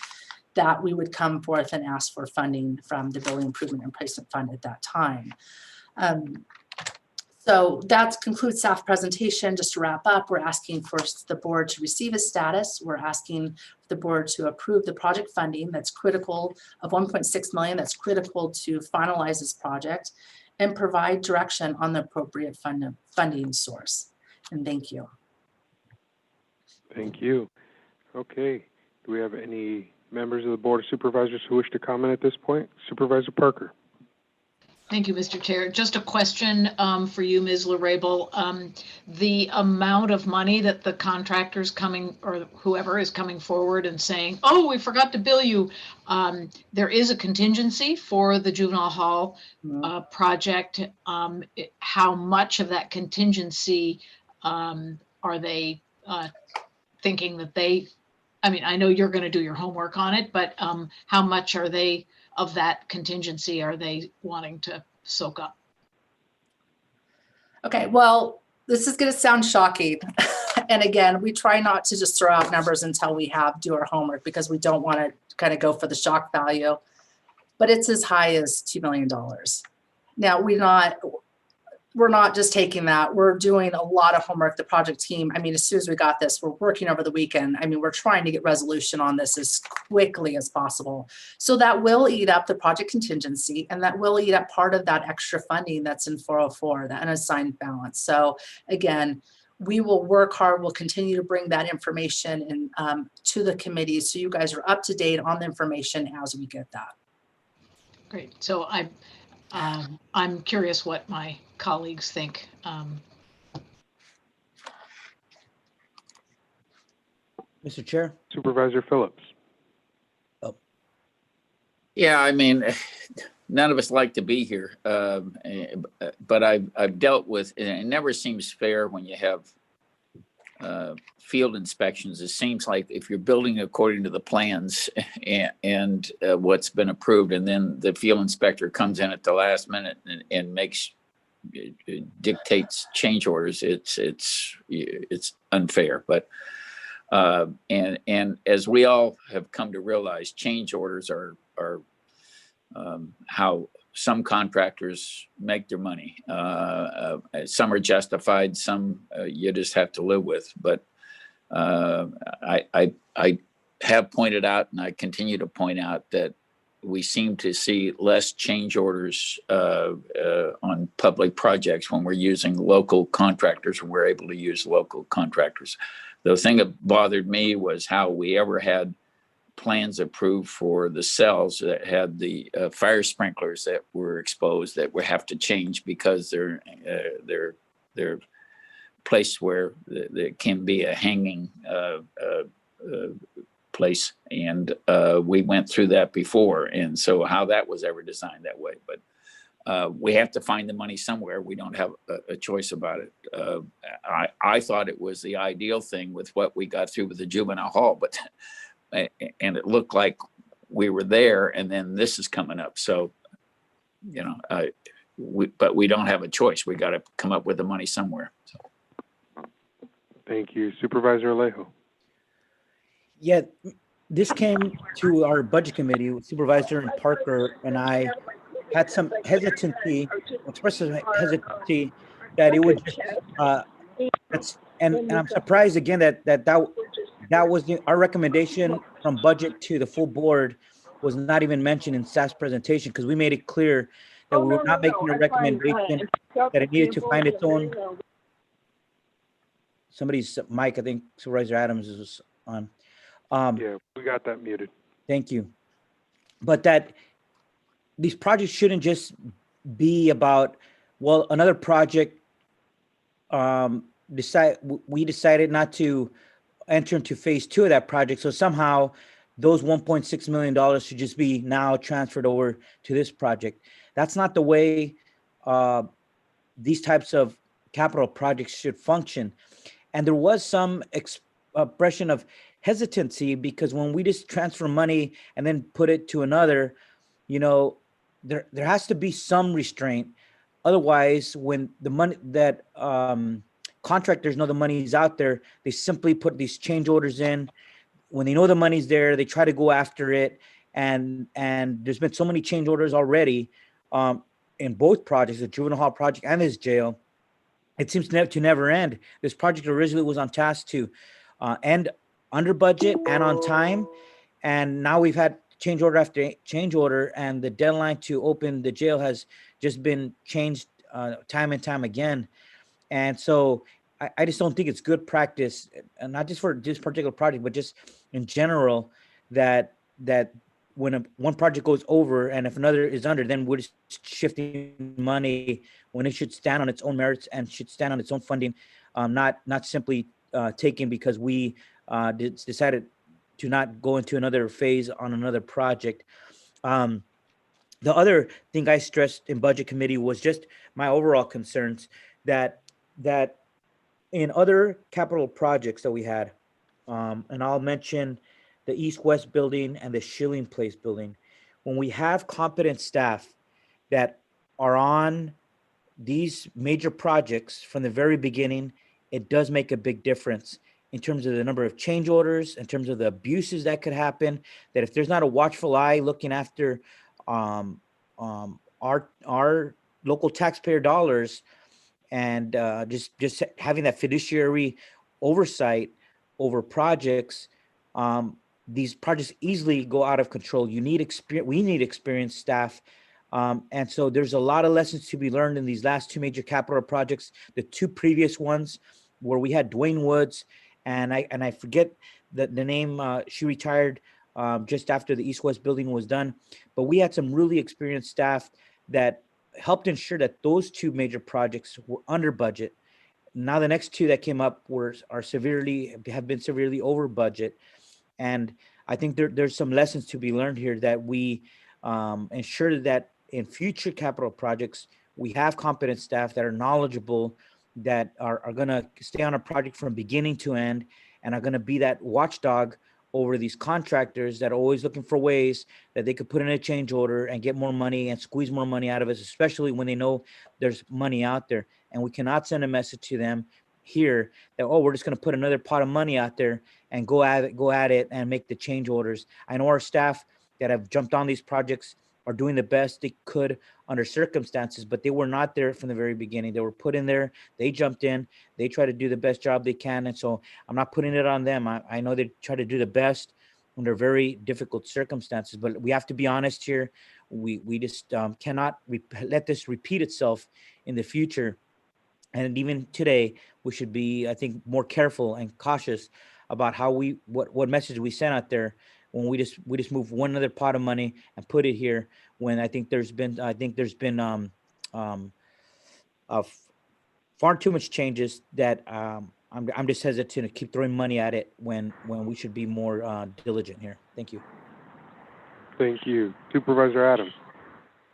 that we would come forth and ask for funding from the building improvement and replacement fund at that time. So that concludes staff presentation. Just to wrap up, we're asking for the board to receive a status. We're asking the board to approve the project funding that's critical, of $1.6 million, that's critical to finalize this project, and provide direction on the appropriate funding source. And thank you. Thank you. Okay, do we have any members of the Board of Supervisors who wish to comment at this point? Supervisor Parker. Thank you, Mr. Chair. Just a question for you, Ms. LaRabel. The amount of money that the contractor's coming, or whoever is coming forward and saying, oh, we forgot to bill you. There is a contingency for the juvenile hall project. How much of that contingency are they thinking that they, I mean, I know you're going to do your homework on it, but how much are they of that contingency are they wanting to soak up? Okay, well, this is going to sound shocking. And again, we try not to just throw out numbers until we do our homework, because we don't want to kind of go for the shock value. But it's as high as $2 million. Now, we're not just taking that. We're doing a lot of homework. The project team, I mean, as soon as we got this, we're working over the weekend. I mean, we're trying to get resolution on this as quickly as possible. So that will eat up the project contingency, and that will eat up part of that extra funding that's in 404, that unassigned balance. So again, we will work hard. We'll continue to bring that information in, to the committee, so you guys are up to date on the information as we get that. Great. So I'm curious what my colleagues think. Mr. Chair. Supervisor Phillips. Oh. Yeah, I mean, none of us like to be here, but I've dealt with, and it never seems fair when you have field inspections. It seems like if you're building according to the plans and what's been approved, and then the field inspector comes in at the last minute and dictates change orders, it's unfair. But and as we all have come to realize, change orders are how some contractors make their money. Some are justified, some you just have to live with. But I have pointed out, and I continue to point out, that we seem to see less change orders on public projects when we're using local contractors, and we're able to use local contractors. The thing that bothered me was how we ever had plans approved for the cells that had the fire sprinklers that were exposed that we have to change because they're place where there can be a hanging place, and we went through that before, and so how that was ever designed that way. But we have to find the money somewhere. We don't have a choice about it. I thought it was the ideal thing with what we got through with the juvenile hall, but and it looked like we were there, and then this is coming up. So, you know, but we don't have a choice. We got to come up with the money somewhere. So. Thank you. Supervisor Alejo. Yeah, this came to our budget committee. Supervisor Parker and I had some hesitancy, expressed some hesitancy that it would just, and I'm surprised again that was our recommendation from budget to the full board was not even mentioned in staff's presentation, because we made it clear that we were not making a recommendation that it needed to find its own. somebody's mic, I think Supervisor Adams is on. Yeah, we got that muted. Thank you. But that these projects shouldn't just be about, well, another project, we decided not to enter into phase 2 of that project. So somehow those $1.6 million should just be now transferred over to this project. That's not the way these types of capital projects should function. And there was some expression of hesitancy, because when we just transfer money and then put it to another, you know, there has to be some restraint. Otherwise, when the money that contractors know the money's out there, they simply put these change orders in. When they know the money's there, they try to go after it. And there's been so many change orders already in both projects, the juvenile hall project and this jail. It seems to never end. This project originally was on task to end under budget and on time. And now we've had change order after change order, and the deadline to open the jail has just been changed time and time again. And so I just don't think it's good practice, and not just for this particular project, but just in general, that when one project goes over and if another is under, then we're just shifting money when it should stand on its own merits and should stand on its own funding, not simply taken because we decided to not go into another phase on another project. The other thing I stressed in budget committee was just my overall concerns that in other capital projects that we had, and I'll mention the East-West building and the Schilling Place building, when we have competent staff that are on these major projects from the very beginning, it does make a big difference in terms of the number of change orders, in terms of the abuses that could happen, that if there's not a watchful eye looking after our local taxpayer dollars, and just having that fiduciary oversight over projects, these projects easily go out of control. You need experience. We need experienced staff. And so there's a lot of lessons to be learned in these last two major capital projects. The two previous ones where we had Dwayne Woods, and I forget the name, she retired just after the East-West building was done. But we had some really experienced staff that helped ensure that those two major projects were under budget. Now the next two that came up have been severely over budget. And I think there's some lessons to be learned here, that we ensure that in future capital projects, we have competent staff that are knowledgeable, that are going to stay on a project from beginning to end, and are going to be that watchdog over these contractors that are always looking for ways that they could put in a change order and get more money and squeeze more money out of us, especially when they know there's money out there. And we cannot send a message to them here that, oh, we're just going to put another pot of money out there and go at it and make the change orders. I know our staff that have jumped on these projects are doing the best they could under circumstances, but they were not there from the very beginning. They were put in there, they jumped in, they try to do the best job they can. And so I'm not putting it on them. I know they try to do the best under very difficult circumstances, but we have to be honest here. We just cannot let this repeat itself in the future. And even today, we should be, I think, more careful and cautious about how what message we send out there when we just move one other pot of money and put it here, when I think there's been far too much changes that I'm just hesitant to keep throwing money at it when we should be more diligent here. Thank you. Thank you. Supervisor Adams.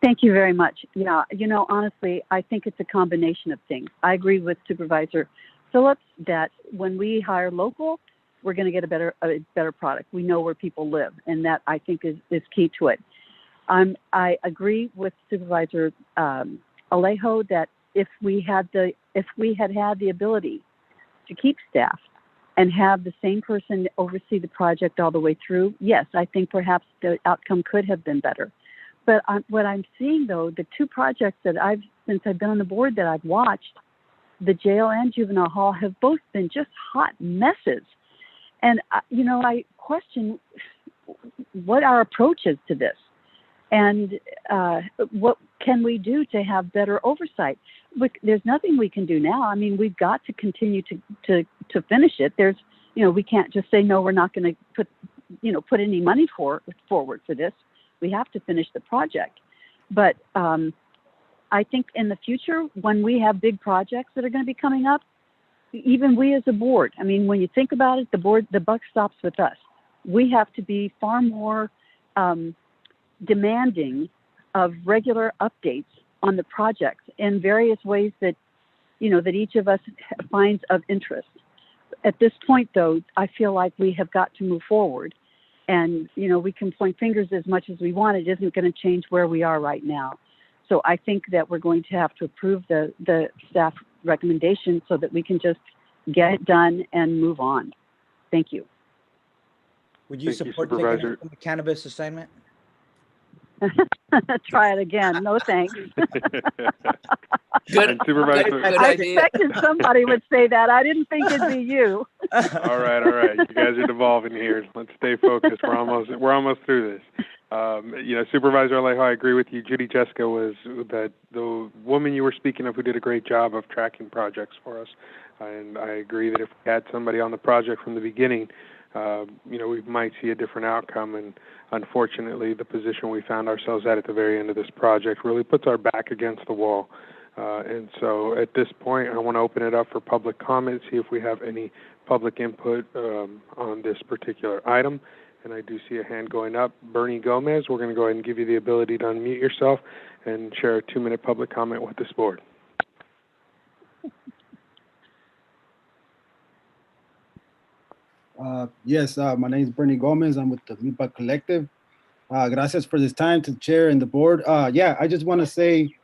Thank you very much. Yeah, honestly, I think it's a combination of things. I agree with Supervisor Phillips that when we hire local, we're going to get a better product. We know where people live, and that, I think, is key to it. I agree with Supervisor Alejo that if we had had the ability to keep staff and have the same person oversee the project all the way through, yes, I think perhaps the outcome could have been better. But what I'm seeing, though, the two projects that since I've been on the board that I've watched, the jail and juvenile hall, have both been just hot messes. And, I question what our approach is to this, and what can we do to have better oversight. there's nothing we can do now. I mean, we've got to continue to finish it. There's, we can't just say, no, we're not going to put any money forward for this. We have to finish the project. But I think in the future, when we have big projects that are going to be coming up, even we as a board, I mean, when you think about it, the buck stops with us. We have to be far more demanding of regular updates on the projects in various ways that, that each of us finds of interest. At this point, though, I feel like we have got to move forward. And, we can point fingers as much as we want. It isn't going to change where we are right now. So I think that we're going to have to approve the staff recommendation so that we can just get it done and move on. Thank you. Would you Thank you, support taking Supervisor. up the cannabis assignment? Try it again. No thanks. Good, And Supervisor. good I idea. expected somebody would say that. I didn't think it'd be you. All right. You guys are devolving here. Let's stay focused. We're almost through this. Supervisor Alejo, I agree with you. Judy Jessica was the woman you were speaking of who did a great job of tracking projects for us. And I agree that if we had somebody on the project from the beginning, we might see a different outcome. And unfortunately, the position we found ourselves at the very end of this project really puts our back against the wall. And so at this point, I want to open it up for public comment, see if we have any public input on this particular item. And I do see a hand going up. Bernie Gomez, we're going to go ahead and give you the ability to unmute yourself and share a 2-minute public comment with this board. Yes, my name is Bernie Gomez. I'm with the MIPA Collective. Gracias for this time to the chair and the board. I just want to say,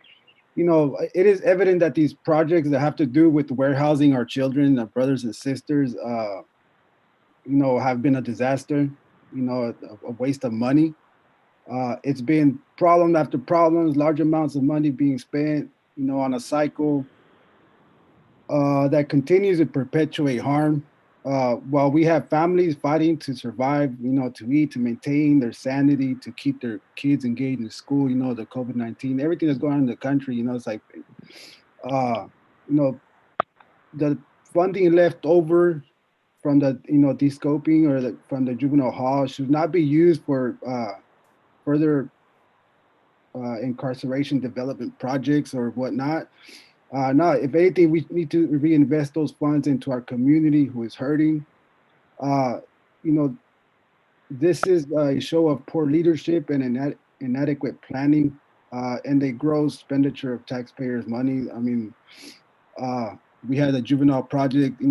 it is evident that these projects that have to do with warehousing our children, our brothers and sisters, have been a disaster, a waste of money. It's been problem after problems, large amounts of money being spent, on a cycle that continues to perpetuate harm. While we have families fighting to survive, to eat, to maintain their sanity, to keep their kids engaged in school, the COVID-19, everything that's going on in the country, it's like, the funding left over from the, de-scoping or from the juvenile hall should not be used for further incarceration development projects or whatnot. No, if anything, we need to reinvest those funds into our community who is hurting. This is a show of poor leadership and inadequate planning and a gross expenditure of taxpayers' money. I mean, we had a juvenile project,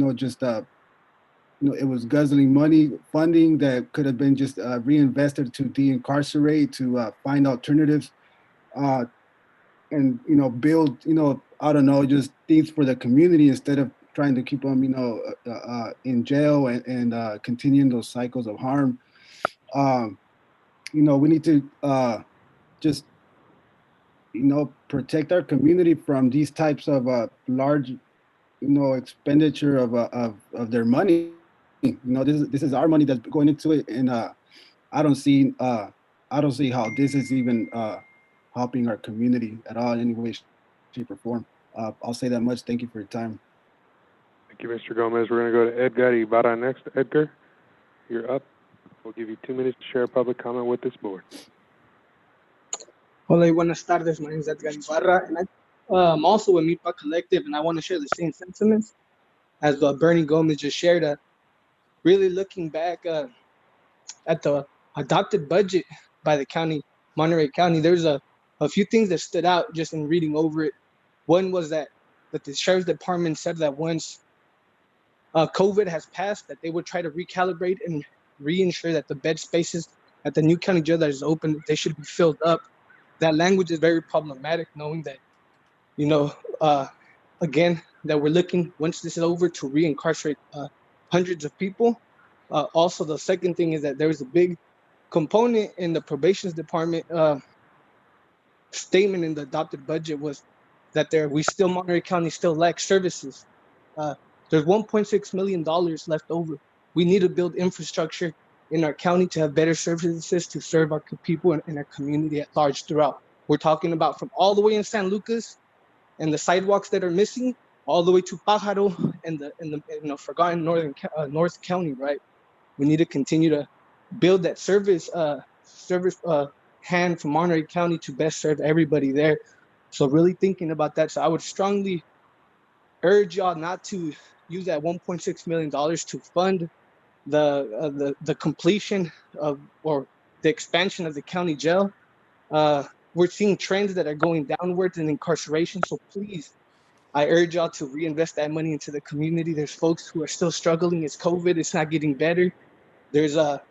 it was guzzling money, funding that could have been just reinvested to de-incarcerate, to find alternatives, and, build, I don't know, just things for the community instead of trying to keep them, in jail and continuing those cycles of harm. We need to just, protect our community from these types of large, expenditure of their money. This is our money that's going into it, and I don't see how this is even helping our community at all in any way, shape, or form. I'll say that much. Thank you for your time. Thank you, Mr. Gomez. We're going to go to Edgar Ibarra next. Edgar, you're up. We'll give you 2 minutes to share a public comment with this board. Hola, buenas tardes. My name is Edgar Ibarra, and I'm also with MIPA Collective, and I want to share the same sentiments as Bernie Gomez just shared. Really looking back at the adopted budget by the county, Monterey County, there's a few things that stood out just in reading over it. One was that the sheriff's department said that once COVID has passed, that they would try to recalibrate and reinsure that the bed spaces at the new county jail that is open, they should be filled up. That language is very problematic, knowing that, again, that we're looking, once this is over, to reincarcerate hundreds of people. Also, the second thing is that there is a big component in the probations department statement in the adopted budget was that Monterey County still lacks services. There's $1.6 million left over. We need to build infrastructure in our county to have better services to serve our people and our community at large throughout. We're talking about from all the way in San Lucas and the sidewalks that are missing all the way to Pájaro and the forgotten North County, right? We need to continue to build that service hand from Monterey County to best serve everybody there. So really thinking about that. So I would strongly urge y'all not to use that $1.6 million to fund the completion of or the expansion of the county jail. We're seeing trends that are going downwards in incarceration. So please, I urge y'all to reinvest that money into the community. There's folks who are still struggling. It's COVID. It's not getting better. There's a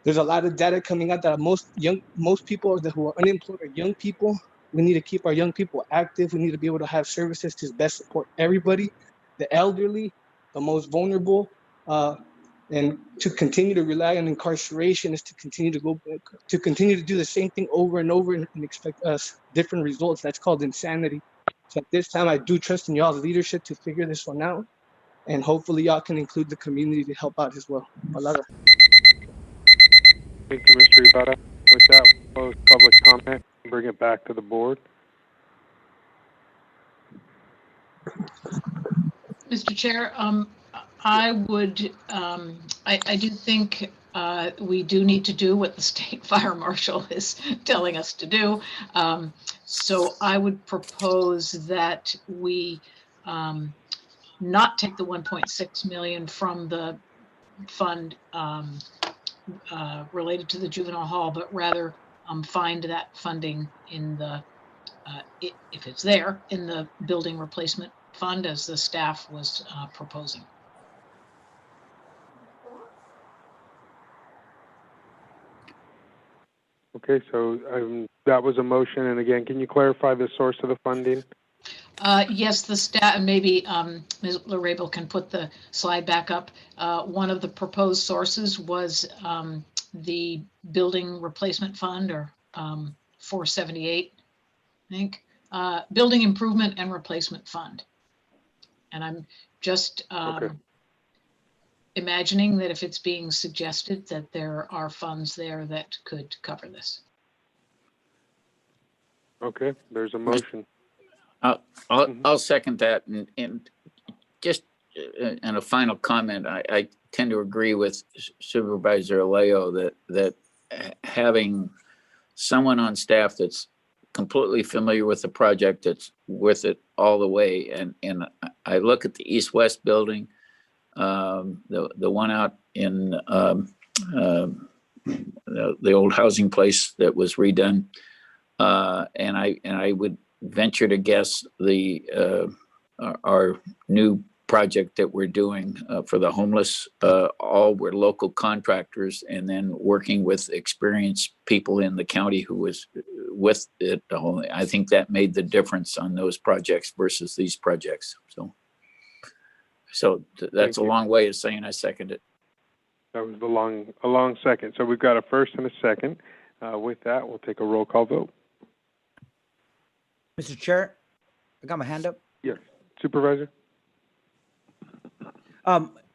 lot of data coming out that most people who are unemployed are young people. We need to keep our young people active. We need to be able to have services to best support everybody, the elderly, the most vulnerable, and to continue to rely on incarceration is to continue to do the same thing over and over and expect different results. That's called insanity. So at this time, I do trust in y'all's leadership to figure this one out, and hopefully y'all can include the community to help out as well. Palabra. Thank you, Mr. Ibarra. With that, we'll close public comment and bring it back to the board. Mr. Chair, I would, I do think we do need to do what the state fire marshal is telling us to do. So I would propose that we not take the 1.6 million from the fund related to the juvenile hall, but rather find that funding in the, if it's there, in the building replacement fund as the staff was proposing. Okay, so that was a motion. And again, can you clarify the source of the funding? Yes, the staff, maybe Ms. Larabel can put the slide back up. One of the proposed sources was the building replacement fund, or 478, I think, building improvement and replacement fund. And I'm just imagining that if it's being suggested that there are funds there that could cover this. Okay, there's a motion. I'll second that, and just and a final comment. I tend to agree with Supervisor Aleo that having someone on staff that's completely familiar with the project, that's with it all the way, and I look at the East-West building, the one out in the old housing place that was redone, and I would venture to guess our new project that we're doing for the homeless, all were local contractors, and then working with experienced people in the county who was with it. I think that made the difference on those projects versus these projects. So that's a long way of saying I second it. That was a long second. So we've got a first and a second. With that, we'll take a roll call vote. Mr. Chair, I got my hand up. Yes, Supervisor.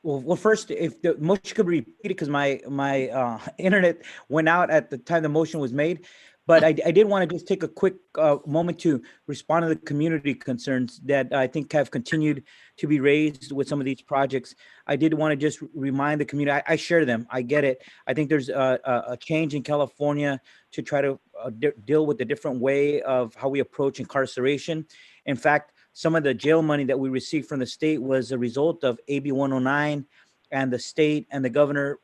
Well, first, if the motion could be repeated, because my internet went out at the time the motion was made. But I did want to just take a quick moment to respond to the community concerns that I think have continued to be raised with some of these projects. I did want to just remind the community, I share them, I get it. I think there's a change in California to try to deal with a different way of how we approach incarceration. In fact, some of the jail money that we received from the state was a result of AB 109 and the state and the Governor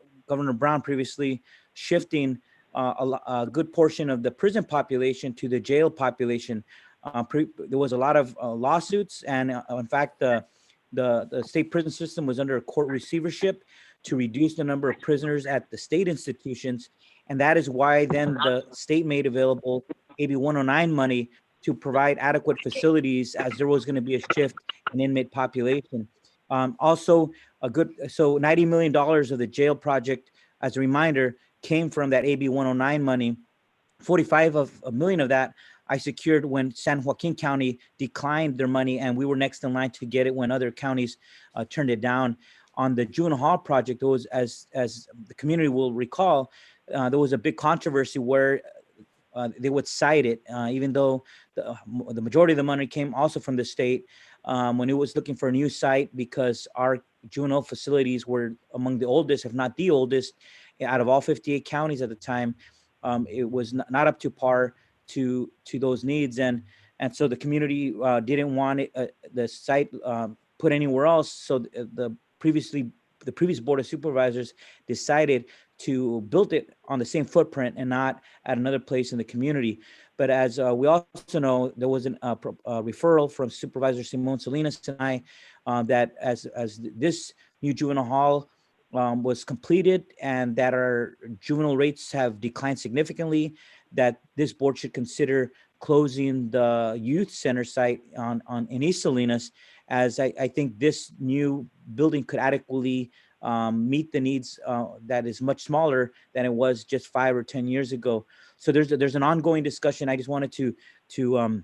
Brown previously shifting a good portion of the prison population to the jail population. There was a lot of lawsuits, and in fact, the state prison system was under a court receivership to reduce the number of prisoners at the state institutions, and that is why then the state made available AB 109 money to provide adequate facilities, as there was going to be a shift in inmate population. Also, so $90 million of the jail project, as a reminder, came from that AB 109 money. 45 million of that I secured when San Joaquin County declined their money, and we were next in line to get it when other counties turned it down. On the juvenile hall project, there was, as the community will recall, there was a big controversy where they would cite it, even though the majority of the money came also from the state, when it was looking for a new site, because our juvenile facilities were among the oldest, if not the oldest, out of all 58 counties at the time. It was not up to par to those needs, and so the community didn't want it, the site put anywhere else. So the previous Board of Supervisors decided to build it on the same footprint and not at another place in the community. But as we also know, there was a referral from Supervisor Simon Salinas and I, that as this new juvenile hall was completed and that our juvenile rates have declined significantly, that this board should consider closing the youth center site in East Salinas, as I think this new building could adequately meet the needs that is much smaller than it was just 5 or 10 years ago. So there's an ongoing discussion. I just wanted to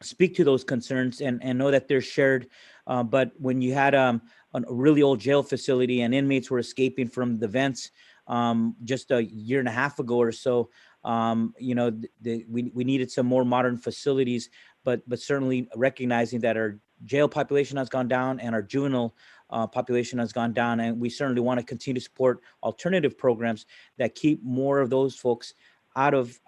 speak to those concerns and know that they're shared. But when you had a really old jail facility and inmates were escaping from the vents just a year and a half ago or so, we needed some more modern facilities, but certainly recognizing that our jail population has gone down and our juvenile population has gone down, and we certainly want to continue to support alternative programs that keep more of those folks out of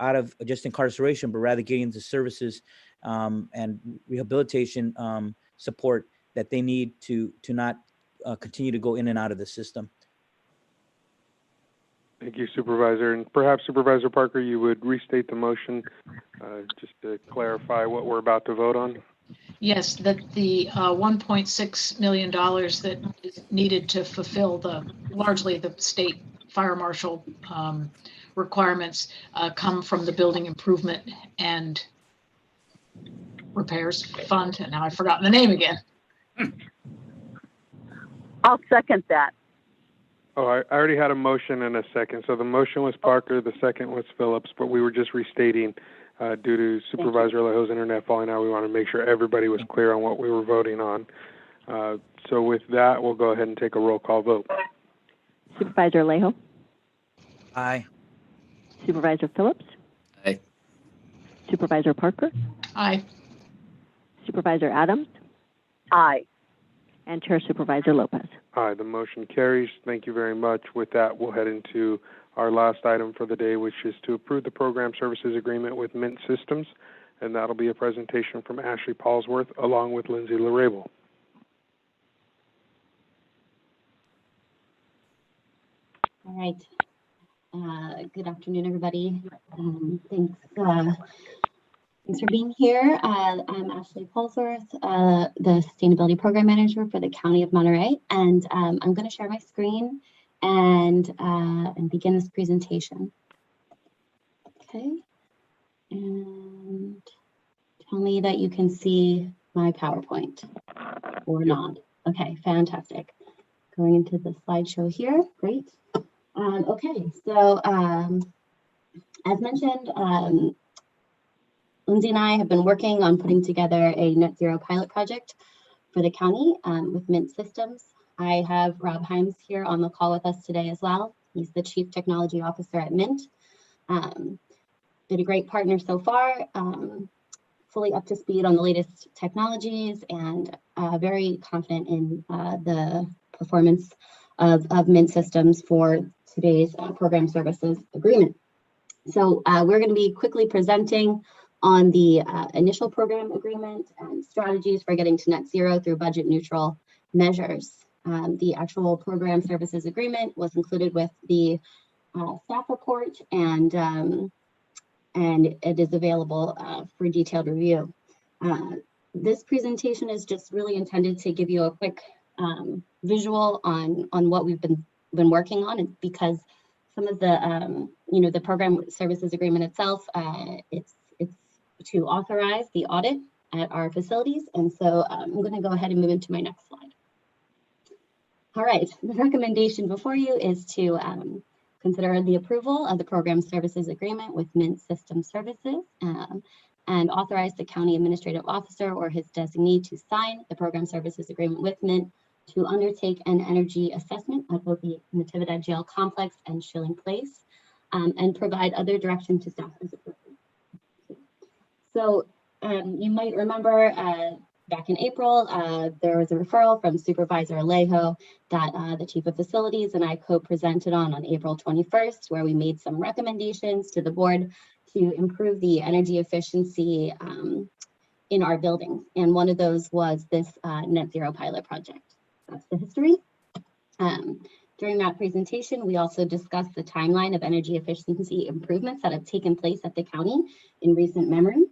just incarceration, but rather getting the services and rehabilitation support that they need to not continue to go in and out of the system. Thank you, Supervisor. And perhaps, Supervisor Parker, you would restate the motion just to clarify what we're about to vote on. Yes, that the $1.6 million that is needed to fulfill largely the state fire marshal requirements come from the building improvement and repairs fund. And now I've forgotten the name again. I'll second that. Oh, I already had a motion and a second. So the motion was Parker, the second was Phillips, but we were just restating due to Supervisor Alejo's internet falling out. We want to make sure everybody was clear on what we were voting on. So with that, we'll go ahead and take a roll call vote. Supervisor Alejo? Aye. Supervisor Phillips? Aye. Supervisor Parker? Aye. Supervisor Adams? Aye. And Chair Supervisor Lopez. Aye, the motion carries. Thank you very much. With that, we'll head into our last item for the day, which is to approve the program services agreement with Mint Systems, and that'll be a presentation from Ashley Paulsworth along with Lindsay Larabel. All right. Good afternoon, everybody. Thanks for being here. I'm Ashley Paulsworth, the Sustainability Program Manager for the County of Monterey, and I'm going to share my screen and begin this presentation. Okay, and tell me that you can see my PowerPoint or not. Okay, fantastic. Going into the slideshow here, great. Okay, so as mentioned, Lindsay and I have been working on putting together a net zero pilot project for the county with Mint Systems. I have Rob Himes here on the call with us today as well. He's the Chief Technology Officer at Mint. Been a great partner so far, fully up to speed on the latest technologies and very confident in the performance of Mint Systems for today's program services agreement. So we're going to be quickly presenting on the initial program agreement and strategies for getting to net zero through budget neutral measures. The actual program services agreement was included with the staff report, and it is available for detailed review. This presentation is just really intended to give you a quick visual on what we've been working on, and because some of the the program services agreement itself, it's to authorize the audit at our facilities. And so I'm going to go ahead and move into my next slide. All right, the recommendation before you is to consider the approval of the program services agreement with Mint System Services and authorize the county administrative officer or his designee to sign the program services agreement with Mint to undertake an energy assessment of both the Natividad Jail Complex and Schilling Place and provide other direction to staff as appropriate. So you might remember back in April, there was a referral from Supervisor Alejo that the Chief of Facilities and I co-presented on April 21st, where we made some recommendations to the board to improve the energy efficiency in our buildings. And one of those was this net zero pilot project. That's the history. During that presentation, we also discussed the timeline of energy efficiency improvements that have taken place at the county in recent memory.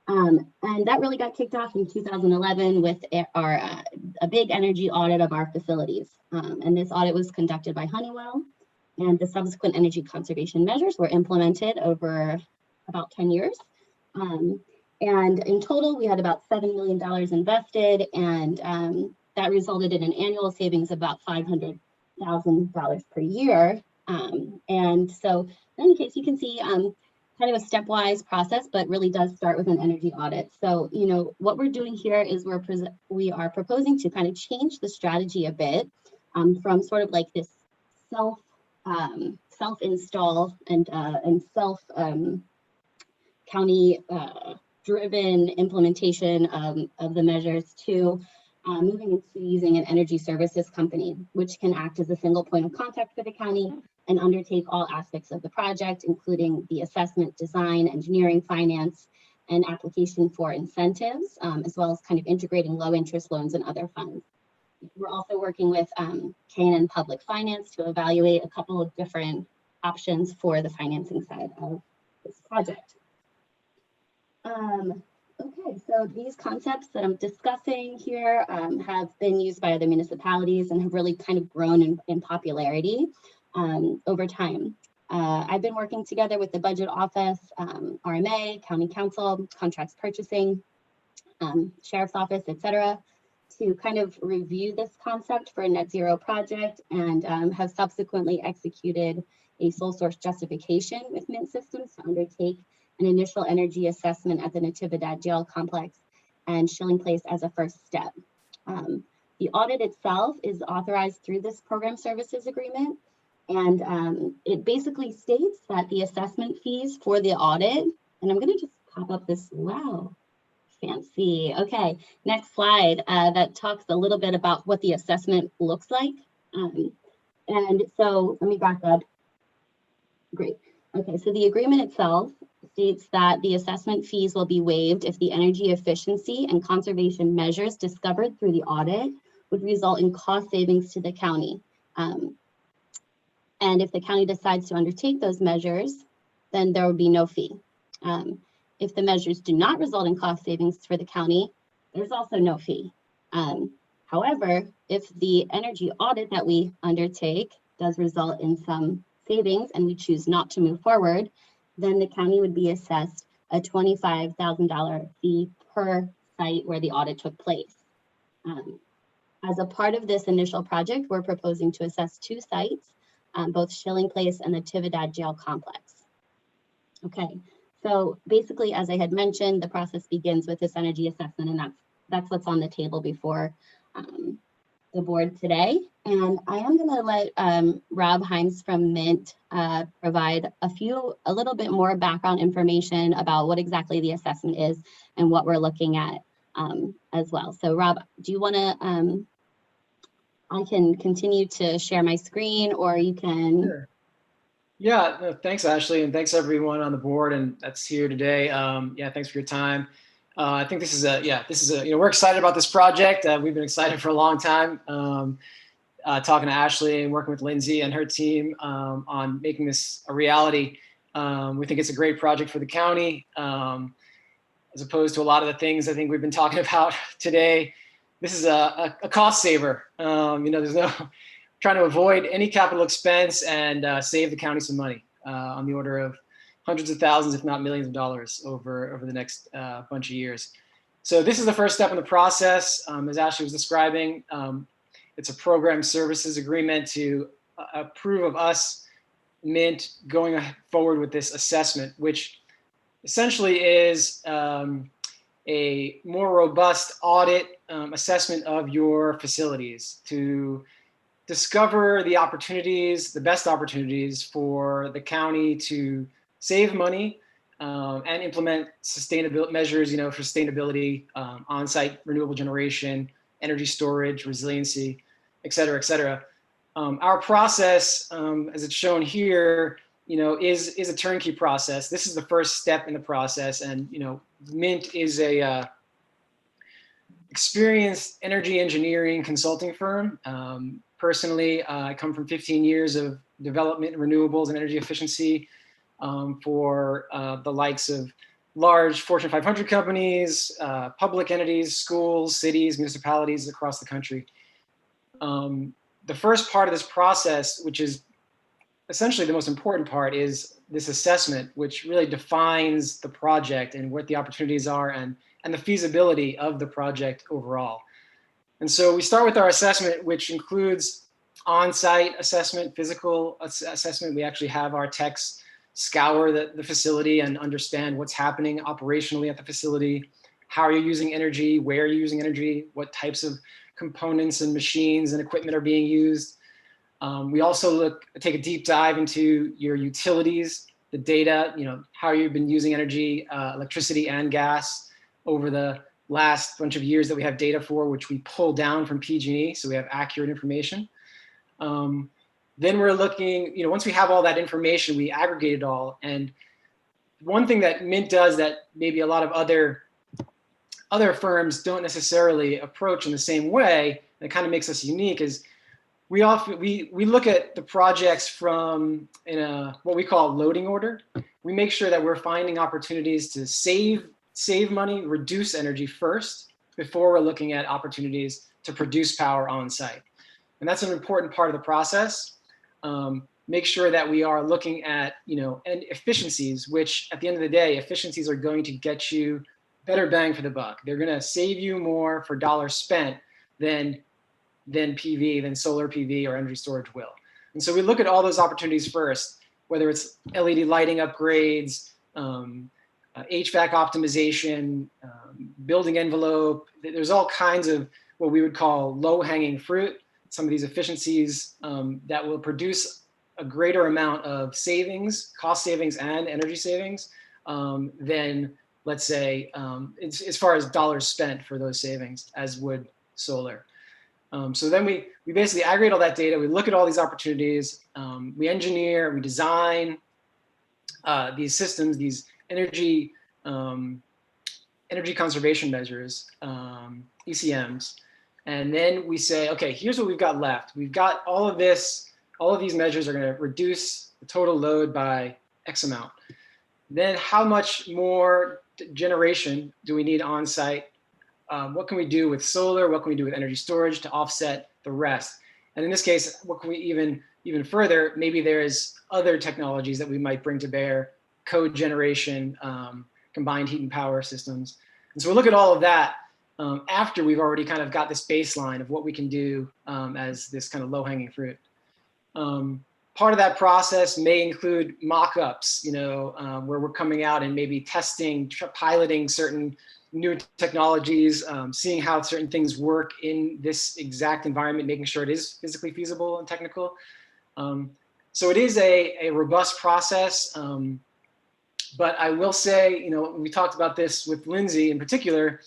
And that really got kicked off in 2011 with a big energy audit of our facilities. And this audit was conducted by Honeywell, and the subsequent energy conservation measures were implemented over about 10 years. And in total, we had about $7 million invested, and that resulted in an annual savings of about $500,000 per year. And so in any case, you can see kind of a stepwise process, but really does start with an energy audit. So, you know, what we're doing here is we are proposing to kind of change the strategy a bit from sort of like this self-install and self county driven implementation of the measures to moving into using an energy services company, which can act as a single point of contact for the county and undertake all aspects of the project, including the assessment, design, engineering, finance, and application for incentives, as well as kind of integrating low interest loans and other funds. We're also working with K&N Public Finance to evaluate a couple of different options for the financing side of this project. Okay, so these concepts that I'm discussing here have been used by other municipalities and have really kind of grown in popularity over time. I've been working together with the Budget Office, RMA, County Council, Contracts Purchasing, Sheriff's Office, etc., to kind of review this concept for a net zero project, and have subsequently executed a sole source justification with Mint Systems to undertake an initial energy assessment at the Natividad Jail Complex and Shilling Place as a first step. The audit itself is authorized through this program services agreement, and it basically states that the assessment fees for the audit, and I'm going to just pop up this, wow, fancy. Okay, next slide that talks a little bit about what the assessment looks like. And so let me back up. Great. Okay, so the agreement itself states that the assessment fees will be waived if the energy efficiency and conservation measures discovered through the audit would result in cost savings to the county. And if the county decides to undertake those measures, then there would be no fee. If the measures do not result in cost savings for the county, there's also no fee. However, if the energy audit that we undertake does result in some savings and we choose not to move forward, then the county would be assessed a $25,000 fee per site where the audit took place. As a part of this initial project, we're proposing to assess 2 sites, both Shilling Place and the Natividad Jail Complex. Okay, so basically, as I had mentioned, the process begins with this energy assessment, and that's what's on the table before the board today. And I am going to let Rob Himes from Mint provide a little bit more background information about what exactly the assessment is and what we're looking at as well. So Rob, do you want to, I can continue to share my screen, or you can. Sure. Yeah, no, thanks Ashley, and thanks everyone on the board and that's here today. Yeah, thanks for your time. I think this is we're excited about this project. We've been excited for a long time. Talking to Ashley and working with Lindsay and her team on making this a reality. We think it's a great project for the county, as opposed to a lot of the things I think we've been talking about today. This is a cost saver. There's no trying to avoid any capital expense and save the county some money on the order of hundreds of thousands, if not millions of dollars over the next bunch of years. So this is the first step in the process. As Ashley was describing, it's a program services agreement to approve of us, Mint, going forward with this assessment, which essentially is a more robust audit assessment of your facilities to discover the opportunities, the best opportunities for the county to save money and implement sustainability measures, for sustainability, on-site renewable generation, energy storage, resiliency, et cetera, et cetera. Our process, as it's shown here, is a turnkey process. This is the first step in the process, and Mint is a experienced energy engineering consulting firm. Personally, I come from 15 years of development in renewables and energy efficiency for the likes of large Fortune 500 companies, public entities, schools, cities, municipalities across the country. The first part of this process, which is essentially the most important part, is this assessment, which really defines the project and what the opportunities are and the feasibility of the project overall. And so we start with our assessment, which includes on-site assessment, physical assessment. We actually have our techs scour the facility and understand what's happening operationally at the facility. How are you using energy? Where are you using energy? What types of components and machines and equipment are being used? We also take a deep dive into your utilities, the data, how you've been using energy, electricity and gas over the last bunch of years that we have data for, which we pull down from PG&E, so we have accurate information. Then we're looking, once we have all that information, we aggregate it all. And one thing that Mint does that maybe a lot of other firms don't necessarily approach in the same way, that kind of makes us unique, is we look at the projects from what we call loading order. We make sure that we're finding opportunities to save money, reduce energy first, before we're looking at opportunities to produce power on site. And that's an important part of the process. Make sure that we are looking at, and efficiencies, which at the end of the day, efficiencies are going to get you better bang for the buck. They're going to save you more for dollars spent than PV, than solar PV or energy storage will. And so we look at all those opportunities first, whether it's LED lighting upgrades, HVAC optimization, building envelope. There's all kinds of what we would call low-hanging fruit, some of these efficiencies that will produce a greater amount of savings, cost savings and energy savings than, let's say, as far as dollars spent for those savings as would solar. So then we basically aggregate all that data, we look at all these opportunities, we engineer, we design these systems, these energy conservation measures, ECMs, and then we say, okay, here's what we've got left. We've got all of this, all of these measures are going to reduce the total load by X amount. Then how much more generation do we need on site? What can we do with solar? What can we do with energy storage to offset the rest? And in this case, what can we even further? Maybe there's other technologies that we might bring to bear, code generation, combined heat and power systems. And so we look at all of that after we've already kind of got this baseline of what we can do as this kind of low-hanging fruit. Part of that process may include mock-ups, where we're coming out and maybe testing, piloting certain new technologies, seeing how certain things work in this exact environment, making sure it is physically feasible and technical. So it is a robust process. But I will say, we talked about this with Lindsay in particular,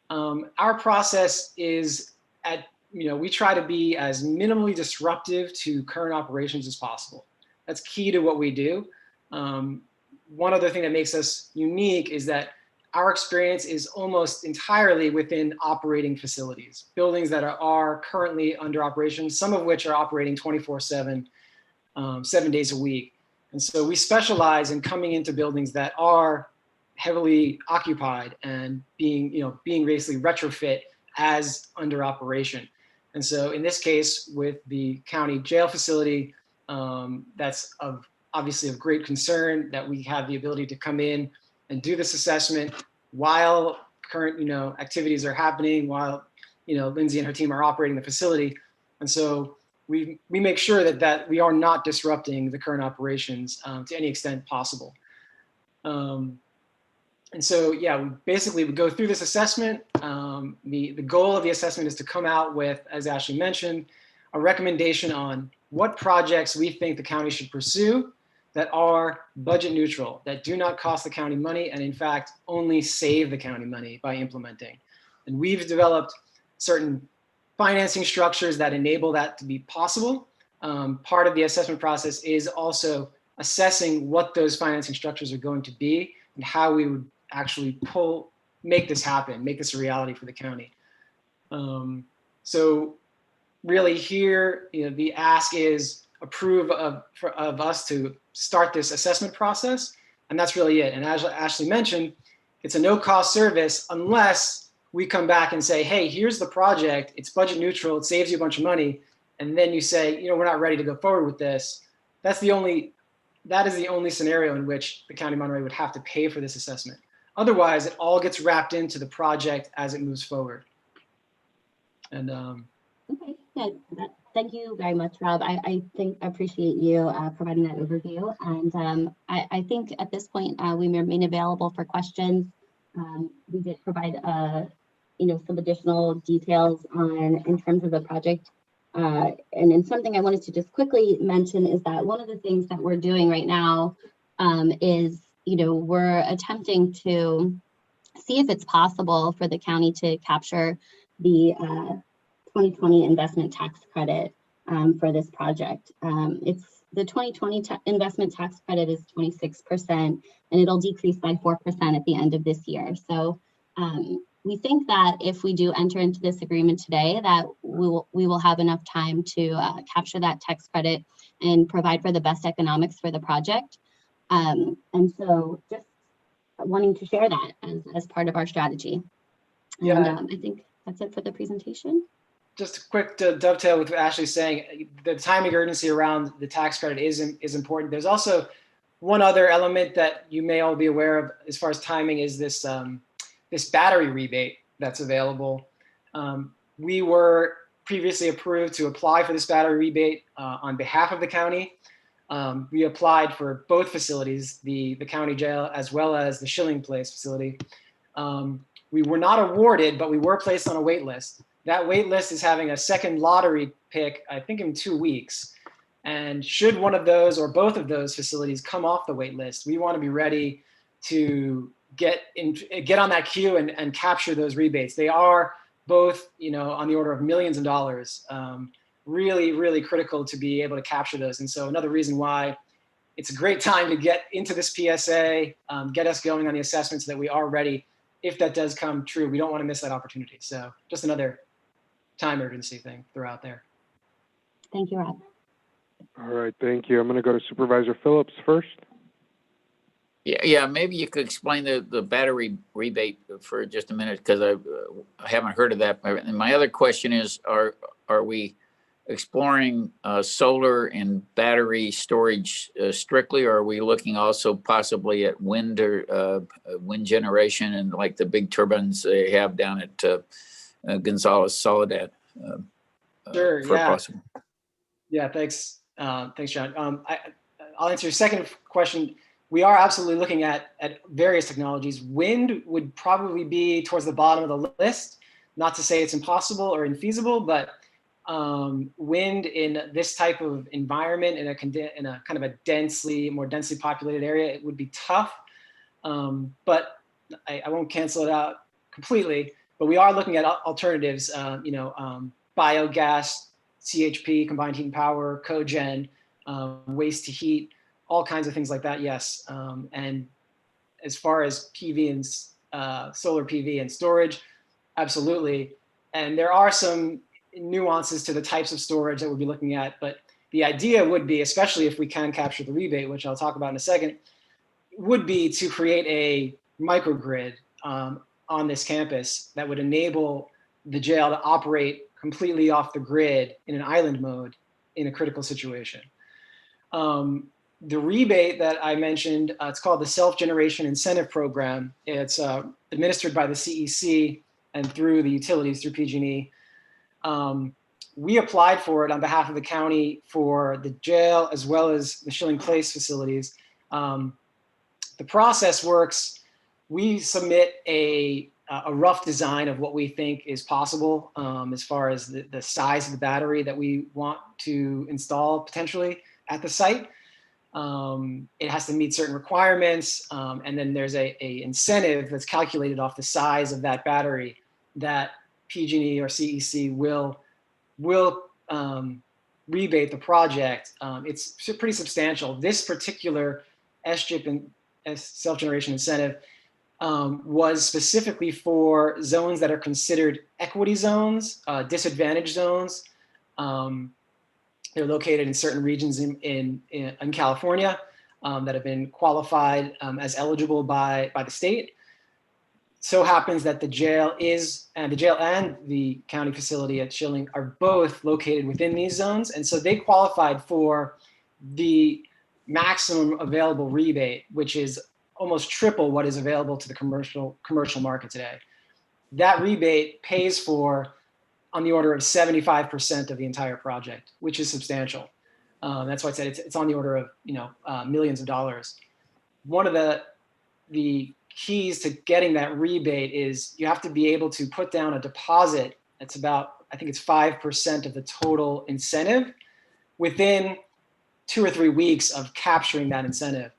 our process is we try to be as minimally disruptive to current operations as possible. That's key to what we do. One other thing that makes us unique is that our experience is almost entirely within operating facilities, buildings that are currently under operation, some of which are operating 24/7, 7 days a week. And so we specialize in coming into buildings that are heavily occupied and being basically retrofit as under operation. And so in this case, with the county jail facility, that's obviously of great concern that we have the ability to come in and do this assessment while current activities are happening, while Lindsay and her team are operating the facility. And so we make sure that we are not disrupting the current operations to any extent possible. And so, yeah, we basically would go through this assessment. The goal of the assessment is to come out with, as Ashley mentioned, a recommendation on what projects we think the county should pursue that are budget neutral, that do not cost the county money, and in fact, only save the county money by implementing. And we've developed certain financing structures that enable that to be possible. Part of the assessment process is also assessing what those financing structures are going to be and how we would actually make this happen, make this a reality for the county. So really here, the ask is approve of us to start this assessment process. And that's really it. And as Ashley mentioned, it's a no-cost service unless we come back and say, hey, here's the project, it's budget neutral, it saves you a bunch of money. And then you say, we're not ready to go forward with this. That is the only scenario in which the County of Monterey would have to pay for this assessment. Otherwise, it all gets wrapped into the project as it moves forward. And okay, yeah, thank you very much, Rob. I appreciate you providing that overview. And I think at this point we remain available for questions. We did provide some additional details in terms of the project. And then something I wanted to just quickly mention is that one of the things that we're doing right now is, we're attempting to see if it's possible for the county to capture the 2020 investment tax credit for this project. It's the 2020 investment tax credit is 26%, and it'll decrease by 4% at the end of this year. So we think that if we do enter into this agreement today, that we will have enough time to capture that tax credit and provide for the best economics for the project. And so just wanting to share that as part of our strategy. And yeah. I think that's it for the presentation. Just a quick dovetail with what Ashley's saying, the timing urgency around the tax credit is important. There's also one other element that you may all be aware of as far as timing is this this battery rebate that's available. We were previously approved to apply for this battery rebate on behalf of the county. We applied for both facilities, the county jail as well as the Schilling Place facility. We were not awarded, but we were placed on a wait list. That wait list is having a second lottery pick, I think in 2 weeks. And should one of those or both of those facilities come off the wait list, we want to be ready to get on that queue and capture those rebates. They are both, on the order of millions of dollars. Really, really critical to be able to capture those. And so another reason why it's a great time to get into this PSA, get us going on the assessments so that we are ready if that does come true. We don't want to miss that opportunity. So just another time urgency thing throughout there. Thank you, Rob. All right, thank you. I'm going to go to Supervisor Phillips first. Yeah, maybe you could explain the battery rebate for just a minute, because I haven't heard of that. And my other question is, are we exploring solar and battery storage strictly, or are we looking also possibly at wind or wind generation and like the big turbines they have down at Gonzales Soledad? Sure, yeah. Possible. Yeah, thanks. Thanks, John. I'll answer your second question. We are absolutely looking at various technologies. Wind would probably be towards the bottom of the list. Not to say it's impossible or infeasible, but wind in this type of environment, in a kind of a more densely populated area, it would be tough. But I won't cancel it out completely. But we are looking at alternatives. Biogas, CHP, combined heat and power, cogen, waste to heat. All kinds of things like that, yes. And as far as PV and solar PV and storage, absolutely. And there are some nuances to the types of storage that we'll be looking at, but the idea would be, especially if we can capture the rebate, which I'll talk about in a second, would be to create a microgrid on this campus that would enable the jail to operate completely off the grid in an island mode in a critical situation. The rebate that I mentioned, it's called the Self-Generation Incentive Program. It's administered by the CEC and through the utilities, through PG&E. We applied for it on behalf of the county for the jail as well as the Schilling Place facilities. The process works. We submit a rough design of what we think is possible as far as the size of the battery that we want to install potentially at the site. It has to meet certain requirements, and then there's a incentive that's calculated off the size of that battery that PG&E or CEC will rebate the project. It's pretty substantial. This particular SGIP and self-generation incentive was specifically for zones that are considered equity zones, disadvantaged zones. They're located in certain regions in California that have been qualified as eligible by the state. So happens that the jail and the county facility at Schilling are both located within these zones. And so they qualified for the maximum available rebate, which is almost triple what is available to the commercial market today. That rebate pays for on the order of 75% of the entire project, which is substantial. That's why I said it's on the order of millions of dollars. One of the keys to getting that rebate is you have to be able to put down a deposit that's about, I think it's 5% of the total incentive within 2 or 3 weeks of capturing that incentive.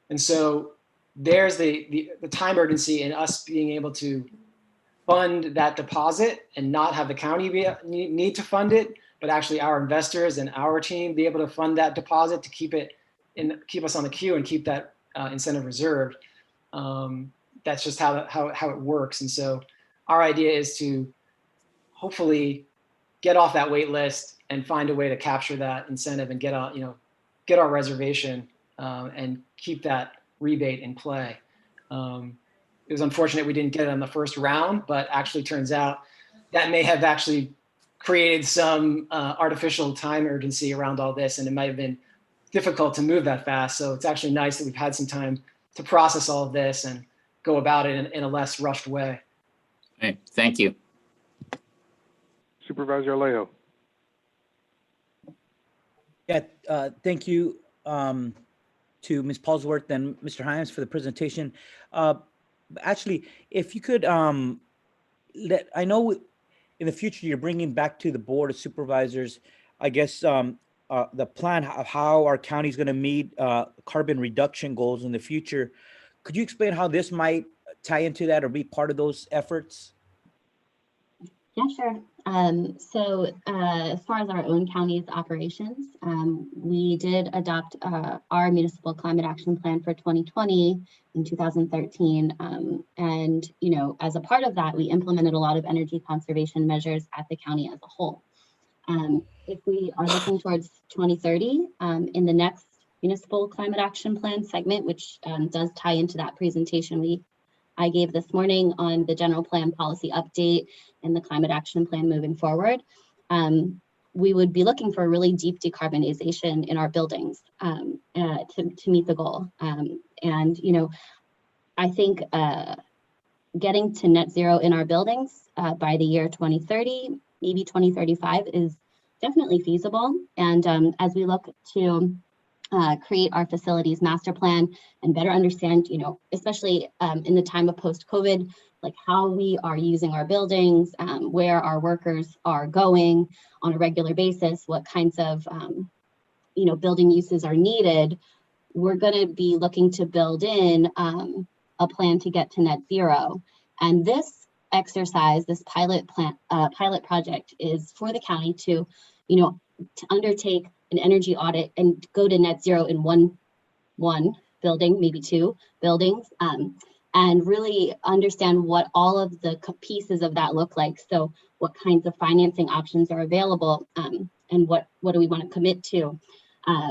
And so there's the time urgency in us being able to fund that deposit and not have the county need to fund it, but actually our investors and our team be able to fund that deposit to keep us on the queue and keep that incentive reserved. That's just how it works. And so our idea is to hopefully get off that wait list and find a way to capture that incentive and get our reservation and keep that rebate in play. It was unfortunate we didn't get it on the first round, but actually turns out that may have actually created some artificial time urgency around all this, and it might have been difficult to move that fast. So it's actually nice that we've had some time to process all of this and go about it in a less rushed way. Okay, thank you. Supervisor Alejo. Yeah, thank you to Ms. Paulsworth and Mr. Hyams for the presentation. Actually, if you could, I know in the future you're bringing back to the Board of Supervisors, I guess, the plan of how our county is going to meet carbon reduction goals in the future. Could you explain how this might tie into that or be part of those efforts? Yeah, sure. So as far as our own county's operations, we did adopt our municipal climate action plan for 2020 in 2013. And, as a part of that, we implemented a lot of energy conservation measures at the county as a whole. If we are looking towards 2030, in the next municipal climate action plan segment, which does tie into that presentation I gave this morning on the general plan policy update and the climate action plan moving forward, we would be looking for a really deep decarbonization in our buildings to meet the goal. I think getting to net zero in our buildings by the year 2030, maybe 2035 is definitely feasible. And as we look to create our facilities master plan and better understand, especially in the time of post-COVID, like how we are using our buildings, where our workers are going on a regular basis, what kinds of, building uses are needed, we're going to be looking to build in a plan to get to net zero. And this exercise, this pilot project is for the county to undertake an energy audit and go to net zero in one building, maybe 2 buildings, and really understand what all of the pieces of that look like. So what kinds of financing options are available, and what do we want to commit to,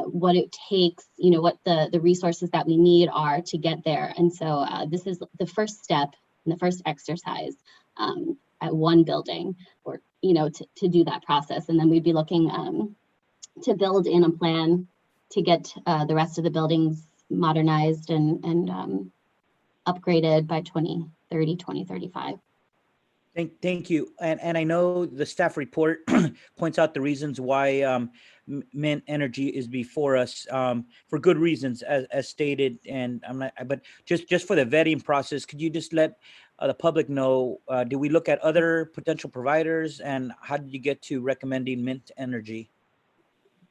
what it takes, what the resources that we need are to get there. And so this is the first step and the first exercise at one building, or to do that process. And then we'd be looking to build in a plan to get the rest of the buildings modernized and upgraded by 2030, 2035. Thank you. And I know the staff report points out the reasons why Mint Energy is before us for good reasons, as stated. And but just for the vetting process, could you just let the public know, do we look at other potential providers, and how did you get to recommending Mint Energy?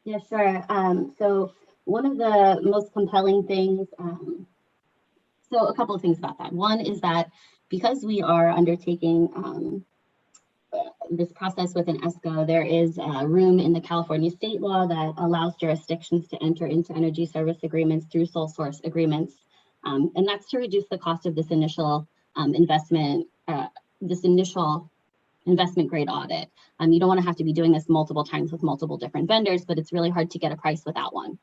Yeah, sure. So one of the most compelling things, so a couple of things about that. One is that because we are undertaking this process with an ESCO, there is room in the California state law that allows jurisdictions to enter into energy service agreements through sole source agreements. And that's to reduce the cost of this initial investment grade audit. You don't want to have to be doing this multiple times with multiple different vendors, but it's really hard to get a price without one.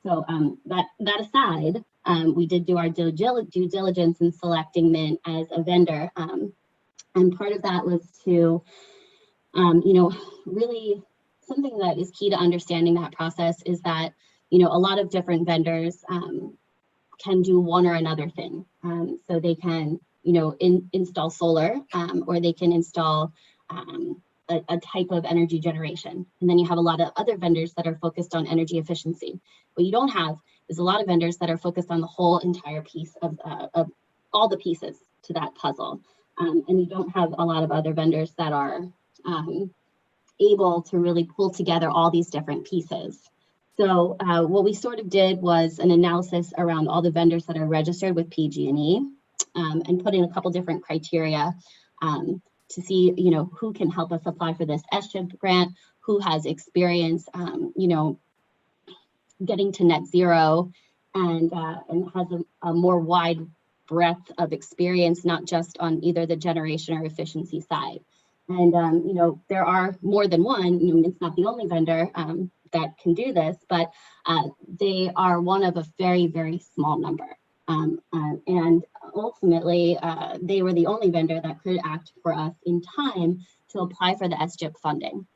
So that aside, we did do our due diligence in selecting Mint as a vendor. And part of that was to, really something that is key to understanding that process is that, a lot of different vendors can do one or another thing. So they can, install solar or they can install a type of energy generation. And then you have a lot of other vendors that are focused on energy efficiency. What you don't have is a lot of vendors that are focused on the whole entire piece of all the pieces to that puzzle. And you don't have a lot of other vendors that are able to really pull together all these different pieces. So what we sort of did was an analysis around all the vendors that are registered with PG&E and put in a couple different criteria to see, who can help us apply for this SCHIP grant, who has experience, getting to net zero and has a more wide breadth of experience, not just on either the generation or efficiency side. And, there are more than one, it's not the only vendor that can do this, but they are one of a very, very small number. And ultimately, they were the only vendor that could act for us in time to apply for the SCHIP funding.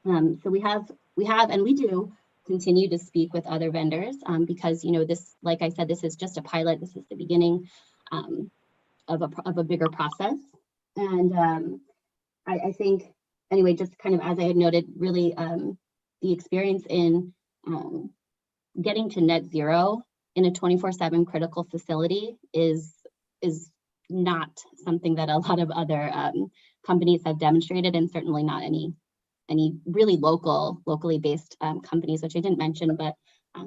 So we have, and we do continue to speak with other vendors because, this, like I said, this is just a pilot. This is the beginning of a bigger process. And I think, anyway, just kind of as I had noted, really the experience in getting to net zero in a 24/7 critical facility is not something that a lot of other companies have demonstrated, and certainly not any really locally based companies, which I didn't mention, but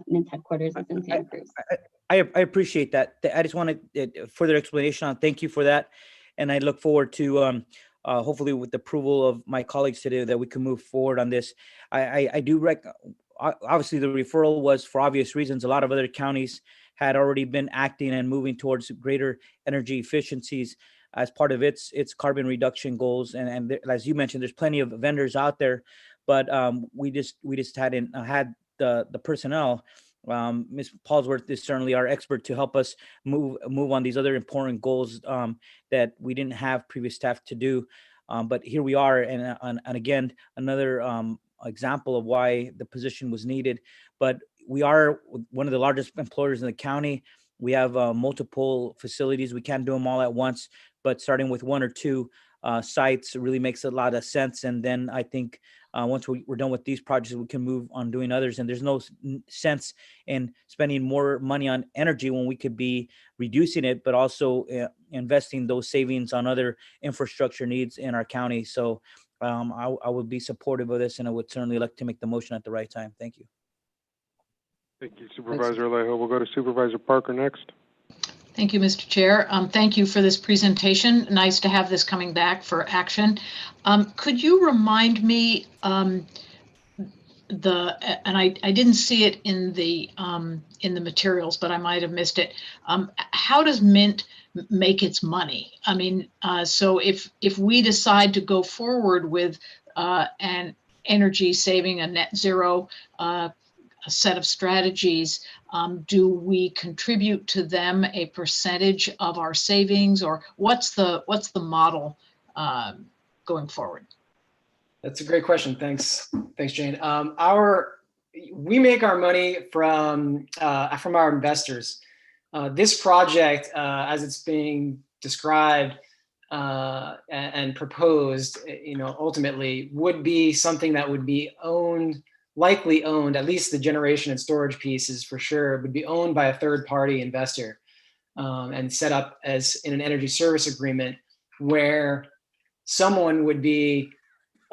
Mint's headquarters is in Santa Cruz. I appreciate that. I just wanted further explanation on. Thank you for that, and I look forward to hopefully with the approval of my colleagues today that we can move forward on this. I do obviously the referral was for obvious reasons. A lot of other counties had already been acting and moving towards greater energy efficiencies as part of its carbon reduction goals. And there, as you mentioned, there's plenty of vendors out there, but we just hadn't had the personnel. Ms. Paulsworth is certainly our expert to help us move on these other important goals that we didn't have previous staff to do. But here we are, and again, another example of why the position was needed. But we are one of the largest employers in the county. We have multiple facilities. We can't do them all at once, but starting with one or two sites really makes a lot of sense. And then I think once we're done with these projects, we can move on doing others. And there's no sense in spending more money on energy when we could be reducing it, but also investing those savings on other infrastructure needs in our county. So I would be supportive of this, and I would certainly like to make the motion at the right time. Thank you. Thank you, Supervisor Alejo. We'll go to Supervisor Parker next. Thank you, Mr. Chair. Thank you for this presentation. Nice to have this coming back for action. Could you remind me and I didn't see it in the materials, but I might have missed it. How does Mint make its money? I mean, so if we decide to go forward with an energy saving, a net zero a set of strategies, do we contribute to them a percentage of our savings, or what's the model going forward? That's a great question. Thanks, Jane. We make our money from our investors. This project, as it's being described and proposed, ultimately would be something that would be likely owned, at least the generation and storage pieces for sure, would be owned by a third-party investor and set up as in an energy service agreement where someone would be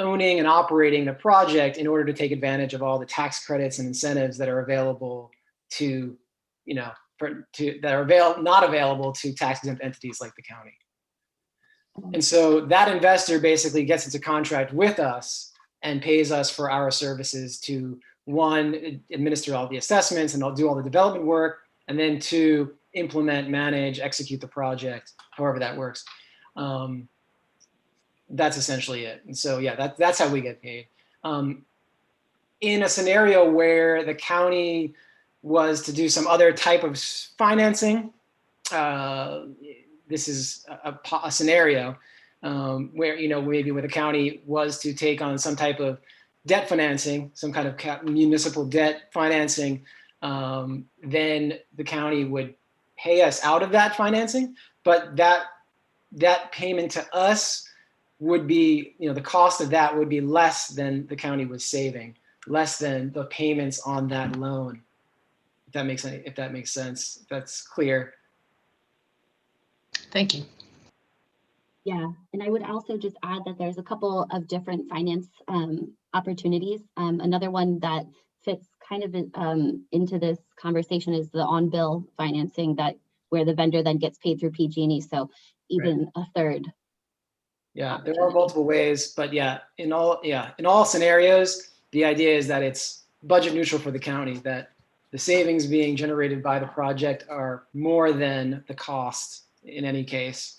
owning and operating the project in order to take advantage of all the tax credits and incentives that are available to, that are not available to tax exempt entities like the county. And so that investor basically gets into contract with us and pays us for our services to, one, administer all the assessments and do all the development work, and then two, implement, manage, execute the project, however that works. That's essentially it. And so, yeah, that's how we get paid. In a scenario where the county was to do some other type of financing, this is a scenario where, maybe where the county was to take on some type of debt financing, some kind of municipal debt financing, then the county would pay us out of that financing, but that payment to us would be, the cost of that would be less than the county was saving, less than the payments on that loan. If that makes sense, if that's clear. Thank you. Yeah, and I would also just add that there's a couple of different finance opportunities. Another one that fits kind of into this conversation is the on-bill financing, where the vendor then gets paid through PG&E. So even a third. Yeah, there are multiple ways, but in all scenarios, the idea is that it's budget neutral for the county, that the savings being generated by the project are more than the cost in any case.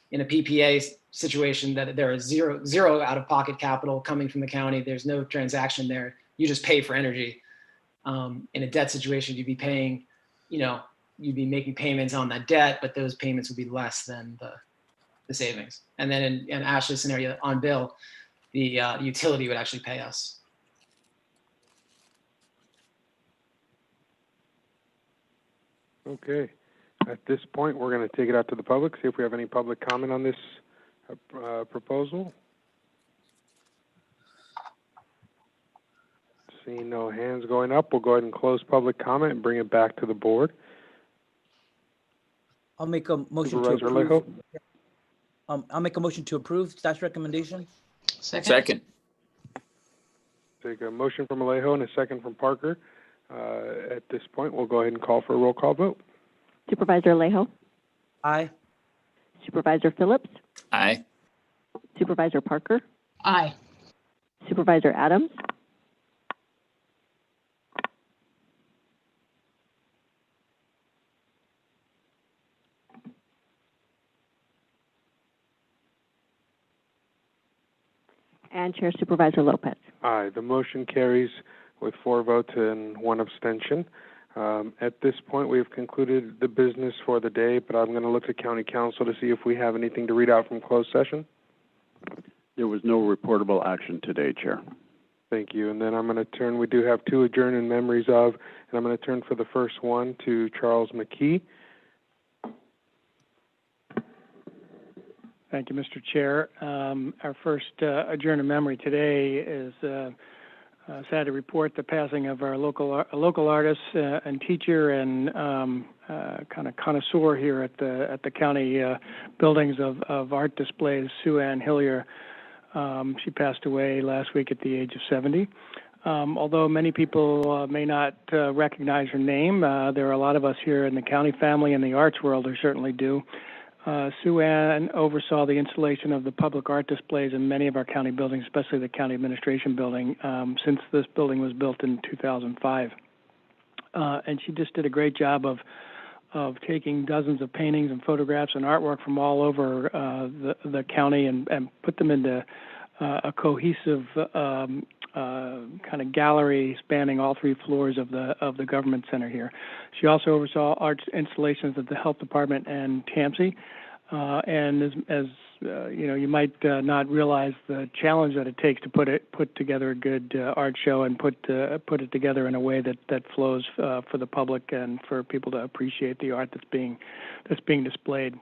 In a PPA situation, that there is zero out-of-pocket capital coming from the county. There's no transaction there. You just pay for energy. In a debt situation, you'd be paying, you'd be making payments on that debt, but those payments would be less than the savings. And then in Ashley's scenario on bill, the utility would actually pay us. Okay. At this point, we're going to take it out to the public, see if we have any public comment on this proposal. Seeing no hands going up, we'll go ahead and close public comment and bring it back to the board. I'll make a motion to approve. I'll make a motion to approve staff's recommendation. Second. Take a motion from Alejo and a second from Parker. At this point, we'll go ahead and call for a roll call vote. Supervisor Alejo? Aye. Supervisor Phillips? Aye. Supervisor Parker? Aye. Supervisor Adams? And Chair Supervisor Lopez. Aye. The motion carries with 4 votes and 1 abstention. At this point, we have concluded the business for the day, but I'm going to look to County Council to see if we have anything to read out from closed session. There was no reportable action today, Chair. Thank you. And then I'm going to turn, we do have 2 adjourned in memories of, and I'm going to turn for the first one to Charles McKee. Thank you, Mr. Chair. Our first adjourned in memory today is sad to report the passing of our local artist and teacher and kind of connoisseur here at the county buildings of art displays, Sue Ann Hillier. She passed away last week at the age of 70. Although many people may not recognize her name, there are a lot of us here in the county family and the arts world who certainly do. Sue Ann oversaw the installation of the public art displays in many of our county buildings, especially the county administration building, since this building was built in 2005. And she just did a great job of taking dozens of paintings and photographs and artwork from all over the county and put them into a cohesive kind of gallery spanning all 3 floors of the government center here. She also oversaw art installations at the health department and TAMSI. And as you might not realize the challenge that it takes to put together a good art show and put it together in a way that flows for the public and for people to appreciate the art that's being displayed.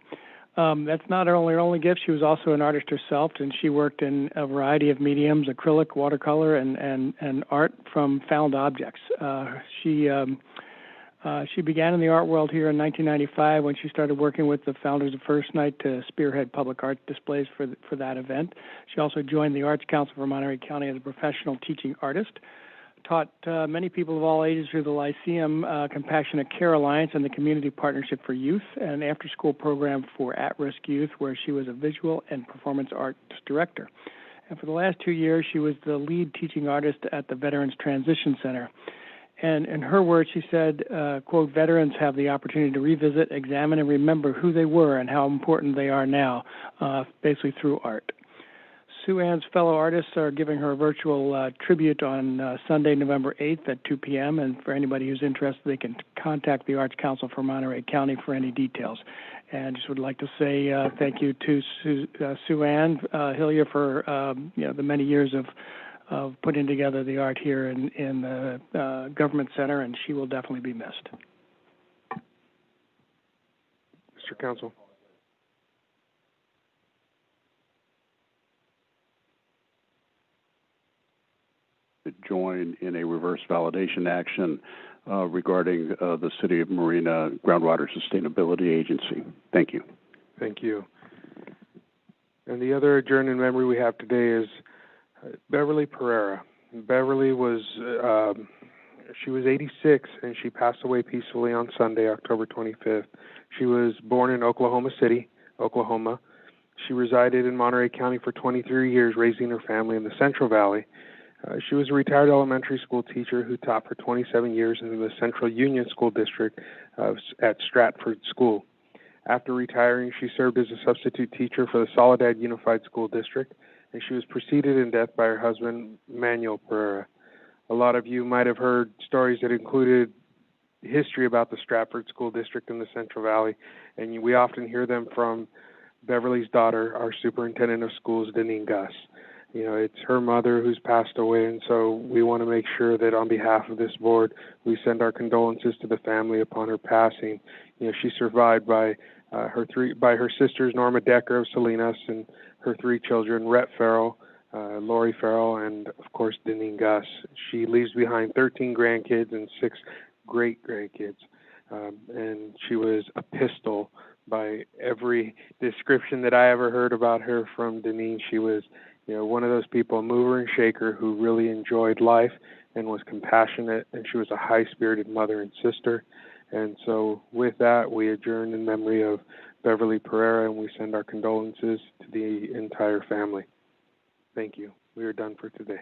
That's not her only gift. She was also an artist herself, and she worked in a variety of mediums: acrylic, watercolor, and art from found objects. She began in the art world here in 1995 when she started working with the founders of First Night to spearhead public art displays for that event. She also joined the Arts Council for Monterey County as a professional teaching artist. taught many people of all ages through the Lyceum Compassionate Care Alliance and the Community Partnership for Youth, an after-school program for at-risk youth, where she was a visual and performance arts director. And for the last 2 years, she was the lead teaching artist at the Veterans Transition Center. And in her words, she said, quote, veterans have the opportunity to revisit, examine, and remember who they were and how important they are now, basically through art. Sue Ann's fellow artists are giving her a virtual tribute on Sunday, November 8th at 2 p.m. And for anybody who's interested, they can contact the Arts Council for Monterey County for any details. And just would like to say thank you to Sue Ann Hillier for the many years of putting together the art here in the Government Center, and she will definitely be missed. Mr. Council. To join in a reverse validation action regarding the City of Marina Groundwater Sustainability Agency. Thank you. Thank you. And the other adjourned in memory we have today is Beverly Pereira. Beverly was, she was 86 and she passed away peacefully on Sunday, October 25th. She was born in Oklahoma City, Oklahoma. She resided in Monterey County for 23 years, raising her family in the Central Valley. She was a retired elementary school teacher who taught for 27 years in the Central Union School District at Stratford School. After retiring, she served as a substitute teacher for the Soledad Unified School District, and she was preceded in death by her husband, Manuel Pereira. A lot of you might have heard stories that included history about the Stratford School District in the Central Valley, and we often hear them from Beverly's daughter, our superintendent of schools, Deneen Gus. You know, it's her mother who's passed away, and so we want to make sure that on behalf of this board, we send our condolences to the family upon her passing. You know, she's survived by her sisters, Norma Decker of Salinas, and her 3 children, Rhett Farrell, Lori Farrell, and of course, Deneen Gus. She leaves behind 13 grandkids and 6 great-grandkids, and she was a pistol by every description that I ever heard about her from Deneen. She was, you know, one of those people, a mover and shaker, who really enjoyed life and was compassionate, and she was a high-spirited mother and sister. And so with that, we adjourn in memory of Beverly Pereira, and we send our condolences to the entire family. Thank you. We are done for today.